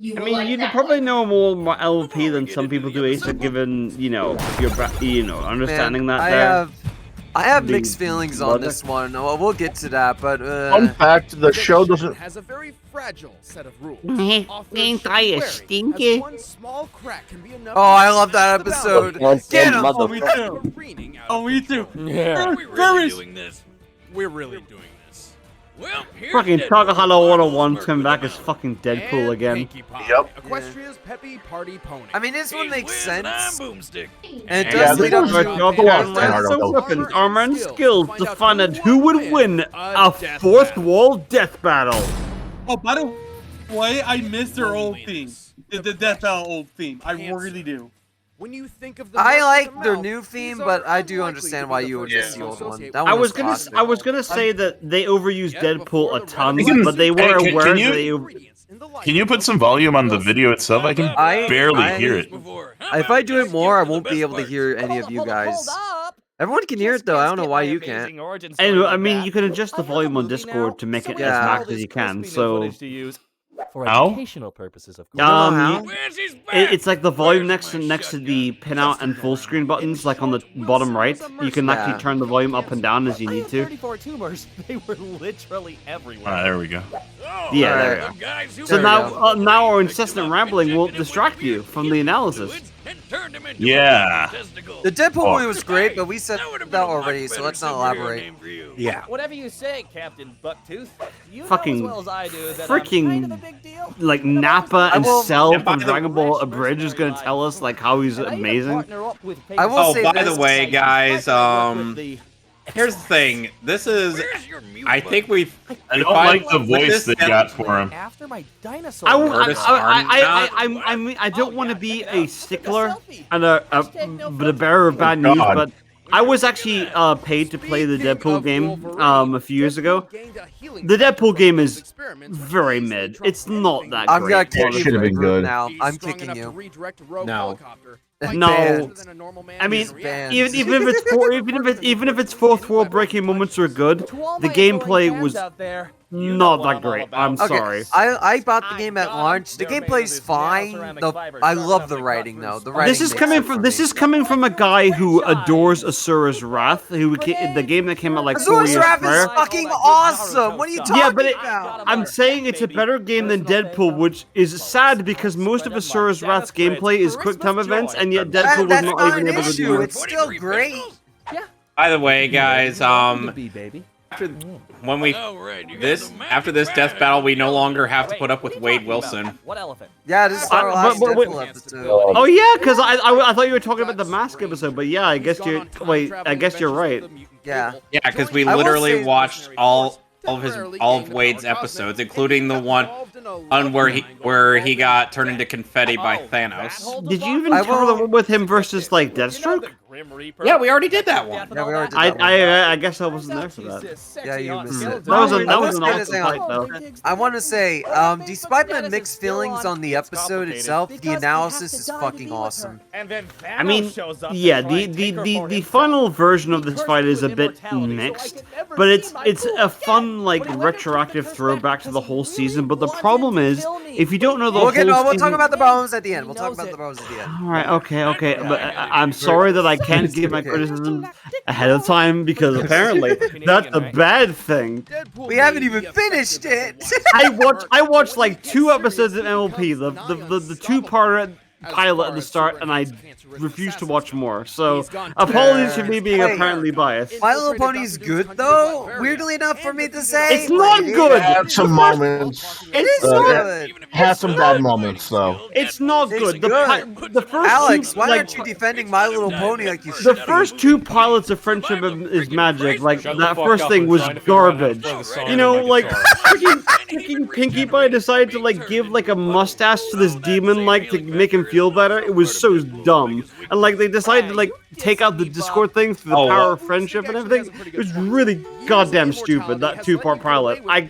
Speaker 8: I mean, you probably know more LP than some people do, Asa, given, your understanding
Speaker 3: Man,
Speaker 8: that there.
Speaker 3: I have
Speaker 8: The
Speaker 3: mixed feelings on
Speaker 8: brother.
Speaker 3: this one. Well, we'll get to that, but
Speaker 1: Fun fact: the show doesn't.
Speaker 11: Has a very fragile set of rules.
Speaker 14: Ain't I a stinky?
Speaker 11: One small crack can be enough
Speaker 3: Oh, I love that
Speaker 11: to
Speaker 3: episode.
Speaker 7: Once
Speaker 3: Get
Speaker 7: again,
Speaker 3: him!
Speaker 6: Oh, me
Speaker 7: motherfucker.
Speaker 6: too. Oh, me too.
Speaker 2: Yeah.
Speaker 5: Are we really doing this? We're really doing this. Well, here's
Speaker 8: Fucking
Speaker 5: Deadpool.
Speaker 8: Takahata 101 come back as fucking Deadpool again.
Speaker 1: Yep.
Speaker 11: Equestria's Peppy Party Pony.
Speaker 3: I mean, this one
Speaker 5: He's
Speaker 3: makes
Speaker 5: whizzing
Speaker 3: sense.
Speaker 5: on Boomstick.
Speaker 3: And it
Speaker 1: Yeah,
Speaker 3: does
Speaker 1: this
Speaker 3: lead up
Speaker 1: was
Speaker 3: to
Speaker 1: a
Speaker 8: Double
Speaker 1: lot better.
Speaker 8: offensive weapons, armor, and skills to find out who would win a fourth wall death battle.
Speaker 6: Oh, by the way, I miss their old theme. The Death Battle old theme. I really do.
Speaker 11: When you think of the
Speaker 3: I
Speaker 11: mouth
Speaker 3: like
Speaker 11: with the
Speaker 3: their
Speaker 11: mouth,
Speaker 3: new
Speaker 11: these
Speaker 3: theme,
Speaker 11: are
Speaker 3: but I do
Speaker 11: unlikely
Speaker 3: understand
Speaker 11: to
Speaker 3: why
Speaker 11: be
Speaker 3: you
Speaker 11: the
Speaker 3: would
Speaker 11: first
Speaker 3: miss the
Speaker 11: to
Speaker 3: old one.
Speaker 11: associate
Speaker 3: That
Speaker 8: I
Speaker 3: one
Speaker 8: was
Speaker 3: classic.
Speaker 8: gonna say that they overused
Speaker 11: Yet
Speaker 8: Deadpool
Speaker 11: before
Speaker 8: a
Speaker 11: the
Speaker 8: ton,
Speaker 11: red
Speaker 8: but they were
Speaker 13: Hey, can
Speaker 8: aware
Speaker 13: you-
Speaker 8: that they.
Speaker 11: ingredients in the life
Speaker 13: Can you put
Speaker 11: of
Speaker 13: some volume on the video itself? I can
Speaker 3: I-
Speaker 13: barely
Speaker 3: I-
Speaker 13: hear it.
Speaker 3: If I do it more, I won't be able to hear any of you guys. Everyone can hear it though. I don't know why you can't.
Speaker 8: And I mean, you can adjust the volume on Discord to make it
Speaker 3: Yeah.
Speaker 8: as max as you can. So,
Speaker 15: For
Speaker 13: How?
Speaker 15: educational purposes, of course.
Speaker 3: how?
Speaker 8: it's like the volume next to the pinout and full screen buttons, like on the bottom right. You can
Speaker 3: Yeah.
Speaker 8: actually turn the volume up and down as you need to.
Speaker 15: 34 tumors, they were literally everywhere.
Speaker 13: Ah, there we go.
Speaker 8: Yeah,
Speaker 3: Alright.
Speaker 8: there we go.
Speaker 5: Guys who
Speaker 8: So
Speaker 3: There we
Speaker 8: now our incessant rambling will distract you from the analysis.
Speaker 13: Yeah.
Speaker 3: The Deadpool
Speaker 13: Oh.
Speaker 3: movie was great, but we said that already, so let's not elaborate.
Speaker 10: Yeah.
Speaker 15: Whatever you say, Captain Bucktooth. You
Speaker 8: Fucking
Speaker 15: know as well as I do that
Speaker 8: freaking,
Speaker 15: I'm kind of a big deal.
Speaker 8: Like Nappa and
Speaker 3: I will-
Speaker 8: Cell
Speaker 4: And by
Speaker 8: from
Speaker 4: the-
Speaker 8: Dragon Ball Abridged is gonna tell us like how he's
Speaker 15: And I even
Speaker 8: amazing.
Speaker 15: partner up with
Speaker 3: I will
Speaker 4: Oh,
Speaker 3: say
Speaker 4: by
Speaker 3: this.
Speaker 4: the way, guys,
Speaker 15: with the-
Speaker 4: here's the thing. This is, I think we've.
Speaker 13: I don't like the voice they got for him.
Speaker 15: After my dinosaur.
Speaker 8: I don't want to be a stickler and a bearer of bad news,
Speaker 1: God.
Speaker 8: but I was actually paid to play the Deadpool game a few years ago. The Deadpool game is very mid. It's not that
Speaker 3: I'm
Speaker 8: great.
Speaker 3: gonna kick you
Speaker 1: Should have been good.
Speaker 3: now. I'm kicking you.
Speaker 4: No.
Speaker 8: No, I mean,
Speaker 3: Banned.
Speaker 8: even if its fourth wall breaking moments are good, the gameplay was not that great. I'm
Speaker 3: Okay,
Speaker 8: sorry.
Speaker 3: I bought the game at launch. The gameplay's fine. I love the writing though. The writing.
Speaker 8: This is
Speaker 3: makes
Speaker 8: coming
Speaker 3: it
Speaker 8: from
Speaker 3: for
Speaker 8: this
Speaker 3: me.
Speaker 8: is coming from a guy who adores Asura's Wrath, the game that came out like 4
Speaker 3: Azura's
Speaker 8: years
Speaker 3: Wrath is
Speaker 8: prior.
Speaker 3: fucking awesome. What are you talking
Speaker 8: Yeah, but
Speaker 3: about?
Speaker 8: I'm saying it's a better game than Deadpool, which is sad because most of Asura's Wrath's gameplay is quick time events, and yet Deadpool was
Speaker 3: That's
Speaker 8: not
Speaker 3: not
Speaker 8: even
Speaker 3: an
Speaker 8: able to
Speaker 3: issue.
Speaker 8: do it.
Speaker 3: It's still great.
Speaker 4: By the way, guys,
Speaker 15: baby.
Speaker 4: when we after this death battle, we no longer have to put up with Wade Wilson.
Speaker 15: What elephant?
Speaker 3: Yeah, this is our
Speaker 8: but-
Speaker 3: last
Speaker 8: but-
Speaker 3: Deadpool episode.
Speaker 8: Oh yeah, because I thought you were talking about the Mask episode, but yeah, I guess you're right.
Speaker 3: Yeah.
Speaker 4: Yeah, because we
Speaker 3: I will
Speaker 4: literally
Speaker 3: say-
Speaker 4: watched all all of Wade's episodes, including the one on where he got turned into confetti by Thanos.
Speaker 8: Did you even cover the one with him versus like Deathstroke?
Speaker 4: Yeah, we already did that one.
Speaker 3: Yeah, we already did that one.
Speaker 8: I guess I wasn't there for that.
Speaker 3: Yeah, you missed it.
Speaker 8: That was an awesome fight, though.
Speaker 3: I want to say, despite my mixed feelings on the episode itself, the analysis is fucking awesome.
Speaker 8: I mean, yeah, the final version of this fight is a bit mixed, but it's a fun like retroactive throwback to the whole season. But the problem is, if you don't know the whole season,
Speaker 3: we'll talk about the bones at the end. We'll talk about the bones at the end.
Speaker 8: All right, okay. But I'm sorry that I can't give my criticism ahead of time because apparently that's a bad thing.
Speaker 3: We haven't even finished it.
Speaker 8: I watched like 2 episodes of MLP, the 2-part pilot at the start, and I refuse to watch more. So apologies for me being apparently biased.
Speaker 3: My Little Pony's good though. Weirdly enough for me to say,
Speaker 8: it's not good.
Speaker 1: Had some moments.
Speaker 3: It is good.
Speaker 1: Had some bad moments though.
Speaker 8: It's not good. The first
Speaker 3: Alex,
Speaker 8: two,
Speaker 3: why
Speaker 8: like,
Speaker 3: aren't you defending My Little Pony like you should?
Speaker 8: the first 2 pilots of Friendship is Magic. Like that first thing was garbage. You know, like freaking Pinkie Pie decided to like give like a mustache to this demon like to make him feel better. It was so dumb. And like they decided to like take out the Discord thing through the power of friendship and everything. It was really goddamn stupid, that 2-part pilot. I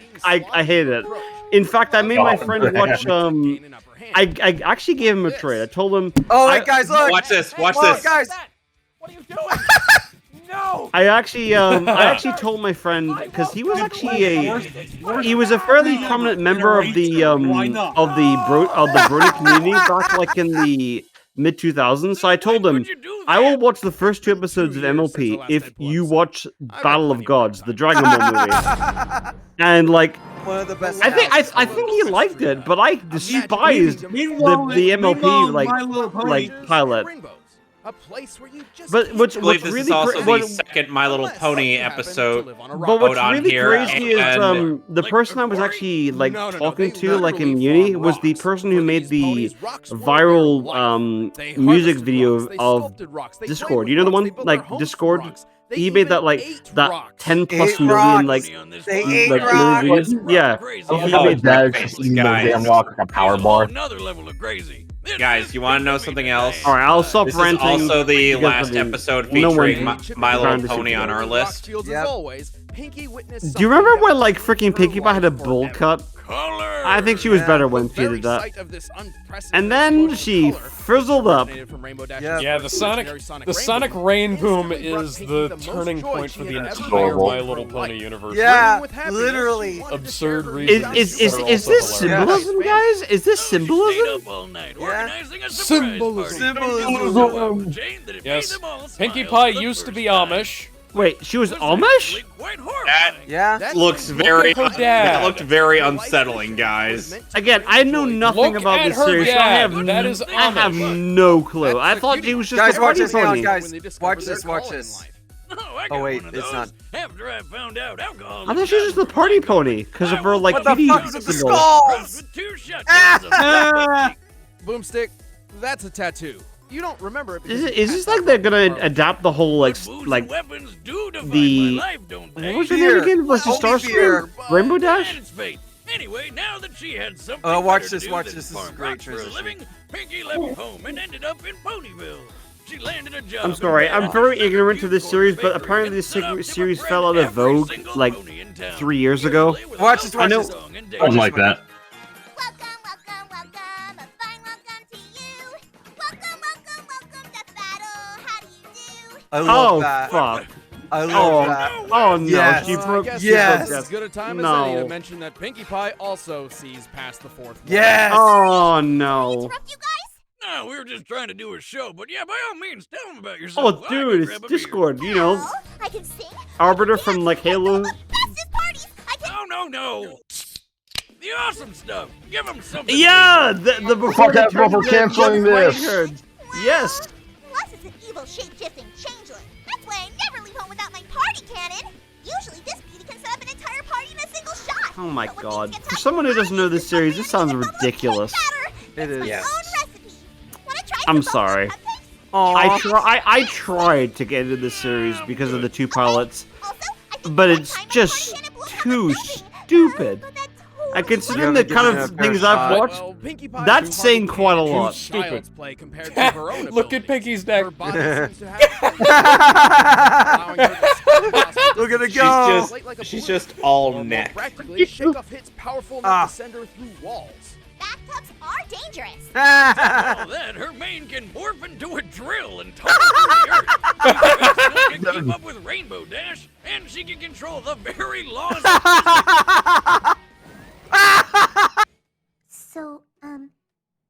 Speaker 8: hated it. In fact, I made my friend watch I actually gave him a trade. I told him
Speaker 3: guys, look!
Speaker 4: Watch this,
Speaker 3: Guys!
Speaker 15: What are you doing? No!
Speaker 8: I actually told my friend because he was actually a fairly prominent member of the Brody community back like in the mid 2000s. So I told him I will watch the first 2 episodes of MLP if you watch Battle of Gods, the Dragon Ball movie, and like.
Speaker 3: One of the best.
Speaker 8: I think he liked it, but I despised the MLP like pilot. But what's
Speaker 4: this
Speaker 8: really
Speaker 4: is also the second My Little Pony episode.
Speaker 8: But what's really crazy is the person I was actually like talking to like in uni was the person who made the viral music video of Discord. You know the one like Discord? He made that like that 10+ million like videos. Yeah.
Speaker 1: He made that damn rock like a power bar.
Speaker 4: Guys, you want to know something else?
Speaker 8: All right, I'll stop ranting.
Speaker 4: This is also the last episode featuring My Little Pony on our list.
Speaker 3: Yep.
Speaker 8: Do you remember when like freaking Pinkie Pie had a bowl cut? I think she was better when she did that. And then she frizzled up.
Speaker 2: Yeah, the Sonic Rain Boom is the turning point for the entire My Little Pony universe.
Speaker 3: Yeah, literally.
Speaker 2: Absurd reasons.
Speaker 8: Is this symbolism, guys? Is this symbolism?
Speaker 2: Symbolism. Yes. Pinkie Pie used to be Amish.
Speaker 8: Wait, she was Amish?
Speaker 4: That looks very. That looked very unsettling, guys.
Speaker 8: Again, I know nothing about this series. So I have no clue. I thought she was just
Speaker 3: guys,
Speaker 8: a
Speaker 3: watch
Speaker 8: party
Speaker 3: this,
Speaker 8: pony.
Speaker 3: Guys, watch this. Oh wait, it's not.
Speaker 5: After I found out alcohol.
Speaker 8: I thought she was just the party pony because of her like
Speaker 3: what the
Speaker 8: kitty
Speaker 3: fuck is with the
Speaker 8: symbol.
Speaker 3: skulls?
Speaker 11: Boomstick, that's a tattoo. You don't remember it.
Speaker 8: Is this like they're gonna adapt the whole like the what was your name again? Was it Starscream? Rainbow Dash?
Speaker 5: Anyway, now that she had something
Speaker 3: watch this. This is a great transition.
Speaker 5: Pinkie left home and ended up in Ponyville. She landed a job.
Speaker 8: I'm sorry, I'm very ignorant to this series, but apparently this series fell out of vogue like 3 years ago.
Speaker 3: Watch this.
Speaker 13: I know. Something like that.
Speaker 3: I love that.
Speaker 8: Fuck.
Speaker 3: I love that.
Speaker 8: Oh no,
Speaker 3: yes.
Speaker 8: she broke.
Speaker 3: Yes.
Speaker 11: As good a time as any to mention that Pinkie Pie also sees past the 4th wall.
Speaker 3: Yes.
Speaker 8: Oh no.
Speaker 5: No, we were just trying to do a show, but yeah, by all means, tell them about yourself.
Speaker 8: Oh dude, it's Discord, you know.
Speaker 12: I can sing.
Speaker 8: Arbiter from like Halo.
Speaker 5: No. The awesome stuff. Give them something.
Speaker 8: Yeah, the before
Speaker 1: Fuck that for canceling this.
Speaker 8: Yes.
Speaker 12: Plus, it's an evil shape-shifting changeling. That's why I never leave home without my party cannon. Usually, this beauty can set up an entire party in a single shot.
Speaker 8: Oh my god. For someone who doesn't know this series, this sounds ridiculous.
Speaker 3: It is.
Speaker 12: Yeah.
Speaker 8: I'm sorry. I tried to get into this series because of the 2 pilots, but it's just too stupid. And considering the kind of things I've watched, that's saying quite a lot.
Speaker 2: Stupid.
Speaker 11: Play compared to her own
Speaker 2: Look at Pinky's neck.
Speaker 11: Her body seems to have
Speaker 3: Look at it go.
Speaker 10: She's just all neck.
Speaker 11: Practically, Shakeoff hits powerful enough to send her through walls.
Speaker 12: Bathtubs are dangerous.
Speaker 5: All that, her mane can morph into a drill and tunnel through the earth. She can keep up with Rainbow Dash, and she can control the very laws of
Speaker 12: So,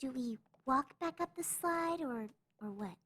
Speaker 12: do we walk back up the slide or what?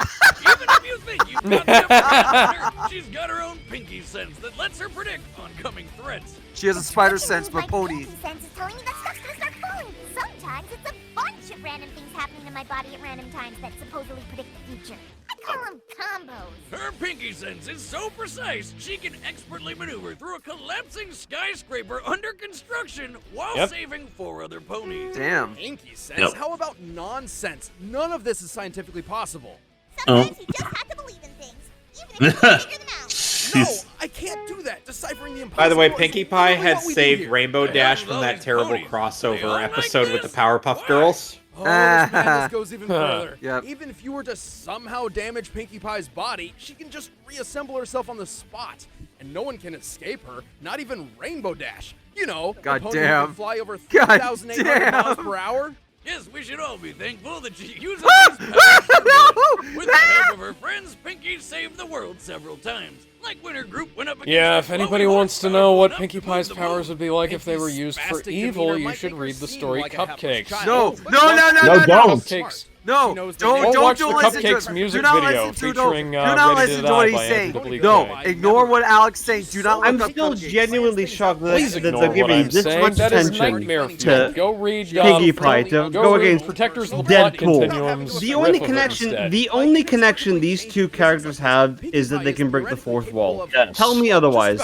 Speaker 5: Even if you think you've got her, she's got her own pinky sense that lets her predict oncoming threats.
Speaker 3: She has a spider sense for pony.
Speaker 12: Sense is telling me that stuff's gonna start falling. Sometimes it's a bunch of random things happening in my body at random times that supposedly predict the future. I call them combos.
Speaker 5: Her pinky sense is so precise, she can expertly maneuver through a collapsing skyscraper under construction while saving 4 other ponies.
Speaker 3: Damn.
Speaker 11: Pinky sense? How about nonsense? None of this is scientifically possible.
Speaker 12: Sometimes you just have to believe in things, even if you can't figure them out.
Speaker 11: No, I can't do that. Deciphering the impossible.
Speaker 10: By the way, Pinkie Pie
Speaker 11: is
Speaker 10: had
Speaker 11: what we do
Speaker 10: saved
Speaker 11: here.
Speaker 10: Rainbow Dash from that terrible crossover episode with the Powerpuff Girls.
Speaker 11: Oh, this madness goes even further.
Speaker 3: Yep.
Speaker 11: Even if you were to somehow damage Pinkie Pie's body, she can just reassemble herself on the spot. And no one can escape her, not even Rainbow Dash. You know,
Speaker 3: God
Speaker 11: the pony who
Speaker 3: damn.
Speaker 11: can fly over
Speaker 3: God
Speaker 11: 3,800 miles per hour.
Speaker 5: Yes, we should all be thankful that she uses these powers for good. With the help of her friends, Pinkie saved the world several times. Like when her group went up against
Speaker 2: Yeah,
Speaker 5: the
Speaker 2: if anybody
Speaker 5: glowing
Speaker 2: wants to
Speaker 5: horse
Speaker 2: know what
Speaker 5: power
Speaker 2: Pinkie
Speaker 5: up to
Speaker 2: Pie's
Speaker 5: move the
Speaker 2: powers
Speaker 5: moon.
Speaker 2: would be like if they were
Speaker 11: Pinky's
Speaker 2: used for
Speaker 11: spastic
Speaker 2: evil,
Speaker 11: demeanor
Speaker 2: you
Speaker 11: might
Speaker 2: should
Speaker 11: make her
Speaker 2: read the
Speaker 11: seem
Speaker 2: story
Speaker 11: like a helpless
Speaker 2: Cupcakes.
Speaker 11: child.
Speaker 3: No,
Speaker 1: No, don't.
Speaker 2: Cupcakes.
Speaker 3: No,
Speaker 11: knows the
Speaker 3: don't
Speaker 11: name.
Speaker 2: Go watch
Speaker 3: don't
Speaker 2: the
Speaker 3: listen to
Speaker 2: Cupcakes
Speaker 3: it.
Speaker 2: music
Speaker 3: Do not
Speaker 2: video
Speaker 3: listen to
Speaker 2: featuring
Speaker 3: do not
Speaker 2: Ready to
Speaker 3: listen to what
Speaker 2: Die
Speaker 3: he's
Speaker 2: by
Speaker 3: saying.
Speaker 2: Andrew
Speaker 3: No,
Speaker 2: WK.
Speaker 3: ignore what Alex saying. Do not
Speaker 8: I'm
Speaker 3: look up
Speaker 8: still
Speaker 3: Cupcakes.
Speaker 8: genuinely shocked that,
Speaker 2: Please
Speaker 8: that
Speaker 2: ignore
Speaker 8: they're
Speaker 2: what
Speaker 8: giving
Speaker 2: I'm
Speaker 8: this
Speaker 2: saying.
Speaker 8: much
Speaker 2: That is
Speaker 8: attention
Speaker 2: nightmare
Speaker 8: to
Speaker 2: fuel. Go read
Speaker 8: Pinkie Pie to go
Speaker 2: read
Speaker 8: against
Speaker 2: Protectors of the Plot
Speaker 8: Deadpool.
Speaker 2: Continuum's
Speaker 8: The only
Speaker 2: riff of it
Speaker 8: connection,
Speaker 2: instead.
Speaker 8: the only connection these two characters have is that they can break the fourth wall. Tell me otherwise.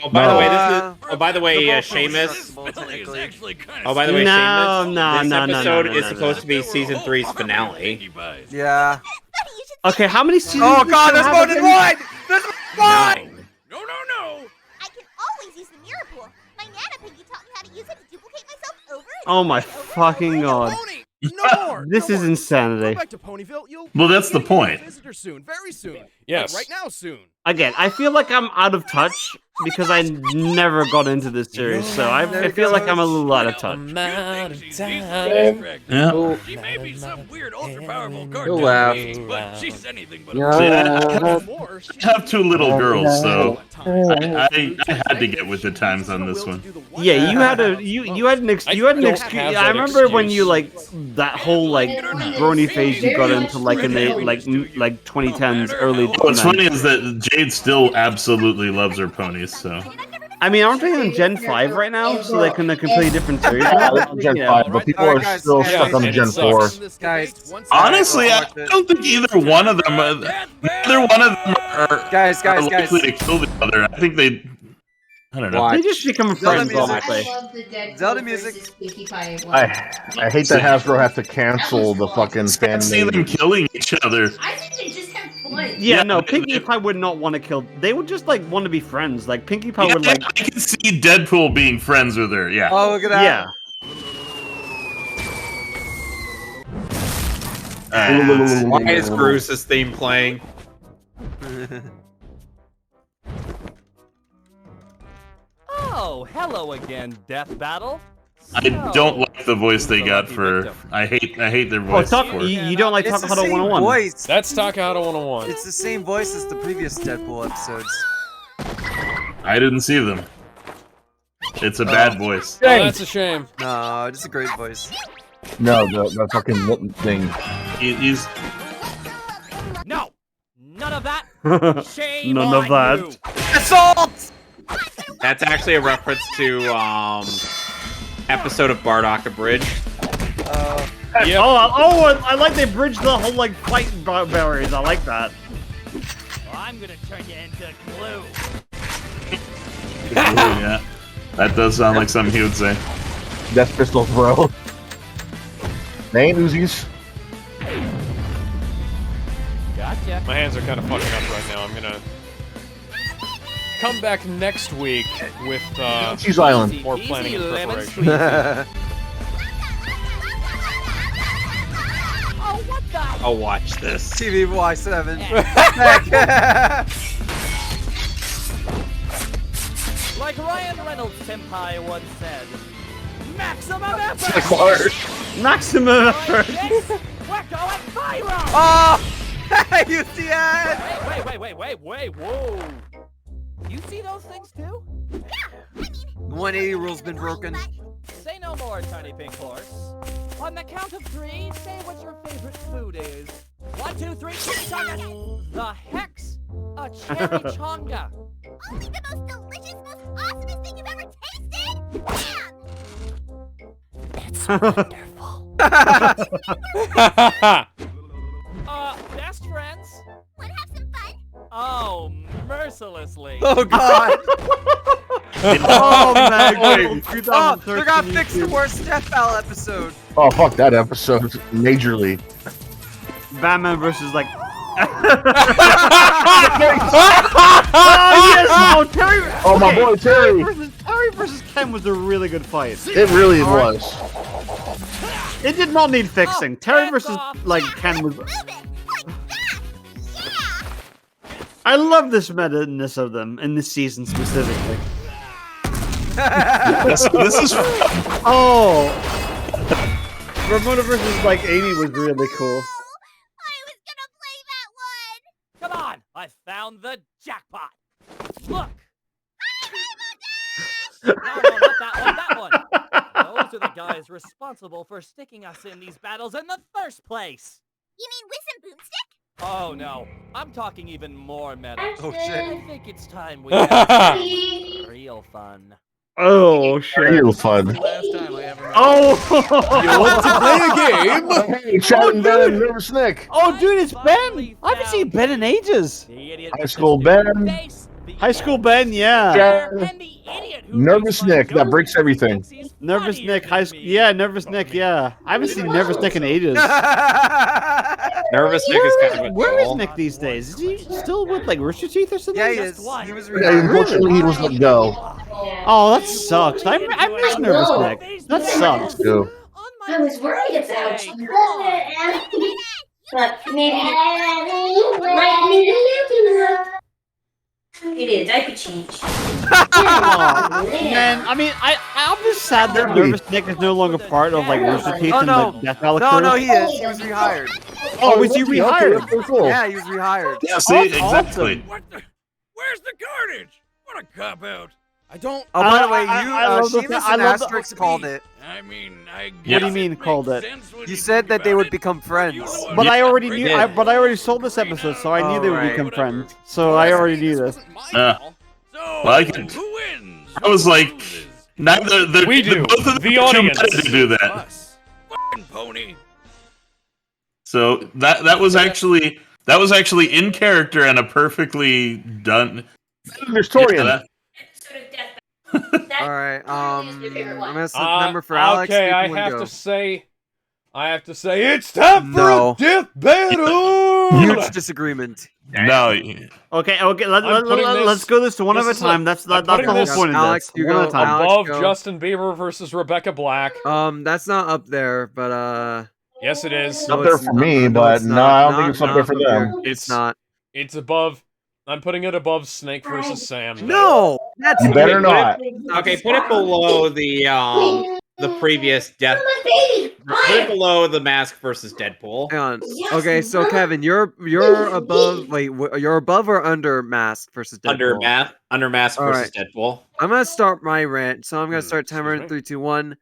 Speaker 10: Oh, by the way, Seamus. Oh, by the way, Seamus. This episode is supposed to be season 3's finale.
Speaker 3: Yeah.
Speaker 8: Okay, how many seasons?
Speaker 3: Oh
Speaker 8: do
Speaker 3: God,
Speaker 8: we
Speaker 3: there's
Speaker 8: have
Speaker 3: more than
Speaker 8: again?
Speaker 3: one. There's one.
Speaker 5: No.
Speaker 12: I can always use the mirror pool. My Nana Piggy taught me how to use it to duplicate myself over and
Speaker 8: Oh my fucking God.
Speaker 11: No more.
Speaker 8: This is insanity.
Speaker 11: Go back to Ponyville. You'll
Speaker 13: Well, that's the point.
Speaker 11: Visitor soon, very soon.
Speaker 2: Yes.
Speaker 11: Like right now, soon.
Speaker 8: Again, I feel like I'm out of touch because I never got into this series, so I feel like I'm a little out of touch.
Speaker 13: Yeah.
Speaker 5: She may be some weird ultra-powerful
Speaker 7: You'll
Speaker 5: cartoon
Speaker 7: laugh.
Speaker 5: beast, but she's anything but
Speaker 13: I have 2 little girls, so I had to get with the times on this one.
Speaker 8: Yeah, you had an excuse. I remember when you like that whole like brony phase you got into like in the like 2010s, early.
Speaker 13: What's funny is that Jade still absolutely loves her ponies, so.
Speaker 8: I mean, aren't they on Gen 5 right now? So they're in a completely different series.
Speaker 1: Gen 5, but people are still stuck on Gen 4.
Speaker 3: Guys,
Speaker 13: Honestly, I don't think either one of them are
Speaker 3: guys,
Speaker 13: likely to kill the other. I think they. I don't know.
Speaker 8: They just become friends,
Speaker 3: music.
Speaker 8: honestly.
Speaker 3: Zelda music.
Speaker 1: I hate that Hasbro has to cancel the fucking fan
Speaker 13: See them
Speaker 1: made.
Speaker 13: killing each other.
Speaker 16: I think they just have fun.
Speaker 8: Yeah, no, Pinkie Pie would not want to kill. They would just like want to be friends. Like Pinkie Pie would like.
Speaker 13: I can see Deadpool being friends with her. Yeah.
Speaker 3: Oh, look at that.
Speaker 8: Yeah.
Speaker 10: Why is Bruce's theme playing?
Speaker 15: Oh, hello again, Death Battle.
Speaker 13: I don't like the voice they got for. I hate their
Speaker 8: Oh,
Speaker 13: voice.
Speaker 8: talk,
Speaker 13: for.
Speaker 8: you don't like
Speaker 3: It's the
Speaker 8: Takahata
Speaker 3: same
Speaker 8: 101?
Speaker 3: voice.
Speaker 2: That's Takahata 101.
Speaker 3: It's the same voice as the previous Deadpool episodes.
Speaker 13: I didn't see them. It's a bad voice.
Speaker 2: Oh, that's a shame.
Speaker 3: No, it's a great voice.
Speaker 1: No, the fucking thing.
Speaker 13: He's.
Speaker 15: No, none of that. Shame
Speaker 8: None
Speaker 15: on
Speaker 8: of that.
Speaker 15: you.
Speaker 3: Assault!
Speaker 10: That's actually a reference to episode of Bardock Abridged.
Speaker 2: Yep.
Speaker 8: Oh, I like they bridged the whole like fight barriers. I like that.
Speaker 15: Well, I'm gonna turn you into glue.
Speaker 13: Yeah. That does sound like something he would say.
Speaker 1: Death Pistol Throw. They ain't Uzis.
Speaker 15: Gotcha.
Speaker 2: My hands are kind of fucking up right now. I'm gonna. come back next week with
Speaker 1: Cheese Island.
Speaker 2: more planning and preparation.
Speaker 15: Oh, what the?
Speaker 10: I'll watch this.
Speaker 3: TVY7.
Speaker 15: Like Ryan Reynolds senpai once said, maximum effort!
Speaker 8: Maximum effort.
Speaker 15: Wacko and Pyro!
Speaker 3: Oh! You see that?
Speaker 15: Wait, whoa! You see those things too?
Speaker 3: 180 rule's been broken.
Speaker 15: Say no more, tiny pink horse. On the count of 3, say what your favorite food is. 1, 2, 3, chimichanga! The heck's a cherry chonga.
Speaker 12: Only the most delicious, most awesomest thing you've ever tasted?
Speaker 15: Best friends?
Speaker 12: Wanna have some fun?
Speaker 15: Oh, mercilessly.
Speaker 3: Oh god!
Speaker 8: Oh man,
Speaker 3: Oh, they're gonna fix the worst Death Battle episode.
Speaker 1: Oh, fuck that episode. Majorly.
Speaker 8: Batman versus like. Oh yes, no, Terry.
Speaker 1: Oh, my boy Terry.
Speaker 8: Terry versus Ken was a really good fight.
Speaker 1: It really was.
Speaker 8: It did not need fixing. Terry versus like Ken was. I love this meta-ness of them in this season specifically.
Speaker 13: This is.
Speaker 8: Oh, Ramona versus like Amy was really cool.
Speaker 15: Come on, I found the jackpot. Look. No, not that one. Those are the guys responsible for sticking us in these battles in the first place.
Speaker 12: You mean Whis and Boomstick?
Speaker 15: Oh no, I'm talking even more meta.
Speaker 3: Oh shit.
Speaker 15: I think it's time we have real fun.
Speaker 8: Oh shit.
Speaker 1: Real fun.
Speaker 8: Oh.
Speaker 2: You want to play a game?
Speaker 1: Hey, Chad and Ben and Nervous Nick.
Speaker 17: Oh, dude, it's Ben. I haven't seen Ben in ages.
Speaker 1: High School Ben.
Speaker 8: High School Ben, yeah.
Speaker 1: Chad. Nervous Nick. That breaks everything.
Speaker 8: Nervous Nick, high school. Yeah, Nervous Nick, yeah. I haven't seen Nervous Nick in ages.
Speaker 10: Nervous Nick is kind of a
Speaker 8: Where is
Speaker 10: troll.
Speaker 8: Nick these days? Is he still with like Rooster Teeth or something?
Speaker 3: Yeah, he is. He was
Speaker 1: Yeah, unfortunately, he was let go.
Speaker 8: Oh, that sucks. I miss Nervous Nick. That sucks.
Speaker 1: Too.
Speaker 16: I was worried about you. But maybe it is diaper change.
Speaker 8: Oh, man, I mean, I'm just sad that Nervous Nick is no longer part of like Rooster Teeth and the Death Valley crew.
Speaker 3: No, he is. He was rehired.
Speaker 8: Oh, was he rehired?
Speaker 3: Yeah, he was rehired.
Speaker 13: Yeah, see, exactly.
Speaker 5: Where's the carnage? What a cop out.
Speaker 11: I don't.
Speaker 3: Oh, by the way,
Speaker 8: I love the
Speaker 3: Seamus
Speaker 8: I
Speaker 3: and
Speaker 8: love the-
Speaker 3: Asterix called it.
Speaker 5: I mean, I
Speaker 8: What do you mean called it?
Speaker 3: You said that they would become friends.
Speaker 8: But I already knew. But I already sold this episode, so I knew they would
Speaker 3: right.
Speaker 8: become friends. So I already knew this.
Speaker 13: Well, I was like, neither the
Speaker 2: We do.
Speaker 13: both of them
Speaker 2: The
Speaker 13: are too
Speaker 2: audience.
Speaker 13: meta to do that.
Speaker 5: Pony.
Speaker 13: So that was actually in character and a perfectly done.
Speaker 1: Historian.
Speaker 13: Yeah,
Speaker 3: All right. I'm gonna set the number for Alex.
Speaker 2: Okay, I
Speaker 3: People
Speaker 2: have
Speaker 3: go.
Speaker 2: to say, it's time for
Speaker 3: No.
Speaker 2: a death battle.
Speaker 3: Huge disagreement.
Speaker 13: no,
Speaker 8: Okay.
Speaker 2: I'm putting
Speaker 8: Let's
Speaker 2: this-
Speaker 8: go this one at a
Speaker 2: this is
Speaker 8: time.
Speaker 2: a-
Speaker 8: That's
Speaker 2: I'm
Speaker 8: the
Speaker 2: putting
Speaker 8: whole
Speaker 2: this-
Speaker 8: point of
Speaker 3: Alex,
Speaker 8: this.
Speaker 3: you
Speaker 8: One
Speaker 3: go.
Speaker 8: at a time.
Speaker 3: Alex,
Speaker 2: Above
Speaker 3: go.
Speaker 2: Justin Bieber versus Rebecca Black.
Speaker 3: That's not up there, but
Speaker 2: Yes, it is.
Speaker 1: Up there for me, but no, I don't think it's up there for them.
Speaker 3: It's not.
Speaker 2: It's above. I'm putting it above Snake versus Sam.
Speaker 3: No, that's
Speaker 1: You better not.
Speaker 10: Okay, put it below the previous death. Put it below the Mask versus Deadpool.
Speaker 3: Hang on. Okay, so Kevin, you're above. Wait, you're above or under Mask versus Deadpool?
Speaker 10: Under Mask
Speaker 3: All
Speaker 10: versus Deadpool.
Speaker 3: I'm gonna start my rant, so I'm gonna start timer in 3, 2, 1.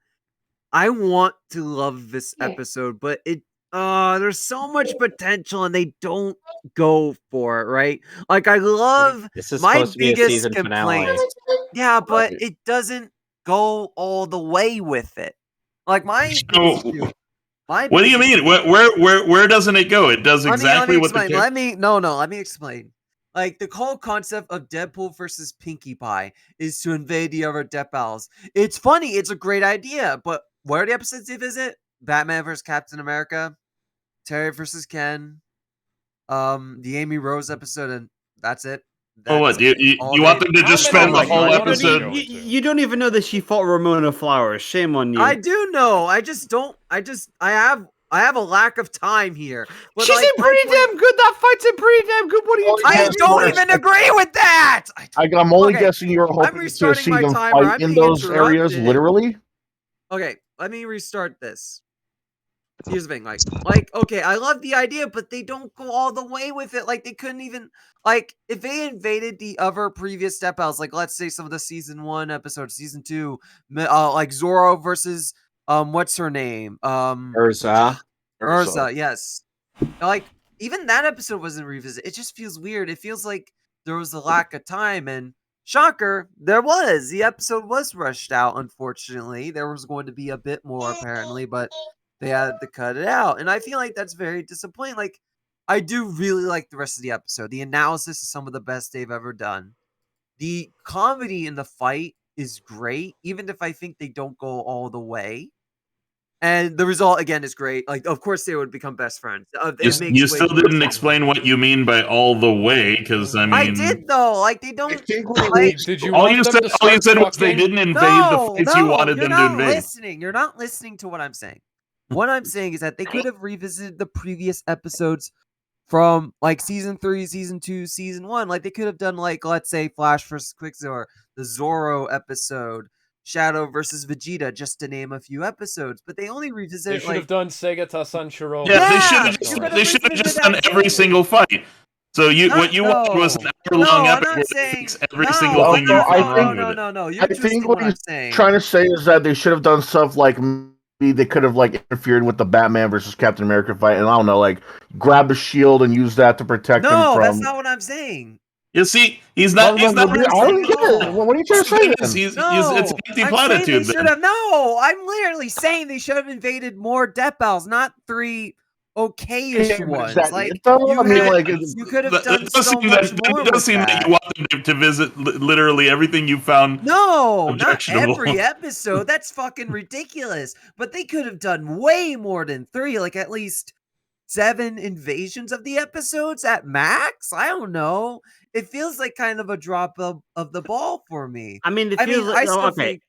Speaker 3: I want to love this episode, but there's so much potential and they don't go for it, right? Like I love
Speaker 10: This is
Speaker 3: my
Speaker 10: supposed to be a
Speaker 3: biggest
Speaker 10: season finale.
Speaker 3: complaint. Yeah, but it doesn't go all the way with it. Like my
Speaker 13: So, what do you mean? Where doesn't it go? It does exactly what the
Speaker 3: explain. Let me explain. Like the whole concept of Deadpool versus Pinkie Pie is to invade the other Death Battles. It's funny, it's a great idea, but what are the episodes they visit? Batman versus Captain America, Terry versus Ken, the Amy Rose episode, and that's it.
Speaker 13: Oh, what? You want them to just spend the whole episode?
Speaker 8: You don't even know that she fought Ramona Flowers. Shame on you.
Speaker 3: I do know. I just don't. I have a lack of time here. But
Speaker 8: She's in pretty damn good. That fight's in pretty damn good. What are you
Speaker 3: I
Speaker 8: talking
Speaker 3: don't even agree with that.
Speaker 1: I'm only guessing you're hoping to
Speaker 3: restarting
Speaker 1: see
Speaker 3: my
Speaker 1: them
Speaker 3: timer.
Speaker 1: fight
Speaker 3: I'm
Speaker 1: in
Speaker 3: being
Speaker 1: those areas,
Speaker 3: interrupted.
Speaker 1: literally.
Speaker 3: Okay, let me restart this. Here's the thing, okay, I love the idea, but they don't go all the way with it. Like, they couldn't even, like, if they invaded the other previous step outs, like, let's say some of the season 1 episodes, season 2, like Zoro versus, what's her name?
Speaker 10: Urza,
Speaker 3: yes. Like, even that episode wasn't revisited. It just feels weird. It feels like there was a lack of time, and shocker, there was. The episode was rushed out, unfortunately. There was going to be a bit more, apparently, but they had to cut it out. And I feel like that's very disappointing. Like, I do really like the rest of the episode. The analysis is some of the best they've ever done. The comedy in the fight is great, even if I think they don't go all the way. And the result, again, is great. Like, of course, they would become best friends.
Speaker 13: You still didn't explain what you mean by all the way, because I mean,
Speaker 3: I did though. Like, they don't.
Speaker 2: Did you
Speaker 13: all
Speaker 2: want
Speaker 13: you
Speaker 2: them
Speaker 13: said,
Speaker 2: to
Speaker 13: all you
Speaker 2: start
Speaker 13: said was they
Speaker 2: fucking?
Speaker 13: didn't invade the fights you wanted them to invade.
Speaker 3: Listening. You're not listening to what I'm saying. What I'm saying is that they could have revisited the previous episodes from like season 3, season 2, season 1. Like, they could have done, like, let's say Flash versus Quicksilver, the Zoro episode, Shadow versus Vegeta, just to name a few episodes. But they only
Speaker 2: They
Speaker 3: revisited
Speaker 2: should have done Segata Sanshiro.
Speaker 13: Yeah, they should have just done every single fight. So what you wanted was an hour-long episode that fix every single thing you found wrong with it.
Speaker 3: No. You're
Speaker 1: I think what
Speaker 3: what I'm
Speaker 1: he's
Speaker 3: saying.
Speaker 1: trying to say is that they should have done stuff like maybe they could have like interfered with the Batman versus Captain America fight, and I don't know, like grab a shield and use that to protect him
Speaker 3: No,
Speaker 1: from.
Speaker 3: that's not what I'm saying.
Speaker 13: You see, he's not.
Speaker 1: I don't get it. What are you trying to say?
Speaker 13: It's an empty
Speaker 3: I'm
Speaker 13: platitude.
Speaker 3: saying they should have. No, I'm literally saying they should have invaded more Death Bells, not 3 okay-ish ones. Like, you could have done so much more
Speaker 13: It does
Speaker 3: with
Speaker 13: seem
Speaker 3: that.
Speaker 13: that you want them to visit literally everything you found.
Speaker 3: No, not
Speaker 13: objectionable.
Speaker 3: every episode. That's fucking ridiculous. But they could have done way more than 3, like at least 7 invasions of the episodes at max. I don't know. It feels like kind of a drop of the ball for me.
Speaker 8: I mean, it feels like,
Speaker 3: I still
Speaker 8: okay.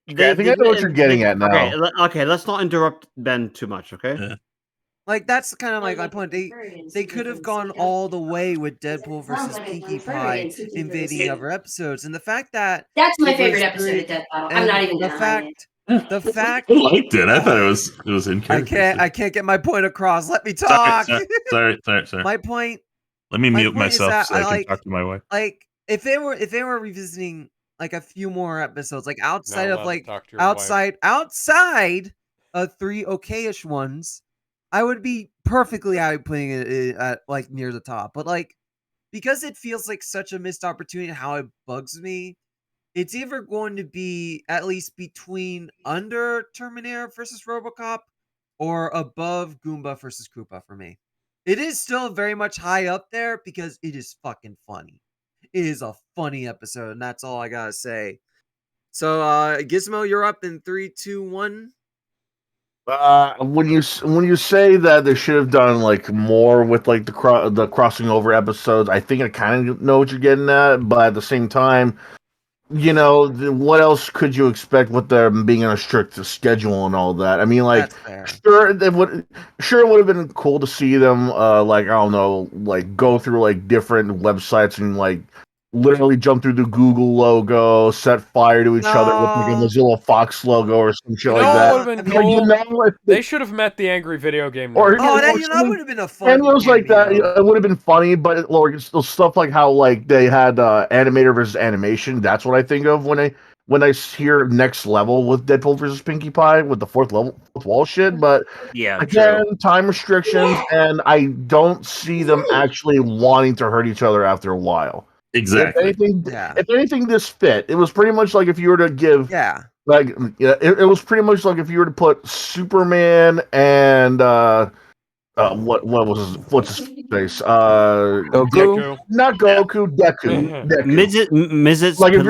Speaker 3: think
Speaker 1: I think I know what you're getting at now.
Speaker 8: Okay, let's not interrupt Ben too much, okay?
Speaker 13: Yeah.
Speaker 3: like that's kind of like my point. They could have gone all the way with Deadpool versus Pinkie Pie invading other episodes, and the fact that
Speaker 16: That's my
Speaker 3: it
Speaker 16: favorite
Speaker 3: was
Speaker 16: episode of Death Battle. I'm
Speaker 3: and
Speaker 16: not even
Speaker 3: the
Speaker 16: gonna hide
Speaker 3: fact. The fact
Speaker 13: I liked it. I thought it was in character.
Speaker 3: I can't get my point across. Let me talk.
Speaker 13: Sorry.
Speaker 3: My point.
Speaker 13: Let me mute
Speaker 3: point is
Speaker 13: myself
Speaker 3: that
Speaker 13: so I can talk to my wife.
Speaker 3: Like, if they were revisiting like a few more episodes, like outside
Speaker 2: Not
Speaker 3: of
Speaker 2: allowed to
Speaker 3: like
Speaker 2: talk to your wife.
Speaker 3: outside of 3 okay-ish ones, I would be perfectly happy putting it at like near the top. But like, because it feels like such a missed opportunity, and how it bugs me, it's either going to be at least between under Terminator versus RoboCop or above Goomba versus Koopa for me. It is still very much high up there because it is fucking funny. It is a funny episode, and that's all I gotta say. So, Gizmo, you're up in 3, 2, 1.
Speaker 1: When you say that they should have done like more with like the crossing over episodes, I think I kind of know what you're getting at, but at the same time, you know, what else could you expect with them being on a strict schedule and all that? I mean, like, sure, it would have been cool to see them, like, I don't know, like, go through, like, different websites and, like, literally jump through the Google logo, set fire to each other with, like, a Mozilla Fox logo or some shit like that.
Speaker 2: Would have been cool. They should have met the angry video game.
Speaker 1: Or
Speaker 3: that would have been a fun
Speaker 1: cameos like that. It would have been funny, but like stuff like how like they had animator versus animation. That's what I think of when I hear next level with Deadpool versus Pinkie Pie with the fourth wall shit. But
Speaker 8: yeah,
Speaker 1: again, time restrictions, and I don't see them actually wanting to hurt each other after a while.
Speaker 13: Exactly.
Speaker 1: If anything, this fit. It was pretty much like if you were to give like it was pretty much like if you were to put Superman and what's his face?
Speaker 3: Goku?
Speaker 1: Not Goku, Deku.
Speaker 8: Midget,
Speaker 1: like if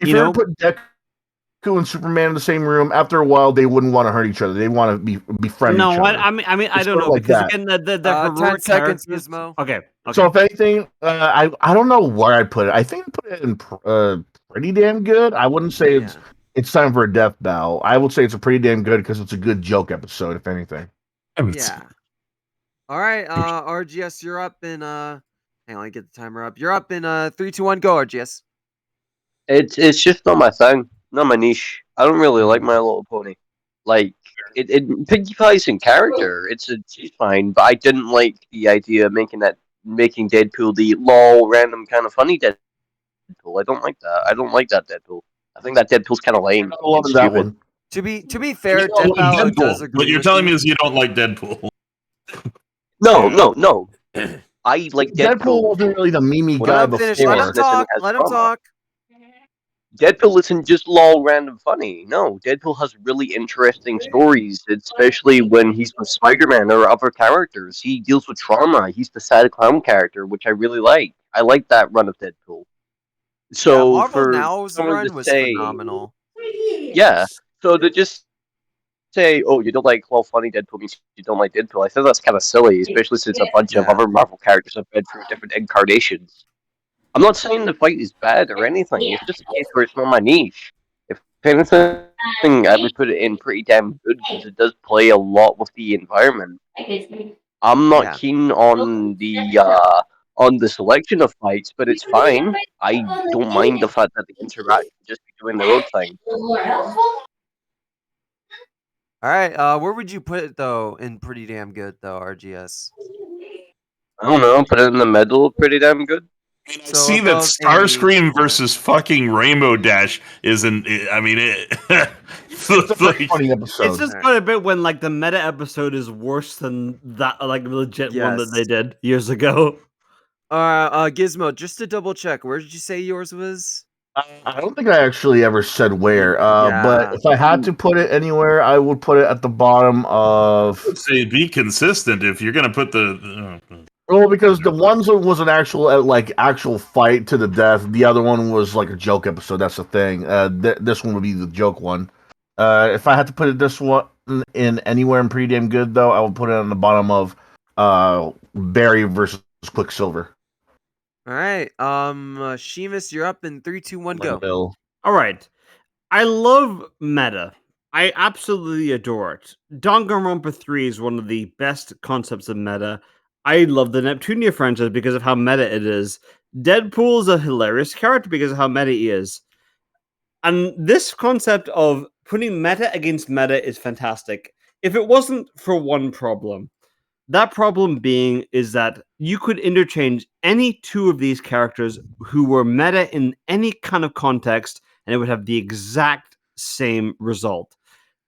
Speaker 1: you were to put Deku and Superman in the same room, after a while they wouldn't want to hurt each other. They want to befriend each other.
Speaker 8: I mean, I don't know,
Speaker 1: like
Speaker 8: because
Speaker 1: that.
Speaker 8: again, the
Speaker 3: 10
Speaker 8: heroic
Speaker 3: seconds,
Speaker 8: characters.
Speaker 3: Gizmo.
Speaker 8: Okay,
Speaker 1: So if anything, I don't know where I put it. I think I put it in pretty damn good. I wouldn't say it's time for a death bow. I would say it's a pretty damn good because it's a good joke episode, if anything.
Speaker 3: Yeah. All right, RGS, you're up in hang on, get the timer up. You're up in 3, 2, 1, go, RGS.
Speaker 7: It's just not my thing, not my niche. I don't really like My Little Pony. Like Pinkie Pie's in character. She's fine, but I didn't like the idea of making Deadpool the lol random kind of funny Deadpool. I don't like that. I don't like that Deadpool. I think that Deadpool's kind of lame.
Speaker 1: I love that one.
Speaker 3: To be fair,
Speaker 13: You don't like
Speaker 3: Deadpool does
Speaker 13: Deadpool.
Speaker 3: agree.
Speaker 13: What you're
Speaker 3: with
Speaker 13: telling
Speaker 3: you.
Speaker 13: me is you don't like Deadpool.
Speaker 7: No. I like Deadpool.
Speaker 1: Deadpool wasn't really the meme guy before.
Speaker 3: Let him talk. Let him talk.
Speaker 7: Deadpool isn't just lol random funny. No, Deadpool has really interesting stories, especially when he's with Spider-Man or other characters. He deals with trauma. He's the sad clown character, which I really like. I like that run of Deadpool. So
Speaker 3: Marvel
Speaker 7: for
Speaker 3: Now's
Speaker 7: someone
Speaker 3: run
Speaker 7: to
Speaker 3: was
Speaker 7: say,
Speaker 3: phenomenal.
Speaker 7: yeah, so to just say, oh, you don't like lol funny Deadpool means you don't like Deadpool. I think that's kind of silly, especially since a bunch of other Marvel characters have been through different incarnations. I'm not saying the fight is bad or anything. It's just a case where it's not my niche. If anything, I would put it in pretty damn good because it does play a lot with the environment. I'm not keen on the selection of fights, but it's fine. I don't mind the fact that they interact and just be doing their own thing.
Speaker 3: All right, where would you put it though? In pretty damn good though, RGS.
Speaker 7: I don't know. Put it in the middle. Pretty damn good.
Speaker 3: So
Speaker 13: See that
Speaker 3: above
Speaker 13: Starscream versus fucking Rainbow Dash isn't. I mean, it's like,
Speaker 1: funny episode.
Speaker 8: It's just quite a bit when like the meta episode is worse than that like legit one that they did years ago.
Speaker 3: Gizmo, just to double check, where did you say yours was?
Speaker 1: I don't think I actually ever said where. But if I had to put it anywhere, I would put it at the bottom of.
Speaker 13: say be consistent if you're gonna put the.
Speaker 1: Well, because the one was an actual fight to the death. The other one was like a joke episode. That's the thing. This one would be the joke one. If I had to put this one in anywhere in pretty damn good, though, I would put it on the bottom of Barry versus Quicksilver.
Speaker 3: All right, Sheamus, you're up in 3, 2, 1, go.
Speaker 8: All right, I love meta. I absolutely adore it. Danganronpa 3 is one of the best concepts of meta. I love the Neptunia franchise because of how meta it is. Deadpool is a hilarious character because of how meta he is. And this concept of putting meta against meta is fantastic. If it wasn't for one problem, that problem being is that you could interchange any two of these characters who were meta in any kind of context, and it would have the exact same result.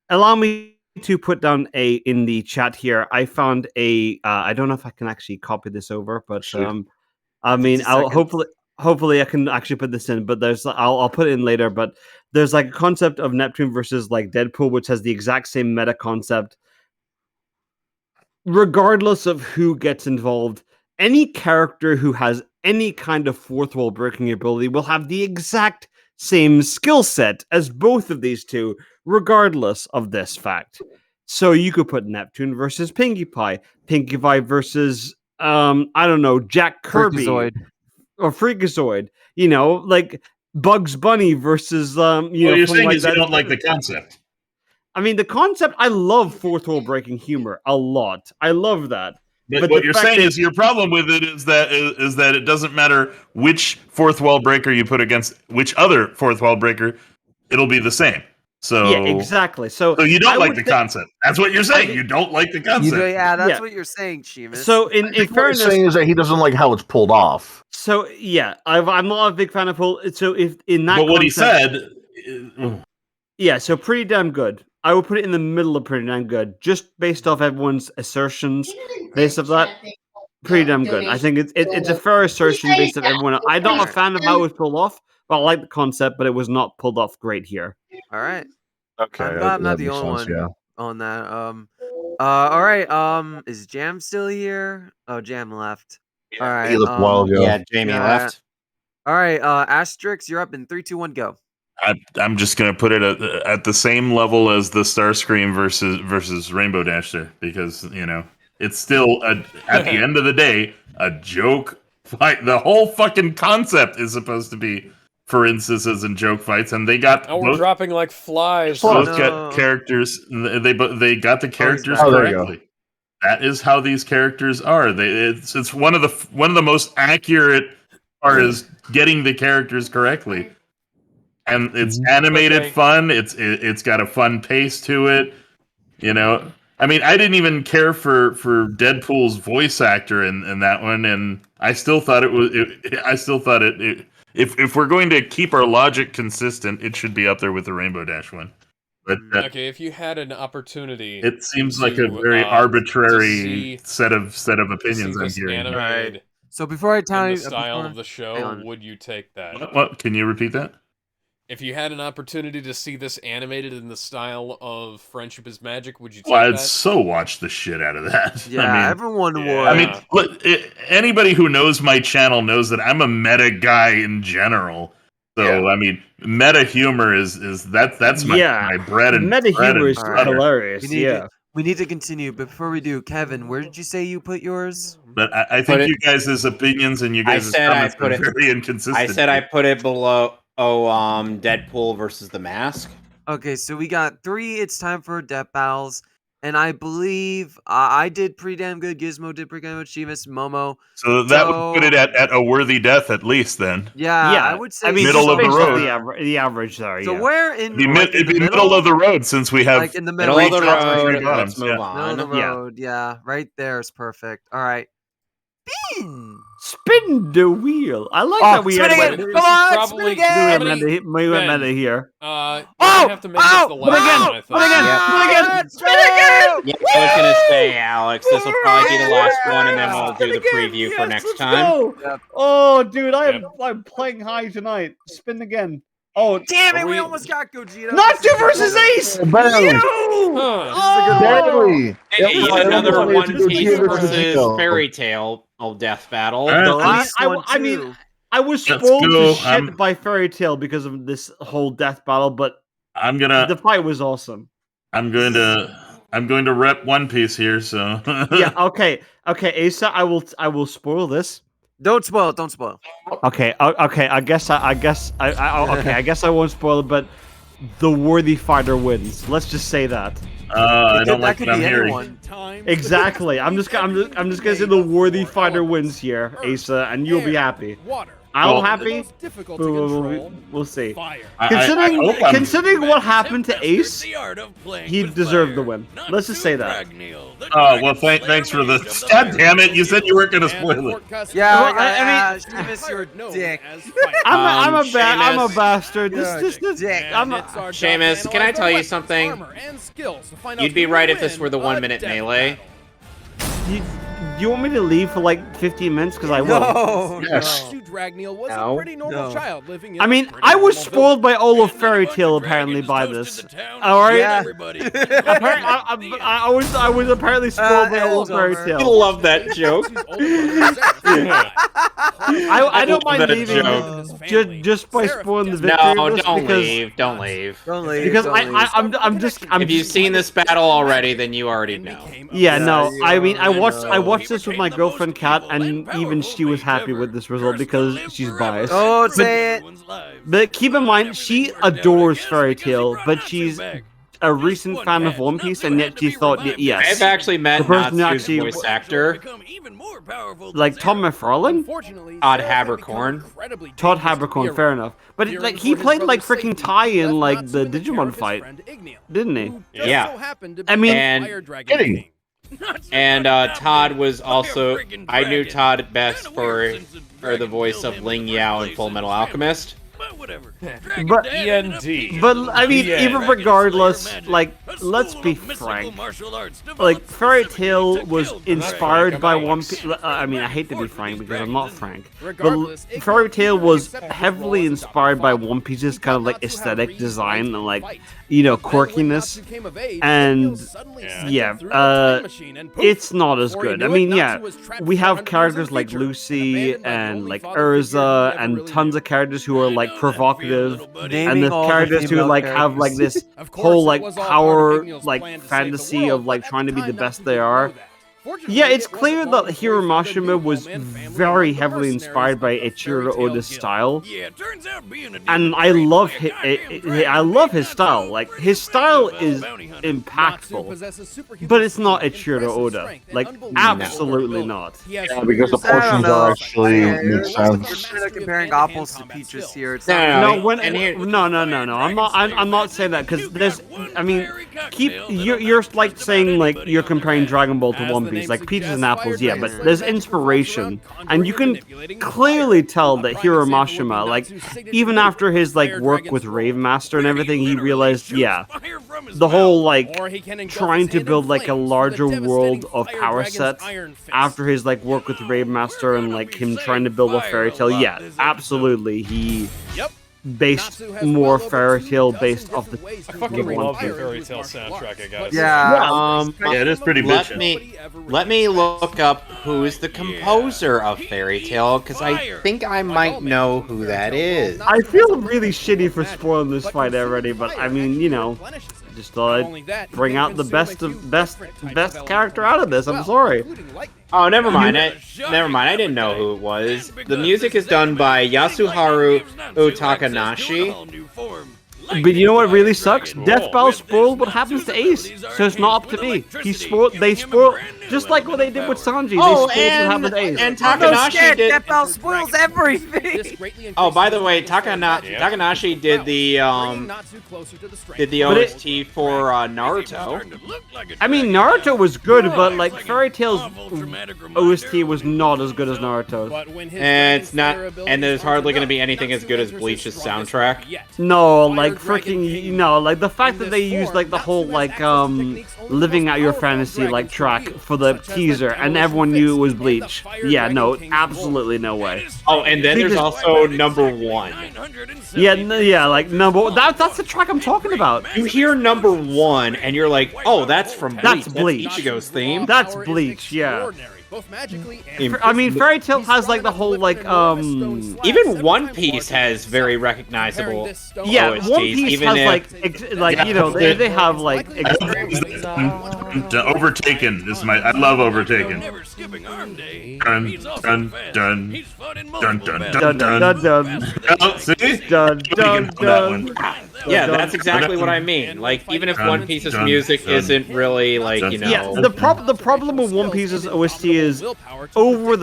Speaker 8: Allow me to put down in the chat here. I found I don't know if I can actually copy this over, but I mean, I'll hopefully I can actually put this in, but I'll put it in later. But there's like a concept of Neptune versus like Deadpool, which has the exact same meta concept. Regardless of who gets involved, any character who has any kind of fourth wall breaking ability will have the exact same skill set as both of these two, regardless of this fact. So you could put Neptune versus Pinkie Pie versus I don't know, Jack Kirby
Speaker 3: Freakazoid.
Speaker 8: or Freakazoid. You know, like Bugs Bunny versus
Speaker 13: what you're saying is you don't like the concept.
Speaker 8: I mean, the concept. I love fourth wall breaking humor a lot. I love that.
Speaker 13: But what you're saying is your problem with it is that it doesn't matter which fourth wall breaker you put against which other fourth wall breaker, it'll be the same. So
Speaker 8: yeah, exactly. So
Speaker 13: you don't like the concept. That's what you're saying. You don't like the concept.
Speaker 3: That's what you're saying, Sheamus.
Speaker 8: So in fairness,
Speaker 1: what you're saying is that he doesn't like how it's pulled off.
Speaker 8: So yeah, I'm not a big fan of pull. So if in that,
Speaker 13: but what he said,
Speaker 8: yeah. So pretty damn good. I will put it in the middle of pretty damn good, just based off everyone's assertions. Based off that, pretty damn good. I think it's a fair assertion based off everyone. I'm not a fan of how it was pulled off, but I like the concept. But it was not pulled off great here.
Speaker 3: All right.
Speaker 1: Okay,
Speaker 3: I'm not the only one on that. All right. Is Jam still here? Oh, Jam left. All right.
Speaker 1: He left a while ago.
Speaker 4: Yeah, Jamie left.
Speaker 3: All right. Asterix, you're up in 3, 2, 1, go.
Speaker 13: I'm just gonna put it at the same level as the Starscream versus Rainbow Dash there, because It's still at the end of the day a joke fight. The whole fucking concept is supposed to be for instances and joke fights, and they got
Speaker 2: Oh, we're dropping like flies.
Speaker 13: both got characters. They got the characters
Speaker 1: there you go.
Speaker 13: correctly. That is how these characters are. It's one of the most accurate part is getting the characters correctly, and it's animated fun. It's got a fun pace to it. You know, I mean, I didn't even care for Deadpool's voice actor in that one, and I still thought it. If we're going to keep our logic consistent, it should be up there with the Rainbow Dash one. But
Speaker 2: okay, if you had an opportunity,
Speaker 13: it seems like a very arbitrary set of opinions I'm hearing.
Speaker 3: Right. So before I tell you
Speaker 2: the style of the show, would you take that?
Speaker 13: What? Can you repeat that?
Speaker 2: If you had an opportunity to see this animated in the style of Friendship is Magic, would you take
Speaker 13: Well, I'd
Speaker 2: that?
Speaker 13: so watch the shit out of that.
Speaker 3: Yeah,
Speaker 13: I mean,
Speaker 3: everyone would.
Speaker 13: I mean, look, anybody who knows my channel knows that I'm a meta guy in general. So I mean, meta humor is that's my bread and
Speaker 8: meta
Speaker 13: bread
Speaker 8: humor
Speaker 13: and
Speaker 8: is
Speaker 13: butter.
Speaker 8: hilarious.
Speaker 3: We need to continue, but before we do, Kevin, where did you say you put yours?
Speaker 13: But I think you guys' opinions and you guys' comments are very inconsistent.
Speaker 10: I said I put it below Deadpool versus the Mask.
Speaker 3: Okay, so we got 3. It's time for death battles, and I believe I did pretty damn good. Gizmo did pretty good. Chivas, Momo.
Speaker 13: So that would put it at a worthy death at least then.
Speaker 3: Yeah, I would say
Speaker 13: middle of the road.
Speaker 8: The average there.
Speaker 3: So where in
Speaker 13: It'd be middle of the road since we have
Speaker 3: like in the middle
Speaker 13: three
Speaker 3: of the
Speaker 13: tops and
Speaker 3: road.
Speaker 13: three bottoms.
Speaker 10: Let's move
Speaker 13: Yeah.
Speaker 10: on.
Speaker 3: Middle of the road, yeah, right there is perfect. All right.
Speaker 8: Spin the wheel. I like
Speaker 3: Oh,
Speaker 8: that we
Speaker 3: spin
Speaker 8: had
Speaker 3: again. Come on, spin again.
Speaker 8: We went meta here.
Speaker 2: You have to make this the last one, I think.
Speaker 3: Spin again.
Speaker 10: Yeah, I was gonna say, Alex, this will probably be the last one, and then we'll do the preview for next time.
Speaker 8: Oh, dude, I'm playing high tonight. Spin again. Oh,
Speaker 3: damn it! We almost got Gogeta.
Speaker 8: Natsu versus Ace.
Speaker 1: Barely.
Speaker 8: Oh,
Speaker 10: Hey, yet another One Piece versus Fairy Tail death battle.
Speaker 8: I was spoiled to shit by Fairy Tail because of this whole death battle, but the fight was awesome.
Speaker 13: I'm going to rep One Piece here, so
Speaker 8: yeah, okay, Asa, I will spoil this.
Speaker 3: Don't spoil it. Don't spoil.
Speaker 8: Okay. I guess I won't spoil it, but the worthy fighter wins. Let's just say that.
Speaker 13: I don't like what I'm hearing.
Speaker 8: Exactly. I'm just gonna say the worthy fighter wins here, Asa, and you'll be happy. I'm happy. We'll see. Considering what happened to Ace, he deserved the win. Let's just say that.
Speaker 13: Oh well, thanks for the. God damn it! You said you weren't gonna spoil it.
Speaker 3: Yeah,
Speaker 8: well, I mean,
Speaker 3: Seamus, you're a dick.
Speaker 8: I'm a bastard.
Speaker 10: Seamus, can I tell you something? You'd be right if this were the 1 minute melee.
Speaker 8: Do you want me to leave for like 15 minutes? Because I will.
Speaker 3: No.
Speaker 13: Yes.
Speaker 11: Was a pretty normal child living in
Speaker 8: I mean, I was spoiled by all of Fairy Tail apparently by this. All right.
Speaker 3: Yeah.
Speaker 8: I was apparently spoiled by all of Fairy
Speaker 10: I
Speaker 8: Tail.
Speaker 10: love that joke.
Speaker 8: I don't mind leaving just by spoiling the victory.
Speaker 10: No,
Speaker 8: of this
Speaker 10: don't
Speaker 8: because,
Speaker 10: leave. Don't leave.
Speaker 3: Don't leave.
Speaker 8: Because
Speaker 3: don't leave.
Speaker 10: If you've seen this battle already, then you already know.
Speaker 8: Yeah, no. I mean, I watched this with my girlfriend Kat, and even she was happy with this result because she's biased.
Speaker 3: Don't say it.
Speaker 8: But keep in mind, she adores Fairy Tail, but she's a recent fan of One Piece, and yet she thought, yes.
Speaker 10: I've actually met
Speaker 8: the person who
Speaker 10: Natsu's
Speaker 8: actually
Speaker 10: voice actor,
Speaker 8: like Tom McFarlane,
Speaker 10: Todd Habercorn.
Speaker 8: Todd Habercorn, fair enough. But like he played like freaking Tai in like the Digimon fight, didn't he?
Speaker 10: Yeah.
Speaker 8: I mean,
Speaker 10: and Todd was also. I knew Todd best for the voice of Ling Yao in Full Metal Alchemist.
Speaker 8: But
Speaker 2: END.
Speaker 8: But I mean, even regardless, like, let's be frank. Like, Fairy Tail was inspired by One Piece. I mean, I hate to be frank because I'm not frank. But Fairy Tail was heavily inspired by One Piece's kind of like aesthetic design and like, you know, quirkiness. And yeah, it's not as good. I mean, yeah, we have characters like Lucy and like Urza and tons of characters who are like provocative, and the characters who like have like this whole like power like fantasy of like trying to be the best they are. Yeah, it's clear that Hiro Mashima was very heavily inspired by Eiichiro Oda's style, and I love his style. Like his style is impactful, but it's not Eiichiro Oda. Like absolutely not.
Speaker 1: Yeah, because the portions are actually make sense.
Speaker 3: You're comparing apples to peaches here. It's
Speaker 8: No, I'm not saying that because there's. I mean, you're like saying like you're comparing Dragon Ball to One Piece, like peaches and apples. Yeah, but there's inspiration, and you can clearly tell that Hiro Mashima, like even after his like work with Rave Master and everything, he realized, yeah, the whole like trying to build like a larger world of power sets after his like work with Rave Master and like him trying to build a fairy tale. Yeah, absolutely, he based more fairy tale based off the.
Speaker 2: I fucking love the fairy tale soundtrack, I gotta say.
Speaker 13: Yeah, it is pretty bitchin'.
Speaker 10: Let me look up who's the composer of Fairy Tale, because I think I might know who that is.
Speaker 8: I feel really shitty for spoiling this fight already, but I mean, you know, just thought I'd bring out the best character out of this. I'm sorry.
Speaker 10: Oh, never mind. Never mind. I didn't know who it was. The music is done by Yasuharu Takanashi.
Speaker 8: But you know what really sucks? Death Bell spoiled what happens to Ace, so it's not up to me. They spoiled, just like what they did with Sanji. They spoiled what happened to Ace.
Speaker 10: And Takanashi did.
Speaker 3: Death Bell spoils everything.
Speaker 10: Oh, by the way, Takanashi did the OST for Naruto.
Speaker 8: I mean, Naruto was good, but like Fairy Tail's OST was not as good as Naruto's.
Speaker 10: And it's not, and there's hardly going to be anything as good as Bleach's soundtrack.
Speaker 8: No, like freaking, you know, like the fact that they used like the whole like living out your fantasy like track for the teaser, and everyone knew it was Bleach. Yeah, no, absolutely no way.
Speaker 10: Oh, and then there's also number one.
Speaker 8: Yeah, like that's the track I'm talking about.
Speaker 10: You hear number one, and you're like, oh, that's from Bleach.
Speaker 8: That's Bleach.
Speaker 10: That's Ichigo's theme.
Speaker 8: That's Bleach. Yeah. I mean, Fairy Tail has like the whole like
Speaker 10: even One Piece has very recognizable OSTs,
Speaker 8: One Piece
Speaker 10: even
Speaker 8: has
Speaker 10: if,
Speaker 8: you know they have like
Speaker 13: Overtaken is I love Overtaken. Dun dun dun dun dun dun dun. Oh, see?
Speaker 8: Dun dun dun.
Speaker 10: Yeah, that's exactly what I mean. Like, even if One Piece's music isn't really like, you know.
Speaker 8: Yeah, the problem with One Piece's OST is over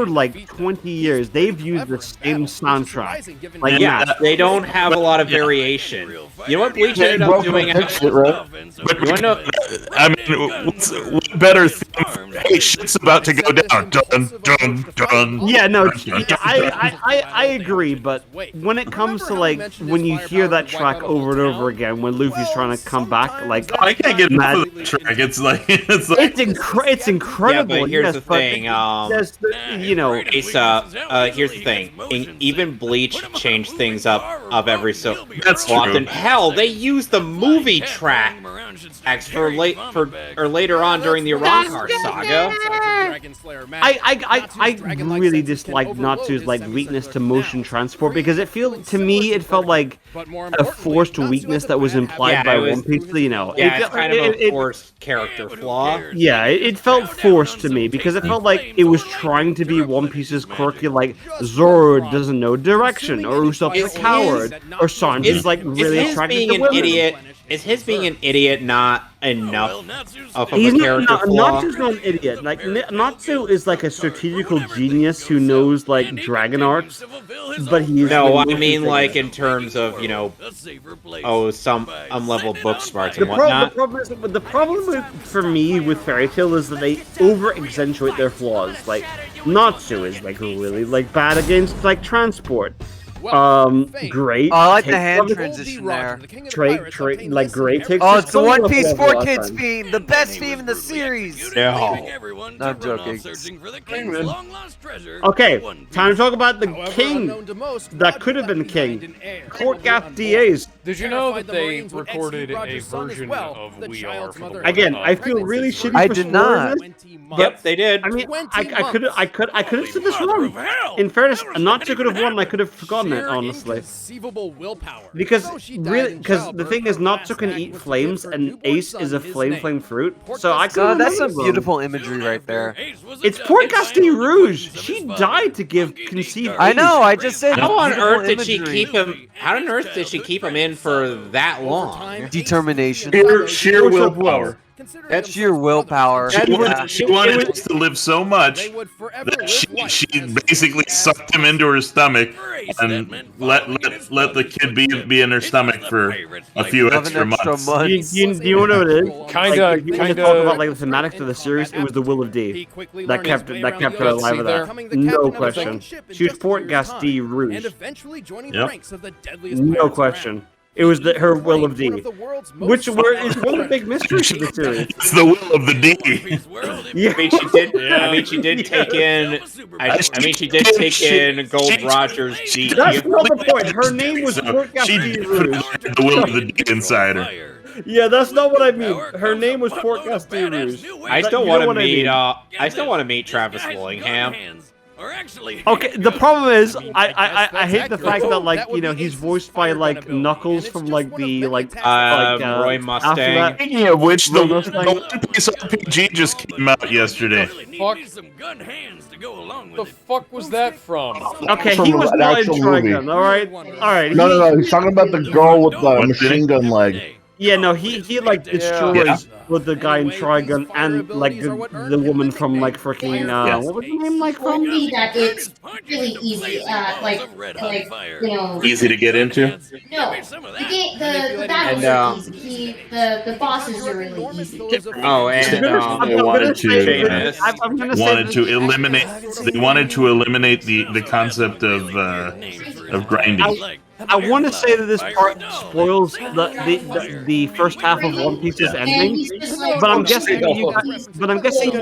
Speaker 8: like 20 years they've used the same soundtrack. Like,
Speaker 10: yeah, they don't have a lot of variation. You know what Bleach ended up doing?
Speaker 13: I mean, what better theme? Hey, shit's about to go down. Dun dun dun.
Speaker 8: Yeah, no, I agree, but when it comes to like when you hear that track over and over again, when Luffy's trying to come back, like
Speaker 13: I can't get enough of the track. It's
Speaker 8: it's incredible.
Speaker 10: Yeah, but here's
Speaker 8: yes,
Speaker 10: the thing.
Speaker 8: you know,
Speaker 10: here's the thing. Even Bleach changed things up of every so
Speaker 13: That's
Speaker 10: often.
Speaker 13: true.
Speaker 10: Hell, they used the movie track for later on during the Arrancar saga.
Speaker 8: I really dislike Natsu's like weakness to motion transport because it felt like a forced weakness that was implied by One Piece. You know,
Speaker 10: yeah, it's kind of a forced character flaw.
Speaker 8: Yeah, it felt forced to me because it felt like it was trying to be One Piece's quirky, like Zoro doesn't know direction, or Usopp's a coward, or Sanji's like really attracted to women.
Speaker 10: Is his being an idiot not enough of a character flaw?
Speaker 8: Natsu's not an idiot. Like Natsu is like a strategical genius who knows like dragon arts, but he's
Speaker 10: I mean like in terms of some unleveled book smarts and whatnot.
Speaker 8: The problem for me with Fairy Tail is that they over accentuate their flaws. Like Natsu is like really like bad against like transport. Great.
Speaker 3: Oh, I like the hand transition there.
Speaker 8: Like great takes.
Speaker 3: Oh, it's the One Piece 4 Kids theme, the best theme in the series.
Speaker 10: No,
Speaker 3: I'm joking.
Speaker 8: Okay, time to talk about the king that could have been king. Court Gap DAs.
Speaker 2: Did you know that they recorded a version of We Are for the
Speaker 8: Again, I feel really shitty.
Speaker 3: I
Speaker 8: for
Speaker 3: did not.
Speaker 10: Yep, they did.
Speaker 8: I mean, I could have said this wrong. In fairness, Natsu could have won. I could have forgotten it. it, honestly.
Speaker 11: Inconceivable willpower.
Speaker 8: Because
Speaker 11: So she died
Speaker 8: really,
Speaker 11: in
Speaker 8: because the
Speaker 11: childbirth
Speaker 8: thing is,
Speaker 11: her
Speaker 8: Natsu
Speaker 11: last
Speaker 8: can
Speaker 11: act
Speaker 8: eat
Speaker 11: was to
Speaker 8: flames,
Speaker 11: give her
Speaker 8: and
Speaker 11: newborn
Speaker 8: Ace is a
Speaker 11: son his
Speaker 8: flame
Speaker 11: name.
Speaker 8: fruit. So I
Speaker 3: God,
Speaker 8: can
Speaker 3: that's some beautiful imagery right there.
Speaker 8: It's Port Castille Rouge. She died to conceive.
Speaker 3: I know. I just said.
Speaker 4: How on
Speaker 3: beautiful
Speaker 4: earth did she
Speaker 3: imagery.
Speaker 4: keep him? How on earth did she keep him in for that long?
Speaker 3: Determination.
Speaker 1: Sheer willpower.
Speaker 3: That's sheer willpower.
Speaker 13: She wanted us to live so much that she basically sucked him into her stomach and let the kid be in her stomach for a few extra months.
Speaker 8: Do you know what it is?
Speaker 2: Kinda,
Speaker 8: Like, you talk about like the thematics of the series. It was the will of D that kept her alive with that. No question. She was Port Castille Rouge. No question. It was her will of D, which is one of the big mysteries of the series.
Speaker 13: It's the will of the D.
Speaker 8: Yeah.
Speaker 4: I mean, she did. I mean, she did take in. I mean, she did take in Gold Roger's D.
Speaker 8: That's not the point. Her name was Port Castille Rouge.
Speaker 13: The will of the D inside her.
Speaker 8: Yeah, that's not what I mean. Her name was Port Castille Rouge.
Speaker 4: I still want to meet. I still want to meet Travis Willingham.
Speaker 8: Okay, the problem is, I hate the fact that, like, you know, he's voiced by, like, Knuckles from, like, the,
Speaker 4: Roy Mustang.
Speaker 13: Speaking of which, the One Piece RPG just came out yesterday.
Speaker 2: The fuck was that from?
Speaker 8: Okay,
Speaker 1: From
Speaker 8: he was
Speaker 1: an
Speaker 8: not in
Speaker 1: actual
Speaker 8: Trigun,
Speaker 1: movie.
Speaker 8: alright? Alright.
Speaker 1: No. He's talking about the girl with the machine gun leg.
Speaker 8: Yeah, no, he like destroys with the guy in Trigun and like the woman from like freaking what was her name like from?
Speaker 16: Movie that it's really easy, like you know.
Speaker 13: Easy to get into.
Speaker 16: No, the battles are easy. The bosses are really easy.
Speaker 4: Oh, and
Speaker 13: they wanted to eliminate the concept of grinding.
Speaker 8: I want to say that this part spoils the first half of One Piece's ending, but I'm guessing you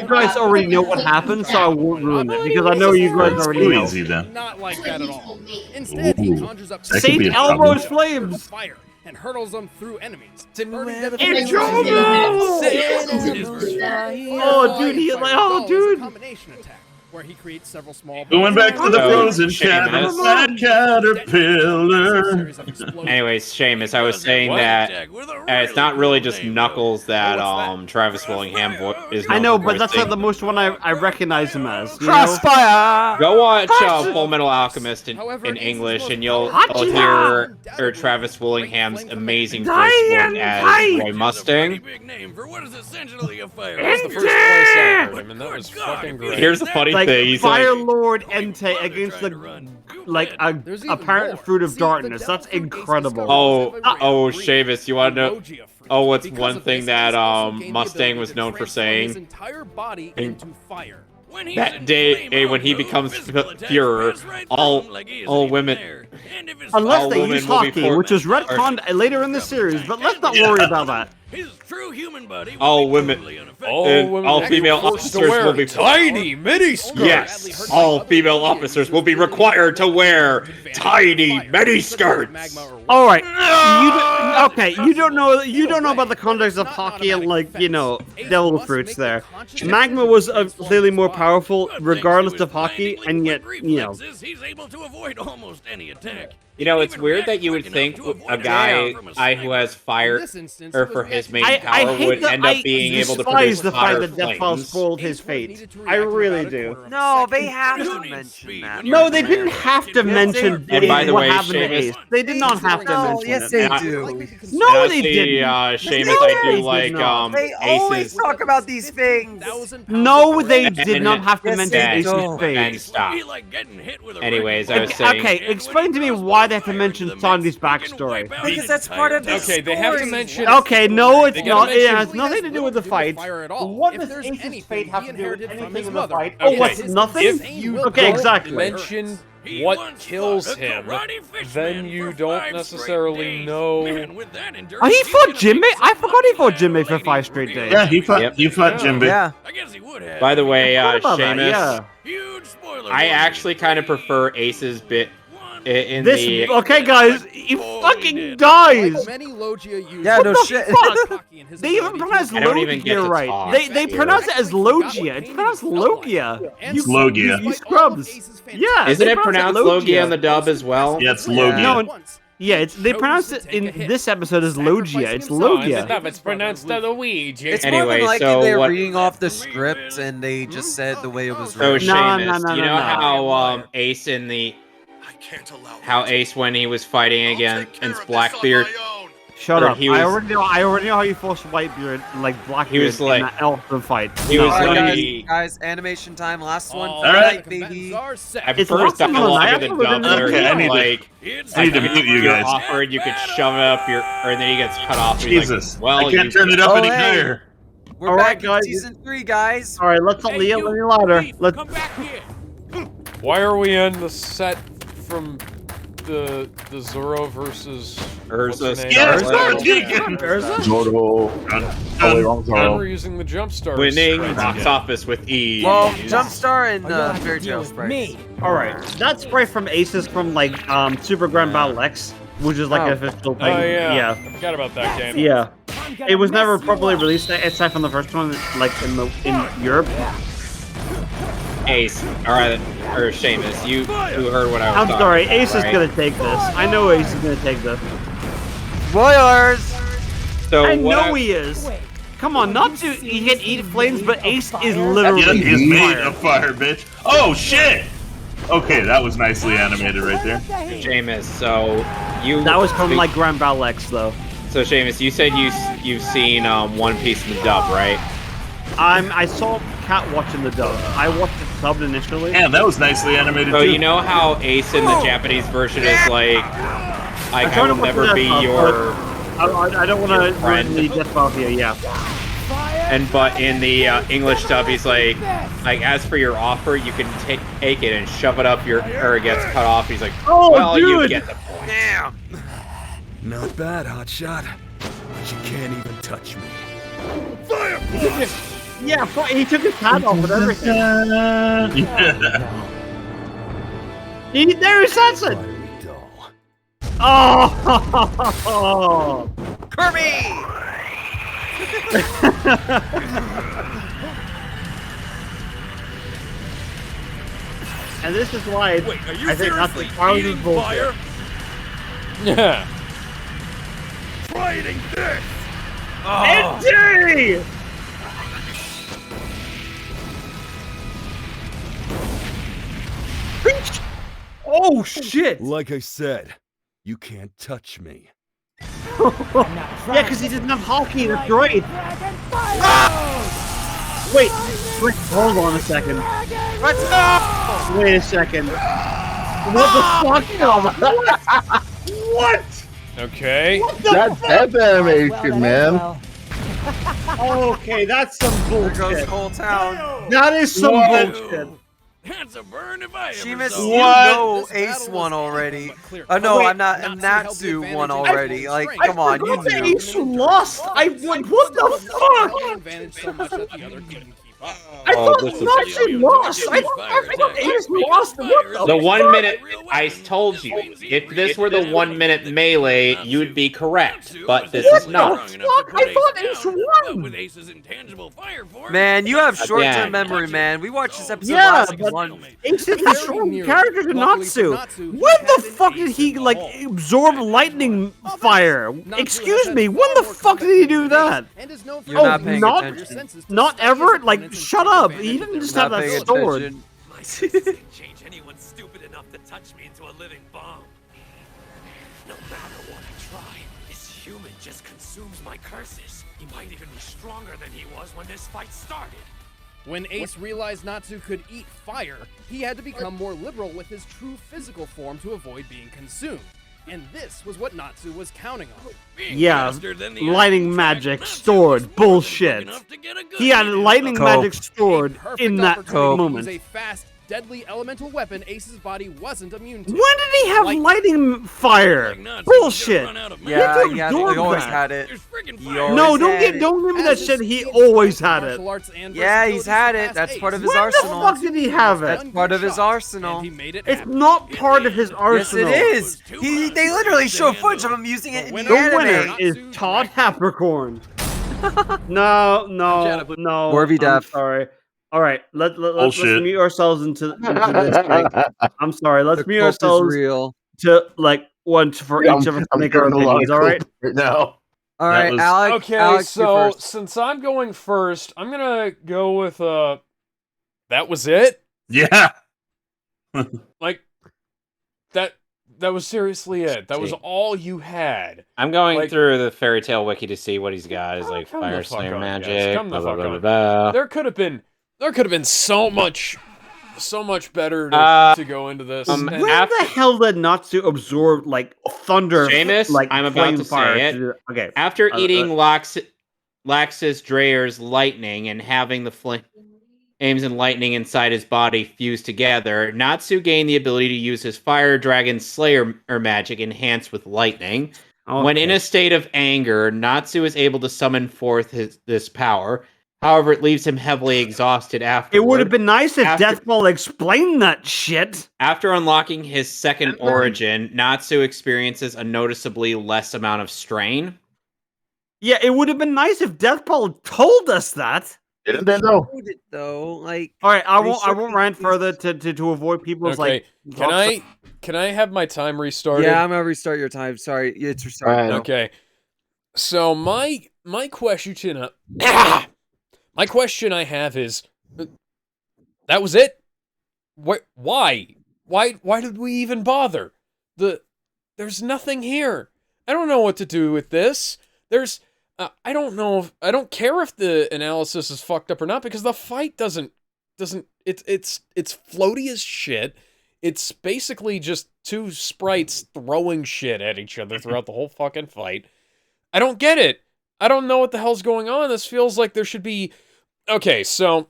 Speaker 8: guys already know what happened, so I won't ruin it because I know you guys already know.
Speaker 13: Easy then.
Speaker 11: Not like that at all. Instead, he conjures up
Speaker 8: Saint Elmo's flames
Speaker 11: fire and hurtles them through enemies.
Speaker 8: Oh, dude,
Speaker 11: Combination attack. Where he creates several small
Speaker 13: Going back to the frozen caterpillar.
Speaker 4: Anyways, Seamus, I was saying that it's not really just Knuckles that Travis Willingham is.
Speaker 8: I know,
Speaker 4: known for
Speaker 8: but that's
Speaker 4: voicing.
Speaker 8: not the most one I recognize him as.
Speaker 3: Crossfire!
Speaker 4: Go watch Full Metal Alchemist in English, and you'll hear Travis Willingham's amazing voice work as Roy Mustang.
Speaker 2: That's the first place I heard him, and that was fucking great.
Speaker 4: Here's the funny thing. He's
Speaker 8: Fire
Speaker 4: like,
Speaker 8: Lord Entei against the apparent fruit of darkness. That's incredible.
Speaker 4: Seamus, you want to know? Oh, what's one thing that Mustang was known for saying? That day, when he becomes Fuhrer, all women,
Speaker 8: unless they use hockey, which was retconned later in the series, but let's not worry about that.
Speaker 4: all female officers will be
Speaker 2: tiny miniskirts.
Speaker 4: Yes, all female officers will be required to wear tiny miniskirts.
Speaker 8: All right, you don't know about the context of hockey and devil fruits there. Magma was clearly more powerful regardless of hockey, and yet
Speaker 5: he's able to avoid almost any attack.
Speaker 4: It's weird that you would think a guy who has fire, or for his main power, would end up being able to produce
Speaker 8: the
Speaker 4: fire
Speaker 8: fact that Deathfall
Speaker 4: flames.
Speaker 8: spoiled his fate. I really do.
Speaker 3: No, they have to mention that.
Speaker 8: No, they didn't have to mention
Speaker 4: And by the
Speaker 8: what
Speaker 4: way,
Speaker 8: happened to
Speaker 4: Seamus-
Speaker 8: Ace. They did not have to mention
Speaker 3: yes,
Speaker 8: it.
Speaker 3: they
Speaker 4: And I-
Speaker 3: do.
Speaker 8: No, they didn't.
Speaker 4: Seamus,
Speaker 8: No,
Speaker 4: I
Speaker 8: they
Speaker 4: do like
Speaker 8: did not.
Speaker 3: They always
Speaker 4: Ace's.
Speaker 3: talk about these things.
Speaker 8: No, they did not have to
Speaker 3: Yes,
Speaker 8: mention
Speaker 3: they
Speaker 8: Ace's
Speaker 3: do.
Speaker 8: fate.
Speaker 4: And stop. Anyways, I was
Speaker 8: Okay,
Speaker 4: saying.
Speaker 8: explain to me why they have to mention Sandy's backstory.
Speaker 3: Because that's part of the
Speaker 2: Okay, they have to mention.
Speaker 8: Okay, no, it's
Speaker 2: They
Speaker 8: not.
Speaker 2: gotta
Speaker 8: It
Speaker 2: mention-
Speaker 8: has nothing to do with the fight. What does Ace's fate have to do with anything in the fight? Oh,
Speaker 2: Okay,
Speaker 8: what's nothing?
Speaker 2: If you
Speaker 8: Okay,
Speaker 2: don't
Speaker 8: exactly.
Speaker 2: mention what kills him, then you don't necessarily know.
Speaker 8: Oh, he fought Jinbei? I forgot he fought Jinbei for 5 straight days.
Speaker 13: Yeah, he fought Jinbei.
Speaker 3: Yeah.
Speaker 4: By the way,
Speaker 8: I forgot about that,
Speaker 4: Seamus,
Speaker 8: yeah.
Speaker 4: I actually kind of prefer Ace's bit
Speaker 10: in
Speaker 8: This
Speaker 10: the
Speaker 8: okay, guys, he fucking dies.
Speaker 11: Many Logia users.
Speaker 3: Yeah, no
Speaker 8: What the
Speaker 3: shit.
Speaker 8: fuck? They even pronounce
Speaker 10: I don't even get
Speaker 8: Logia
Speaker 10: to
Speaker 8: right.
Speaker 10: talk
Speaker 8: They
Speaker 10: here.
Speaker 8: pronounce it as Logia. It's pronounced Logia.
Speaker 13: It's Logia.
Speaker 8: You scrubs. Yeah.
Speaker 10: Isn't
Speaker 8: they
Speaker 10: it
Speaker 8: pronounce
Speaker 10: pronounced Logia in the dub as well?
Speaker 13: Yeah, it's Logia.
Speaker 8: No, yeah, they pronounce it in this episode as Logia. It's Logia.
Speaker 2: It's pronounced Luigi.
Speaker 3: It's more
Speaker 10: Anyway,
Speaker 3: than likely
Speaker 10: so
Speaker 3: they're
Speaker 10: what-
Speaker 3: reading off the script and they just said the way it was
Speaker 10: So
Speaker 3: written.
Speaker 10: Seamus, you know how Ace in the how Ace when he was fighting against Blackbeard.
Speaker 8: Shut
Speaker 10: or
Speaker 8: up!
Speaker 10: he was-
Speaker 8: I already know how you forced Whitebeard, like Blackbeard,
Speaker 10: He was like-
Speaker 8: in that elephant fight.
Speaker 10: He was
Speaker 3: Alright,
Speaker 10: like,
Speaker 3: guys, animation time. Last one.
Speaker 13: All right.
Speaker 3: Baby.
Speaker 10: at
Speaker 8: It's
Speaker 10: first I
Speaker 8: awesome, man.
Speaker 10: wanted
Speaker 8: I
Speaker 10: the
Speaker 8: haven't
Speaker 10: dub
Speaker 8: been-
Speaker 10: where
Speaker 13: Okay, I
Speaker 10: he's
Speaker 13: need to-
Speaker 10: like,
Speaker 13: I need to mute you guys.
Speaker 10: offered, you could shove it up your, or then he gets cut off. And he's
Speaker 13: Jesus.
Speaker 10: like, well,
Speaker 13: I can't
Speaker 10: you
Speaker 13: turn it up
Speaker 3: Oh,
Speaker 13: any
Speaker 3: hey.
Speaker 13: higher.
Speaker 3: We're
Speaker 8: All right,
Speaker 3: back
Speaker 8: guys.
Speaker 3: in season 3, guys.
Speaker 8: All right, let's not yell any louder. Let's.
Speaker 2: Why are we in the set from the Zoro versus what's
Speaker 10: Urza.
Speaker 2: his name?
Speaker 13: Yeah,
Speaker 10: Urza.
Speaker 13: Star Deacon.
Speaker 1: Zoro. Wrong Zoro.
Speaker 2: We're using the Jumpstart.
Speaker 10: Winning
Speaker 2: sprites
Speaker 10: box
Speaker 2: again.
Speaker 10: office with ease.
Speaker 3: Well, Jumpstar and Fairy Tail sprites.
Speaker 8: All right, that spray from Ace is from like Super Grand Battle X, which is like an official thing.
Speaker 2: Oh yeah.
Speaker 8: yeah,
Speaker 2: I forgot about that game.
Speaker 8: yeah. It was never properly released aside from the first one, like in Europe.
Speaker 10: Ace, all right, or Seamus, you heard what I was
Speaker 8: I'm
Speaker 10: talking
Speaker 8: sorry,
Speaker 10: about,
Speaker 8: Ace is
Speaker 10: right?
Speaker 8: gonna take this. I know Ace is gonna take this.
Speaker 3: Spoilers!
Speaker 10: So
Speaker 8: I
Speaker 10: what
Speaker 8: know he is. Come on, not to he can eat flames, but Ace is literally
Speaker 13: Yeah, he's made
Speaker 8: fire.
Speaker 13: of fire, bitch. Oh shit! Okay, that was nicely animated right there.
Speaker 10: Seamus, so you
Speaker 8: That was from like Grand Battle X though.
Speaker 10: So Seamus, you said you've seen One Piece in the dub, right?
Speaker 8: I saw Cat watching the dub. I watched it subbed initially.
Speaker 13: Damn, that was nicely animated
Speaker 10: So
Speaker 13: too.
Speaker 10: you know how Ace in the Japanese version is like I will never be your
Speaker 8: I don't want to
Speaker 10: friend.
Speaker 8: ruin the Death Mafia, yeah.
Speaker 10: But in the English dub, he's like as for your offer, you can take it and shove it up your, or it gets cut off. He's like,
Speaker 8: Oh,
Speaker 10: well, you
Speaker 8: dude!
Speaker 10: get the point.
Speaker 3: Damn!
Speaker 5: Not bad, hotshot. But you can't even touch me.
Speaker 8: Yeah, he took his hat off and everything.
Speaker 13: Yeah.
Speaker 8: There he says it! Oh!
Speaker 3: Kirby!
Speaker 8: And this is why I think that's the Carlos' bullshit.
Speaker 2: Yeah.
Speaker 5: Fighting this!
Speaker 8: Empty! Oh shit!
Speaker 5: Like I said, you can't touch me.
Speaker 8: Yeah, because he didn't have hockey, that's right. Wait, hold on a second.
Speaker 3: Let's go!
Speaker 8: Wait a second. What the fuck? What?
Speaker 2: Okay.
Speaker 1: That's animation, man.
Speaker 8: Okay, that's some
Speaker 3: There goes
Speaker 8: bullshit.
Speaker 3: the whole town.
Speaker 8: That is some
Speaker 13: Whoa.
Speaker 8: bullshit.
Speaker 5: That's a burn if I ever
Speaker 3: Seamus,
Speaker 5: saw
Speaker 3: you
Speaker 5: one.
Speaker 3: know Ace won already. Oh no, I'm not. Natsu won already. Like, come on, you
Speaker 8: forgot that
Speaker 3: knew.
Speaker 8: Ace lost. I like, what the fuck? I
Speaker 10: Oh,
Speaker 8: thought
Speaker 10: this is-
Speaker 8: Natsu lost. I thought Ace lost. What
Speaker 10: The
Speaker 8: the
Speaker 10: 1
Speaker 8: fuck?
Speaker 10: minute, I told you, if this were the 1 minute melee, you'd be correct, but this is not.
Speaker 8: Fuck, I thought Ace won.
Speaker 5: With Ace's intangible fire force.
Speaker 3: Man, you have short-term
Speaker 10: Again.
Speaker 3: memory, man. We watched this episode
Speaker 8: Yeah,
Speaker 3: last
Speaker 8: but
Speaker 3: one.
Speaker 8: Ace is the strong character to Natsu. When the fuck did he like absorb lightning fire? Excuse me, when the fuck did he do that?
Speaker 3: You're
Speaker 8: Oh,
Speaker 3: not paying
Speaker 8: not-
Speaker 3: attention.
Speaker 8: Not ever? Like, shut up. He didn't just have
Speaker 3: Not
Speaker 8: that
Speaker 3: paying
Speaker 8: sword.
Speaker 3: attention.
Speaker 5: Change anyone stupid enough to touch me into a living bomb. No matter what I try, this human just consumes my curses. He might even be stronger than he was when this fight started.
Speaker 11: When Ace realized Natsu could eat fire, he had to become more liberal with his true physical form to avoid being consumed. And this was what Natsu was counting on.
Speaker 8: Yeah, lightning magic stored. Bullshit. He had lightning
Speaker 3: Coke.
Speaker 8: magic stored in that
Speaker 11: Use
Speaker 8: moment.
Speaker 11: a fast, deadly elemental weapon Ace's body wasn't immune to.
Speaker 8: When did he have lightning fire? Bullshit.
Speaker 3: Yeah,
Speaker 8: He had to
Speaker 3: yeah,
Speaker 8: absorb
Speaker 3: we always
Speaker 8: that.
Speaker 3: had it.
Speaker 8: No, don't give me that shit. He always had it.
Speaker 3: Yeah, he's had it. That's part of his
Speaker 8: When
Speaker 3: arsenal.
Speaker 8: the fuck did he have it?
Speaker 3: That's part of his arsenal.
Speaker 8: It's not part of his arsenal.
Speaker 3: Yes, it is. They literally show footage of him using it in the
Speaker 8: winner
Speaker 3: anime.
Speaker 8: is Todd Hapricorn. No.
Speaker 3: Warby
Speaker 8: I'm
Speaker 3: Duff.
Speaker 8: sorry. All right, let's mute ourselves into this. I'm sorry. Let's mute ourselves to like one for each of us to make our opinions. All right.
Speaker 1: No.
Speaker 3: All right, Alex.
Speaker 2: Okay,
Speaker 3: Alex,
Speaker 2: so
Speaker 3: first.
Speaker 2: since I'm going first, I'm gonna go with that was it?
Speaker 13: Yeah.
Speaker 2: Like that was seriously it. That was all you had.
Speaker 10: I'm going
Speaker 2: Like-
Speaker 10: through the fairy tale wiki to see what he's got. He's like
Speaker 2: Come the
Speaker 10: fire
Speaker 2: fuck
Speaker 10: slayer
Speaker 2: on, guys.
Speaker 10: magic.
Speaker 2: Come the
Speaker 10: Blah,
Speaker 2: fuck
Speaker 10: blah,
Speaker 2: on.
Speaker 10: blah, blah.
Speaker 2: There could have been so much better to go into this.
Speaker 8: When
Speaker 2: And-
Speaker 8: the hell did Natsu absorb like thunder?
Speaker 10: Seamus,
Speaker 8: like
Speaker 10: I'm about
Speaker 8: flame
Speaker 10: to
Speaker 8: fire
Speaker 10: say it.
Speaker 8: do- Okay.
Speaker 10: After eating Laxus Dreyer's lightning and having the flames and lightning inside his body fuse together, Natsu gained the ability to use his Fire Dragon Slayer magic enhanced with lightning. When in a state of anger, Natsu is able to summon forth this power. However, it leaves him heavily exhausted afterward.
Speaker 8: It would have been nice if Deathball explained that shit.
Speaker 10: After unlocking his second origin, Natsu experiences a noticeably less amount of strain.
Speaker 8: Yeah, it would have been nice if Deathball told us that.
Speaker 1: Didn't they though?
Speaker 3: Though, like,
Speaker 8: all right, I won't rant further to avoid people's
Speaker 2: Okay,
Speaker 8: like.
Speaker 2: can I have my time restarted?
Speaker 3: Yeah, I'm gonna restart your time. Sorry, it's restarted. now.
Speaker 2: Okay. So my question my question I have is that was it? Why did we even bother? There's nothing here. I don't know what to do with this. There's I don't know I don't care if the analysis is fucked up or not because the fight doesn't it's floaty as shit. It's basically just two sprites throwing shit at each other throughout the whole fucking fight. I don't get it. I don't know what the hell's going on. This feels like there should be... Okay, so...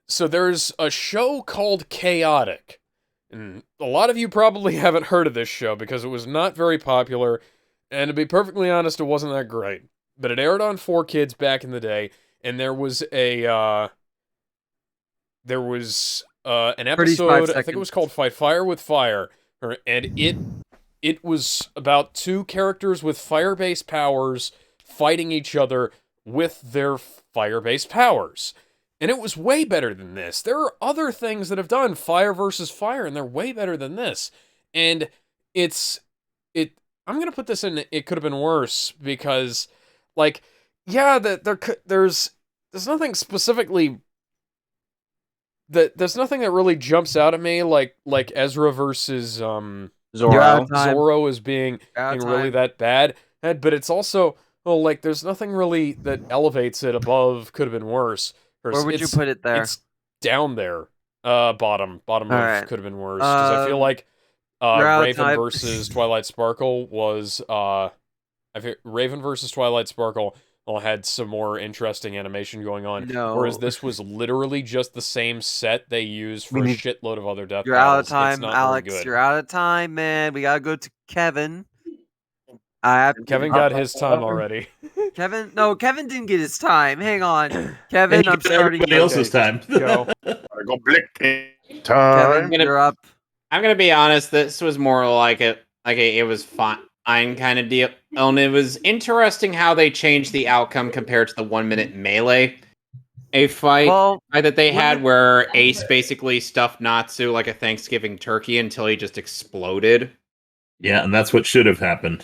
Speaker 2: So there's a show called Chaotic. And a lot of you probably haven't heard of this show because it was not very popular. And to be perfectly honest, it wasn't that great. But it aired on 4Kids back in the day. And there was an episode, I think it was called Fight Fire with Fire. And it was about two characters with fire-based powers fighting each other with their fire-based powers. And it was way better than this. There are other things that have done fire versus fire, and they're way better than this. And I'm going to put this in, it could have been worse, because, like, yeah, there's nothing specifically... There's nothing that really jumps out at me, like Ezra versus... Zoro is being really that bad, but it's also like there's nothing really that elevates it above could have been worse.
Speaker 3: Where would you put it there?
Speaker 2: It's down there, bottom of
Speaker 3: right.
Speaker 2: could have been worse because I feel like Raven versus Twilight Sparkle was Raven versus Twilight Sparkle had some more interesting animation going on, whereas this was literally just the same set they used for a shitload of other death
Speaker 3: You're
Speaker 2: battles.
Speaker 3: out of time,
Speaker 2: It's not
Speaker 3: Alex.
Speaker 2: very good.
Speaker 3: You're out of time, man. We gotta go to Kevin.
Speaker 2: Kevin got his time already.
Speaker 3: Kevin didn't get his time. Hang on, Kevin. I'm starting.
Speaker 13: Everybody else's time.
Speaker 2: Go.
Speaker 1: Go blick.
Speaker 3: Kevin, you're up.
Speaker 10: I'm gonna be honest. This was more like it was fine kind of deal, and it was interesting how they changed the outcome compared to the 1 minute melee fight that they had, where Ace basically stuffed Natsu like a Thanksgiving turkey until he just exploded.
Speaker 13: Yeah, and that's what should have happened.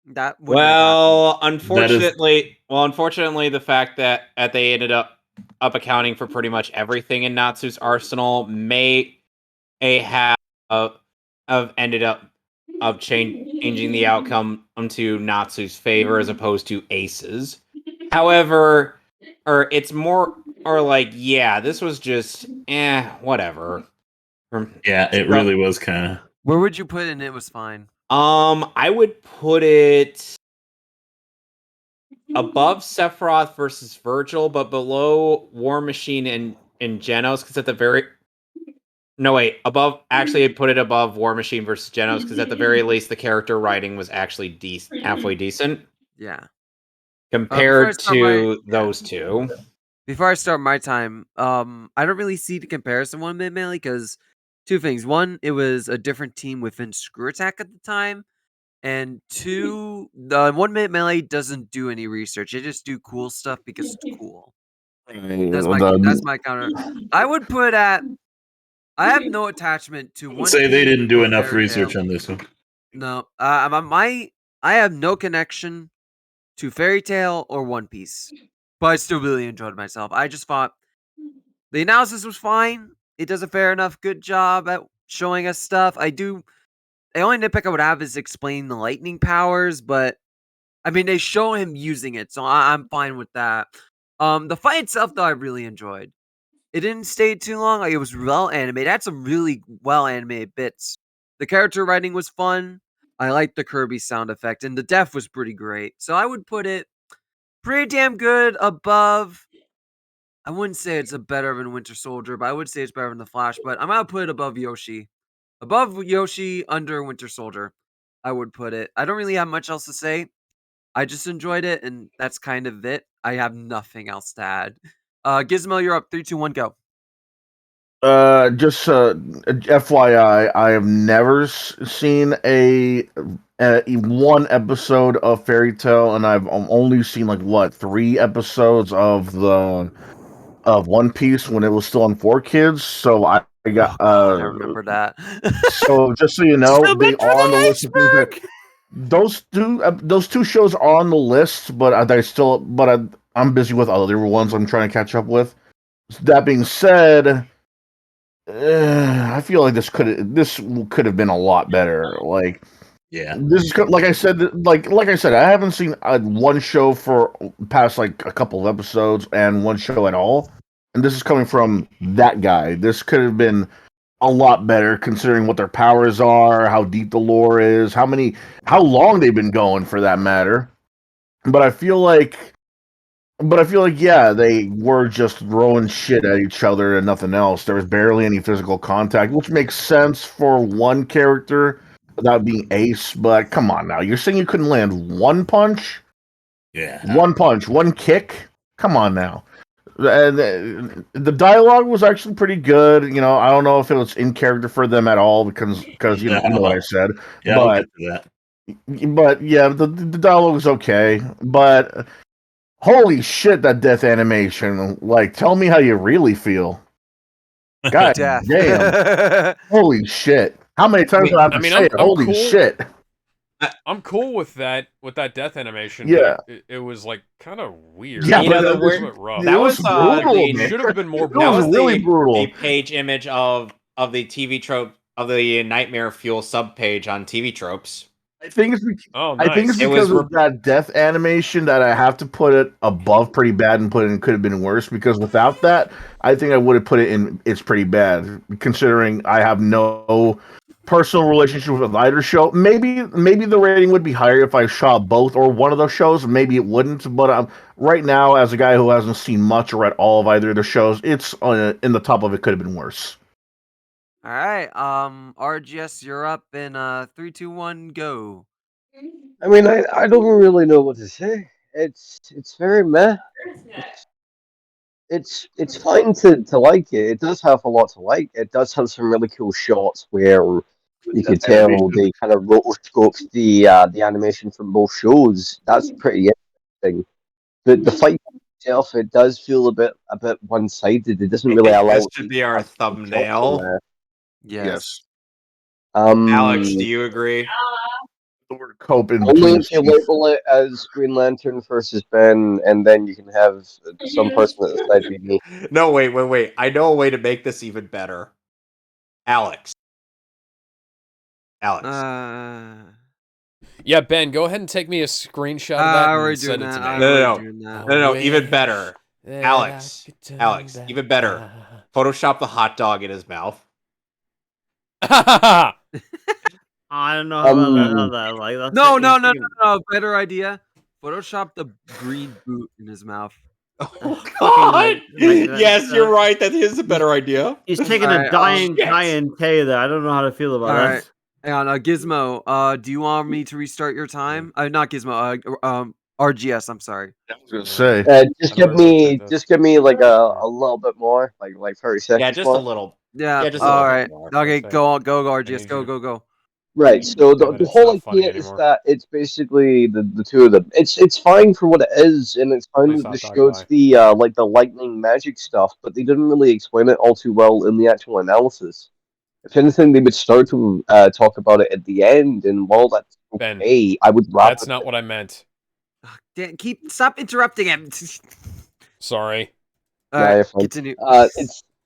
Speaker 10: Unfortunately, the fact that they ended up accounting for pretty much everything in Natsu's arsenal may have ended up changing the outcome to Natsu's favor as opposed to Ace's. However, it's more like, yeah, this was just whatever.
Speaker 13: Yeah, it really was kind of.
Speaker 3: Where would you put it? And it was fine.
Speaker 10: I would put it above Sephiroth versus Virgil, but below War Machine and Genos, because at the very... No, wait, above... Actually, I'd put it above War Machine versus Genos, because at the very least, the character writing was actually halfway decent.
Speaker 3: Yeah.
Speaker 4: compared to those two.
Speaker 3: Before I start my time, I don't really see the comparison one bit, mainly because two things. One, it was a different team within Screw Attack at the time. And two, the 1 Minute Melee doesn't do any research. They just do cool stuff because it's cool. That's my counter. I would put at. I have no attachment to one.
Speaker 13: Say they
Speaker 3: Piece
Speaker 13: didn't do
Speaker 3: or
Speaker 13: enough
Speaker 3: Fairy
Speaker 13: research
Speaker 3: Tail.
Speaker 13: on this one.
Speaker 3: No, I have no connection to Fairy Tail or One Piece, but I still really enjoyed myself. I just thought the analysis was fine. It does a fair enough good job at showing us stuff. The only nitpick I would have is explaining the lightning powers, but I mean they show him using it, so I'm fine with that. The fight itself, though, I really enjoyed. It didn't stay too long. Like, it was well animated. It had some really well animated bits. The character writing was fun. I liked the Kirby sound effect, and the death was pretty great. So I would put it pretty damn good above. I wouldn't say it's better than Winter Soldier, but I would say it's better than the Flash. But I'm gonna put it above Yoshi. Above Yoshi, under Winter Soldier. I would put it. I don't really have much else to say. I just enjoyed it, and that's kind of it. I have nothing else to add. Gizmo, you're up. 3, 2, 1, go.
Speaker 1: Just FYI, I have never seen a one episode of Fairy Tail, and I've only seen like what 3 episodes of One Piece when it was still on 4Kids. So I got
Speaker 3: I remember that.
Speaker 1: So just so you know, they are on the list of things that those two shows are on the list, but I'm busy with other ones I'm trying to catch up with. That being said, I feel like this could have been a lot better. Like,
Speaker 13: yeah,
Speaker 1: this is like I said, I haven't seen one show for past like a couple of episodes and one show at all, and this is coming from that guy. This could have been a lot better considering what their powers are, how deep the lore is, how long they've been going for that matter. But I feel like, yeah, they were just throwing shit at each other and nothing else. There was barely any physical contact, which makes sense for one character without being Ace. But come on now, you're saying you couldn't land one punch?
Speaker 13: Yeah,
Speaker 1: one punch, one kick. Come on now. And the dialogue was actually pretty good. You know, I don't know if it was in character for them at all because you know what I said.
Speaker 13: Yeah, I'll get to that.
Speaker 1: But yeah, the dialogue was okay. But holy shit, that death animation! Like, tell me how you really feel. God damn! Holy shit! How many times do I have to say it? Holy shit!
Speaker 2: I'm cool with that death animation.
Speaker 1: Yeah,
Speaker 2: but it was like kind of weird.
Speaker 1: Yeah,
Speaker 2: but
Speaker 1: but
Speaker 4: that was brutal.
Speaker 2: Should have been more.
Speaker 4: That was
Speaker 1: really brutal.
Speaker 4: The page image of the TV trope of the Nightmare Fuel subpage on TV tropes.
Speaker 1: I think it's
Speaker 2: nice.
Speaker 1: I think it's because of that death animation that I have to put it above pretty bad and put it in could have been worse, because without that, I think I would have put it in it's pretty bad, considering I have no personal relationship with either show. Maybe the rating would be higher if I shot both or one of those shows. Maybe it wouldn't, but right now, as a guy who hasn't seen much or read all of either of the shows, it's in the top of it could have been worse.
Speaker 3: All right, RGS, you're up in 3, 2, 1, go.
Speaker 7: I mean, I don't really know what to say. It's very meh. It's fine to like it. It does have a lot to like. It does have some really cool shots where you could tell they kind of rotoscoped the animation from both shows. That's pretty interesting. The fight itself, it does feel a bit one-sided. It doesn't really allow.
Speaker 4: This should be our thumbnail.
Speaker 3: Yes.
Speaker 4: Alex, do you agree?
Speaker 1: The word cope in
Speaker 7: only if you label it as Green Lantern versus Ben, and then you can have some person at the side be me.
Speaker 4: No, wait. I know a way to make this even better. Alex.
Speaker 2: Yeah, Ben, go ahead and take me a screenshot of that and send it to me.
Speaker 4: No, even better. Alex, even better. Photoshop the hot dog in his mouth.
Speaker 8: I don't know how that. Like, that's
Speaker 3: no. Better idea. Photoshop the green boot in his mouth.
Speaker 4: Oh God! Yes, you're right. That is a better idea.
Speaker 8: He's taking a dying K there. I don't know how to feel about that.
Speaker 3: Hang on, Gizmo. Do you want me to restart your time? Not Gizmo. RGS, I'm sorry.
Speaker 1: I was gonna say.
Speaker 7: Just give me like a little bit more, like 30 seconds.
Speaker 4: Yeah, just
Speaker 7: more.
Speaker 4: a little.
Speaker 3: Yeah.
Speaker 4: Yeah, just a
Speaker 3: all
Speaker 4: little bit
Speaker 3: right.
Speaker 4: more,
Speaker 3: Okay,
Speaker 4: I'd say.
Speaker 3: go RGS. Go.
Speaker 7: Right. So
Speaker 2: Yeah, but
Speaker 7: the
Speaker 2: it's
Speaker 7: whole
Speaker 2: not funny
Speaker 7: idea is
Speaker 2: anymore.
Speaker 7: that it's basically the two of them. It's fine for what it is, and it's fine
Speaker 2: least
Speaker 7: that
Speaker 2: hot
Speaker 7: the
Speaker 2: dog
Speaker 7: show's
Speaker 2: pie.
Speaker 7: the like the lightning magic stuff, but they didn't really explain it all too well in the actual analysis. If anything, they would start to talk about it at the end, and while that's
Speaker 2: Ben,
Speaker 7: okay, I would rather.
Speaker 2: That's not what I meant.
Speaker 3: Stop interrupting him.
Speaker 2: Sorry.
Speaker 3: All
Speaker 7: Nah,
Speaker 3: right,
Speaker 7: you're fine.
Speaker 3: continue.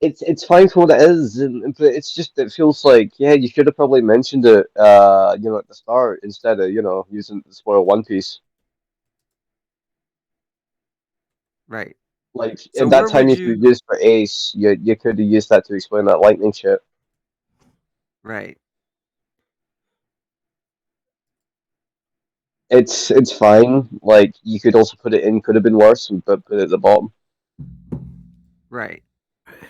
Speaker 7: It's fine for what it is, but it's just it feels like you should have probably mentioned it at the start instead of using the spoil One Piece.
Speaker 3: Right.
Speaker 7: Like
Speaker 3: So
Speaker 7: at that
Speaker 3: where
Speaker 7: time
Speaker 3: would
Speaker 7: you could
Speaker 3: you?
Speaker 7: use for Ace, you could have used that to explain that lightning shit.
Speaker 3: Right.
Speaker 7: It's fine. Like you could also put it in, could have been worse, but put it at the bottom.
Speaker 3: Right.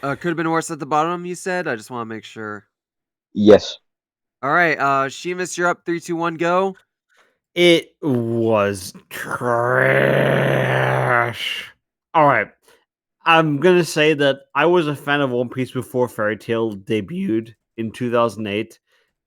Speaker 3: Could have been worse at the bottom. You said. I just want to make sure.
Speaker 7: Yes.
Speaker 3: All right. Sheamus, you're up. 3, 2, 1, go.
Speaker 8: It was trash. All right. I'm going to say that I was a fan of One Piece before Fairy Tail debuted in 2008.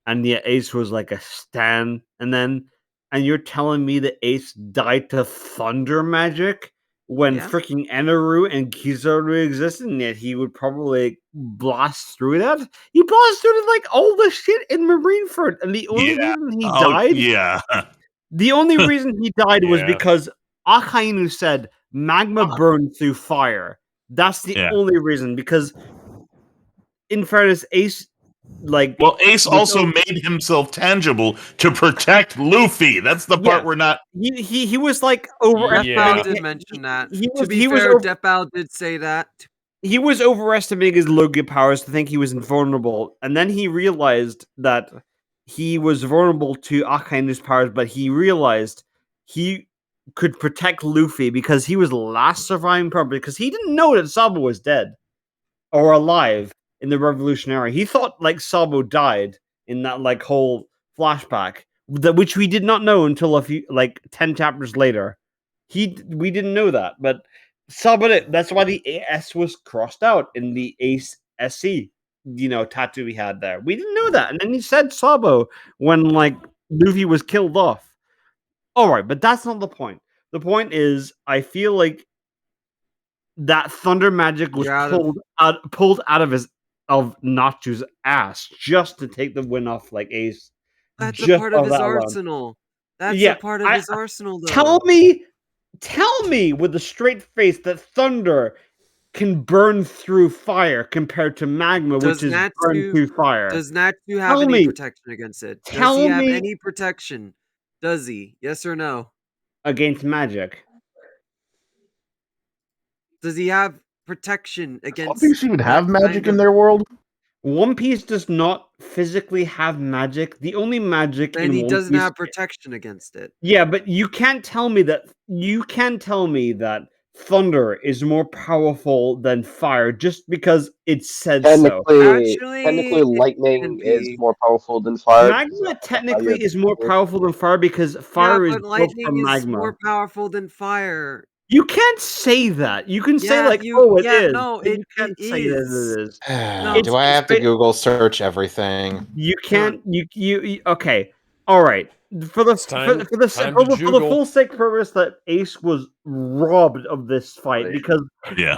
Speaker 8: And the Ace was like a stan. And you're telling me that Ace died to thunder magic when freaking Eneru and Kizaru existed, and yet he would probably blast through that? He blasted through like all the shit in Marineford. And the only reason he died...
Speaker 13: Yeah.
Speaker 8: The only reason he died was
Speaker 13: Yeah.
Speaker 8: because Akainu said magma burned through fire. That's the only reason. Because, in fairness, Ace,
Speaker 13: Ace also made himself tangible to protect Luffy. That's the part we're not.
Speaker 8: He was like overestimating.
Speaker 3: Deathbow did mention that. To be fair, Deathbow did say that.
Speaker 8: He was overestimating his Logia powers to think he was invulnerable, and then he realized that he was vulnerable to Akainu's powers, but he realized he could protect Luffy because he was the last surviving probably because he didn't know that Sabo was dead or alive in the Revolutionary. He thought like Sabo died in that like whole flashback, which we did not know until a few 10 chapters later. We didn't know that, but Sabo did. That's why the S was crossed out in the Ace SC. Tattoo he had there. We didn't know that. And then he said Sabo when Luffy was killed off. All right, but that's not the point. The point is, I feel like that thunder magic was pulled out of Natsu's ass just to take the win off Ace.
Speaker 3: That's a part of his arsenal. That's a part of his arsenal, though.
Speaker 8: Tell me with a straight face that thunder can burn through fire compared to magma, which is burned through fire.
Speaker 3: Does Natsu have any protection against it? Does he have any protection? Does he? Yes or no?
Speaker 8: Against magic.
Speaker 3: Does he have protection against...
Speaker 1: One Piece even have magic in their world?
Speaker 8: One Piece does not physically have magic. The only magic
Speaker 3: and he doesn't have protection against it.
Speaker 8: Yeah, but you can't tell me that thunder is more powerful than fire just because it said so.
Speaker 7: Technically, lightning is more powerful than fire.
Speaker 8: Magma technically is more powerful than fire because fire is built from magma.
Speaker 3: More powerful than fire.
Speaker 8: You can't say that. You can say it is.
Speaker 3: No,
Speaker 8: you can't say that it is.
Speaker 4: Do I have to Google search everything?
Speaker 8: You can't. You okay? All right. For the full sake purpose that Ace was robbed of this fight because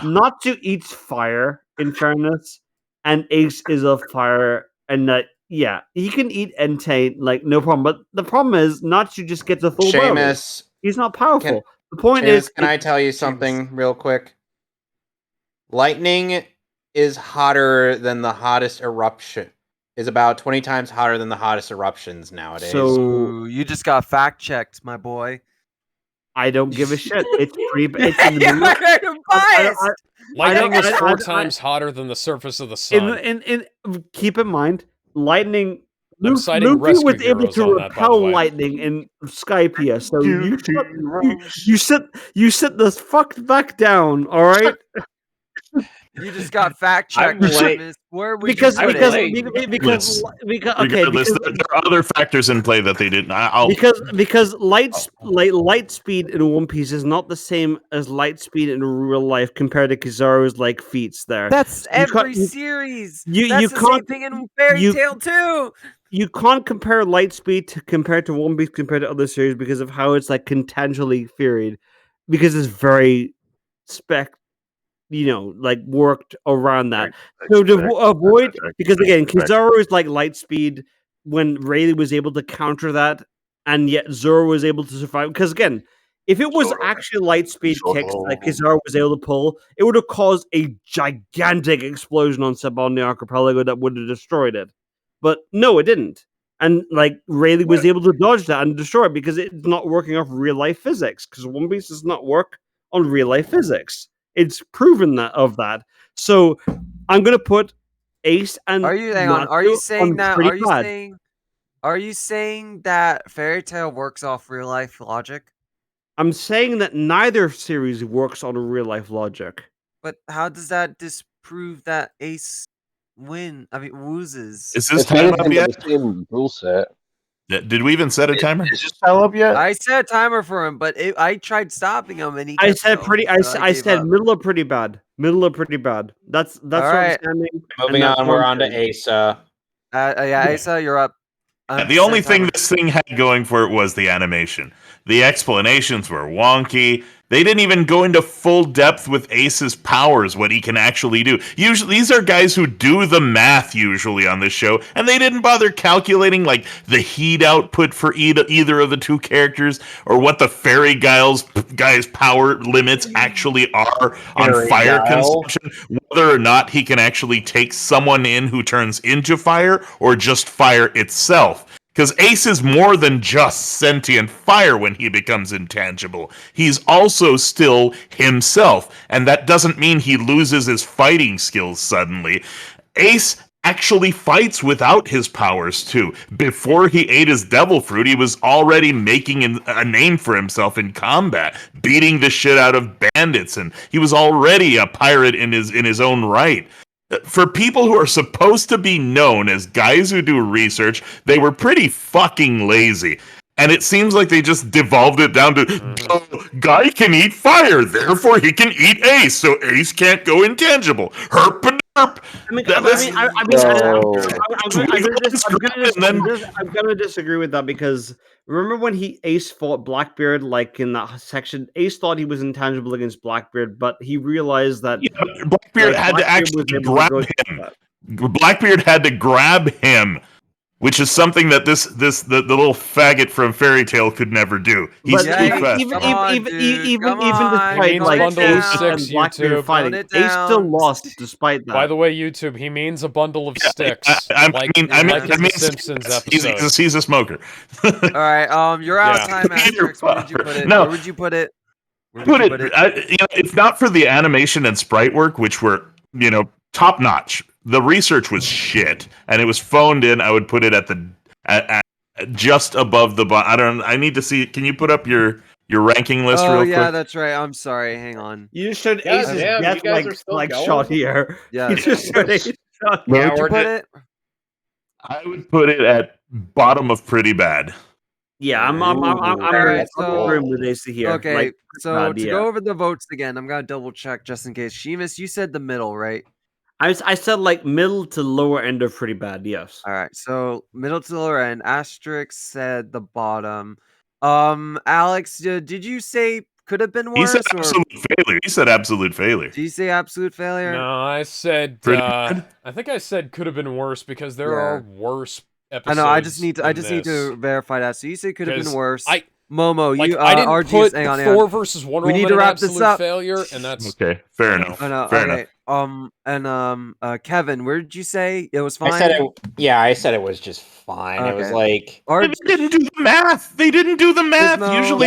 Speaker 8: Natsu eats fire. In fairness, and Ace is a fire, and that he can eat Entei no problem. But the problem is Natsu just gets a full
Speaker 4: Seamus,
Speaker 8: he's not powerful. The point is,
Speaker 4: can I tell you something real quick? Lightning is hotter than the hottest eruption. Is about 20 times hotter than the hottest eruptions nowadays.
Speaker 3: So you just got fact checked, my boy.
Speaker 8: I don't give a shit. It's pretty. It's in the
Speaker 2: Lightning is 4 times hotter than the surface of the sun.
Speaker 8: Keep in mind, lightning.
Speaker 2: Luffy
Speaker 8: was able to repel lightning in Skypiea, so you sit the fuck back down, all right?
Speaker 3: You just got fact
Speaker 10: I'm
Speaker 3: checked.
Speaker 10: late.
Speaker 3: Where would
Speaker 8: because
Speaker 3: you put
Speaker 8: because
Speaker 3: it?
Speaker 8: because
Speaker 13: Regardless, there are other factors in play that they didn't.
Speaker 8: Because light speed in One Piece is not the same as light speed in real life compared to Kizaru's like feats there.
Speaker 3: That's
Speaker 8: You
Speaker 3: every
Speaker 8: can't-
Speaker 3: series.
Speaker 8: you
Speaker 3: That's the same
Speaker 8: can't-
Speaker 3: thing in Fairy
Speaker 8: you-
Speaker 3: Tail too.
Speaker 8: You can't compare light speed compared to One Piece compared to other series because of how it's like contextually varied, because it's very like worked around that. So to avoid, because again, Kizaru is like light speed when Rayleigh was able to counter that, and yet Zoro was able to survive. Because again, if it was actually light speed kicks that Kizaru was able to pull, it would have caused a gigantic explosion on Saban the Archipelago that would have destroyed it. But no, it didn't. And like Rayleigh was able to dodge that and destroy it because it's not working off real life physics. Because One Piece does not work on real life physics. It's proven that. So I'm gonna put Ace and
Speaker 3: Are you hang on? Are you saying that?
Speaker 8: pretty
Speaker 3: Are you
Speaker 8: bad.
Speaker 3: saying? Are you saying that Fairy Tail works off real life logic?
Speaker 8: I'm saying that neither series works on real life logic.
Speaker 3: But how does that disprove that Ace woozes?
Speaker 13: Is this
Speaker 7: If
Speaker 13: time up
Speaker 7: anything,
Speaker 13: yet?
Speaker 7: the same rule set.
Speaker 13: Did we even set a timer?
Speaker 1: Is this time up yet?
Speaker 3: I set a timer for him, but I tried stopping him, and he.
Speaker 8: I
Speaker 3: kept
Speaker 8: said
Speaker 3: going,
Speaker 8: pretty.
Speaker 3: so
Speaker 8: I
Speaker 3: gave
Speaker 8: said
Speaker 3: up.
Speaker 8: middle of pretty bad. Middle of pretty bad. That's what I'm
Speaker 3: right.
Speaker 8: standing.
Speaker 10: Moving
Speaker 8: and that's
Speaker 10: on,
Speaker 8: what
Speaker 10: we're
Speaker 8: I'm
Speaker 10: on to
Speaker 8: saying.
Speaker 10: Asa.
Speaker 3: Yeah, Asa, you're up.
Speaker 13: The only thing this thing had going for it was the animation. The explanations were wonky. They didn't even go into full depth with Ace's powers, what he can actually do. Usually, these are guys who do the math usually on this show, and they didn't bother calculating like the heat output for either of the two characters, or what the fairy guy's power limits actually are on
Speaker 10: Fairy
Speaker 13: fire
Speaker 10: Guile.
Speaker 13: consumption, whether or not he can actually take someone in who turns into fire, or just fire itself. Because Ace is more than just sentient fire when he becomes intangible. He's also still himself, and that doesn't mean he loses his fighting skills suddenly. Ace actually fights without his powers too. Before he ate his devil fruit, he was already making a name for himself in combat, beating the shit out of bandits, and he was already a pirate in his own right. For people who are supposed to be known as guys who do research, they were pretty fucking lazy. And it seems like they just devolved it down to, guy can eat fire, therefore he can eat Ace, so Ace can't go intangible. Herp and derp.
Speaker 8: I'm gonna disagree with that because remember when Ace fought Blackbeard, like in that section, Ace thought he was intangible against Blackbeard, but he realized that
Speaker 13: Blackbeard had to actually grab him. Blackbeard had to grab him, which is something that the little faggot from Fairy Tail could never do. He's too fast.
Speaker 8: Even despite like Ace and Blackbeard fighting, Ace still lost despite that.
Speaker 2: By the way, YouTube, he means a bundle of sticks.
Speaker 13: I
Speaker 2: like
Speaker 13: mean,
Speaker 2: in the Simpsons episode.
Speaker 13: He's a smoker.
Speaker 3: All right, you're out of time, Asterix. Where did you put it?
Speaker 13: No.
Speaker 3: Where would you put it?
Speaker 13: If not for the animation and sprite work, which were top notch. The research was shit, and it was phoned in. I would put it at just above the bottom. I need to see. Can you put up your ranking list real quick?
Speaker 3: Oh yeah, that's right. I'm sorry. Hang on.
Speaker 8: You just showed Ace's death like shot here.
Speaker 3: Yeah.
Speaker 8: You just showed Ace shot.
Speaker 3: Where would you put it?
Speaker 13: I would put it at bottom of pretty bad.
Speaker 8: Yeah, I'm agreeing with Ace here.
Speaker 3: Okay,
Speaker 8: like,
Speaker 3: so to go over the votes again, I'm gonna double check just in case. Sheamus, you said the middle, right?
Speaker 8: I said like middle to lower end of pretty bad. Yes.
Speaker 3: All right, so middle to lower end. Asterix said the bottom. Alex, did you say could have been worse?
Speaker 13: He said absolute failure. He said absolute failure.
Speaker 3: Did you say absolute failure?
Speaker 2: No, I said. I think I said could have been worse because there are worse episodes.
Speaker 3: I know. I just need to verify that. So you said could have been worse. Momo, you
Speaker 2: I didn't
Speaker 3: RG's,
Speaker 2: put
Speaker 3: hang on,
Speaker 2: Thor versus Wonder Woman.
Speaker 3: We need to wrap
Speaker 2: absolute
Speaker 3: this up.
Speaker 2: Failure, and that's
Speaker 13: okay. Fair enough.
Speaker 3: Fair enough. Kevin, where did you say it was fine?
Speaker 10: I said it was just fine. It was like
Speaker 13: they didn't do the math. They didn't do the math.
Speaker 3: Gizmo,
Speaker 13: Usually,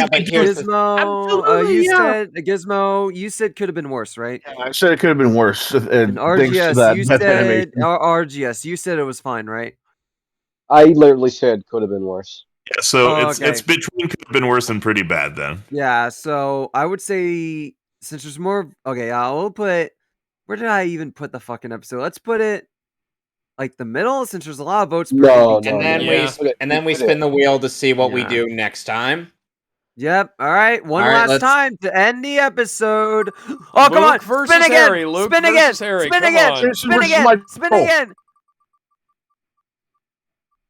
Speaker 3: Gizmo, you said could have been worse, right?
Speaker 1: I said it could have been worse. And
Speaker 3: RGS, you said RGS, you said it was fine, right?
Speaker 7: I literally said could have been worse.
Speaker 13: Yeah, so it's between could have been worse and pretty bad then.
Speaker 3: Yeah, so I would say since there's more. Okay, I will put Where did I even put the fucking episode? Let's put it like the middle, since there's a lot of votes.
Speaker 7: No,
Speaker 4: And then we spin the wheel to see what we do next time.
Speaker 3: Yep. All right. One
Speaker 4: All right,
Speaker 3: last
Speaker 4: let's-
Speaker 3: time to end the episode. Oh, come on.
Speaker 2: Luke versus
Speaker 3: Spin again.
Speaker 2: Harry. Luke
Speaker 3: Spin again.
Speaker 2: versus Harry.
Speaker 3: Spin
Speaker 2: Come
Speaker 3: again.
Speaker 2: on.
Speaker 3: Spin again. Spin again.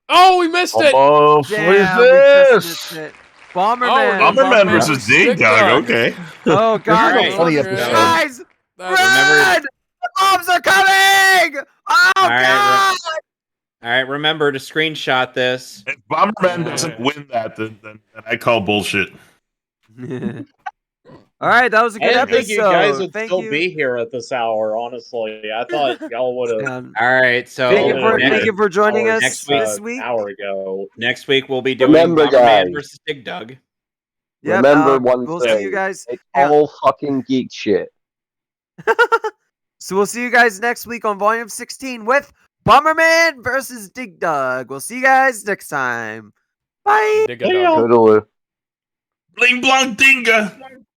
Speaker 2: Oh, we missed it.
Speaker 1: Oh,
Speaker 3: Damn,
Speaker 1: what is
Speaker 3: we just
Speaker 1: this?
Speaker 3: missed it. Bomberman.
Speaker 13: Bomberman versus Dig Dog. Okay.
Speaker 3: Oh God.
Speaker 1: This is a funny episode.
Speaker 3: Guys,
Speaker 4: Remember-
Speaker 3: run! The bombs are coming! Oh
Speaker 4: All right,
Speaker 3: God!
Speaker 4: All right, remember to screenshot this.
Speaker 13: If Bomberman doesn't win that, then I call bullshit.
Speaker 3: All right, that was a
Speaker 9: I
Speaker 3: good
Speaker 9: didn't
Speaker 3: episode.
Speaker 9: think you guys would
Speaker 3: Thank
Speaker 9: still
Speaker 3: you.
Speaker 9: be here at this hour, honestly. I thought y'all would have.
Speaker 4: All right, so
Speaker 3: Thank you for joining us
Speaker 4: next week.
Speaker 3: this week.
Speaker 9: An hour ago.
Speaker 4: Next week we'll be doing
Speaker 7: Remember,
Speaker 4: Bomberman
Speaker 7: guys.
Speaker 4: versus Dig Dug.
Speaker 3: Yep,
Speaker 7: Remember one
Speaker 3: we'll
Speaker 7: thing.
Speaker 3: see you guys.
Speaker 7: It's all fucking geek shit.
Speaker 3: So we'll see you guys next week on Volume 16 with Bomberman versus Dig Dug. We'll see you guys next time. Bye.
Speaker 2: Dig a dug.
Speaker 7: Toodaloo.
Speaker 13: Bling blong dinga.